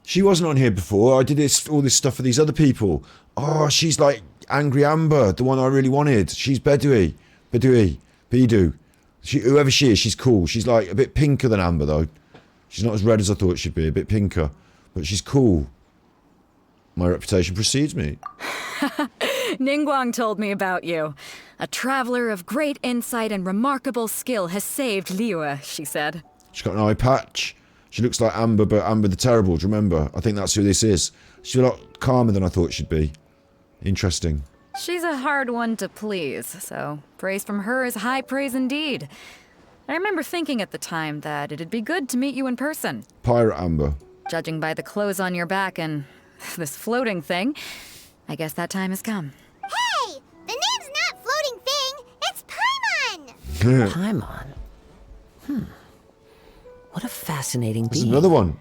She wasn't on here before. I did all this stuff for these other people. Oh, she's like Angry Amber, the one I really wanted. She's Bidu. Whoever she is, she's cool. She's like a bit pinker than Amber, though. She's not as red as I thought she'd be, a bit pinker. But she's cool. My reputation precedes me. Ningguang told me about you. A traveler of great insight and remarkable skill has saved Liyue, she said. She's got an eye patch. She looks like Amber, but Amber the Terrible, do you remember? I think that's who this is. She's a lot calmer than I thought she'd be. Interesting. She's a hard one to please, so praise from her is high praise indeed. I remember thinking at the time that it'd be good to meet you in person. Pirate Amber. Judging by the clothes on your back and this floating thing, I guess that time has come. Hey! The name's not Floating Thing, it's Paimon! Paimon? What a fascinating There's being. another one.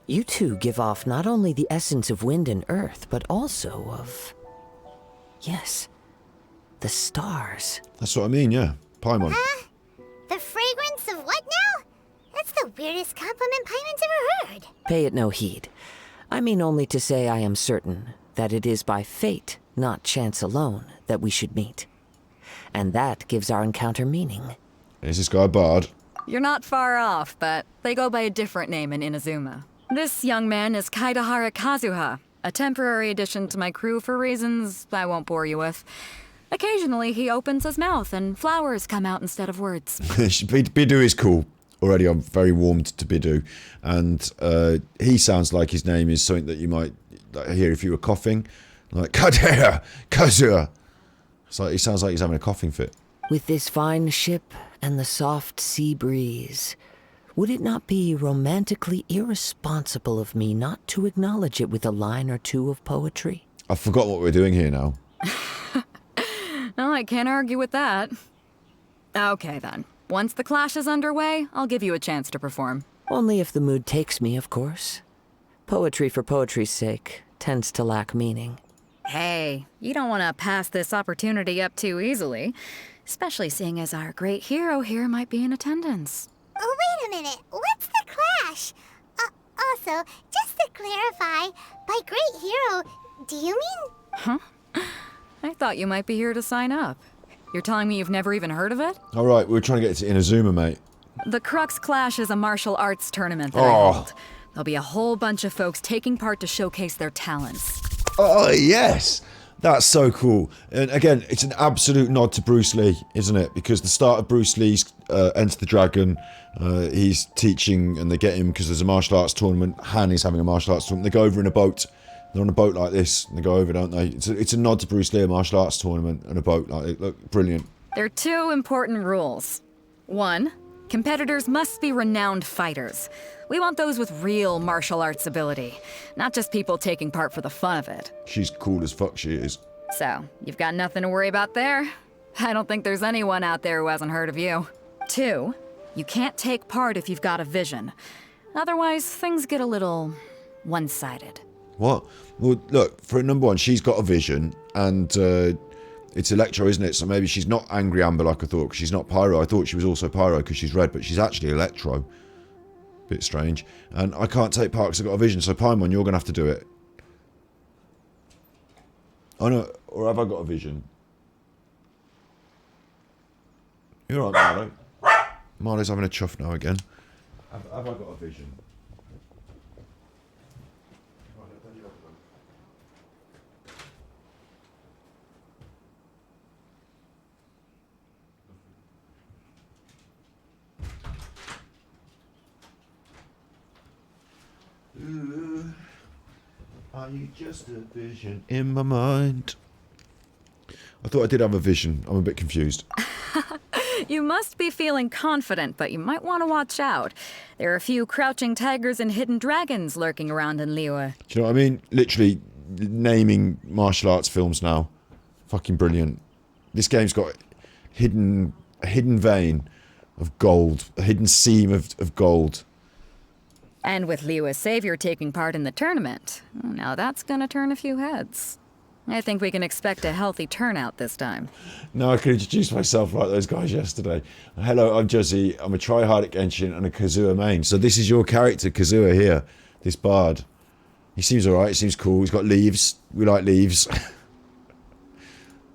You two give off not only the essence of wind and earth, but also of... Yes, the stars. That's what I mean, yeah. Paimon. The fragrance of what now? That's the weirdest compliment Paimon's ever heard. Pay it no heed. I mean only to say I am certain that it is by fate, not chance alone, that we should meet. And that gives our encounter meaning. Is this guy a bard? You're not far off, but they go by a different name in Inazuma. This young man is Kaidahara Kazuha, a temporary addition to my crew for reasons I won't bore you with. Occasionally he opens his mouth and flowers come out instead of words. Bidu is cool. Already I'm very warmed to Bidu. And he sounds like his name is something that you might hear if you were coughing. Like, Kaidahara Kazuha. So he sounds like he's having a coughing fit. With this fine ship and the soft sea breeze, would it not be romantically irresponsible of me not to acknowledge it with a line or two of poetry? I forgot what we're doing here now. Well, I can't argue with that. Okay then. Once the clash is underway, I'll give you a chance to perform. Only if the mood takes me, of course. Poetry for poetry's sake tends to lack meaning. Hey, you don't want to pass this opportunity up too easily. Especially seeing as our great hero here might be in attendance. Oh, wait a minute. What's the clash? Also, just to clarify, by great hero, do you mean... Huh? I thought you might be here to sign up. You're telling me you've never even heard of it? Alright, we were trying to get to Inazuma, mate. The Crux Clash is a martial arts tournament that I hold. There'll be a whole bunch of folks taking part to showcase their talents. Oh, yes! That's so cool. And again, it's an absolute nod to Bruce Lee, isn't it? Because the start of Bruce Lee's Enter the Dragon, he's teaching and they get him because there's a martial arts tournament. Han is having a martial arts tournament. They go over in a boat. They're on a boat like this and they go over, don't they? It's a nod to Bruce Lee, a martial arts tournament and a boat. Like, look, brilliant. There are two important rules. One, competitors must be renowned fighters. We want those with real martial arts ability, not just people taking part for the fun of it. She's cool as fuck, she is. So, you've got nothing to worry about there. I don't think there's anyone out there who hasn't heard of you. Two, you can't take part if you've got a vision. Otherwise, things get a little one-sided. What? Well, look, for number one, she's got a vision, and it's Electro, isn't it? So maybe she's not Angry Amber like I thought, because she's not Pyro. I thought she was also Pyro because she's red, but she's actually Electro. Bit strange. And I can't take part because I've got a vision, so Paimon, you're going to have to do it. Oh no, or have I got a vision? You're all right, Marlo. Marlo's having a chuff now again. Have I got a vision? Are you just a vision in my mind? I thought I did have a vision. I'm a bit confused. You must be feeling confident, but you might want to watch out. There are a few crouching tigers and hidden dragons lurking around in Liyue. Do you know what I mean? Literally, naming martial arts films now. Fucking brilliant. This game's got a hidden vein of gold, a hidden seam of gold. And with Liu as savior taking part in the tournament, now that's gonna turn a few heads. I think we can expect a healthy turnout this time. Now I can introduce myself like those guys yesterday. Hello, I'm Juzzy. I'm a tryhard at Genshin and a Kazuha main. So this is your character, Kazuha, here. This bard. He seems alright, he seems cool. He's got leaves. We like leaves. But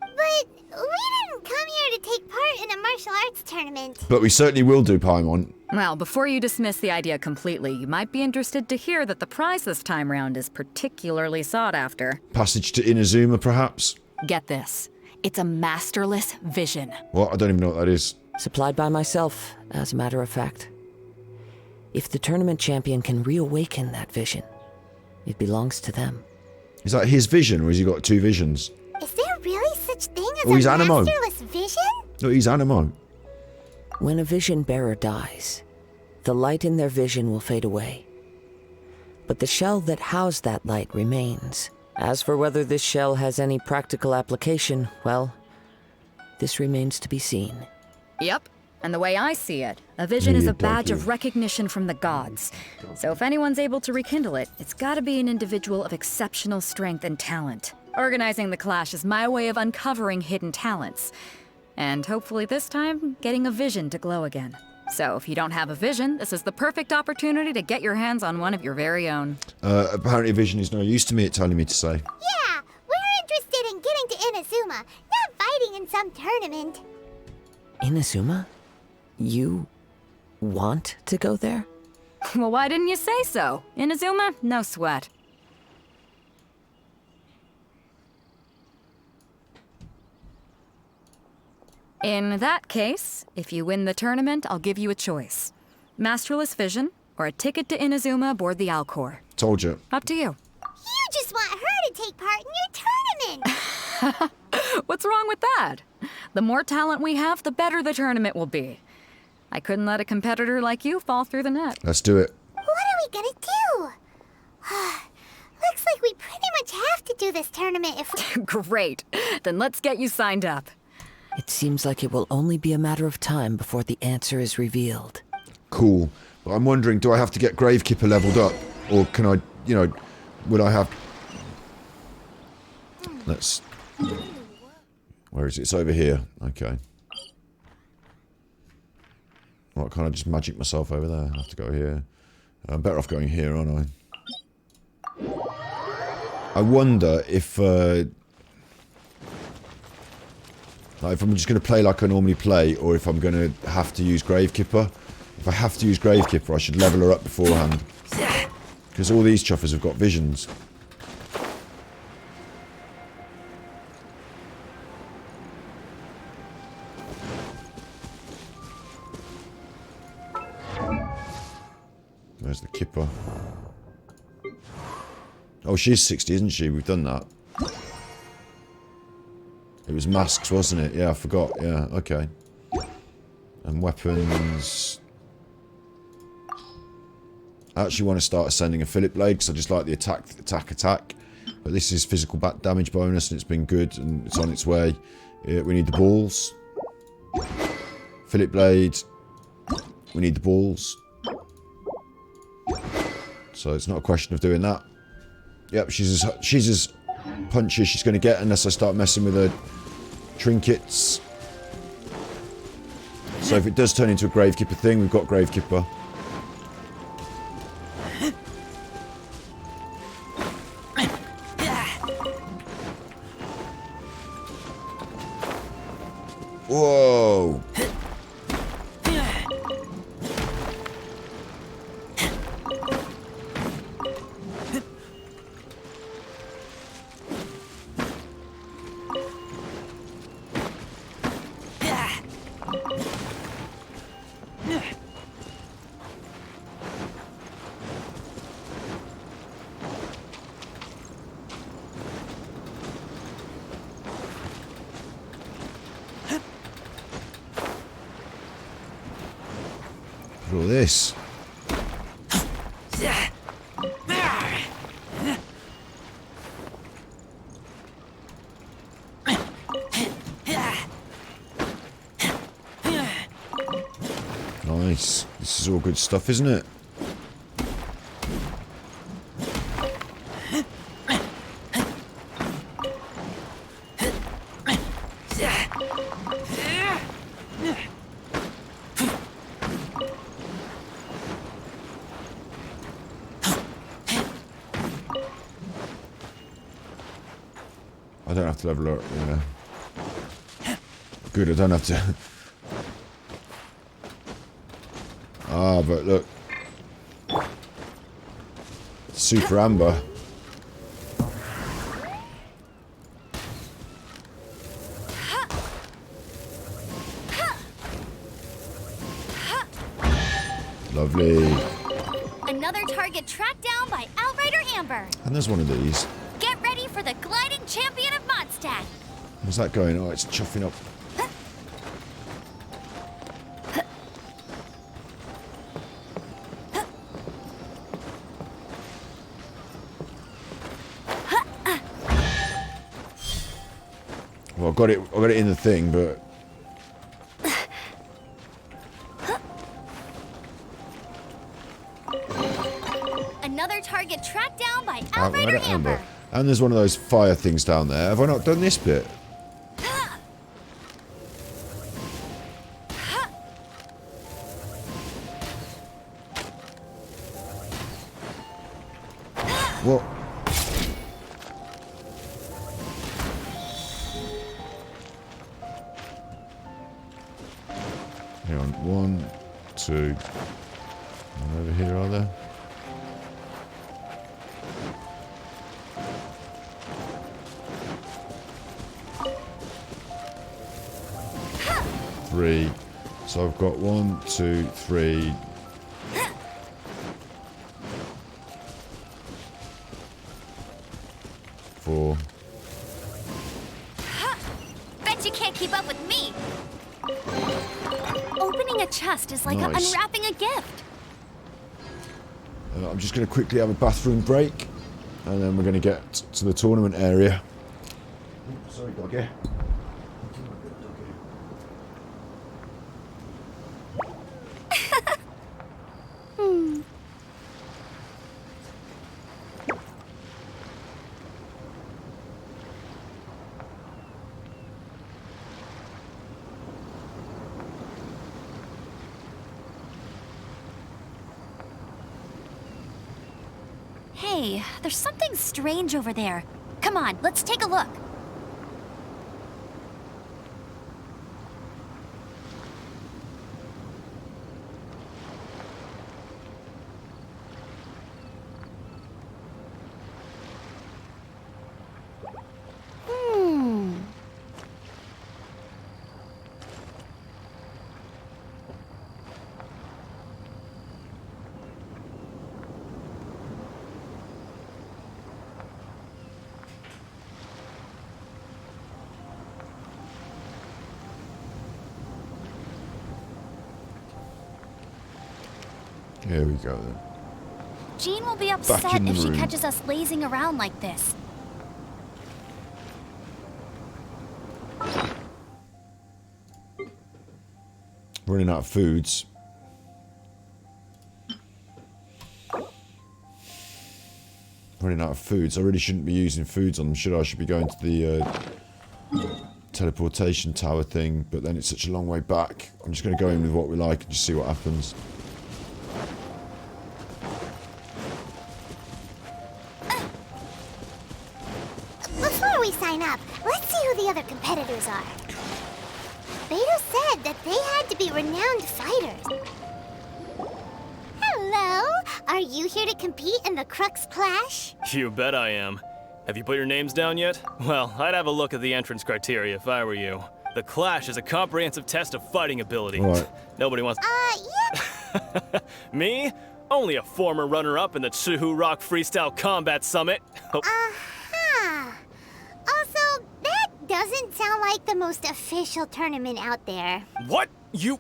we didn't come here to take part in a martial arts tournament. But we certainly will do, Paimon. Well, before you dismiss the idea completely, you might be interested to hear that the prize this time round is particularly sought after. Passage to Inazuma, perhaps? Get this. It's a masterless vision. What? I don't even know what that is. Supplied by myself, as a matter of fact. If the tournament champion can reawaken that vision, it belongs to them. Is that his vision, or has he got two visions? Is there really such thing as he's a Anemo. masterless vision? No, he's Anemo. When a vision bearer dies, the light in their vision will fade away. But the shell that housed that light remains. As for whether this shell has any practical application, well, this remains to be seen. Yep. And the way I see it, a vision is a badge of recognition from the gods. So if anyone's able to rekindle it, it's gotta be an individual of exceptional strength and talent. Organizing the clash is my way of uncovering hidden talents. And hopefully this time, getting a vision to glow again. So if you don't have a vision, this is the perfect opportunity to get your hands on one of your very own. Apparently vision is no use to me, it's telling me to say. Yeah, we're interested in getting to Inazuma, not fighting in some tournament. Inazuma? You want to go there? Well, why didn't you say so? Inazuma? No sweat. In that case, if you win the tournament, I'll give you a choice. Masterless Vision, or a ticket to Inazuma aboard the Alcor. Told you. Up to you. You just want her to take part in your tournament! What's wrong with that? The more talent we have, the better the tournament will be. I couldn't let a competitor like you fall through the net. Let's do it. What are we gonna do? Looks like we pretty much have to do this tournament if we... Great. Then let's get you signed up. It seems like it will only be a matter of time before the answer is revealed. Cool. But I'm wondering, do I have to get Gravekipper leveled up? Or can I, you know, will I have... Let's... Where is it? It's over here. Okay. Well, can't I just magic myself over there? I have to go here. I'm better off going here, aren't I? I wonder if... like if I'm just going to play like I normally play, or if I'm going to have to use Gravekipper. If I have to use Gravekipper, I should level her up beforehand. Because all these chuffers have got visions. Where's the Kipper? Oh, she's 60, isn't she? We've done that. It was masks, wasn't it? Yeah, I forgot. Yeah, okay. And weapons... I actually want to start ascending a Philip Blade because I just like the attack. But this is physical damage bonus and it's been good and it's on its way. We need the balls. Philip Blade. We need the balls. So it's not a question of doing that. Yep, she's as punchy as she's going to get unless I start messing with her trinkets. So if it does turn into a Gravekipper thing, we've got Gravekipper. Whoa! All this. is all good stuff, isn't it? I don't have to level up, yeah. Good, I don't have to. Ah, but look. Super Amber. Lovely. Another target tracked down by Outrider Amber. And there's one of these. Get ready for the gliding champion of Mondstadt. Where's that going? Oh, it's chuffing up. Well, I got it in the thing, but Another target tracked down by Outrider Amber. And there's one of those fire things down there. Have I not done this bit? What? Hang on. 1, 2. One over here, are there? Three. So I've got 1, 2, 3. Four. Bet you can't keep up with me. Opening a chest is like Nice. unwrapping a gift. I'm just going to quickly have a bathroom break, and then we're going to get to the tournament area. Sorry, doggy. Hey, there's something strange over there. Come on, let's take a look. Here we go then. Jean will be Back upset in the if she room. catches us lazing around like this. Running out of foods. Running out of foods. I really shouldn't be using foods on them, should I? I should be going to the teleportation tower thing, but then it's such a long way back. I'm just going to go in with what we like and just see what happens. Before we sign up, let's see who the other competitors are. Beto said that they had to be renowned fighters. Hello! Are you here to compete in the Crux Clash? You bet I am. Have you put your names down yet? Well, I'd have a look at the entrance criteria if I were you. The Clash is a comprehensive test of fighting ability. Right. Nobody wants... Yeah. Me? Only a former runner-up in the Chihu Rock Freestyle Combat Summit. Oh. Uh-huh. Also, that doesn't sound like the most official tournament out there. What? You...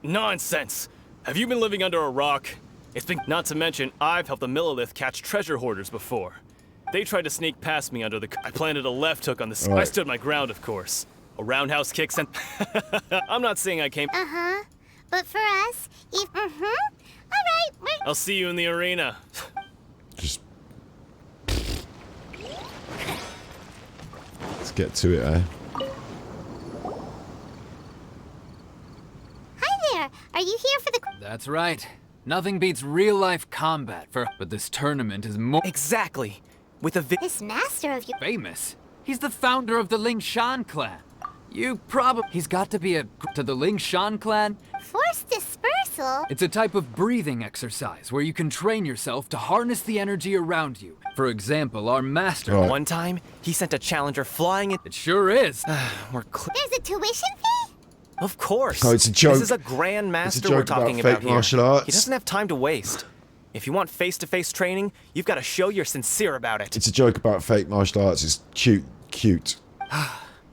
Nonsense. Have you been living under a rock? It's been... Not to mention, I've helped the Millilith catch treasure hoarders before. They tried to sneak past me under the... I planted a left hook on the... Right. I stood my ground, of course. A roundhouse kick sent... I'm not saying I came... Uh-huh. But for us, if alright, we're... I'll see you in the arena. Just... Let's get to it, eh? Hi there! Are you here for the... That's right. Nothing beats real-life combat but this tournament is more... Exactly. With a This master of you... famous. He's the founder of the Ling Shan clan. You probably... He's got to be to the Ling Shan clan? Force dispersal? It's a type of breathing exercise where you can train yourself to harness the energy around you. For example, our master... Right. One time, he sent a challenger flying in... It sure is. There's a tuition fee? Of course. No, it's a joke. This is a grand master we're talking about about fake here. martial arts. He doesn't have time to waste. If you want face-to-face training, you've got to show you're sincere about it. It's a joke about fake martial arts. It's cute.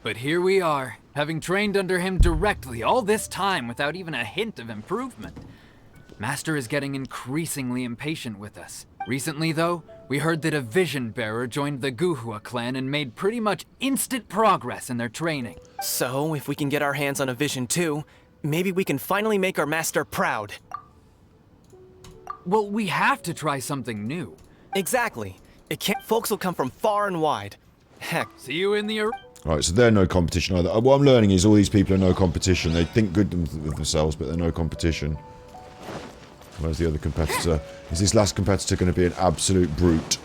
But here we are, having trained under him directly all this time without even a hint of improvement. Master is getting increasingly impatient with us. Recently, though, we heard that a vision bearer joined the Guhua clan and made pretty much instant progress in their training. So, if we can get our hands on a vision too, maybe we can finally make our master proud. Well, we have to try something new. Exactly. Folks will come from far and wide. Heck. See you in the... Right, so they're no competition either. What I'm learning is all these people are no competition. They think good of themselves, but they're no competition. Where's the other competitor? Is this last competitor going to be an absolute brute?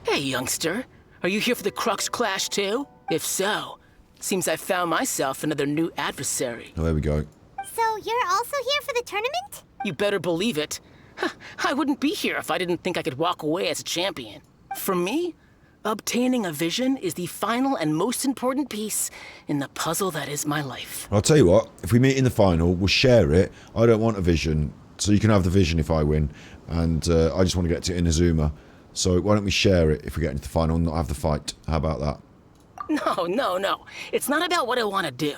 Hey, youngster. Are you here for the Crux Clash too? If so, seems I found myself another new adversary. Oh, there we go. So you're also here for the tournament? You better believe it. I wouldn't be here if I didn't think I could walk away as a champion. For me, obtaining a vision is the final and most important piece in the puzzle that is my life. I'll tell you what, if we meet in the final, we'll share it. I don't want a vision, so you can have the vision if I win. And I just want to get to Inazuma. So why don't we share it if we get into the final and not have the fight? How about that? No. It's not about what I want to do.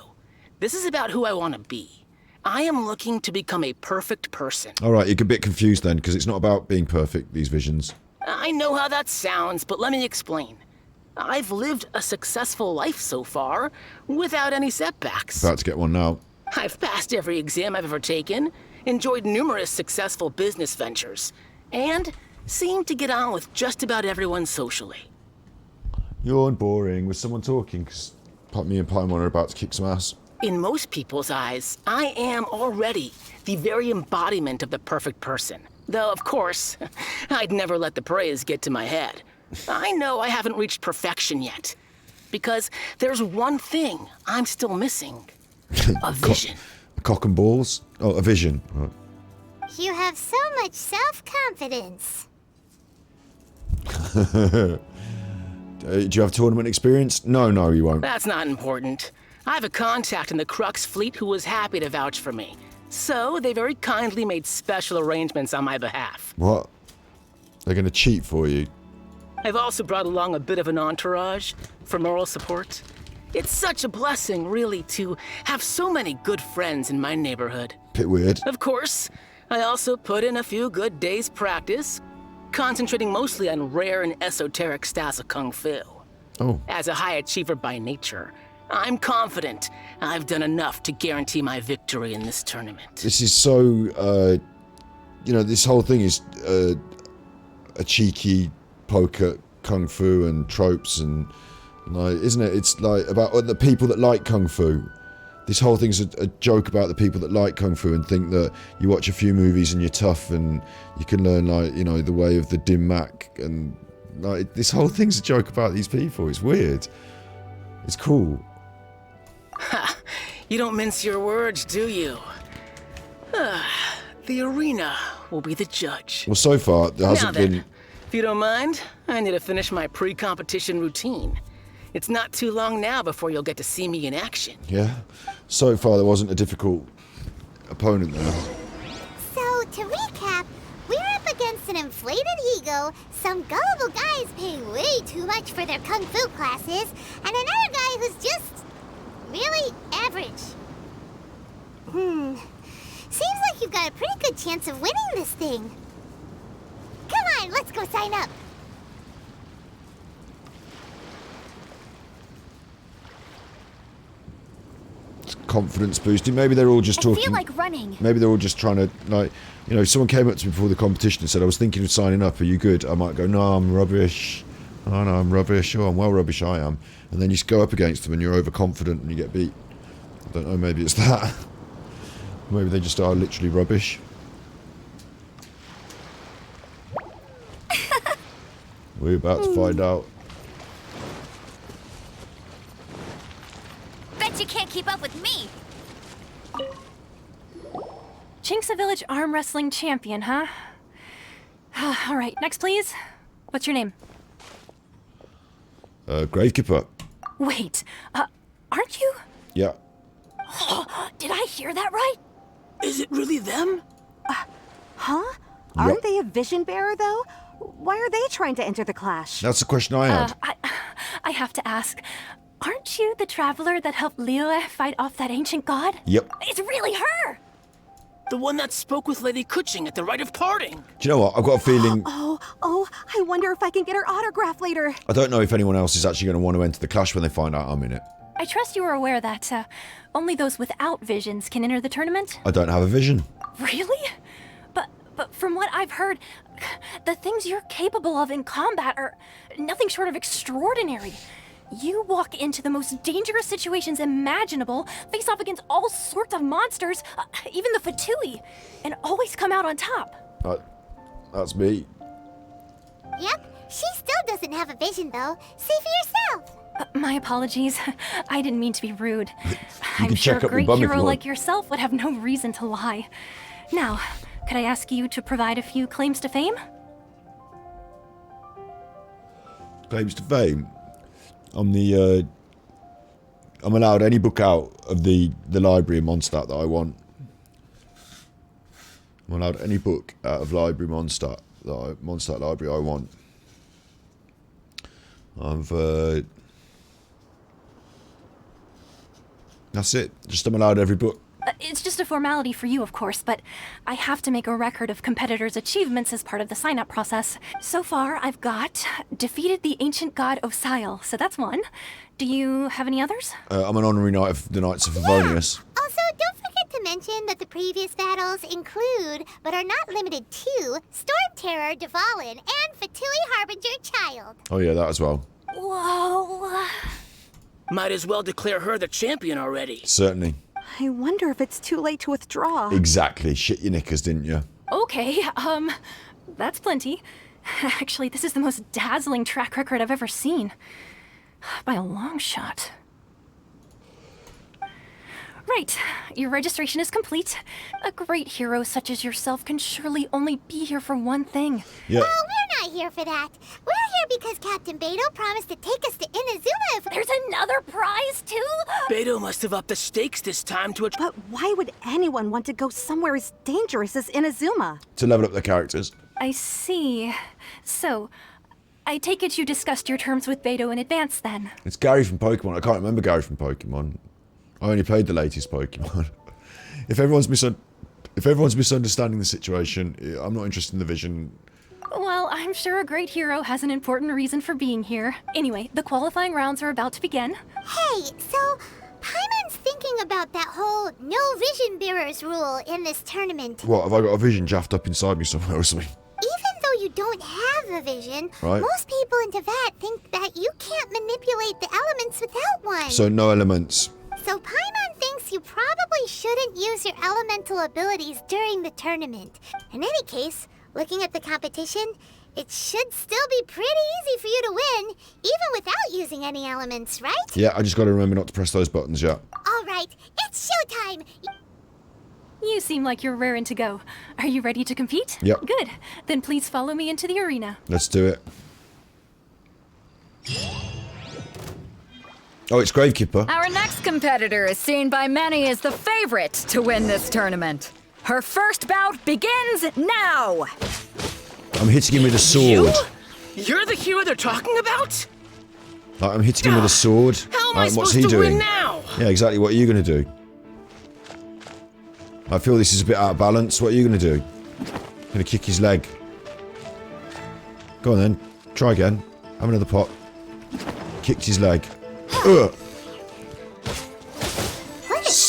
This is about who I want to be. I am looking to become a perfect person. Alright, you're a bit confused then, because it's not about being perfect, these visions. I know how that sounds, but let me explain. I've lived a successful life so far, without any setbacks. About to get one now. I've passed every exam I've ever taken, enjoyed numerous successful business ventures, and seemed to get on with just about everyone socially. Yawn, boring. Was someone talking? Because me and Paimon are about to kick some ass. In most people's eyes, I am already the very embodiment of the perfect person. Though, of course, I'd never let the praise get to my head. I know I haven't reached perfection yet, because there's one thing I'm still missing. A vision. Cock and balls? Oh, a vision. Right. You have so much self-confidence. Do you have tournament experience? No, you won't. That's not important. I have a contact in the Crux fleet who was happy to vouch for me. So they very kindly made special arrangements on my behalf. What? They're going to cheat for you? I've also brought along a bit of an entourage for moral support. It's such a blessing, really, to have so many good friends in my neighborhood. Bit weird. Of course, I also put in a few good days' practice, concentrating mostly on rare and esoteric styles of Kung Fu. Oh. As a high achiever by nature, I'm confident I've done enough to guarantee my victory in this tournament. This is so, this whole thing is a cheeky poke at Kung Fu and tropes and, like, isn't it? It's like about the people that like Kung Fu. This whole thing's a joke about the people that like Kung Fu and think that you watch a few movies and you're tough and you can learn, like, the way of the dim mak, and, like, this whole thing's a joke about these people. It's weird. It's cool. Ha! You don't mince your words, do you? The arena will be the judge. Well, so far, there hasn't been... If you don't mind, I need to finish my pre-competition routine. It's not too long now before you'll get to see me in action. Yeah? So far, there wasn't a difficult opponent there. So, to recap, we're up against an inflated ego, some gullible guys pay way too much for their Kung Fu classes, and another guy who's just really average. Seems like you've got a pretty good chance of winning this thing. Come on, let's go sign up. confidence boosting. Maybe they're all just talking. I feel like running. Maybe they're all just trying to, like, you know, if someone came up to me before the competition and said, I was thinking of signing up, are you good? I might go, no, I'm rubbish. Oh, no, I'm rubbish. Oh, I'm well rubbish, I am. And then you just go up against them and you're overconfident and you get beat. I don't know, maybe it's that. Maybe they just are literally rubbish. We're about to find out. Bet you can't keep up with me. Chink's a village arm wrestling champion, huh? All right, next please. What's your name? Gravekeeper. Wait, aren't you? Yeah. Did I hear that right? Is it really them? Huh? Aren't they a vision bearer, though? Why are they trying to enter the clash? That's the question I had. I have to ask. Aren't you the traveler that helped Liyue fight off that ancient god? Yep. It's really her! The one that spoke with Lady Kuching at the rite of parting. Do you know what? I've got a feeling... Oh, I wonder if I can get her autograph later. I don't know if anyone else is actually going to want to enter the clash when they find out I'm in it. I trust you are aware that only those without visions can enter the tournament? I don't have a vision. Really? But from what I've heard, the things you're capable of in combat are nothing short of extraordinary. You walk into the most dangerous situations imaginable, face off against all sorts of monsters, even the F2P, and always come out on top. That's me. Yep, she still doesn't have a vision, though. See for yourself. My apologies. I didn't mean to be rude. You I'm sure a great bum if hero you like want. yourself would have no reason to lie. Now, could I ask you to provide a few claims to fame? Claims to fame. I'm allowed any book out of the library in Mondstadt that I want. I'm allowed any book out of library Mondstadt library I want. That's it. Just I'm allowed every book. It's just a formality for you, of course, but I have to make a record of competitors' achievements as part of the sign-up process. So far, I've got defeated the ancient god Osile, so that's one. Do you have any others? I'm an honorary knight of the Knights of Favonius. Also, don't forget to mention that the previous battles include, but are not limited to, Storm Terror, Dvalin, and F2P Harbinger Child. Oh yeah, that as well. Whoa. Might as well declare her the champion already. Certainly. I wonder if it's too late to withdraw. Exactly. Shit your knickers, didn't you? Okay, that's plenty. Actually, this is the most dazzling track record I've ever seen. By a long shot. Right, your registration is complete. A great hero such as yourself can surely only be here for one thing. Yeah. Well, we're not here for that. We're here because Captain Beto promised to take us to Inazuma if... There's another prize, too? Beto must have upped the stakes this time to a... But why would anyone want to go somewhere as dangerous as Inazuma? To level up their characters. I see. So, I take it you discussed your terms with Beto in advance, then? It's Gary from Pokemon. I can't remember Gary from Pokemon. I only played the latest Pokemon. If everyone's misunderstanding the situation, I'm not interested in the vision. Well, I'm sure a great hero has an important reason for being here. Anyway, the qualifying rounds are about to begin. Hey, so Paimon's thinking about that whole no vision bearers rule in this tournament. What, have I got a vision jaffed up inside me somewhere or something? Even though you don't have a vision, Right. most people in Teyvat think that you can't manipulate the elements without one. So no elements. So Paimon thinks you probably shouldn't use your elemental abilities during the tournament. In any case, looking at the competition, it should still be pretty easy for you to win, even without using any elements, right? Yeah, I just got to remember not to press those buttons yet. All right, it's showtime! You seem like you're raring to go. Are you ready to compete? Yep. Good. Then please follow me into the arena. Let's do it. Oh, it's Gravekeeper. Our next competitor is seen by many as the favorite to win this tournament. Her first bout begins now! I'm hitting him with a sword. You're the hero they're talking about? Like, I'm hitting him with a sword. How am I What's supposed he to doing? win now? Yeah, exactly. What are you going to do? I feel this is a bit out of balance. What are you going to do? Going to kick his leg. Go on then. Try again. Have another pot. Kicked his leg. Ugh.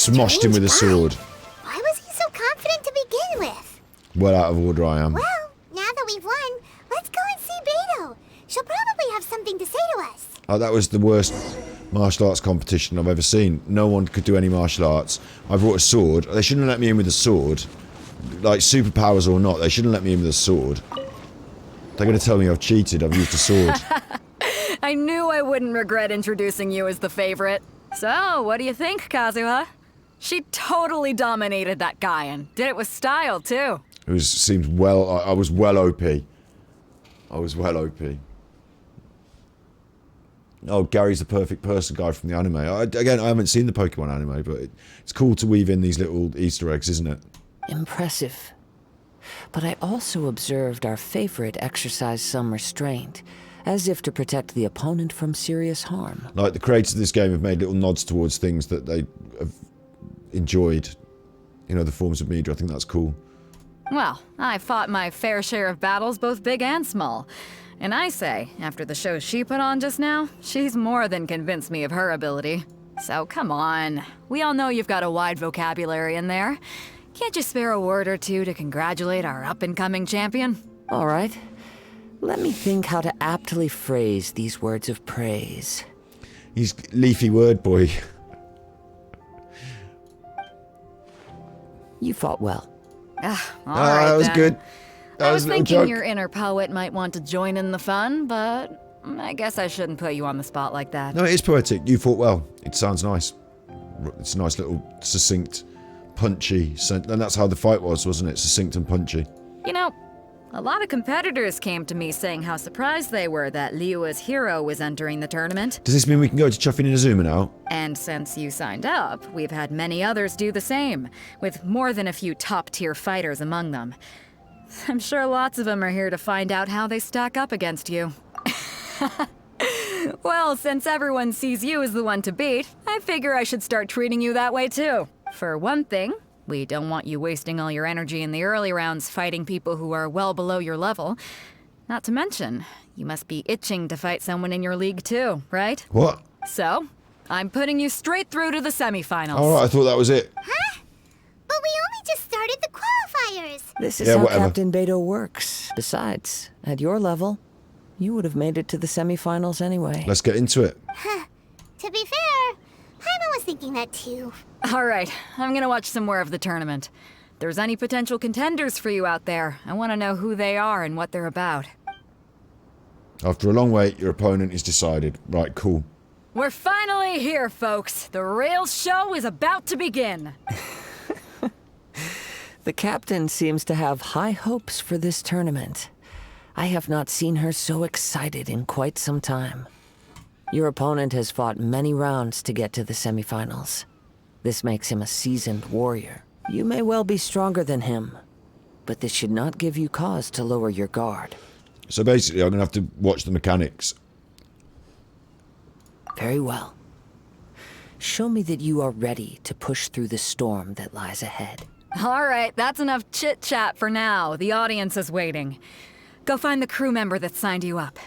smoshed him with a sword. Why was he so confident to begin with? Well out of order I am. Well, now that we've won, let's go and see Beto. She'll probably have something to say to us. Oh, that was the worst martial arts competition I've ever seen. No one could do any martial arts. I brought a sword. They shouldn't have let me in with a sword. Like, superpowers or not, they shouldn't let me in with a sword. They're going to tell me I've cheated, I've used a sword. I knew I wouldn't regret introducing you as the favorite. So, what do you think, Kazuha? She totally dominated that guy and did it with style, too. Seemed well... I was well OP. I was well OP. Oh, Gary's the perfect person guy from the anime. Again, I haven't seen the Pokemon anime, but it's cool to weave in these little Easter eggs, isn't it? Impressive. But I also observed our favorite exercise some restraint, as if to protect the opponent from serious harm. Like, the creators of this game have made little nods towards things that they have enjoyed in other forms of media. I think that's cool. Well, I fought my fair share of battles, both big and small. And I say, after the show she put on just now, she's more than convinced me of her ability. So come on. We all know you've got a wide vocabulary in there. Can't you spare a word or two to congratulate our up-and-coming champion? All right. Let me think how to aptly phrase these words of praise. He's leafy word boy. You fought well. All right, that was then. good. I was thinking your inner poet might want to join in the fun, but I guess I shouldn't put you on the spot like that. No, it is poetic. You fought well. It sounds nice. It's a nice little succinct, punchy, and that's how the fight was, wasn't it? Succinct and punchy. You know, a lot of competitors came to me saying how surprised they were that Liyue's hero was entering the tournament. Does this mean we can go to Chuffing Inazuma now? And since you signed up, we've had many others do the same, with more than a few top-tier fighters among them. I'm sure lots of them are here to find out how they stack up against you. Well, since everyone sees you as the one to beat, I figure I should start treating you that way too. For one thing, we don't want you wasting all your energy in the early rounds fighting people who are well below your level. Not to mention, you must be itching to fight someone in your league too, right? What? So, I'm putting you straight through to the semifinals. Alright, I thought that was it. Huh? But we only just started the qualifiers. This is how Captain Beto works. Besides, at your level, you would have made it to the semifinals anyway. Let's get into it. To be fair, Jaime was thinking that too. Alright, I'm gonna watch some more of the tournament. If there's any potential contenders for you out there, I want to know who they are and what they're about. After a long wait, your opponent is decided. Right, cool. We're finally here, folks. The real show is about to begin. The captain seems to have high hopes for this tournament. I have not seen her so excited in quite some time. Your opponent has fought many rounds to get to the semifinals. This makes him a seasoned warrior. You may well be stronger than him, but this should not give you cause to lower your guard. So basically, I'm going to have to watch the mechanics. Very well. Show me that you are ready to push through the storm that lies ahead. Alright, that's enough chit-chat for now. The audience is waiting. Go find the crew member that signed you up.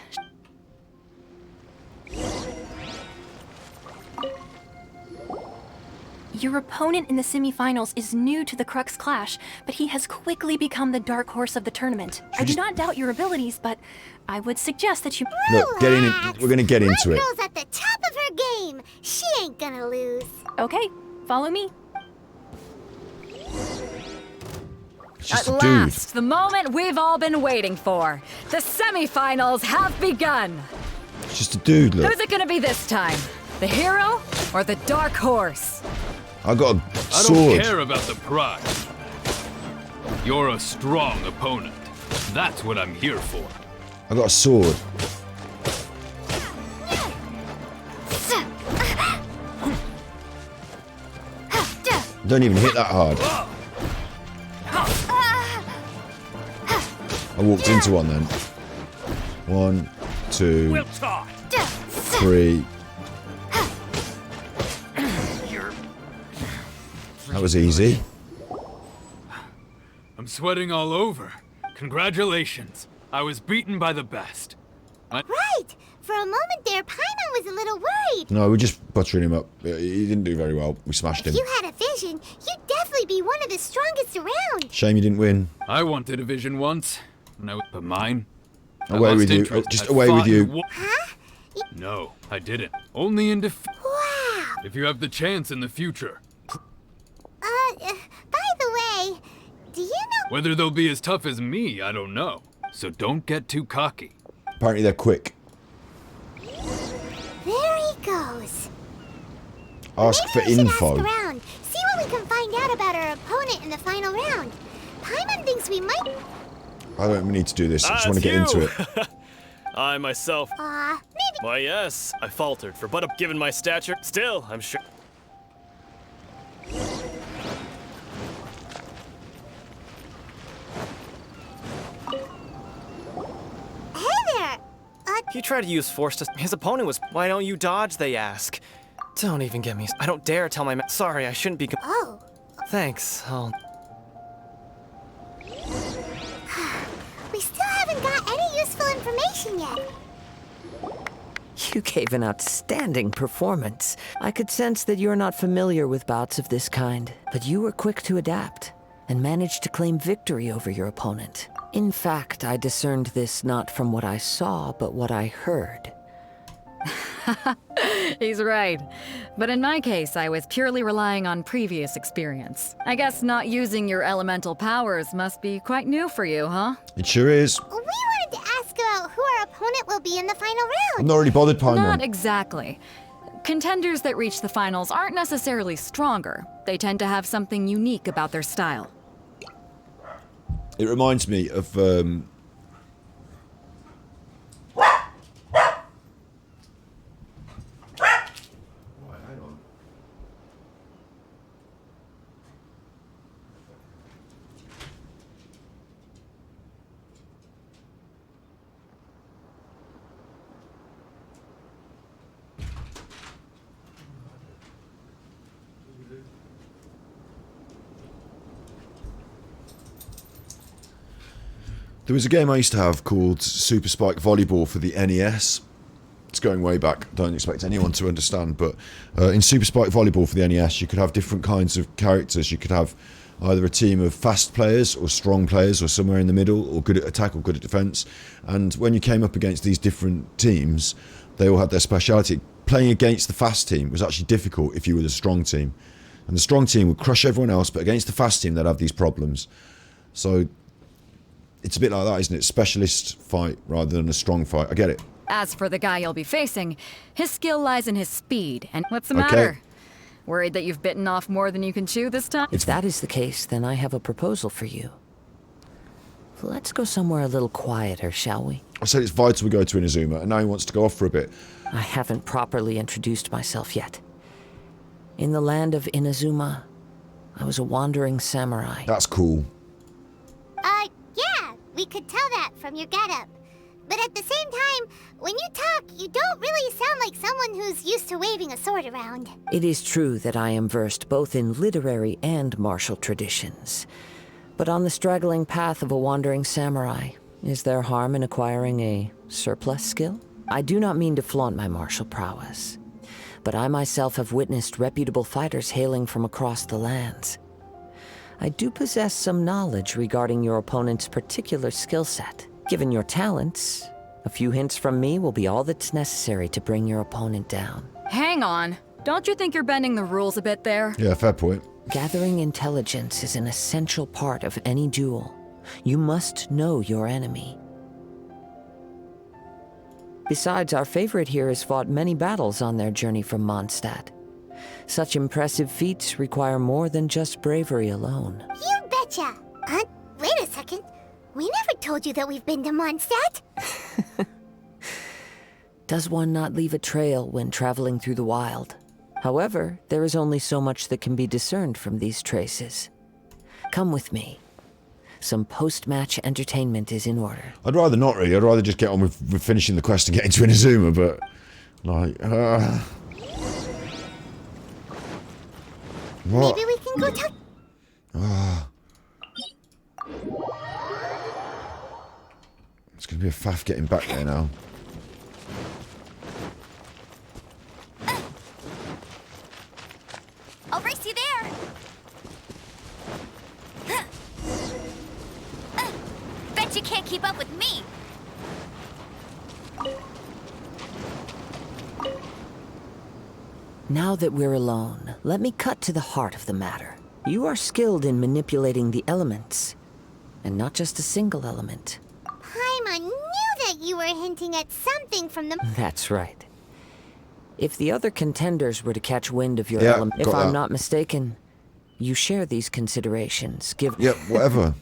Your opponent in the semifinals is new to the Crux Clash, but he has quickly become the dark horse of the tournament. I do not doubt your abilities, but I would suggest that you... Look, we're going to get into it. My girl's at the top of her game. She ain't gonna lose. Okay, follow me. Just At last, the moment we've all been waiting for. The semifinals have begun. It's just a dude, look. Who's it gonna be this time? The hero or the dark horse? I got a sword. I don't care about the prize. You're a strong opponent. That's what I'm here for. I got a sword. Don't even hit that hard. I walked into one then. 1, 2, 3. That was easy. I'm sweating all over. Congratulations. I was beaten by the best. Right! For a moment there, Paimon was a little worried. No, we're just buttering him up. He didn't do very well. We smashed him. If you had a vision, you'd definitely be one of the strongest around. Shame you didn't win. I wanted a vision once. No, but mine. Away with you. Oh, just away with you. Huh? No, I didn't. Only in defeat. Wow. If you have the chance in the future. By the way, do you know... Whether they'll be as tough as me, I don't know. So don't get too cocky. Apparently they're quick. There he goes. Ask for info. Ask around. See what we can find out about our opponent in the final round. Paimon thinks we might... I don't need to do this. I just want to get into it. I myself... maybe... Why, yes, I faltered, but given my stature, still, I'm sure... Hey there! He tried to use force to... His opponent was... Why don't you dodge, they ask. Don't even get me... I don't dare tell my... Sorry, I shouldn't be... Oh. Thanks, I'll... We still haven't got any useful information yet. You gave an outstanding performance. I could sense that you're not familiar with bouts of this kind, but you were quick to adapt and managed to claim victory over your opponent. In fact, I discerned this not from what I saw, but what I heard. He's right. But in my case, I was purely relying on previous experience. I guess not using your elemental powers must be quite new for you, huh? It sure is. We wanted to ask about who our opponent will be in the final round. I'm not really bothered, Paimon. Not exactly. Contenders that reach the finals aren't necessarily stronger. They tend to have something unique about their style. It reminds me of... There was a game I used to have called Super Spike Volleyball for the NES. It's going way back, don't expect anyone to understand, but in Super Spike Volleyball for the NES you could have different kinds of characters. You could have either a team of fast players or strong players or somewhere in the middle, or good at attack or good at defence. And when you came up against these different teams, they all had their speciality. Playing against the fast team was actually difficult if you were the strong team. And the strong team would crush everyone else, but against the fast team they'd have these problems. So it's a bit like that, isn't it? Specialist fight rather than a strong fight. I get it. As for the guy you'll be facing, his skill lies in his speed. And what's the matter? Worried that you've bitten off more than you can chew this time? If that is the case, then I have a proposal for you. Let's go somewhere a little quieter, shall we? I said it's vital we go to Inazuma, and now he wants to go off for a bit. I haven't properly introduced myself yet. In the land of Inazuma, I was a wandering samurai. That's cool. Yeah, we could tell that from your getup. But at the same time, when you talk, you don't really sound like someone who's used to waving a sword around. It is true that I am versed both in literary and martial traditions. But on the straggling path of a wandering samurai, is there harm in acquiring a surplus skill? I do not mean to flaunt my martial prowess, but I myself have witnessed reputable fighters hailing from across the lands. I do possess some knowledge regarding your opponent's particular skill set. Given your talents, a few hints from me will be all that's necessary to bring your opponent down. Hang on. Don't you think you're bending the rules a bit there? Yeah, fair point. Gathering intelligence is an essential part of any duel. You must know your enemy. Besides, our favorite here has fought many battles on their journey from Mondstadt. Such impressive feats require more than just bravery alone. You betcha! Wait a second. We never told you that we've been to Mondstadt. Does one not leave a trail when traveling through the wild? However, there is only so much that can be discerned from these traces. Come with me. Some post-match entertainment is in order. I'd rather not really. I'd rather just get on with finishing the quest and getting to Inazuma, but... like... What? Maybe we can go talk... It's going to be a faff getting back there now. She can't keep up with me. Now that we're alone, let me cut to the heart of the matter. You are skilled in manipulating the elements, and not just a single element. Paimon knew that you were hinting at something from the... That's right. If the other contenders were to catch wind of your element, if I'm not mistaken, you share these considerations. Yep, whatever.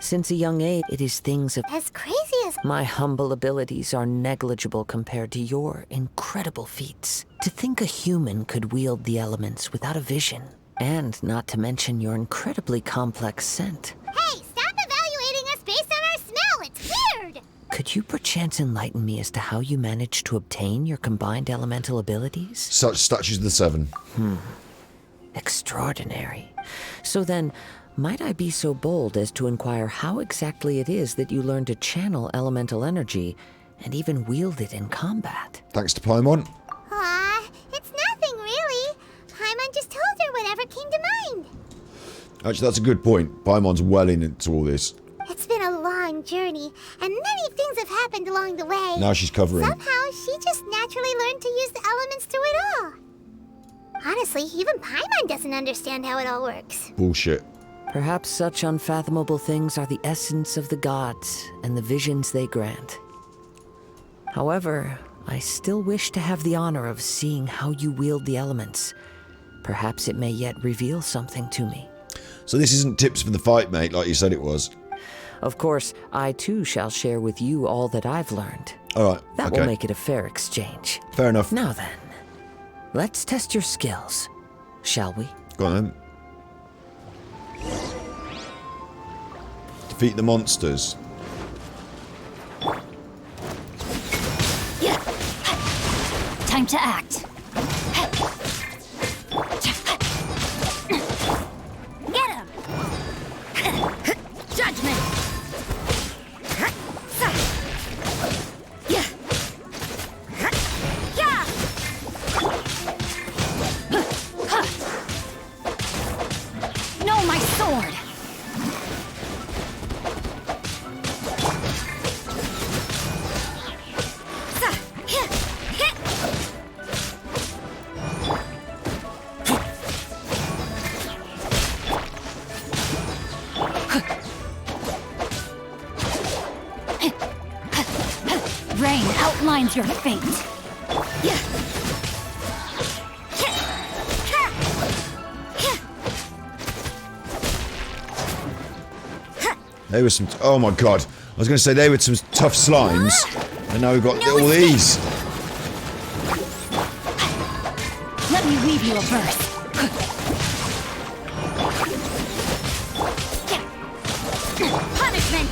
Since a young age, it is things of... As crazy as... My humble abilities are negligible compared to your incredible feats. To think a human could wield the elements without a vision, and not to mention your incredibly complex scent. Hey, stop evaluating us based on our smell! It's weird! Could you perchance enlighten me as to how you managed to obtain your combined elemental abilities? Such statues of the seven. Extraordinary. So then, might I be so bold as to inquire how exactly it is that you learned to channel elemental energy and even wield it in combat? Thanks to Paimon. It's nothing really. Paimon just told her whatever came to mind. Actually, that's a good point. Paimon's well into all this. It's been a long journey, and many things have happened along the way. Now she's covering. Somehow, she just naturally learned to use the elements through it all. Honestly, even Paimon doesn't understand how it all works. Bullshit. Perhaps such unfathomable things are the essence of the gods and the visions they grant. However, I still wish to have the honor of seeing how you wield the elements. Perhaps it may yet reveal something to me. So this isn't tips for the fight, mate, like you said it was. Of course, I too shall share with you all that I've learned. Alright, That will make it a fair exchange. Fair enough. Now then, let's test your skills, shall we? Go on then. Defeat the monsters. Time to act. Get him! Judgment! No, my sword! Rain outlines your fate. They were some... Oh my god. I was going to say they were some tough slimes. And now we've got all these. Let me weave you a verse. Punishment!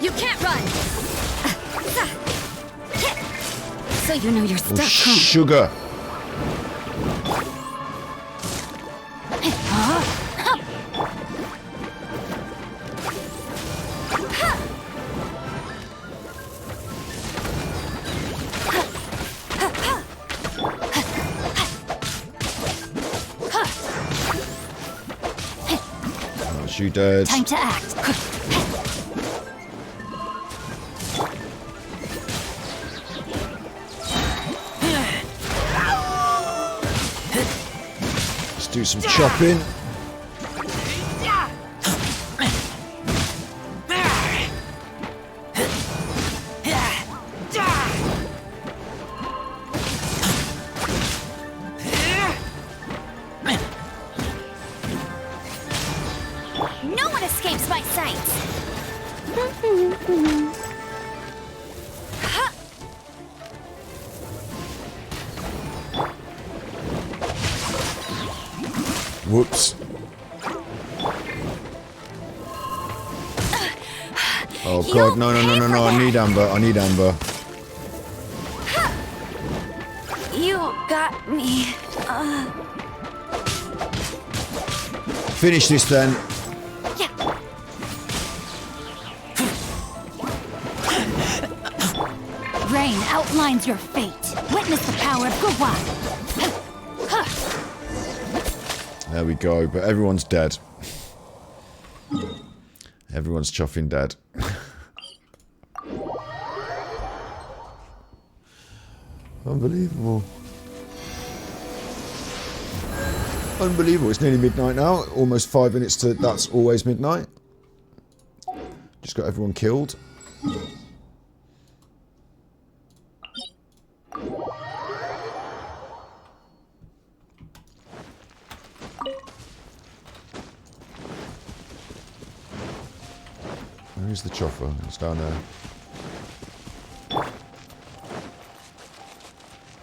You can't run! So you know you're stuck, huh? Sugar. You dead. Time to act. Let's do some chopping. No one escapes my sight! Whoops. Oh god, no, I need Amber, You got me. Finish this then. rain outlines your fate. Witness the power of Gua. There we go, but everyone's dead. Everyone's chuffing dead. Unbelievable. Unbelievable. It's nearly midnight now. Almost 5 minutes to that's always midnight. Just got everyone killed. Where's the chopper? It's down there.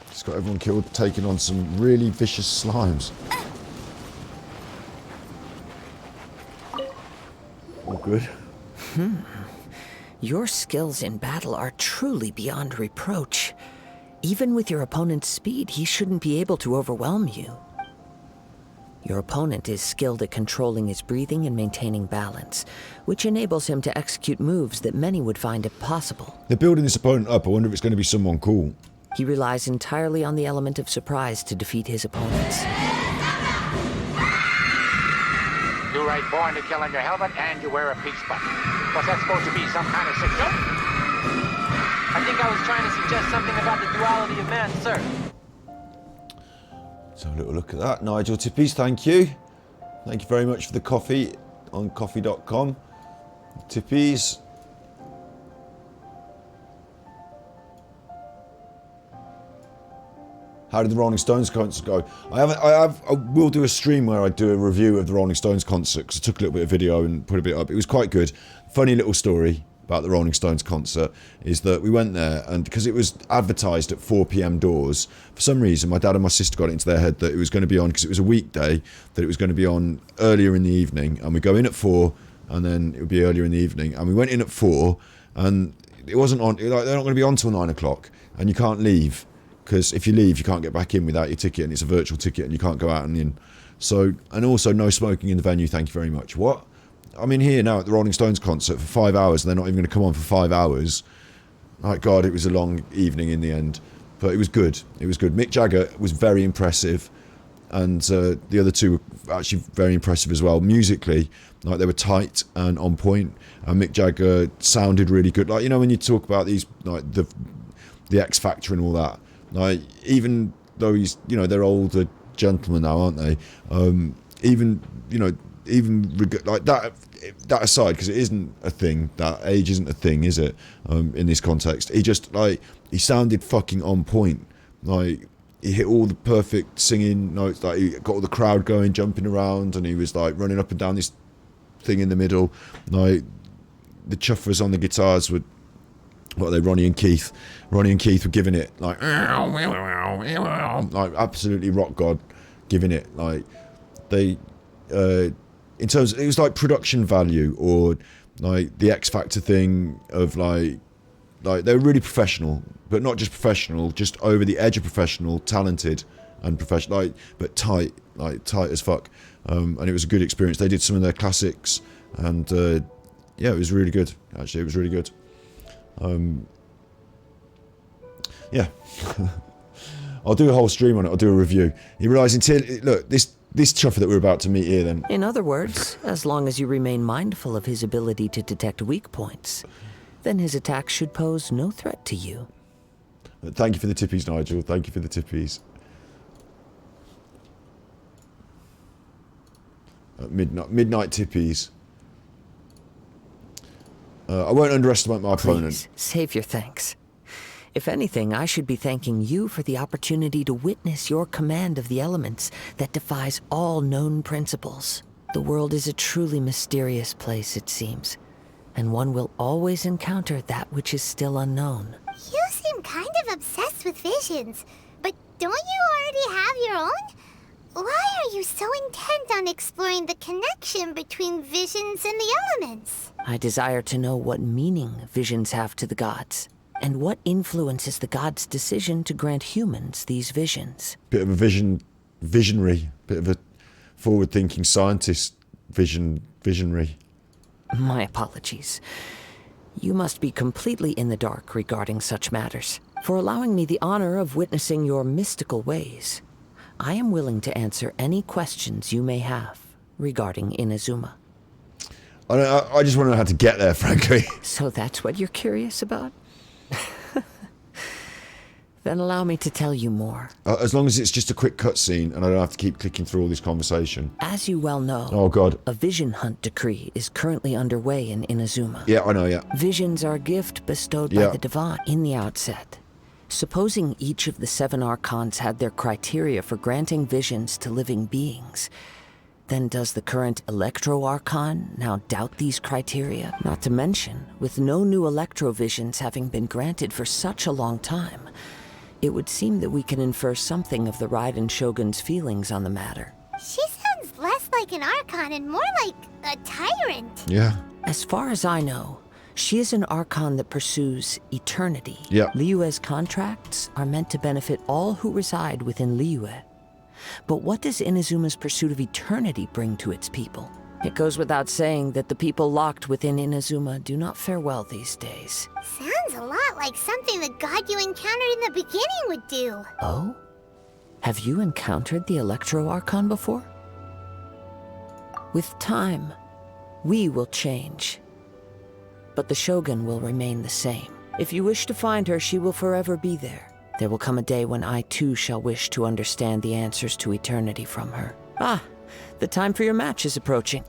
Just got everyone killed, taking on some really vicious slimes. All good. Your skills in battle are truly beyond reproach. Even with your opponent's speed, he shouldn't be able to overwhelm you. Your opponent is skilled at controlling his breathing and maintaining balance, which enables him to execute moves that many would find impossible. They're building this opponent up. I wonder if it's going to be someone cool. He relies entirely on the element of surprise to defeat his opponents. You write born to kill on your helmet and you wear a peach button. Was that supposed to be some kind of sick joke? I think I was trying to suggest something about the duality of man, sir. Let's have a little look at that. Nigel Tippies, thank you. Thank you very much for the coffee on coffee.com. Tippies. How did the Rolling Stones concert go? I will do a stream where I do a review of the Rolling Stones concert because I took a little bit of video and put a bit up. It was quite good. Funny little story about the Rolling Stones concert is that we went there and because it was advertised at 4 p.m. doors, for some reason my dad and my sister got it into their head that it was going to be on, because it was a weekday, that it was going to be on earlier in the evening, and we go in at 4 and then it would be earlier in the evening, and we went in at 4 and it wasn't on, like, they're not going to be on till 9 o'clock and you can't leave, because if you leave you can't get back in without your ticket, and it's a virtual ticket and you can't go out and in. So, and also no smoking in the venue, thank you very much. What? I'm in here now at the Rolling Stones concert for 5 hours and they're not even going to come on for 5 hours. My God, it was a long evening in the end. But it was good. It was good. Mick Jagger was very impressive. And the other two were actually very impressive as well. Musically, like they were tight and on point. And Mick Jagger sounded really good. Like, you know, when you talk about these, like the X Factor and all that, like even though he's, you know, they're older gentlemen now, aren't they? Even, you know, like that aside, because it isn't a thing, that age isn't a thing, is it, in this context, he sounded fucking on point. Like he hit all the perfect singing notes, like he got all the crowd going, jumping around, and he was like running up and down this thing in the middle. Like the chuffers on the guitars were, what are they, Ronnie and Keith were giving it like absolutely rock god giving it. Like they in terms of, it was like production value, or like the X Factor thing of like they were really professional, but not just professional, just over the edge of professional, talented and professional, like but tight as fuck. And it was a good experience. They did some of their classics, and yeah, it was really good. Actually, it was really good. Yeah. I'll do a whole stream on it. I'll do a review. You realise until look, this chuffer that we're about to meet here then. In other words, as long as you remain mindful of his ability to detect weak points, then his attacks should pose no threat to you. Thank you for the tippies, Nigel. Thank you for the tippies. Midnight tippies. I won't underestimate my opponent. Please, save your thanks. If anything, I should be thanking you for the opportunity to witness your command of the elements that defies all known principles. The world is a truly mysterious place, it seems, and one will always encounter that which is still unknown. You seem kind of obsessed with visions, but don't you already have your own? Why are you so intent on exploring the connection between visions and the elements? I desire to know what meaning visions have to the gods, and what influences the gods' decision to grant humans these visions. Bit of a visionary, bit of a forward-thinking scientist visionary. My apologies. You must be completely in the dark regarding such matters. For allowing me the honor of witnessing your mystical ways, I am willing to answer any questions you may have regarding Inazuma. I just want to know how to get there, frankly. So that's what you're curious about? Then allow me to tell you more. As long as it's just a quick cutscene and I don't have to keep clicking through all this conversation. As you well know, oh God, a vision hunt decree is currently underway in Inazuma. Yeah, I know, yeah. Visions are a gift bestowed by the divine in the outset. Supposing each of the 7 archons had their criteria for granting visions to living beings, then does the current Electro-Archon now doubt these criteria? Not to mention, with no new Electro-Visions having been granted for such a long time, it would seem that we can infer something of the Raiden Shogun's feelings on the matter. She sounds less like an Archon and more like a tyrant. Yeah. As far as I know, she is an Archon that pursues eternity. Yeah. Liyue's contracts are meant to benefit all who reside within Liyue. But what does Inazuma's pursuit of eternity bring to its people? It goes without saying that the people locked within Inazuma do not fare well these days. Sounds a lot like something the god you encountered in the beginning would do. Oh? Have you encountered the Electro-Archon before? With time, we will change. But the Shogun will remain the same. If you wish to find her, she will forever be there. There will come a day when I too shall wish to understand the answers to eternity from her. Ah, the time for your match is approaching.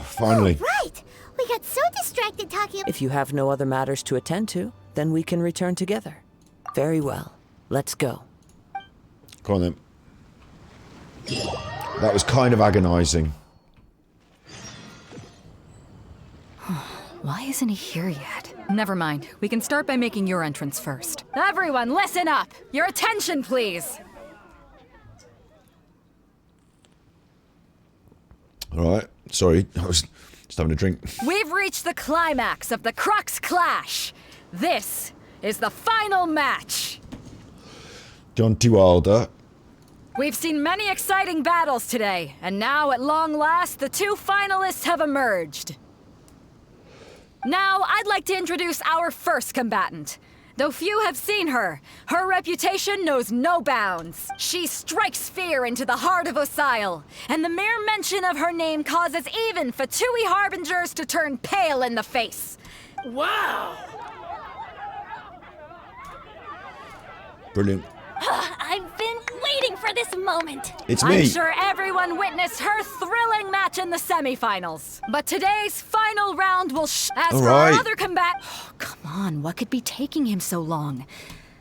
Finally. Oh, right! We got so distracted talking. If you have no other matters to attend to, then we can return together. Very well. Let's go. Go on then. That was kind of agonizing. Why isn't he here yet? Never mind. We can start by making your entrance first. Everyone, listen up! Your attention, please! Alright. Sorry. I was just having a drink. We've reached the climax of the Crux Clash. This is the final match. John T. Wilder. We've seen many exciting battles today, and now, at long last, the 2 finalists have emerged. Now, I'd like to introduce our first combatant. Though few have seen her, her reputation knows no bounds. She strikes fear into the heart of Osile, and the mere mention of her name causes even Fatui Harbingers to turn pale in the face. Wow! Brilliant. I've been waiting for this moment. It's me. I'm sure everyone witnessed her thrilling match in the semifinals. But today's final round will as for our other combat... Oh, come on, what could be taking him so long?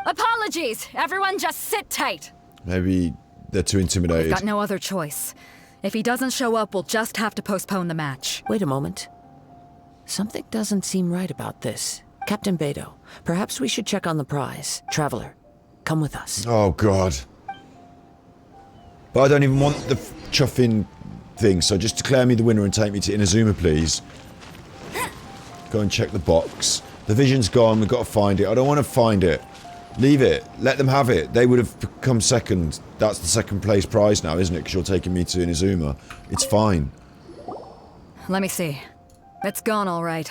Apologies, everyone just sit tight. Maybe they're too intimidated. We've got no other choice. If he doesn't show up, we'll just have to postpone the match. Wait a moment. Something doesn't seem right about this. Captain Beto, perhaps we should check on the prize. Traveler, come with us. Oh, God. But I don't even want the chuffing thing, so just declare me the winner and take me to Inazuma, please. Go and check the box. The vision's gone, we've got to find it. I don't want to find it. Leave it. Let them have it. They would have come second. That's the second place prize now, isn't it? Because you're taking me to Inazuma. It's fine. Let me see. It's gone all right.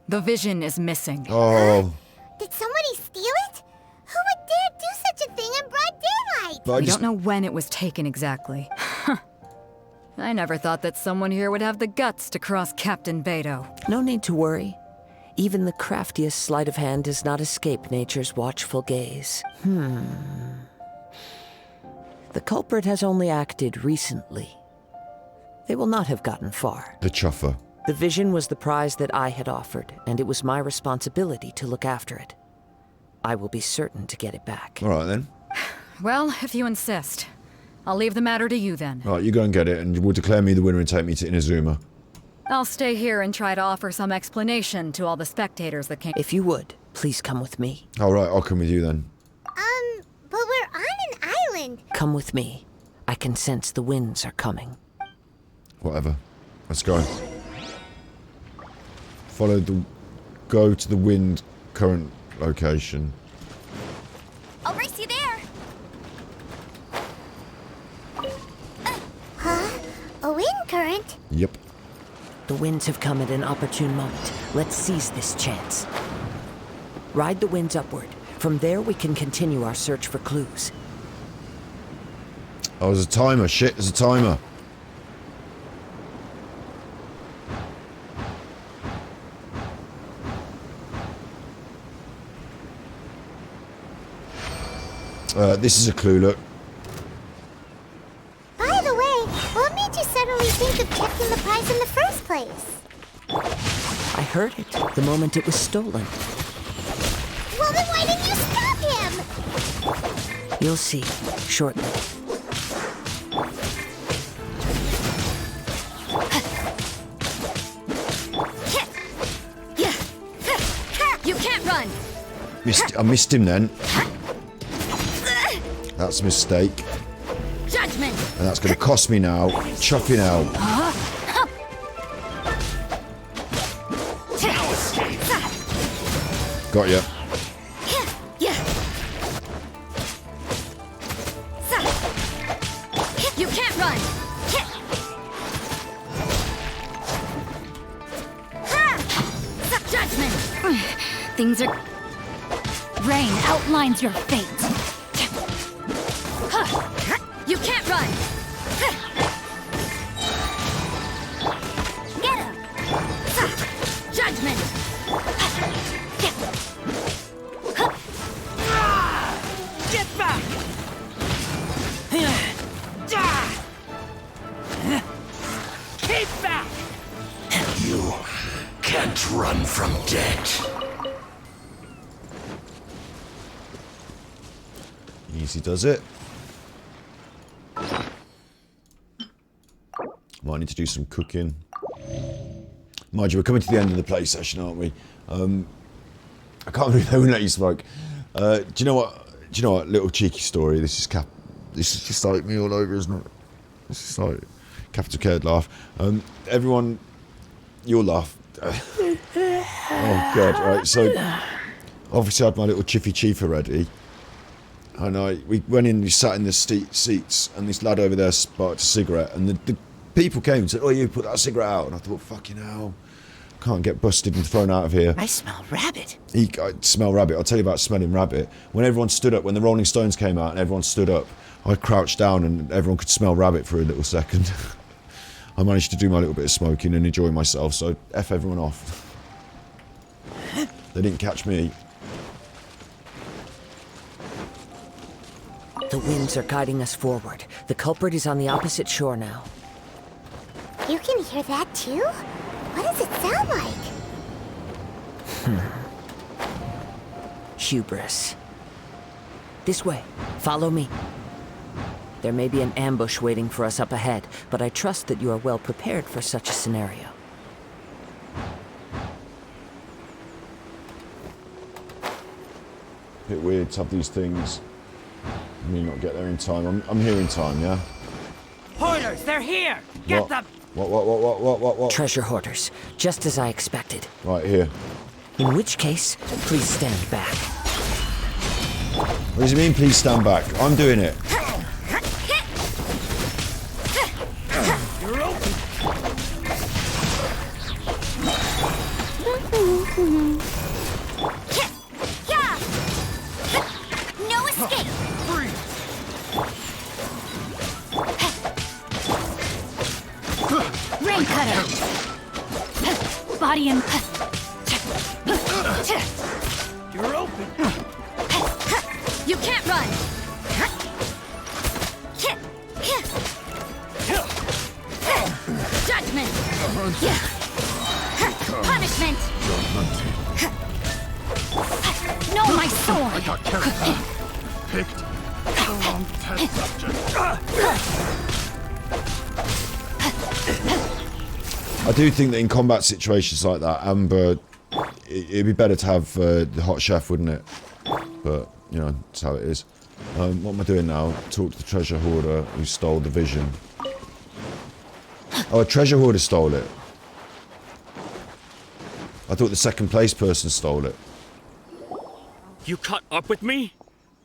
The vision is missing. Oh. Did somebody steal it? Who would dare do such a thing in broad daylight? We don't know when it was taken exactly. I never thought that someone here would have the guts to cross Captain Beto. No need to worry. Even the craftiest sleight of hand does not escape nature's watchful gaze. The culprit has only acted recently. They will not have gotten far. The chuffer. The vision was the prize that I had offered, and it was my responsibility to look after it. I will be certain to get it back. All right, then. Well, if you insist. I'll leave the matter to you, then. All right, you go and get it, and we'll declare me the winner and take me to Inazuma. I'll stay here and try to offer some explanation to all the spectators that came. If you would, please come with me. All right, I'll come with you, then. But we're on an island. Come with me. I can sense the winds are coming. Whatever. Let's go. Go to the wind current location. I'll race you there. Huh? A wind current? Yep. The winds have come at an opportune moment. Let's seize this chance. Ride the winds upward. From there, we can continue our search for clues. Oh, there's a timer. Shit, there's a timer. This is a clue, look. By the way, what made you suddenly think of checking the prize in the first place? I heard it the moment it was stolen. Well, then why didn't you stop him? You'll see, shortly. You can't run! I missed him then. That's a mistake. Judgment! And that's going to cost me now. Chuffing out. Got ya. You can't run! Judgment! Things are... Rain outlines your fate. You can't run! Get him! Judgment! Get back! Keep back! You can't run from death. Easy does it. Might need to do some cooking. Mind you, we're coming to the end of the play session, aren't we? I can't believe they wouldn't let you smoke. Do you know what? Little cheeky story. This is just like me all over, isn't it? This is like capital cared laugh. Everyone, you'll laugh. Oh god! Right, so obviously I had my little chiffy chief already, and we went in. We sat in the seats, and this lad over there sparked a cigarette, and the people came and said, "Oh, you put that cigarette out," and I thought, "Fucking hell, can't get busted and thrown out of here." I smell rabbit. I smell rabbit. I'll tell you about smelling rabbit. When everyone stood up, when the Rolling Stones came out and everyone stood up, I crouched down and everyone could smell rabbit for a little second. I managed to do my little bit of smoking and enjoy myself, so F everyone off. They didn't catch me. The winds are guiding us forward. The culprit is on the opposite shore now. You can hear that too? What does it sound like? Hubris. This way. Follow me. There may be an ambush waiting for us up ahead, but I trust that you are well prepared for such a scenario. Bit weird to have these things. Me not get there in time. I'm here in time, yeah? Hoarders, they're here! Get them! What? Treasure hoarders, just as I expected. Right here. In which case, please stand back. What does it mean, please stand back? I'm doing it. You're open! No escape! Rain cutter. Body and... You're open! You can't run! Judgment! Punishment! No, my sword! I got carried. Picked the wrong test subject. I do think that in combat situations like that, Amber, it'd be better to have the hot chef, wouldn't it? But, you know, that's how it is. What am I doing now? Talk to the treasure hoarder who stole the vision. Oh, a treasure hoarder stole it. I thought the second place person stole it. You caught up with me?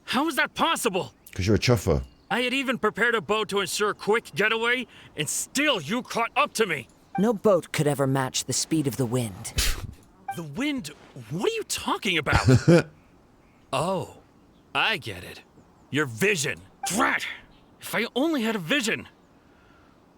How is that possible? Because you're a chuffer. I had even prepared a boat to ensure a quick getaway, and still you caught up to me. No boat could ever match the speed of the wind. The wind? What are you talking about? Oh, I get it. Your vision. Drat! If I only had a vision.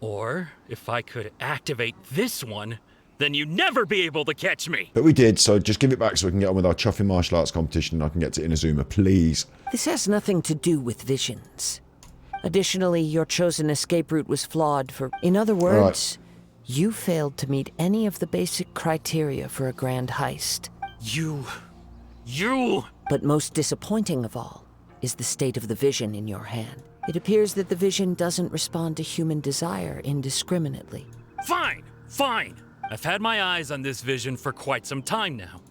Or if I could activate this one, then you'd never be able to catch me. But we did, so just give it back so we can get on with our chuffing martial arts competition and I can get to Inazuma, please. This has nothing to do with visions. Additionally, your chosen escape route was flawed for... In other words, you failed to meet any of the basic criteria for a grand heist. You... But most disappointing of all is the state of the vision in your hand. It appears that the vision doesn't respond to human desire indiscriminately. Fine, fine. I've had my eyes on this vision for quite some time now.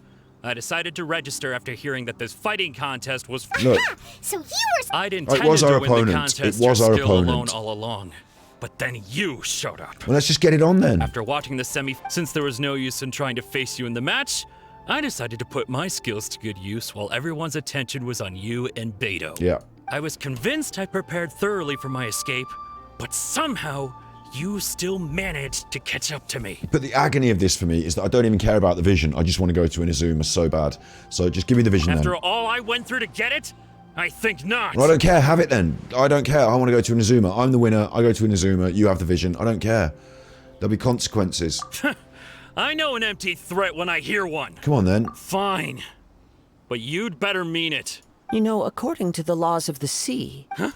I decided to register after hearing that this fighting contest was... Look. So you were... I'd intended to win the contest. You're still alone all along. But then you showed up. Well, let's just get it on then. After watching the since there was no use in trying to face you in the match, I decided to put my skills to good use while everyone's attention was on you and Beto. Yeah. I was convinced I prepared thoroughly for my escape, but somehow you still managed to catch up to me. But the agony of this for me is that I don't even care about the vision. I just want to go to Inazuma so bad. So just give me the vision After then. all I went through to get it? I think not. Well, I don't care. Have it then. I don't care. I want to go to Inazuma. I'm the winner. I go to Inazuma. You have the vision. I don't care. There'll be consequences. I know an empty threat when I hear one. Come on then. Fine. But you'd better mean it. You know, according to the laws of the sea... Huh?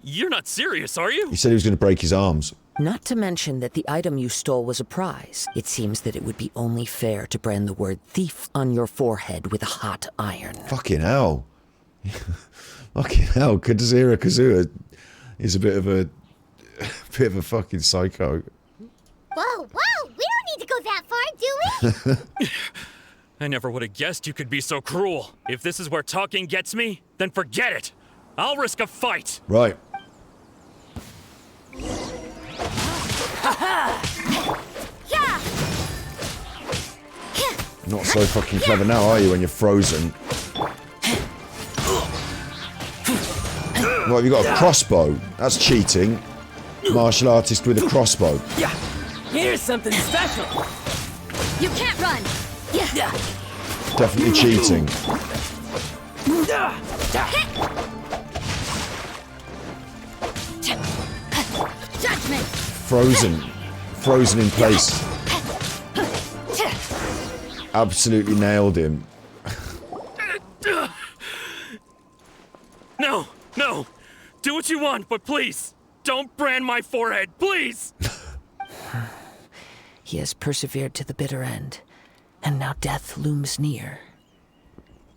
You're not serious, are you? He said he was going to break his arms. Not to mention that the item you stole was a prize. It seems that it would be only fair to brand the word thief on your forehead with a hot iron. Fucking hell. Fucking hell. Kazura Kazua is a bit of a fucking psycho. Whoa, whoa! We don't need to go that far, do we? I never would have guessed you could be so cruel. If this is where talking gets me, then forget it. I'll risk a fight. Right. Not so fucking clever now, are you, when you're frozen? What, have you got a crossbow? That's cheating. Martial artist with a crossbow. Yeah, here's something special. You can't run. Yeah. Definitely cheating. Judgment. Frozen in place. Absolutely nailed him. No. Do what you want, but please, don't brand my forehead, please. He has persevered to the bitter end, and now death looms near.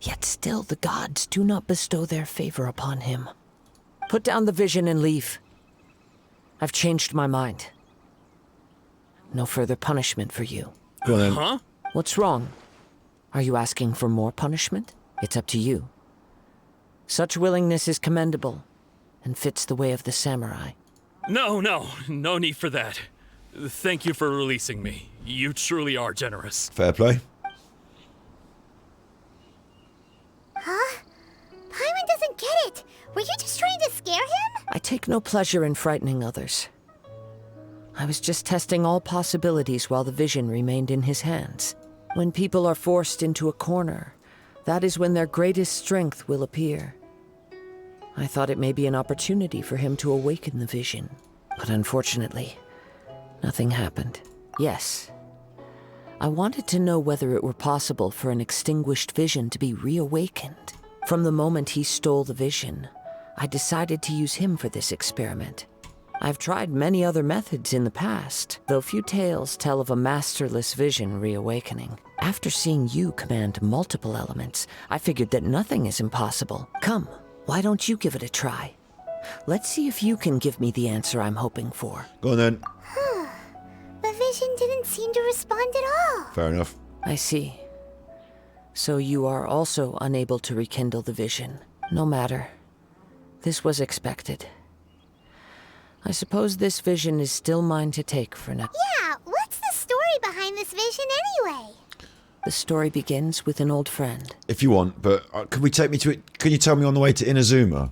Yet still the gods do not bestow their favor upon him. Put down the vision and leave. I've changed my mind. No further punishment for you. Go on then. Huh? What's wrong? Are you asking for more punishment? It's up to you. Such willingness is commendable, and fits the way of the samurai. No need for that. Thank you for releasing me. You truly are generous. Fair play. Huh? Paimon doesn't get it. Were you just trying to scare him? I take no pleasure in frightening others. I was just testing all possibilities while the vision remained in his hands. When people are forced into a corner, that is when their greatest strength will appear. I thought it may be an opportunity for him to awaken the vision, but unfortunately, nothing happened. Yes, I wanted to know whether it were possible for an extinguished vision to be reawakened. From the moment he stole the vision, I decided to use him for this experiment. I've tried many other methods in the past, though few tales tell of a masterless vision reawakening. After seeing you command multiple elements, I figured that nothing is impossible. Come, why don't you give it a try? Let's see if you can give me the answer I'm hoping for. Go on then. The vision didn't seem to respond at all. Fair enough. I see. So you are also unable to rekindle the vision. No matter. This was expected. I suppose this vision is still mine to take for now. Yeah, what's the story behind this vision anyway? The story begins with an old friend. If you want, but can we take me to it? Can you tell me on the way to Inazuma?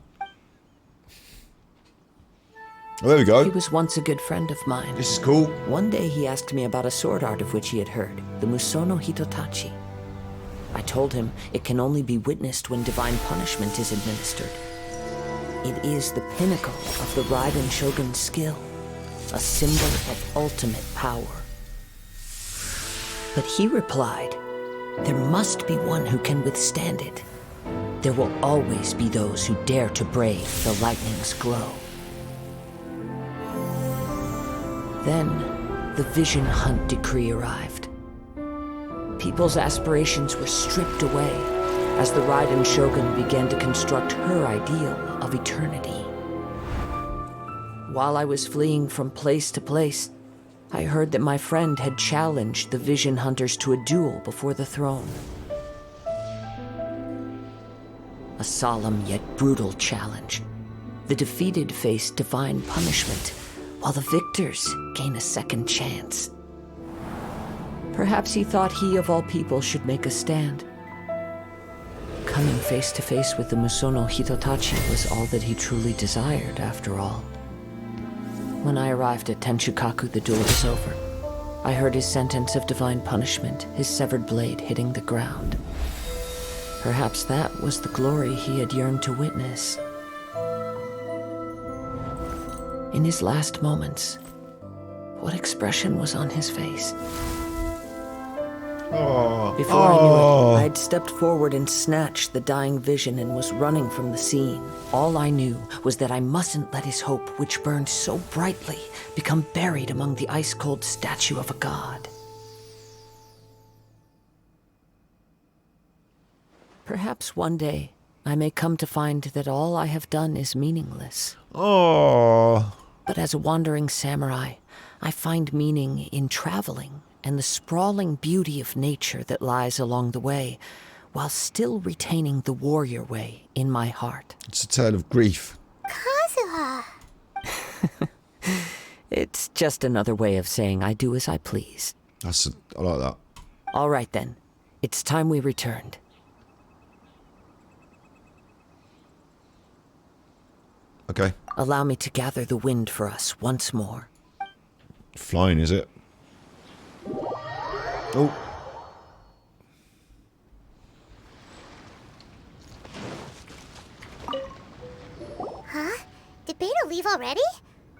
Oh, there we go. He was once a good friend of mine. This is cool. One day he asked me about a sword art of which he had heard, the Musono Hitotachi. I told him it can only be witnessed when divine punishment is administered. It is the pinnacle of the Raiden Shogun's skill, a symbol of ultimate power. But he replied, there must be one who can withstand it. There will always be those who dare to brave the lightning's glow. Then, the Vision Hunt decree arrived. People's aspirations were stripped away as the Raiden Shogun began to construct her ideal of eternity. While I was fleeing from place to place, I heard that my friend had challenged the Vision Hunters to a duel before the throne. A solemn yet brutal challenge. The defeated face divine punishment, while the victors gain a second chance. Perhaps he thought he of all people should make a stand. Coming face to face with the Musono Hitotachi was all that he truly desired, after all. When I arrived at Tenshukaku, the duel was over. I heard his sentence of divine punishment, his severed blade hitting the ground. Perhaps that was the glory he had yearned to witness. In his last moments, what expression was on his face? Before I knew it, I had stepped forward and snatched the dying vision and was running from the scene. All I knew was that I mustn't let his hope, which burned so brightly, become buried among the ice-cold statue of a god. Perhaps one day, I may come to find that all I have done is meaningless. But as a wandering samurai, I find meaning in traveling and the sprawling beauty of nature that lies along the way, while still retaining the warrior way in my heart. It's a tale of grief. Kazuha. It's just another way of saying I do as I please. I like that. All right then, it's time we returned. Okay. Allow me to gather the wind for us once more. Flying, is it? Oh. Huh? Did Beta leave already?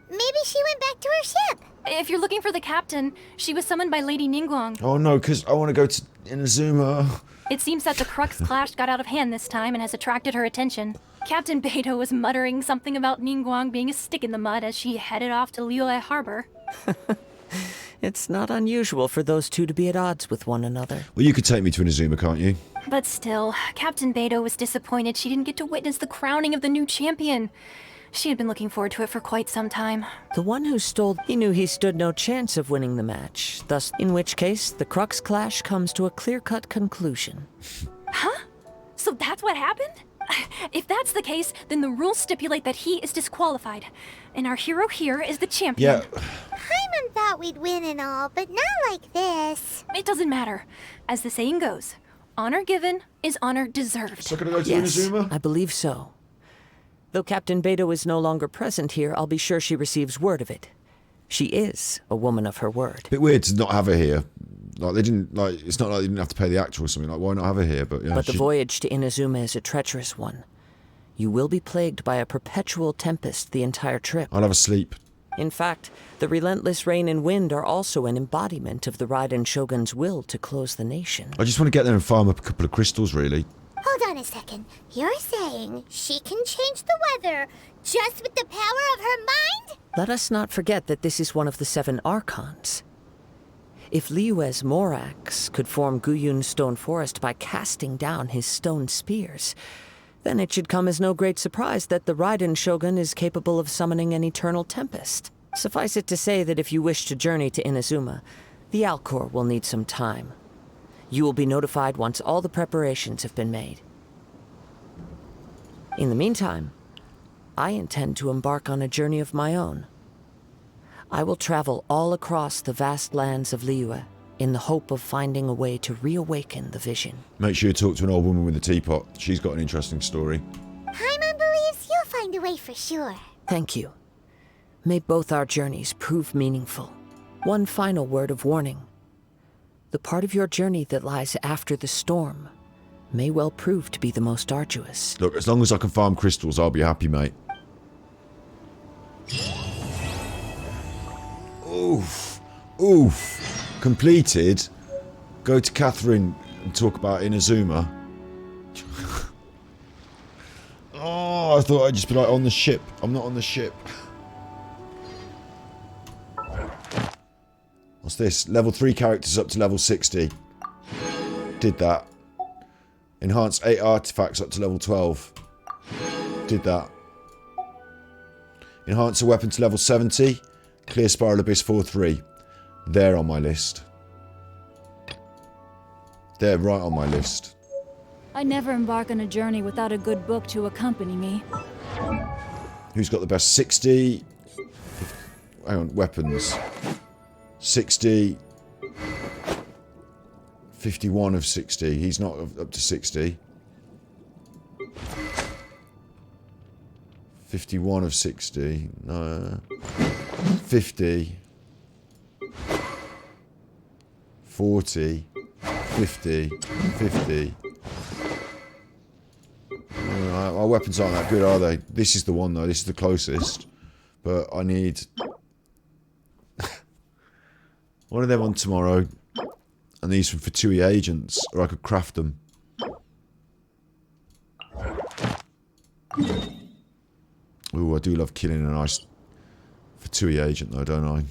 Maybe she went back to her ship. If you're looking for the captain, she was summoned by Lady Ningguang. Oh no, because I want to go to Inazuma. It seems that the Crux clash got out of hand this time and has attracted her attention. Captain Beto was muttering something about Ningguang being a stick in the mud as she headed off to Liyue Harbor. It's not unusual for those two to be at odds with one another. Well, you could take me to Inazuma, can't you? But still, Captain Beto was disappointed she didn't get to witness the crowning of the new champion. She had been looking forward to it for quite some time. The one who stole, he knew he stood no chance of winning the match, thus, in which case, the Crux clash comes to a clear-cut conclusion. Huh? So that's what happened? If that's the case, then the rules stipulate that he is disqualified. And our hero here is the champion. Yeah. Paimon thought we'd win and all, but not like this. It doesn't matter. As the saying goes, honor given is honor deserved. So can I go to Yes, Inazuma? I believe so. Though Captain Beto is no longer present here, I'll be sure she receives word of it. She is a woman of her word. Bit weird to not have her here. Like they didn't like. It's not like they didn't have to pay the actor or something. Like why not have her here? But yeah. But the voyage to Inazuma is a treacherous one. You will be plagued by a perpetual tempest the entire trip. I'll have a sleep. In fact, the relentless rain and wind are also an embodiment of the Raiden Shogun's will to close the nation. I just want to get there and farm up a couple of crystals, really. Hold on a second. You're saying she can change the weather just with the power of her mind? Let us not forget that this is one of the 7 Archons. If Liyue's Morax could form Guyun's stone forest by casting down his stone spears, then it should come as no great surprise that the Raiden Shogun is capable of summoning an eternal tempest. Suffice it to say that if you wish to journey to Inazuma, the Alcor will need some time. You will be notified once all the preparations have been made. In the meantime, I intend to embark on a journey of my own. I will travel all across the vast lands of Liyue in the hope of finding a way to reawaken the vision. Make sure you talk to an old woman with a teapot. She's got an interesting story. Paimon believes you'll find a way for sure. Thank you. May both our journeys prove meaningful. One final word of warning. The part of your journey that lies after the storm may well prove to be the most arduous. Look, as long as I can farm crystals, I'll be happy, mate. Oof. Oof. Completed. Go to Catherine and talk about Inazuma. Oh, I thought I'd just be like on the ship. I'm not on the ship. What's this? Level 3 characters up to level 60. Did that. Enhance 8 artifacts up to level 12. Did that. Enhance a weapon to level 70. Clear Spiral Abyss 4-3. They're on my list. They're right on my list. I never embark on a journey without a good book to accompany me. Who's got the best? 60. Hang on, weapons. 60. 51 of 60. He's not up to 60. 51 of 60. No. 50. 40. 50. 50. Our weapons aren't that good, are they? This is the one, though. This is the closest. But I need... one of them on tomorrow. And these from F2P agents. Or I could craft them. Ooh, I do love killing a nice F2P agent, though, don't I?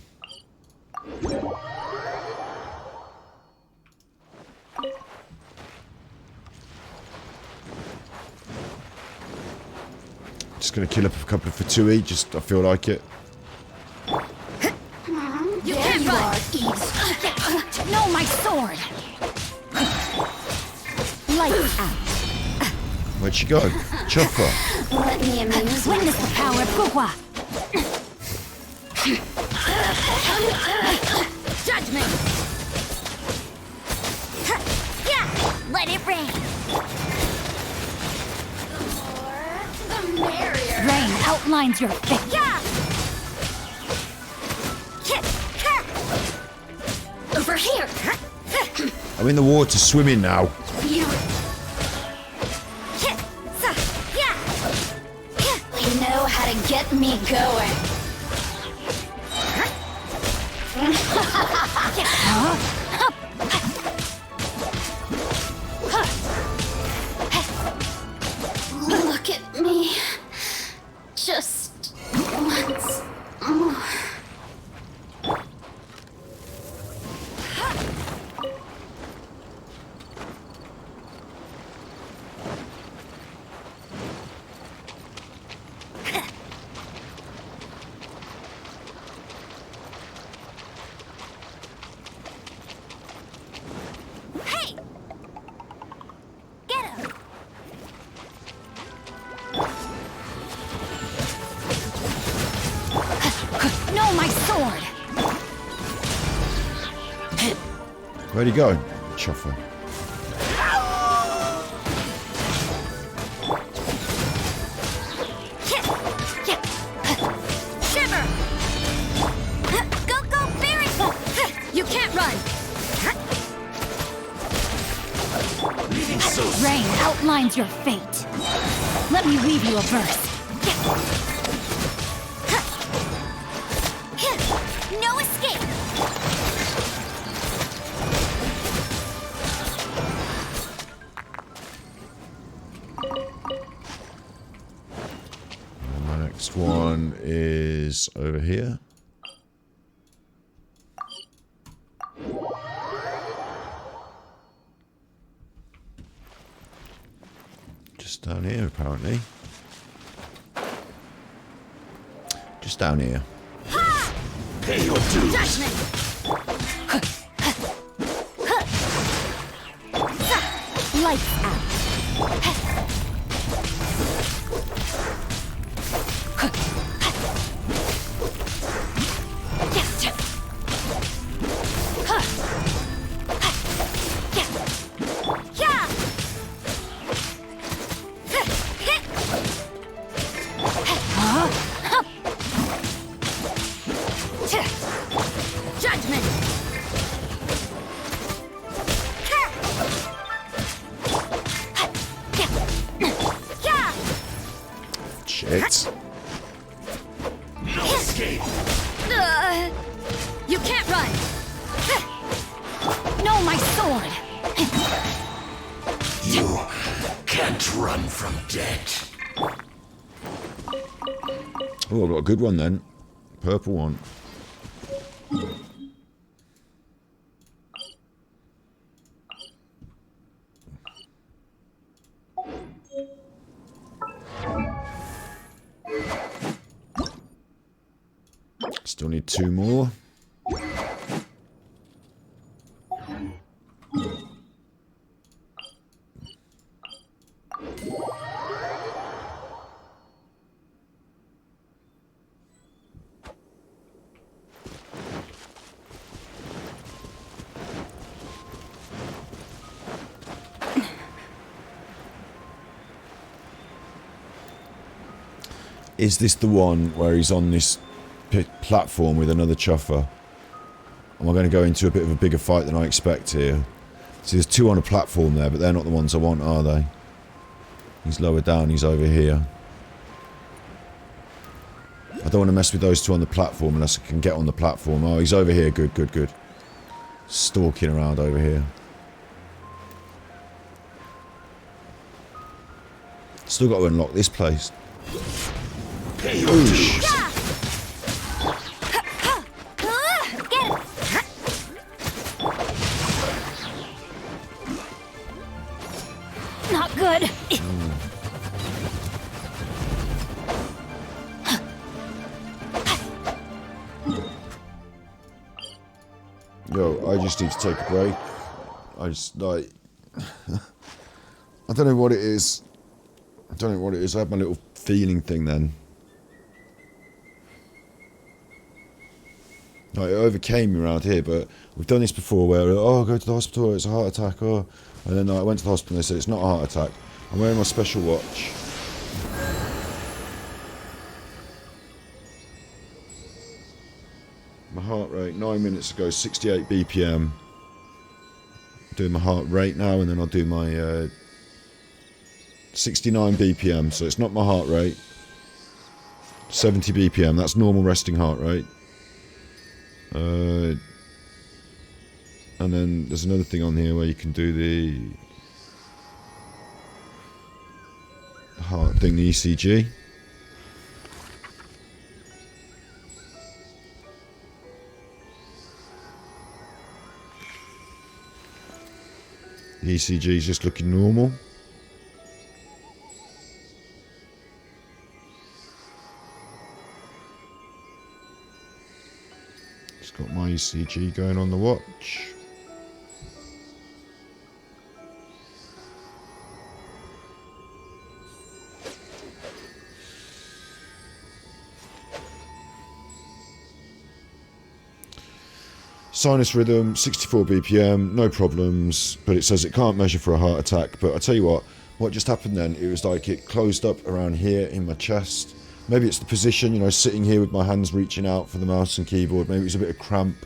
Just gonna kill up a couple of F2P, just I feel like it. You can't run! No, my sword! Lights out. Where'd she go? Chopper. Let me amuse witness the power of Fuhua. Judgment! Yeah! Let it rain! The merrier! Rain outlines your fate! Yeah! Over here! I'm in the water swimming now. You know how to get me going. Look at me. Just once more. Where'd he go? Chuffer. Shiver! Go, Barry! You can't run! Rain outlines your fate. Let me weave you a verse. No escape! And my next one is over here. Just down here, apparently. Just down here. Pay your dues! Judgment! Lights out. It. No escape. You can't run. No, my sword. You can't run from death. Oh, I've got a good one then. Purple one. Still need 2 more. Is this the one where he's on this platform with another chuffer? Am I going to go into a bit of a bigger fight than I expect here? See, there's 2 on a platform there, but they're not the ones I want, are they? He's lower down, he's over here. I don't want to mess with those 2 on the platform unless I can get on the platform. Oh, he's over here. Good, good, good. Stalking around over here. Still got to unlock this place. Oosh. Not good. Yo, I just need to take a break. I just, like... I don't know what it is. I don't know what it is. I had my little feeling thing then. Like, it overcame me around here, but we've done this before where, oh, go to the hospital, it's a heart attack, oh. And then I went to the hospital and they said, it's not a heart attack. I'm wearing my special watch. My heart rate, 9 minutes ago, 68 BPM. Doing my heart rate now, and then I'll do my 69 BPM, so it's not my heart rate. 70 BPM, that's normal resting heart rate. And then there's another thing on here where you can do the heart thing, the ECG. The ECG is just looking normal. Just got my ECG going on the watch. Sinus rhythm, 64 BPM, no problems, but it says it can't measure for a heart attack. But I tell you what just happened then, it was like it closed up around here in my chest. Maybe it's the position, you know, sitting here with my hands reaching out for the mouse and keyboard. Maybe it was a bit of cramp.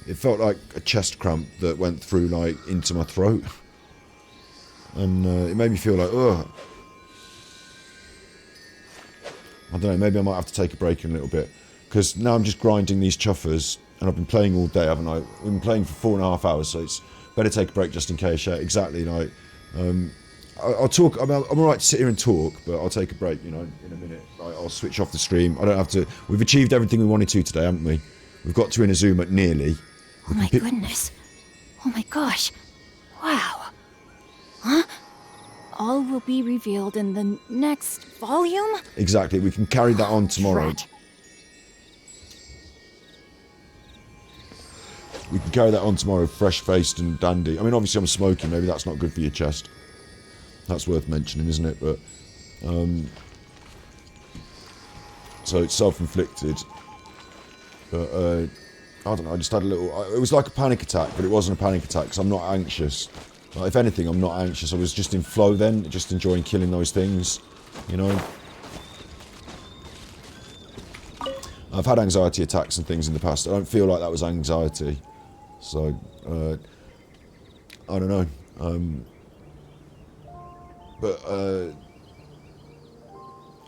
It felt like a chest cramp that went through, like, into my throat. And it made me feel like, ugh. I don't know, maybe I might have to take a break in a little bit. Because now I'm just grinding these chuffers. And I've been playing all day, haven't I? We've been playing for 4.5 hours, so it's better take a break just in case. Yeah, exactly. Like, I'll talk. I'm all right to sit here and talk, but I'll take a break. You know, in a minute. Like, I'll switch off the stream. I don't have to. We've achieved everything we wanted to today, haven't we? We've got to Inazuma nearly. Oh my goodness. Oh my gosh. Wow. Huh? All will be revealed in the next volume? Exactly. We can carry that on tomorrow. We can carry that on tomorrow, fresh-faced and dandy. I mean, obviously I'm smoking, maybe that's not good for your chest. That's worth mentioning, isn't it? But, so it's self-inflicted. But, I don't know, I just had a little... It was like a panic attack, but it wasn't a panic attack, because I'm not anxious. Like, if anything, I'm not anxious. I was just in flow then, just enjoying killing those things, you know? I've had anxiety attacks and things in the past. I don't feel like that was anxiety. So, I don't know. But,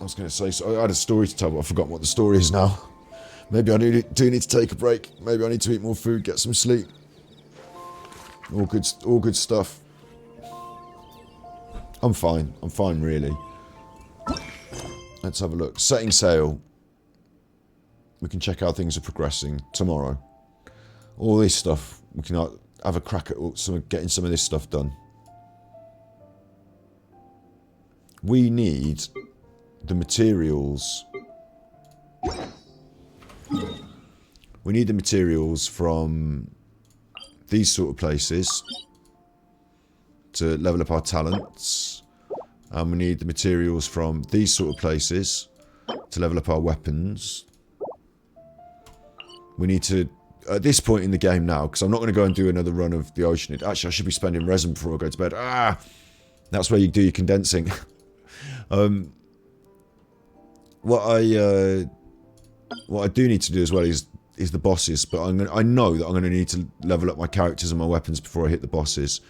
I was going to say, so I had a story to tell, but I've forgotten what the story is now. Maybe I do need to take a break. Maybe I need to eat more food, get some sleep. All good stuff. I'm fine really. Let's have a look. Setting sail. We can check how things are progressing tomorrow. All this stuff, we can have a crack at getting some of this stuff done. We need the materials. We need the materials from these sort of places to level up our talents. And we need the materials from these sort of places to level up our weapons. We need to, at this point in the game now, because I'm not going to go and do another run of the ocean. Actually, I should be spending resin before I go to bed. That's where you do your condensing. What I do need to do as well is the bosses, but I know that I'm going to need to level up my characters and my weapons before I hit the bosses.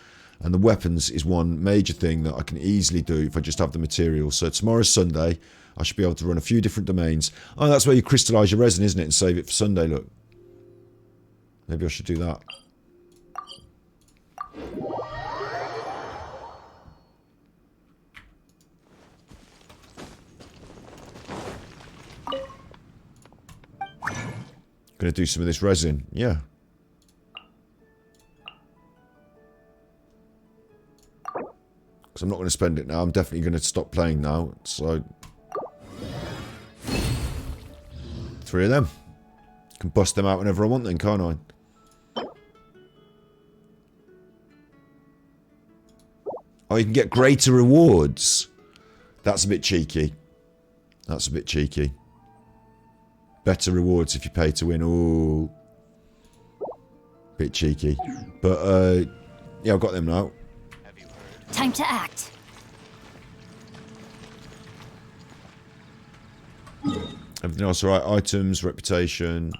And the weapons is one major thing that I can easily do if I just have the materials. So tomorrow's Sunday. I should be able to run a few different domains. Oh, that's where you crystallise your resin, isn't it? And save it for Sunday, look. Maybe I should do that. Gonna do some of this resin, yeah. Because I'm not going to spend it now. I'm definitely going to stop playing now. So 3 of them. Can bust them out whenever I want then, can't I? Oh, you can get greater rewards. That's a bit cheeky. That's a bit cheeky. Better rewards if you pay to win. Ooh. Bit cheeky. But, yeah, I've got them now. Time to act. Everything else alright. Items, reputation.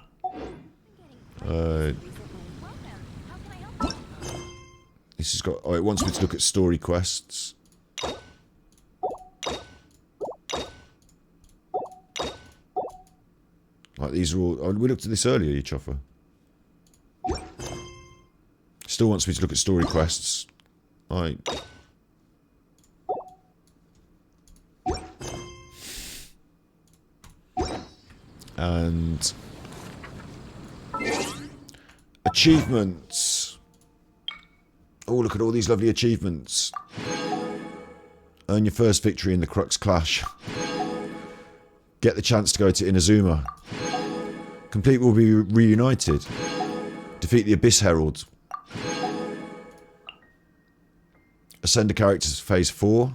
This has got... Oh, it wants me to look at story quests. Like, these are all... Oh, we looked at this earlier, you choffer. Still wants me to look at story quests. Right. And... achievements. Oh, look at all these lovely achievements. Earn your first victory in the Crux Clash. Get the chance to go to Inazuma. Complete will be reunited. Defeat the Abyss Herald. Ascend a character to phase 4.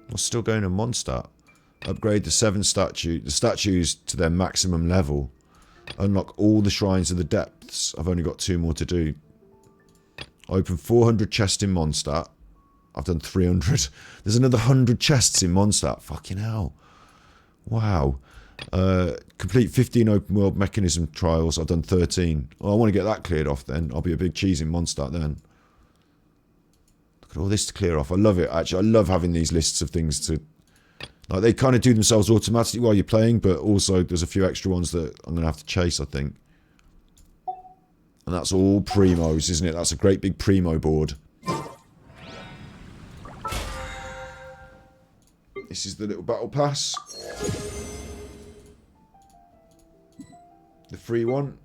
What's still going on Mondstadt? Upgrade the 7 statues to their maximum level. Unlock all the shrines of the depths. I've only got 2 more to do. Open 400 chests in Mondstadt. I've done 300. There's another 100 chests in Mondstadt. Fucking hell. Wow. Complete 15 open world mechanism trials. I've done 13. Well, I want to get that cleared off then. I'll be a big cheese in Mondstadt then. Look at all this to clear off. I love it, actually. I love having these lists of things to... Like, they kind of do themselves automatically while you're playing, but also there's a few extra ones that I'm going to have to chase, I think. And that's all primos, isn't it? That's a great big primo board. This is the little battle pass. The free one.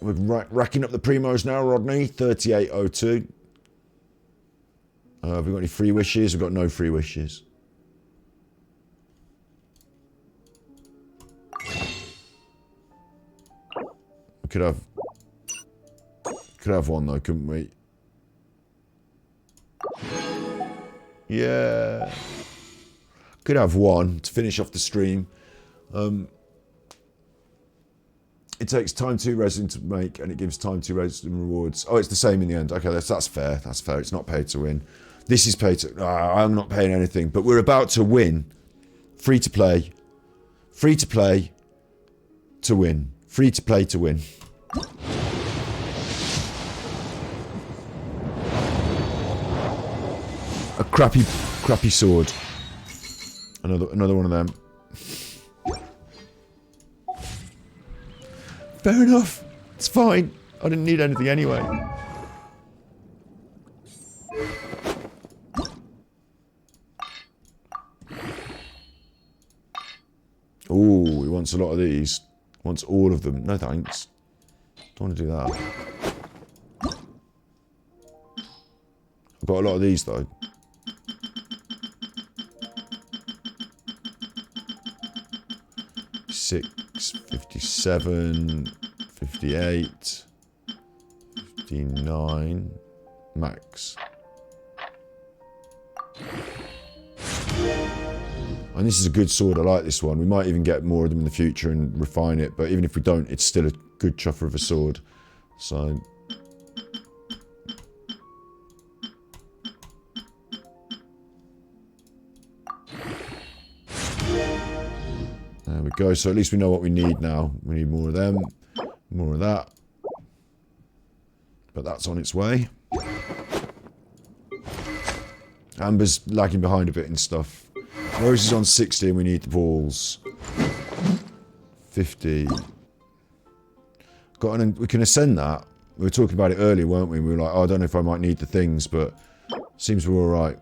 We're racking up the primos now, Rodney. 3802. Have we got any free wishes? We've got no free wishes. We could have one though, couldn't we? Yeah. Could have one to finish off the stream. It takes time 2 resin to make, and it gives time 2 resin rewards. Oh, it's the same in the end. Okay, that's fair. That's fair. It's not paid to win. This is paid to... I'm not paying anything, but we're about to win. Free to play. Free to play to win. Free to play to win. crappy sword. Another one of them. Fair enough. It's fine. I didn't need anything anyway. Ooh, he wants a lot of these. Wants all of them. No thanks. Don't want to do that. I've got a lot of these though. $6, $57, $58, $59, max. And this is a good sword, I like this one. We might even get more of them in the future and refine it, but even if we don't, it's still a good chuffer of a sword. So... there we go, so at least we know what we need now. We need more of them, more of that. But that's on its way. Amber's lagging behind a bit and stuff. Rose is on 60 and we need the balls. 50. We can ascend that. We were talking about it earlier, weren't we? We were like, oh, I don't know if I might need the things, but seems we're alright.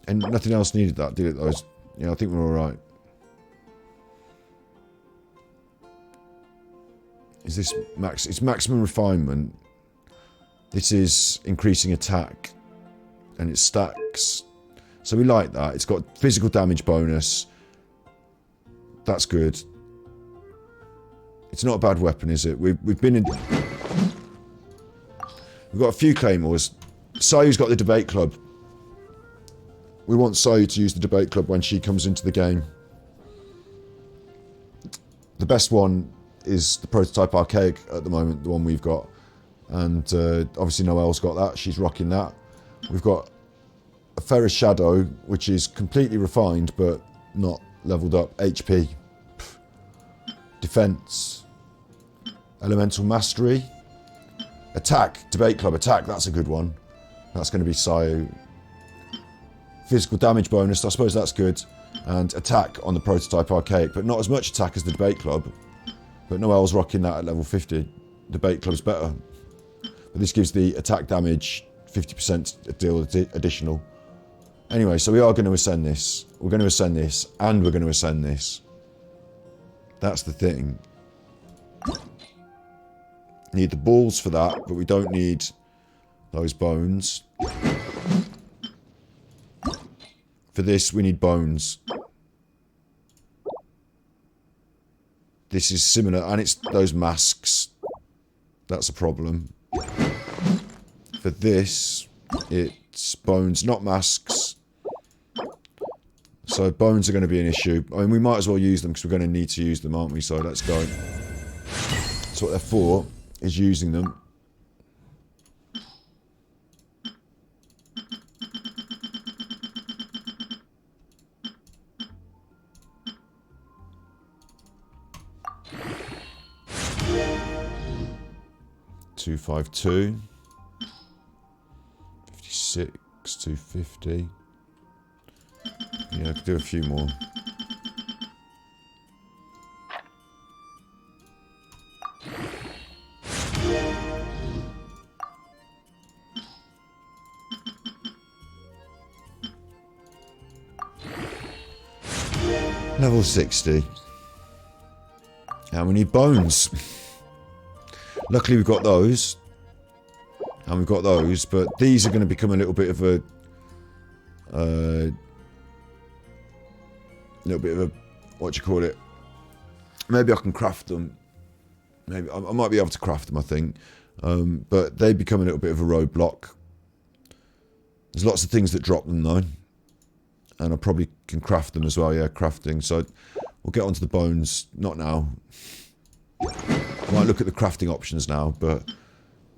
And nothing else needed that, did it? Yeah, I think we're alright. Is this max? It's maximum refinement. This is increasing attack. And it stacks. So we like that. It's got physical damage bonus. That's good. It's not a bad weapon, is it? We've been in... We've got a few claymores. Sayu's got the debate club. We want Sayu to use the debate club when she comes into the game. The best one is the prototype archaic at the moment, the one we've got. And obviously Noelle's got that. She's rocking that. We've got a Ferrous Shadow, which is completely refined, but not leveled up. HP. Defense. Elemental Mastery. Attack. Debate Club. Attack. That's a good one. That's going to be Sayu. Physical damage bonus. I suppose that's good. And attack on the prototype archaic, but not as much attack as the Debate Club. But Noelle's rocking that at level 50. Debate Club's better. But this gives the attack damage 50% deal additional. Anyway, so we are going to ascend this. We're going to ascend this, and we're going to ascend this. That's the thing. Need the balls for that, but we don't need those bones. For this, we need bones. This is similar, and it's those masks. That's a problem. For this, it's bones, not masks. So bones are going to be an issue. I mean, we might as well use them because we're going to need to use them, aren't we? So let's go. That's what they're for, is using them. $252. 56, 250. Yeah, I could do a few more. Level 60. And we need bones. Luckily we've got those. And we've got those, but these are going to become a little bit of a... what do you call it? Maybe I can craft them. Maybe I might be able to craft them, I think. But they become a little bit of a roadblock. There's lots of things that drop them, though. And I probably can craft them as well, yeah, crafting. So we'll get onto the bones. Not now. Might look at the crafting options now, but...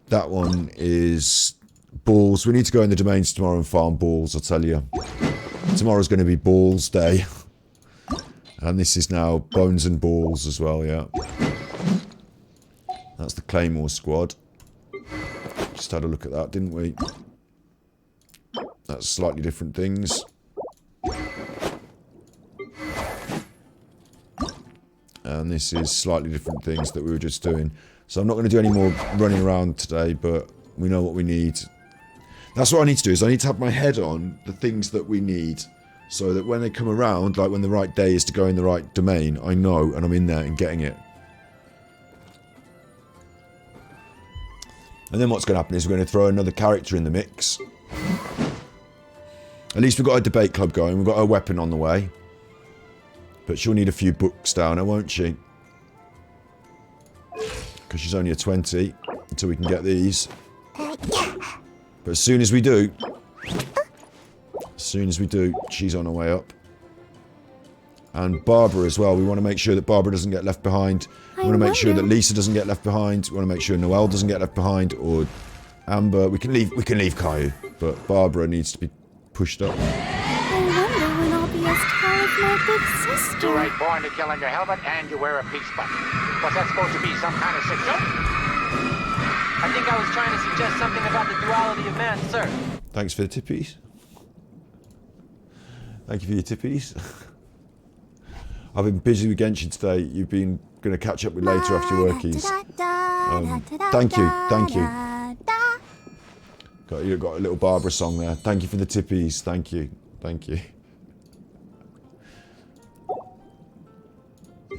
that one is balls. We need to go in the domains tomorrow and farm balls, I'll tell you. Tomorrow's going to be balls day. And this is now bones and balls as well, yeah. That's the Claymore squad. Just had a look at that, didn't we? That's slightly different things. And this is slightly different things that we were just doing. So I'm not going to do any more running around today, but we know what we need. That's what I need to do, is I need to have my head on the things that we need, so that when they come around, like when the right day is to go in the right domain, I know and I'm in there and getting it. And then what's going to happen is we're going to throw another character in the mix. At least we've got a debate club going, we've got a weapon on the way. But she'll need a few books down her, won't she? Because she's only a 20 until we can get these. But as soon as we do, she's on her way up. And Barbara as well. We want to make sure that Barbara doesn't get left behind. We want to make sure that Lisa doesn't get left behind. We want to make sure Noelle doesn't get left behind, or Amber. We can leave Caillou, but Barbara needs to be pushed up. I wonder when I'll be as tall as my big sister. You were born to kill on your helmet, and you wear a peace button. Was that supposed to be some kind of sick joke? I think I was trying to suggest something about the duality of man, sir. Thanks for the tippies. Thank you for your tippies. I've been busy with Genshin today. You've been going to catch up with later after your workies. Thank you. You've got a little Barbara song there. Thank you for the tippies. Thank you.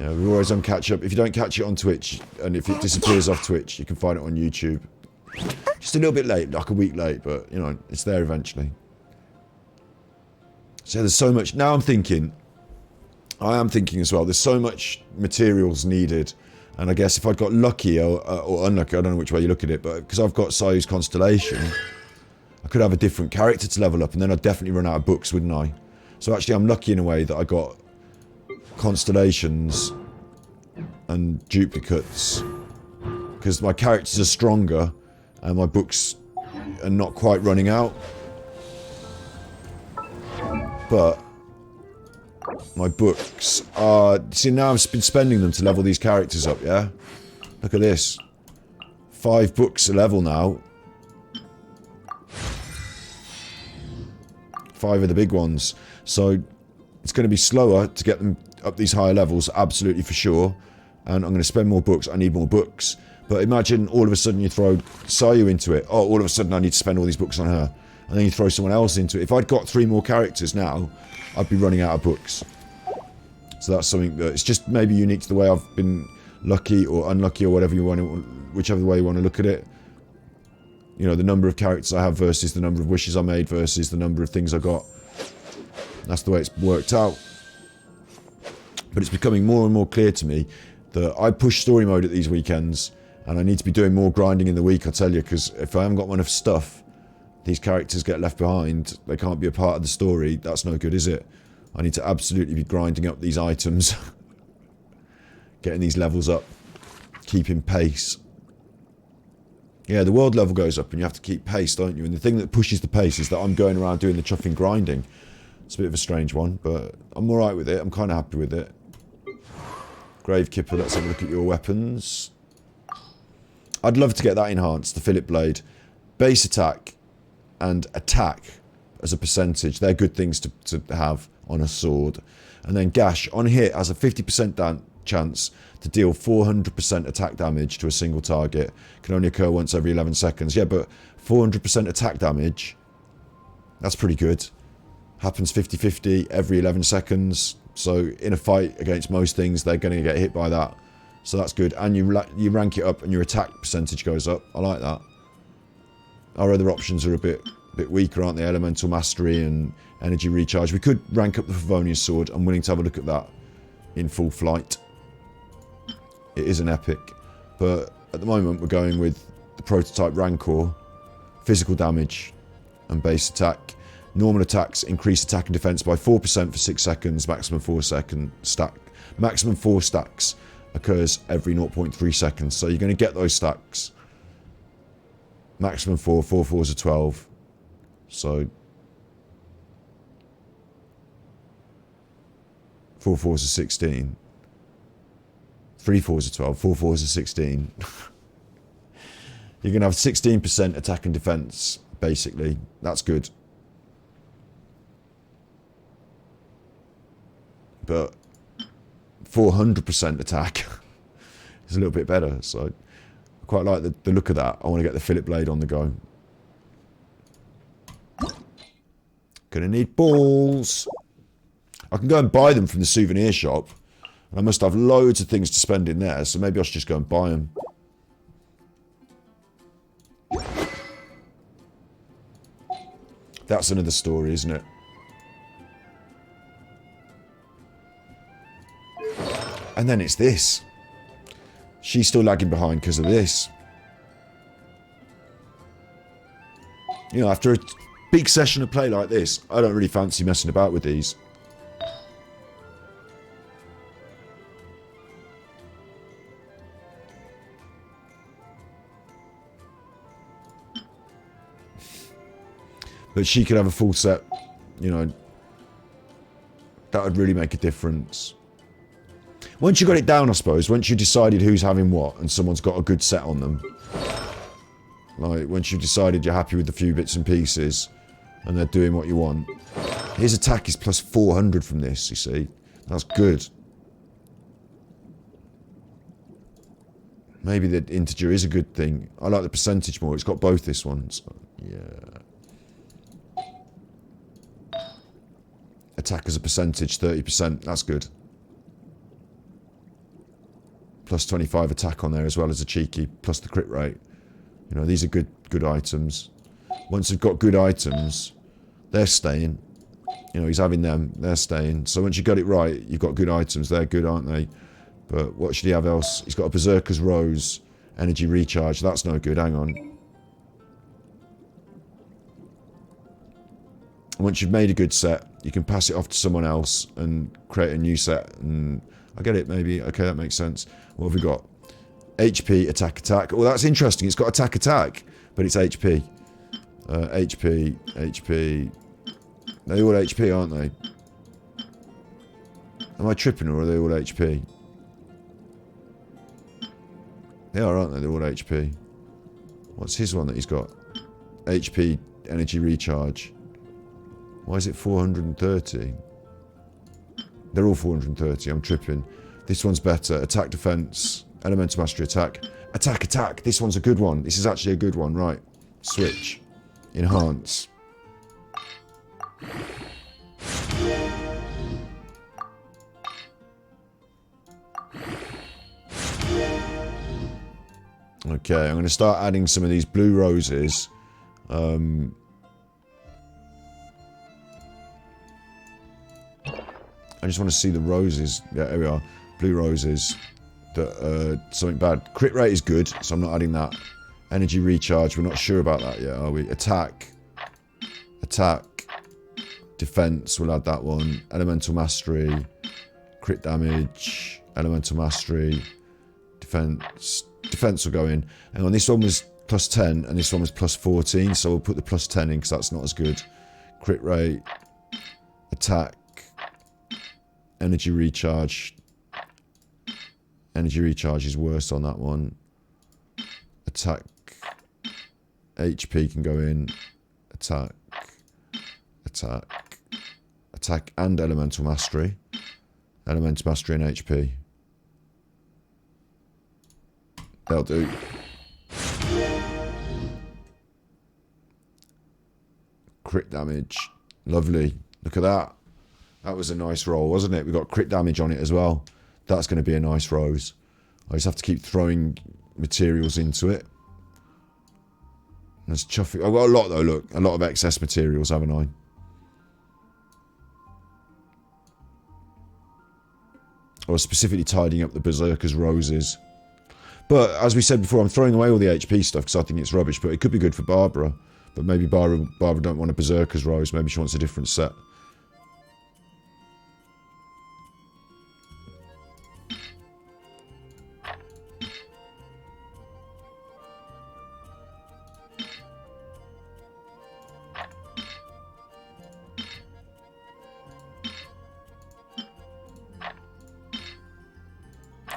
Yeah, we're always on catch up. If you don't catch it on Twitch, and if it disappears off Twitch, you can find it on YouTube. Just a little bit late, like a week late, but you know, it's there eventually. So there's so much. Now I am thinking as well, there's so much materials needed. And I guess if I'd got lucky or unlucky, I don't know which way you look at it, but because I've got Sayu's Constellation, I could have a different character to level up, and then I'd definitely run out of books, wouldn't I? So actually I'm lucky in a way that I got constellations and duplicates, because my characters are stronger and my books are not quite running out. But my books are... See, now I've been spending them to level these characters up, yeah? Look at this. 5 books a level now. 5 of the big ones. So it's going to be slower to get them up these higher levels, absolutely for sure. And I'm going to spend more books. I need more books. But imagine all of a sudden you throw Sayu into it. Oh, all of a sudden I need to spend all these books on her. And then you throw someone else into it. If I'd got 3 more characters now, I'd be running out of books. So that's something that it's just maybe unique to the way I've been lucky or unlucky or whatever you want to, whichever way you want to look at it. You know, the number of characters I have versus the number of wishes I made versus the number of things I got. That's the way it's worked out. But it's becoming more and more clear to me that I push story mode at these weekends, and I need to be doing more grinding in the week, I tell you, because if I haven't got enough stuff, these characters get left behind. They can't be a part of the story. That's no good, is it? I need to absolutely be grinding up these items. Getting these levels up. Keeping pace. Yeah, the world level goes up and you have to keep pace, don't you? And the thing that pushes the pace is that I'm going around doing the chuffing grinding. It's a bit of a strange one, but I'm alright with it. I'm kind of happy with it. Gravekipper, let's have a look at your weapons. I'd love to get that enhanced, the Philip Blade. Base attack and attack as a percentage. They're good things to have on a sword. And then Gash, on hit, has a 50% chance to deal 400% attack damage to a single target. Can only occur once every 11 seconds. Yeah, but 400% attack damage, that's pretty good. Happens 50-50 every 11 seconds. So in a fight against most things, they're going to get hit by that. So that's good. And you rank it up and your attack percentage goes up. I like that. Our other options are a bit weaker, aren't they? Elemental Mastery and Energy Recharge. We could rank up the Favonius Sword. I'm willing to have a look at that in full flight. It is an epic. But at the moment, we're going with the prototype Rancor. Physical damage and base attack. Normal attacks increase attack and defense by 4% for 6 seconds. Maximum 4 stacks occurs every 0.3 seconds. So you're going to get those stacks. Maximum 4 4s are 12. So 4 4s are 16. 3 4s are 12. 4 4s are 16. You're going to have 16% attack and defense, basically. That's good. But 400% attack is a little bit better. So I quite like the look of that. I want to get the fillet blade on the go. Gonna need balls. I can go and buy them from the souvenir shop. I must have loads of things to spend in there, so maybe I should just go and buy them. That's another story, isn't it? And then it's this. She's still lagging behind because of this. You know, after a big session of play like this, I don't really fancy messing about with these. But she could have a full set, you know. That would really make a difference. Once you got it down, I suppose, once you decided who's having what and someone's got a good set on them. Like, once you've decided you're happy with the few bits and pieces and they're doing what you want. His attack is plus 400 from this, you see. That's good. Maybe the integer is a good thing. I like the percentage more. It's got both this one, so, yeah. Attack as a percentage, 30%. That's good. Plus 25 attack on there as well as a cheeky, plus the crit rate. You know, these are good items. Once you've got good items, they're staying. You know, he's having them, they're staying. So once you got it right, you've got good items. They're good, aren't they? But what should he have else? He's got a Berserker's Rose, energy recharge. That's no good. Hang on. Once you've made a good set, you can pass it off to someone else and create a new set. And I get it, maybe. Okay, that makes sense. What have we got? HP, attack, attack. Oh, that's interesting. It's got attack, attack, but it's HP. HP. They're all HP, aren't they? Am I tripping or are they all HP? They are, aren't they? They're all HP. What's his one that he's got? HP, energy recharge. Why is it 430? They're all 430. I'm tripping. This one's better. Attack, defense, elemental mastery, attack. Attack, attack. This one's a good one. This is actually a good one. Right. Switch. Enhance. Okay, I'm going to start adding some of these blue roses. I just want to see the roses. Yeah, there we are. Blue roses. Something bad. Crit rate is good, so I'm not adding that. Energy recharge, we're not sure about that yet, are we? Attack. Attack. Defense, we'll add that one. Elemental mastery. Crit damage. Elemental mastery. Defense. Defense will go in. Hang on, this one was plus 10 and this one was plus 14, so we'll put the plus 10 in because that's not as good. Crit rate. Attack. Energy recharge. Energy recharge is worse on that one. Attack. HP can go in. Attack. Attack. Attack and elemental mastery. Elemental mastery and HP. They'll do. Crit damage. Lovely. Look at that. That was a nice roll, wasn't it? We got crit damage on it as well. That's going to be a nice rose. I just have to keep throwing materials into it. There's chuffing. I've got a lot though, look. A lot of excess materials, haven't I? I was specifically tidying up the Berserker's roses. But, as we said before, I'm throwing away all the HP stuff because I think it's rubbish. But it could be good for Barbara. But maybe Barbara don't want a Berserker's rose. Maybe she wants a different set.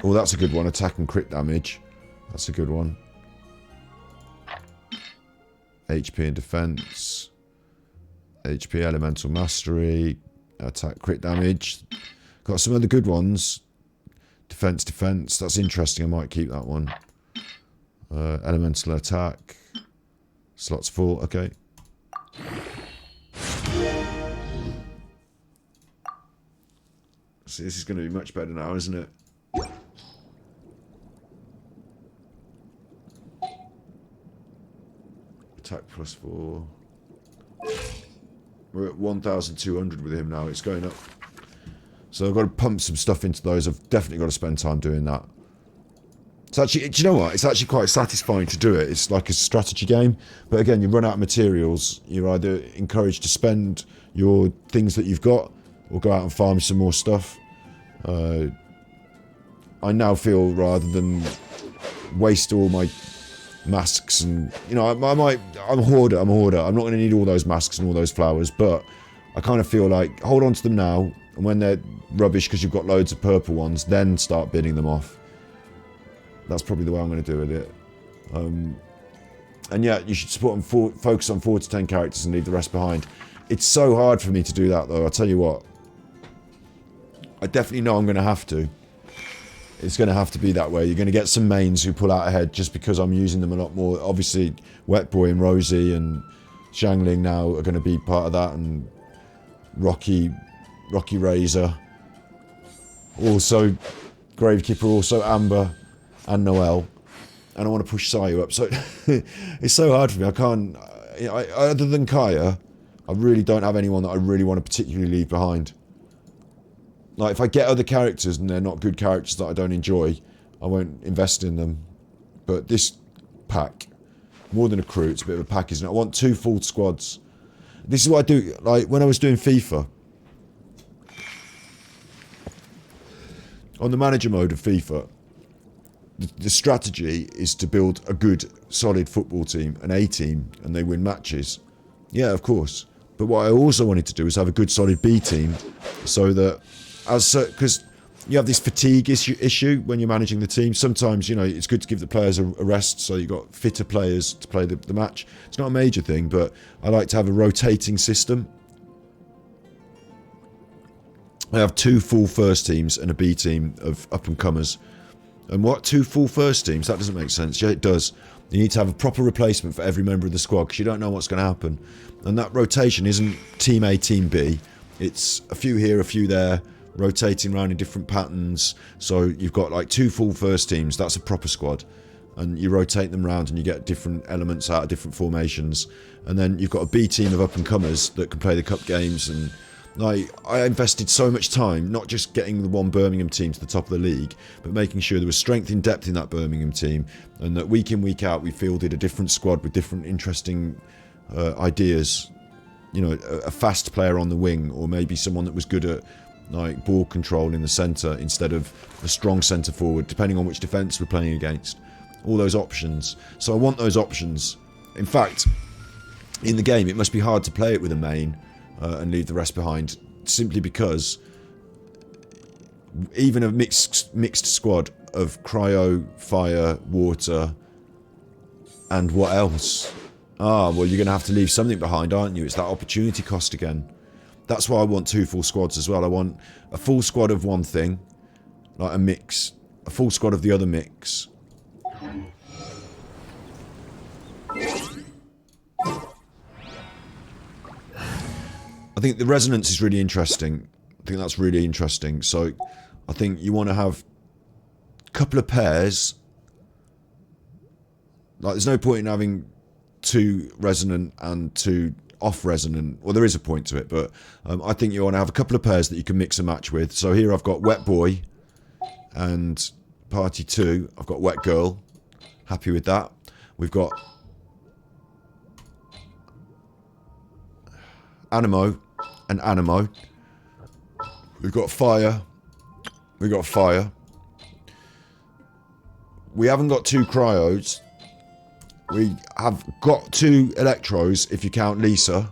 Oh, that's a good one. Attack and crit damage. That's a good one. HP and defense. HP elemental mastery. Attack crit damage. Got some other good ones. Defense. That's interesting. I might keep that one. Elemental attack. Slots full. Okay. See, this is going to be much better now, isn't it? Attack +4. We're at 1,200 with him now. It's going up. So I've got to pump some stuff into those. I've definitely got to spend time doing that. It's actually, do you know what? It's actually quite satisfying to do it. It's like a strategy game. But again, you run out of materials. You're either encouraged to spend your things that you've got or go out and farm some more stuff. I now feel, rather than waste all my masks and, you know, I'm a hoarder. I'm not going to need all those masks and all those flowers, but I kind of feel like hold on to them now, and when they're rubbish because you've got loads of purple ones, then start bidding them off. That's probably the way I'm going to do with it. And yeah, you should focus on 4 to 10 characters and leave the rest behind. It's so hard for me to do that, though. I'll tell you what. I definitely know I'm going to have to. It's going to have to be that way. You're going to get some mains who pull out ahead just because I'm using them a lot more. Obviously, Wet Boy and Rosie and Xiangling now are going to be part of that, and Rocky Razor. Also, Gravekeeper, also Amber and Noelle. And I want to push Sayu up. So it's so hard for me. I can't... other than Kaya, I really don't have anyone that I really want to particularly leave behind. Like, if I get other characters and they're not good characters that I don't enjoy, I won't invest in them. But this pack, more than a crew, it's a bit of a pack, isn't it? I want 2 full squads. This is what I do, like, when I was doing FIFA. On the manager mode of FIFA, the strategy is to build a good, solid football team, an A team, and they win matches. Yeah, of course. But what I also wanted to do is have a good, solid B team, so that... because you have this fatigue issue when you're managing the team. Sometimes, you know, it's good to give the players a rest, so you've got fitter players to play the match. It's not a major thing, but I like to have a rotating system. I have 2 full first teams and a B team of up-and-comers. And what? 2 full first teams? That doesn't make sense. Yeah, it does. You need to have a proper replacement for every member of the squad, because you don't know what's going to happen. And that rotation isn't Team A, Team B. It's a few here, a few there, rotating around in different patterns. So you've got like 2 full first teams. That's a proper squad. And you rotate them around and you get different elements out of different formations. And then you've got a B team of up-and-comers that can play the cup games. And like, I invested so much time, not just getting the one Birmingham team to the top of the league, but making sure there was strength in depth in that Birmingham team, and that week in, week out, we fielded a different squad with different interesting ideas. You know, a fast player on the wing, or maybe someone that was good at like ball control in the centre instead of a strong centre forward, depending on which defence we're playing against. All those options. So I want those options. In fact, in the game, it must be hard to play it with a main and leave the rest behind, simply because even a mixed squad of cryo, fire, water, and what else? Well, you're going to have to leave something behind, aren't you? It's that opportunity cost again. That's why I want 2 full squads as well. I want a full squad of one thing, like a mix, a full squad of the other mix. I think the resonance is really interesting. I think that's really interesting. So I think you want to have a couple of pairs. Like, there's no point in having 2 resonant and 2 off resonant. Well, there is a point to it, but I think you want to have a couple of pairs that you can mix and match with. So here I've got Wet Boy and Party 2. I've got Wet Girl. Happy with that. We've got Animo and Animo. We've got Fire. We've got Fire. We haven't got 2 Cryos. We have got 2 Electros, if you count Lisa.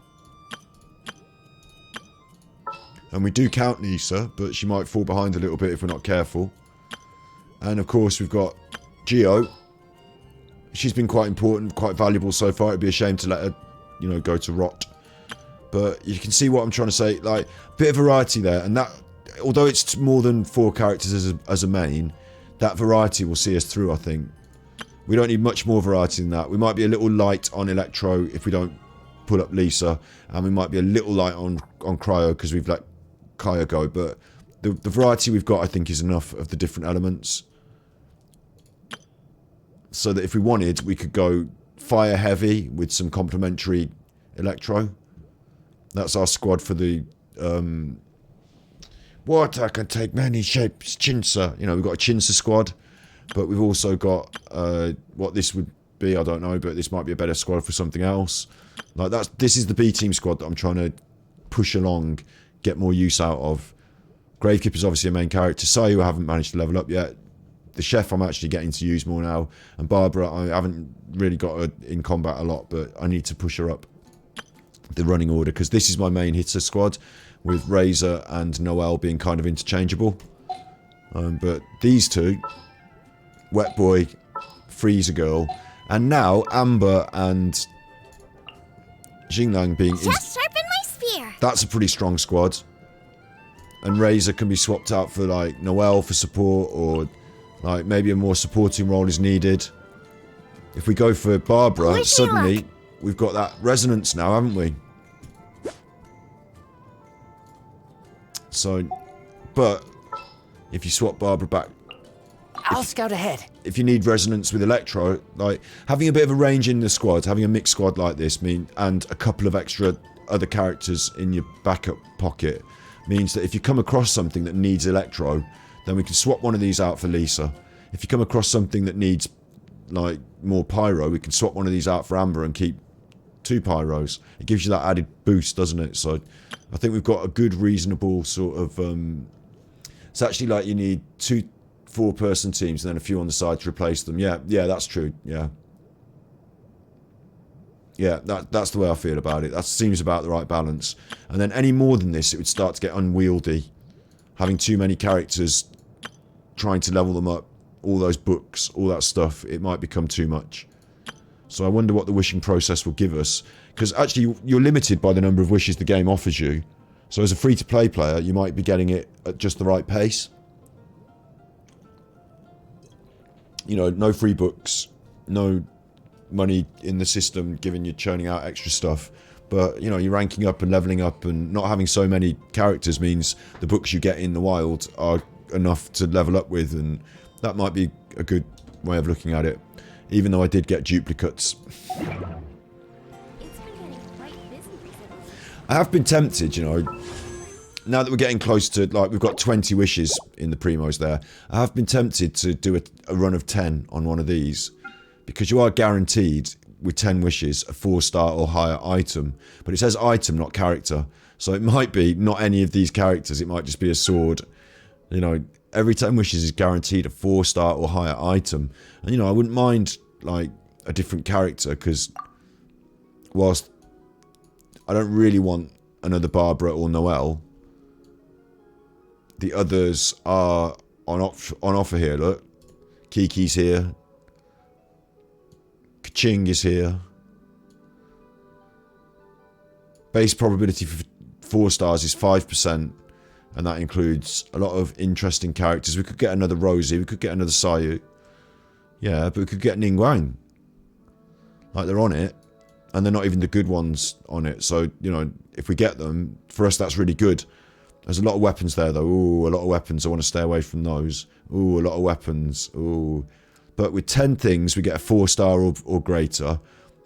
And we do count Lisa, but she might fall behind a little bit if we're not careful. And of course we've got Geo, She's been quite important, quite valuable so far. It'd be a shame to let her, you know, go to rot. But you can see what I'm trying to say. Like, a bit of variety there. And that, although it's more than 4 characters as a main, that variety will see us through, I think. We don't need much more variety than that. We might be a little light on Electro if we don't pull up Lisa. And we might be a little light on Cryo because we've let Kaya go. But the variety we've got, I think, is enough of the different elements. So that if we wanted, we could go fire heavy with some complementary Electro. That's our squad for the water can take many shapes, Chinsa. You know, we've got a Chinsa squad, but we've also got what this would be, I don't know, but this might be a better squad for something else. Like this is the B team squad that I'm trying to push along, get more use out of. Gravekeeper's obviously a main character. Sayu I haven't managed to level up yet. The chef I'm actually getting to use more now, and Barbara I haven't really got her in combat a lot, but I need to push her up the running order because this is my main hitter squad, with Razor and Noelle being kind of interchangeable. But these two, Wet Boy, Freezer Girl, and now Amber and Jinglang being. Just sharpen my spear. That's a pretty strong squad. And Razor can be swapped out for like Noelle for support, or like maybe a more supporting role is needed. If we go for Barbara, suddenly we've got that resonance now, haven't we? So, but if you swap Barbara back, I'll scout ahead. If you need resonance with Electro, like having a bit of a range in the squad, having a mixed squad like this, and a couple of extra other characters in your backup pocket, means that if you come across something that needs Electro, then we can swap one of these out for Lisa. If you come across something that needs like more Pyro, we can swap one of these out for Amber and keep 2 Pyros. It gives you that added boost, doesn't it? So I think we've got a good, reasonable sort of... it's actually like you need 2 4-person teams and then a few on the side to replace them. Yeah, that's true. Yeah, that's the way I feel about it. That seems about the right balance. And then any more than this, it would start to get unwieldy. Having too many characters, trying to level them up, all those books, all that stuff, it might become too much. So I wonder what the wishing process will give us. Because actually, you're limited by the number of wishes the game offers you. So as a free-to-play player, you might be getting it at just the right pace. You know, no free books, no money in the system giving you churning out extra stuff. But, you know, you're ranking up and leveling up, and not having so many characters means the books you get in the wild are enough to level up with, and that might be a good way of looking at it. Even though I did get duplicates. I have been tempted, you know, now that we're getting close to, like, we've got 20 wishes in the primos there, I have been tempted to do a run of 10 on one of these, because you are guaranteed, with 10 wishes, a 4-star or higher item. But it says item, not character. So it might be not any of these characters, it might just be a sword. You know, every 10 wishes is guaranteed a 4-star or higher item. And, you know, I wouldn't mind, like, a different character, because whilst I don't really want another Barbara or Noelle, the others are on offer here, look. Kiki's here. Kaching is here. Base probability for 4 stars is 5%, and that includes a lot of interesting characters. We could get another Rosie, we could get another Sayu. Yeah, but we could get Ningguang. Like, they're on it, and they're not even the good ones on it. So, you know, if we get them, for us that's really good. There's a lot of weapons there, though. Ooh, a lot of weapons. I want to stay away from those. Ooh, a lot of weapons. Ooh. But with 10 things, we get a 4-star or greater.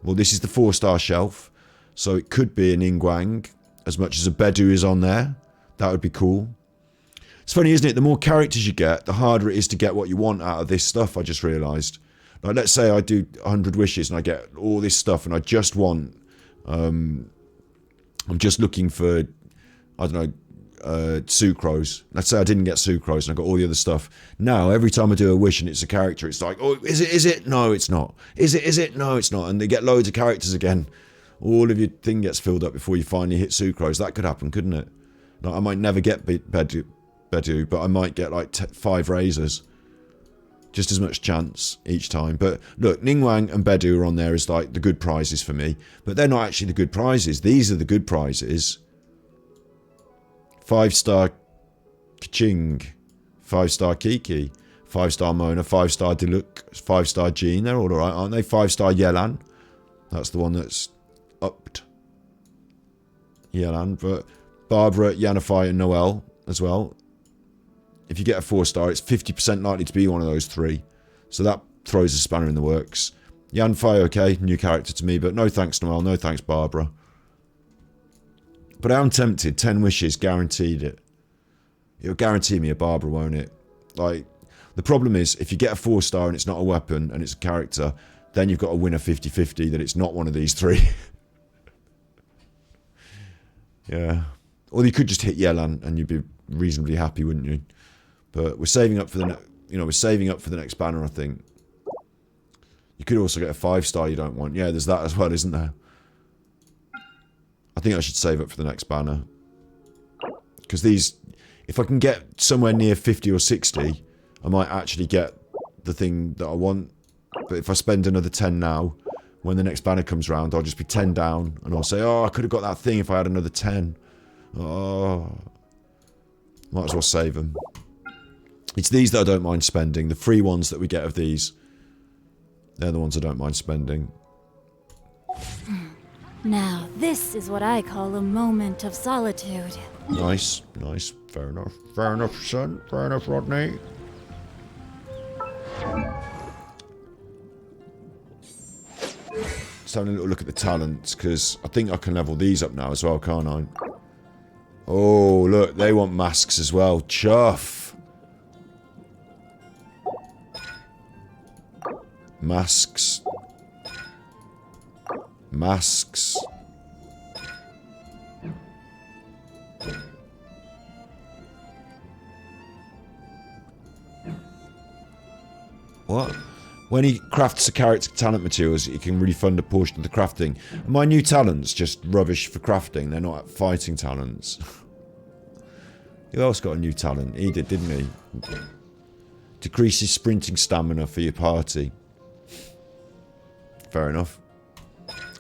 Well, this is the 4-star shelf. So it could be an Ningguang, as much as a Bedu is on there. That would be cool. It's funny, isn't it? The more characters you get, the harder it is to get what you want out of this stuff, I just realised. Like, let's say I do 100 wishes and I get all this stuff and I just want... I'm just looking for, I don't know, Sucrose. Let's say I didn't get Sucrose and I got all the other stuff. Now, every time I do a wish and it's a character, it's like, oh, is it? No, it's not. Is it? No, it's not. And they get loads of characters again. All of your thing gets filled up before you finally hit Sucrose. That could happen, couldn't it? Like, I might never get Bedu, but I might get like 5 razors. just as much chance each time. But look, Ningguang and Bedu are on there as like the good prizes for me, but they're not actually the good prizes. These are the good prizes. 5-star Kaching, 5-star Kiki, 5-star Mona, 5-star Diluc, 5-star Jean. They're all alright, aren't they? 5-star Yelan. That's the one that's upped. Yelan. But Barbara, Yanify and Noelle as well. If you get a 4-star, it's 50% likely to be one of those 3. So that throws a spanner in the works. Yanfei, okay, new character to me, but no thanks Noelle, no thanks Barbara. But I am tempted, 10 wishes, guaranteed it. It'll guarantee me a Barbara, won't it? Like, the problem is, if you get a 4-star and it's not a weapon and it's a character, then you've got to win a 50-50 that it's not one of these 3. Yeah. Or you could just hit Yelan and you'd be reasonably happy, wouldn't you? But we're saving up for the we're saving up for the next banner, I think. You could also get a 5-star you don't want. Yeah, there's that as well, isn't there? I think I should save up for the next banner. Because these, if I can get somewhere near 50 or 60, I might actually get the thing that I want. But if I spend another 10 now, when the next banner comes round, I'll just be 10 down. And I'll say, oh, I could have got that thing if I had another 10. Oh. Might as well save them. It's these that I don't mind spending. The free ones that we get of these, they're the ones I don't mind spending. Now, this is what I call a moment of solitude. Nice, nice. Fair enough. Fair enough, son. Fair enough, Rodney. Just having a little look at the talents, because I think I can level these up now as well, can't I? Oh, look, they want masks as well. Chuff. Masks. Masks. What? When he crafts a character talent materials, he can refund a portion of the crafting. My new talents just rubbish for crafting. They're not fighting talents. Who else got a new talent? He did, didn't he? Decreases sprinting stamina for your party. Fair enough.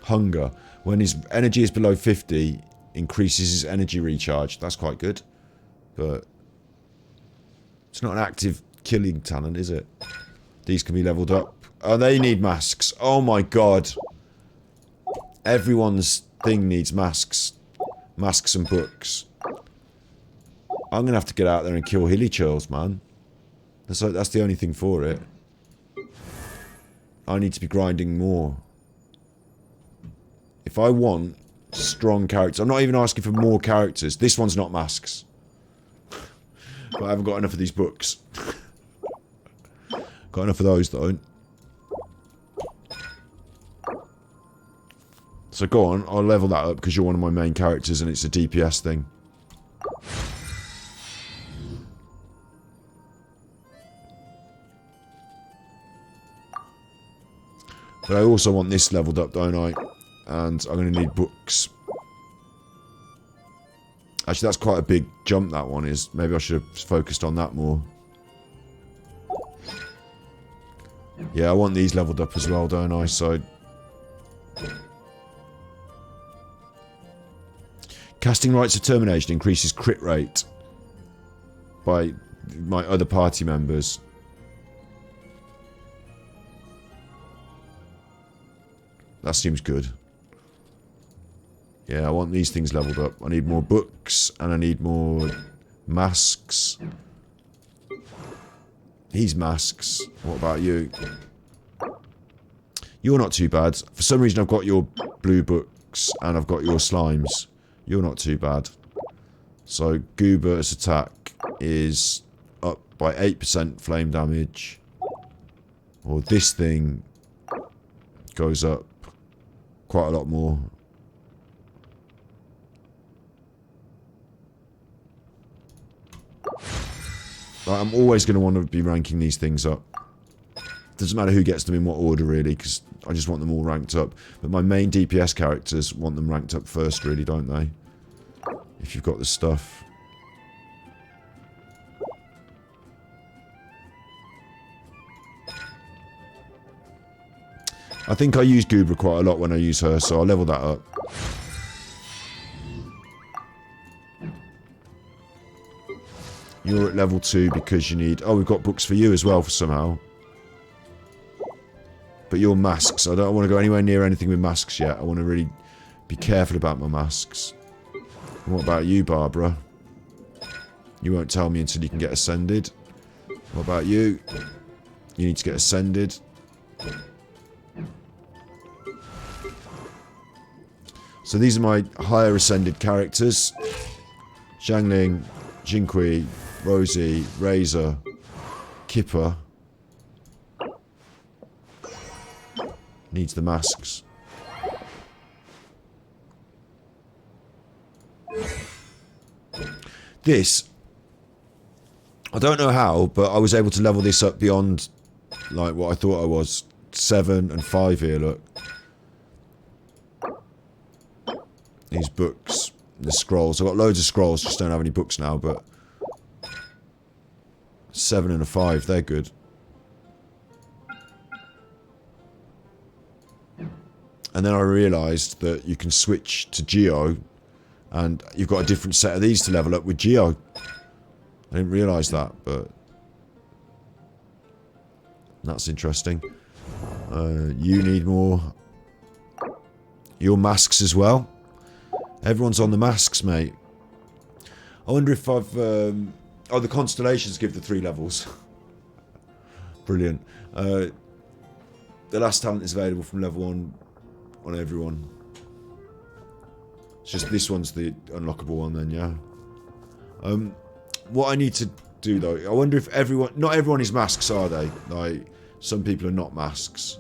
Hunger. When his energy is below 50, increases his energy recharge. That's quite good. But it's not an active killing talent, is it? These can be leveled up. Oh, they need masks. Oh my god. Everyone's thing needs masks. Masks and books. I'm going to have to get out there and kill hilly churls, man. That's the only thing for it. I need to be grinding more. If I want strong characters... I'm not even asking for more characters. This one's not masks. But I haven't got enough of these books. Got enough of those, though. So go on, I'll level that up because you're one of my main characters and it's a DPS thing. But I also want this leveled up, don't I? And I'm going to need books. Actually, that's quite a big jump, that one is. Maybe I should have focused on that more. Yeah, I want these leveled up as well, don't I? So... Casting Rites of Termination increases crit rate by my other party members. That seems good. Yeah, I want these things leveled up. I need more books, and I need more masks. These masks. What about you? You're not too bad. For some reason, I've got your blue books, and I've got your slimes. You're not too bad. So, Goober's attack is up by 8% flame damage. Or this thing goes up quite a lot more. I'm always going to want to be ranking these things up. Doesn't matter who gets them in what order, really, because I just want them all ranked up. But my main DPS characters want them ranked up first, really, don't they? If you've got the stuff. I think I use Goober quite a lot when I use her, so I'll level that up. You're at level 2 because you need... Oh, we've got books for you as well for somehow. But you're masks. I don't want to go anywhere near anything with masks yet. I want to really be careful about my masks. And what about you, Barbara? You won't tell me until you can get ascended. What about you? You need to get ascended. So these are my higher ascended characters. Xiangling, Jinqi, Rosie, Razor, Kipper. Needs the masks. This, I don't know how, but I was able to level this up beyond like what I thought I was. 7 and 5 here, look. These books, the scrolls. I've got loads of scrolls, just don't have any books now, but 7 and a 5, they're good. And then I realised that you can switch to Geo, and you've got a different set of these to level up with Geo. I didn't realise that, but that's interesting. You need more. Your masks as well. Everyone's on the masks, mate. I wonder if I've... oh, the constellations give the 3 levels. Brilliant. The last talent is available from level 1 on everyone. It's just this one's the unlockable one then, yeah. What I need to do though, I wonder if everyone... Not everyone is masks, are they? Like, some people are not masks.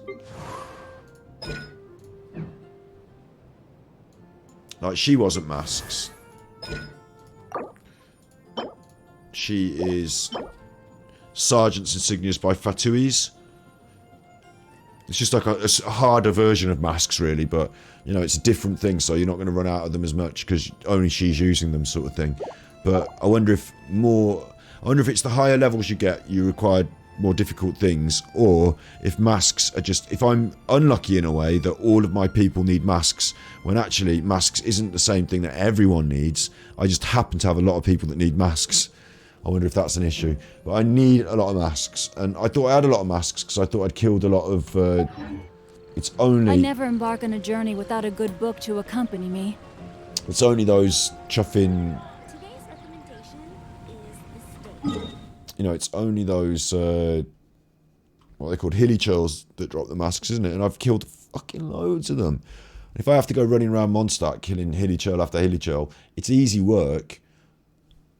Like, she wasn't masks. She is Sergeant's Insignias by Fatuis. It's just like a harder version of masks, really, but, you know, it's a different thing, so you're not going to run out of them as much because only she's using them, sort of thing. But I wonder if more... I wonder if it's the higher levels you get, you require more difficult things, or if masks are just... If I'm unlucky in a way that all of my people need masks, when actually masks isn't the same thing that everyone needs. I just happen to have a lot of people that need masks. I wonder if that's an issue. But I need a lot of masks, and I thought I had a lot of masks because I thought I'd killed a lot of... it's only... I never embark on a journey without a good book to accompany me. It's only those chuffing... You know, it's only those, what are they called, hilly churls that drop the masks, isn't it? And I've killed fucking loads of them. If I have to go running around Mondstadt killing hilly churl after hilly churl, it's easy work,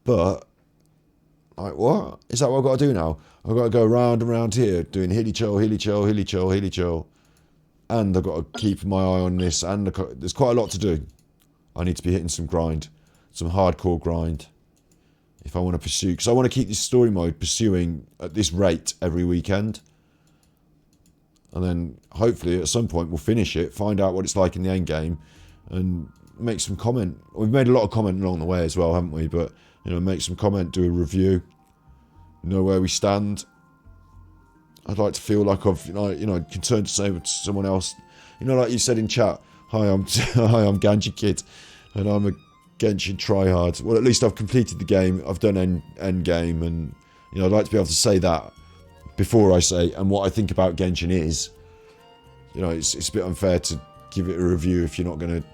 but, like, what? Is that what I've got to do now? I've got to go round and round here doing hilly churl, hilly churl, hilly churl, hilly churl, and I've got to keep my eye on this, and there's quite a lot to do. I need to be hitting some grind, some hardcore grind. If I want to pursue, because I want to keep this story mode pursuing at this rate every weekend. And then hopefully at some point we'll finish it, find out what it's like in the end game, and make some comment. We've made a lot of comment along the way as well, haven't we? But, you know, make some comment, do a review, know where we stand. I'd like to feel like I've, you know, can turn to say to someone else, you know, like you said in chat, hi, I'm Ganji Kid, and I'm a Genshin tryhard. Well, at least I've completed the game. I've done end game, and, you know, I'd like to be able to say that before I say, and what I think about Genshin is, you know, it's a bit unfair to give it a review if you're not going to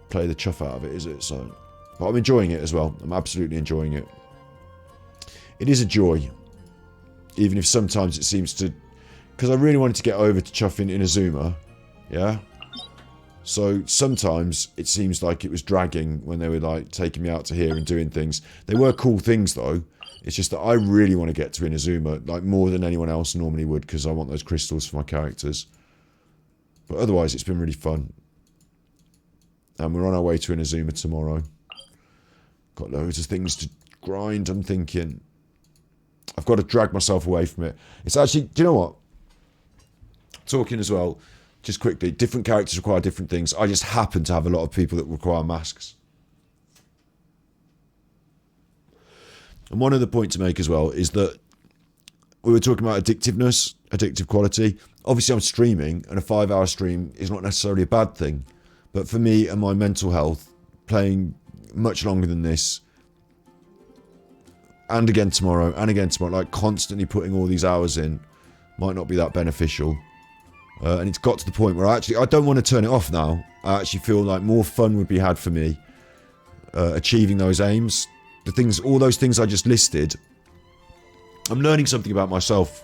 play the chuff out of it, is it? So, but I'm enjoying it as well. I'm absolutely enjoying it. It is a joy, even if sometimes it seems to, because I really wanted to get over to chuffing Inazuma, yeah. So sometimes it seems like it was dragging when they were like taking me out to here and doing things. They were cool things though. It's just that I really want to get to Inazuma, like more than anyone else normally would, because I want those crystals for my characters. But otherwise it's been really fun. And we're on our way to Inazuma tomorrow. Got loads of things to grind, I'm thinking. I've got to drag myself away from it. It's actually, do you know what? Talking as well, just quickly, different characters require different things. I just happen to have a lot of people that require masks. And one other point to make as well is that we were talking about addictiveness. addictive quality. Obviously, I'm streaming, and a 5-hour stream is not necessarily a bad thing. But for me and my mental health, playing much longer than this, and again tomorrow, like constantly putting all these hours in, might not be that beneficial. And it's got to the point where I don't want to turn it off now. I actually feel like more fun would be had for me achieving those aims. All those things I just listed, I'm learning something about myself.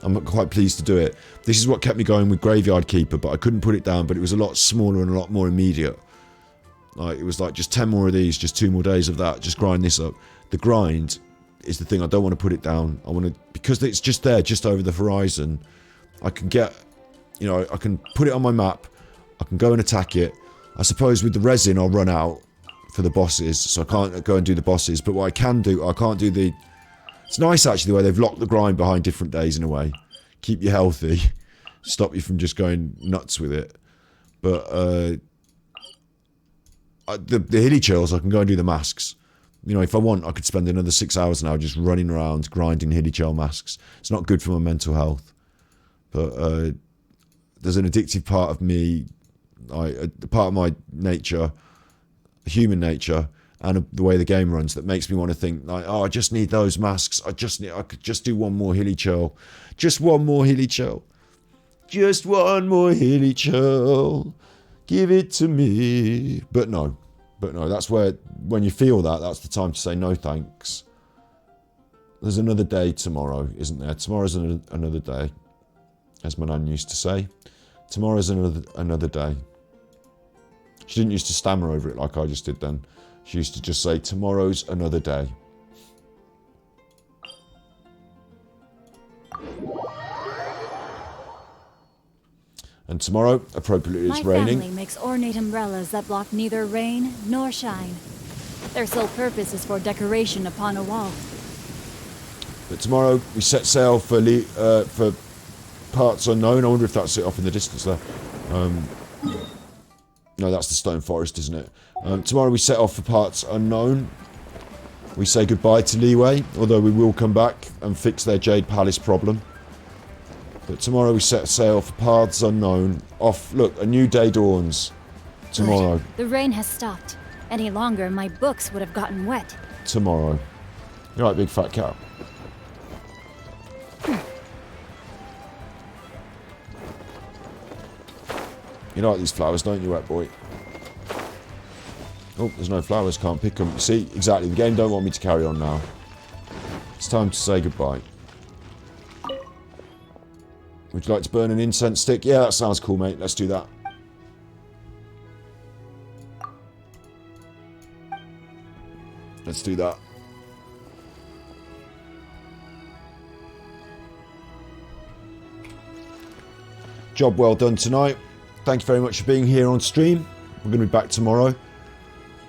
I'm quite pleased to do it. This is what kept me going with Graveyard Keeper, but I couldn't put it down, but it was a lot smaller and a lot more immediate. Like, it was like just 10 more of these, just 2 more days of that, just grind this up. The grind is the thing. I don't want to put it down. I want to, because it's just there, just over the horizon. I can get, I can put it on my map. I can go and attack it. I suppose with the resin, I'll run out for the bosses, so I can't go and do the bosses. But what I can do, I can't do the... It's nice, actually, the way they've locked the grind behind different days in a way. Keep you healthy. Stop you from just going nuts with it. But the hilly chills, I can go and do the masks. If I want, I could spend another 6 hours now just running around grinding hilly chill masks. It's not good for my mental health. But there's an addictive part of me, a part of my nature, human nature, and the way the game runs that makes me want to think like, oh, I just need those masks. I could just do one more hilly chill. Just one more hilly chill. Just one more hilly chill. Give it to me. But no, that's where, when you feel that, that's the time to say no thanks. There's another day tomorrow, isn't there? Tomorrow's another day, as my nan used to say. Tomorrow's another day. She didn't used to stammer over it like I just did then. She used to just say, tomorrow's another day. And tomorrow, appropriately, it's raining. My family makes ornate umbrellas that block neither rain nor shine. Their sole purpose is for decoration upon a wall. But tomorrow, we set sail for parts unknown. I wonder if that's it off in the distance there. No, that's the stone forest, isn't it? Tomorrow we set off for parts unknown. We say goodbye to Leeway, although we will come back and fix their Jade Palace problem. But tomorrow we set sail for paths unknown. Off, look, a new day dawns. Tomorrow. Good. The rain has stopped. Any longer, my books would have gotten wet. Tomorrow. You're right, big fat cat. You like these flowers, don't you, wet boy? Oh, there's no flowers, can't pick them. You see, exactly, the game don't want me to carry on now. It's time to say goodbye. Would you like to burn an incense stick? Yeah, that sounds cool, mate. Let's do that. Let's do that. Job well done tonight. Thank you very much for being here on stream. We're going to be back tomorrow.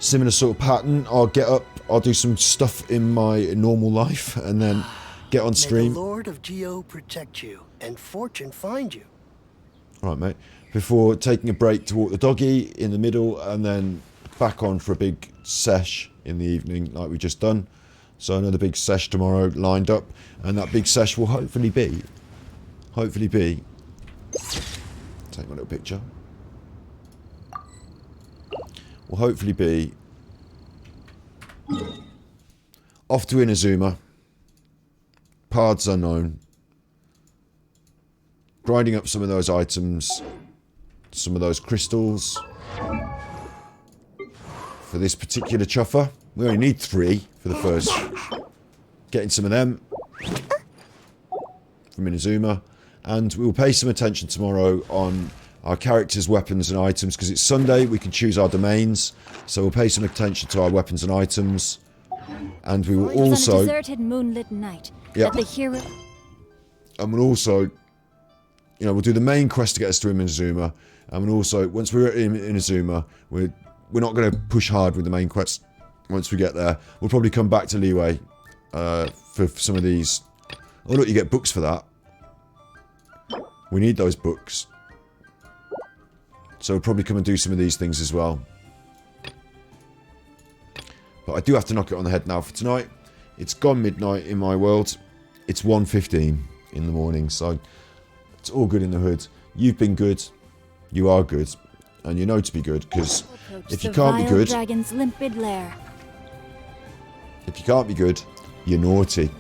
Similar sort of pattern. I'll get up, I'll do some stuff in my normal life, and then get on stream. May the Lord of Geo protect you, and fortune find you. Right, mate. Before taking a break to walk the doggy in the middle, and then back on for a big sesh in the evening, like we've just done. So another big sesh tomorrow lined up, and that big sesh will hopefully be, take my little picture. Will hopefully be off to Inazuma, paths unknown, grinding up some of those items, some of those crystals for this particular chuffer. We only need 3 for the first. Getting some of them from Inazuma, and we will pay some attention tomorrow on our characters' weapons and items, because it's Sunday, we can choose our domains, so we'll pay some attention to our weapons and items, and we will also... It was on a deserted moonlit night that the hero... And we'll also, we'll do the main quest to get us to Inazuma, and we'll also, once we're at Inazuma, we're not going to push hard with the main quest. Once we get there, we'll probably come back to Leeway for some of these. Oh look, you get books for that. We need those books. So we'll probably come and do some of these things as well. But I do have to knock it on the head now for tonight. It's gone midnight in my world. It's 1:15. in the morning. So it's all good in the hood. You've been good. You are good. And you know to be good, because if you can't be good, Dragon's limpid lair. if you can't be good, you're naughty.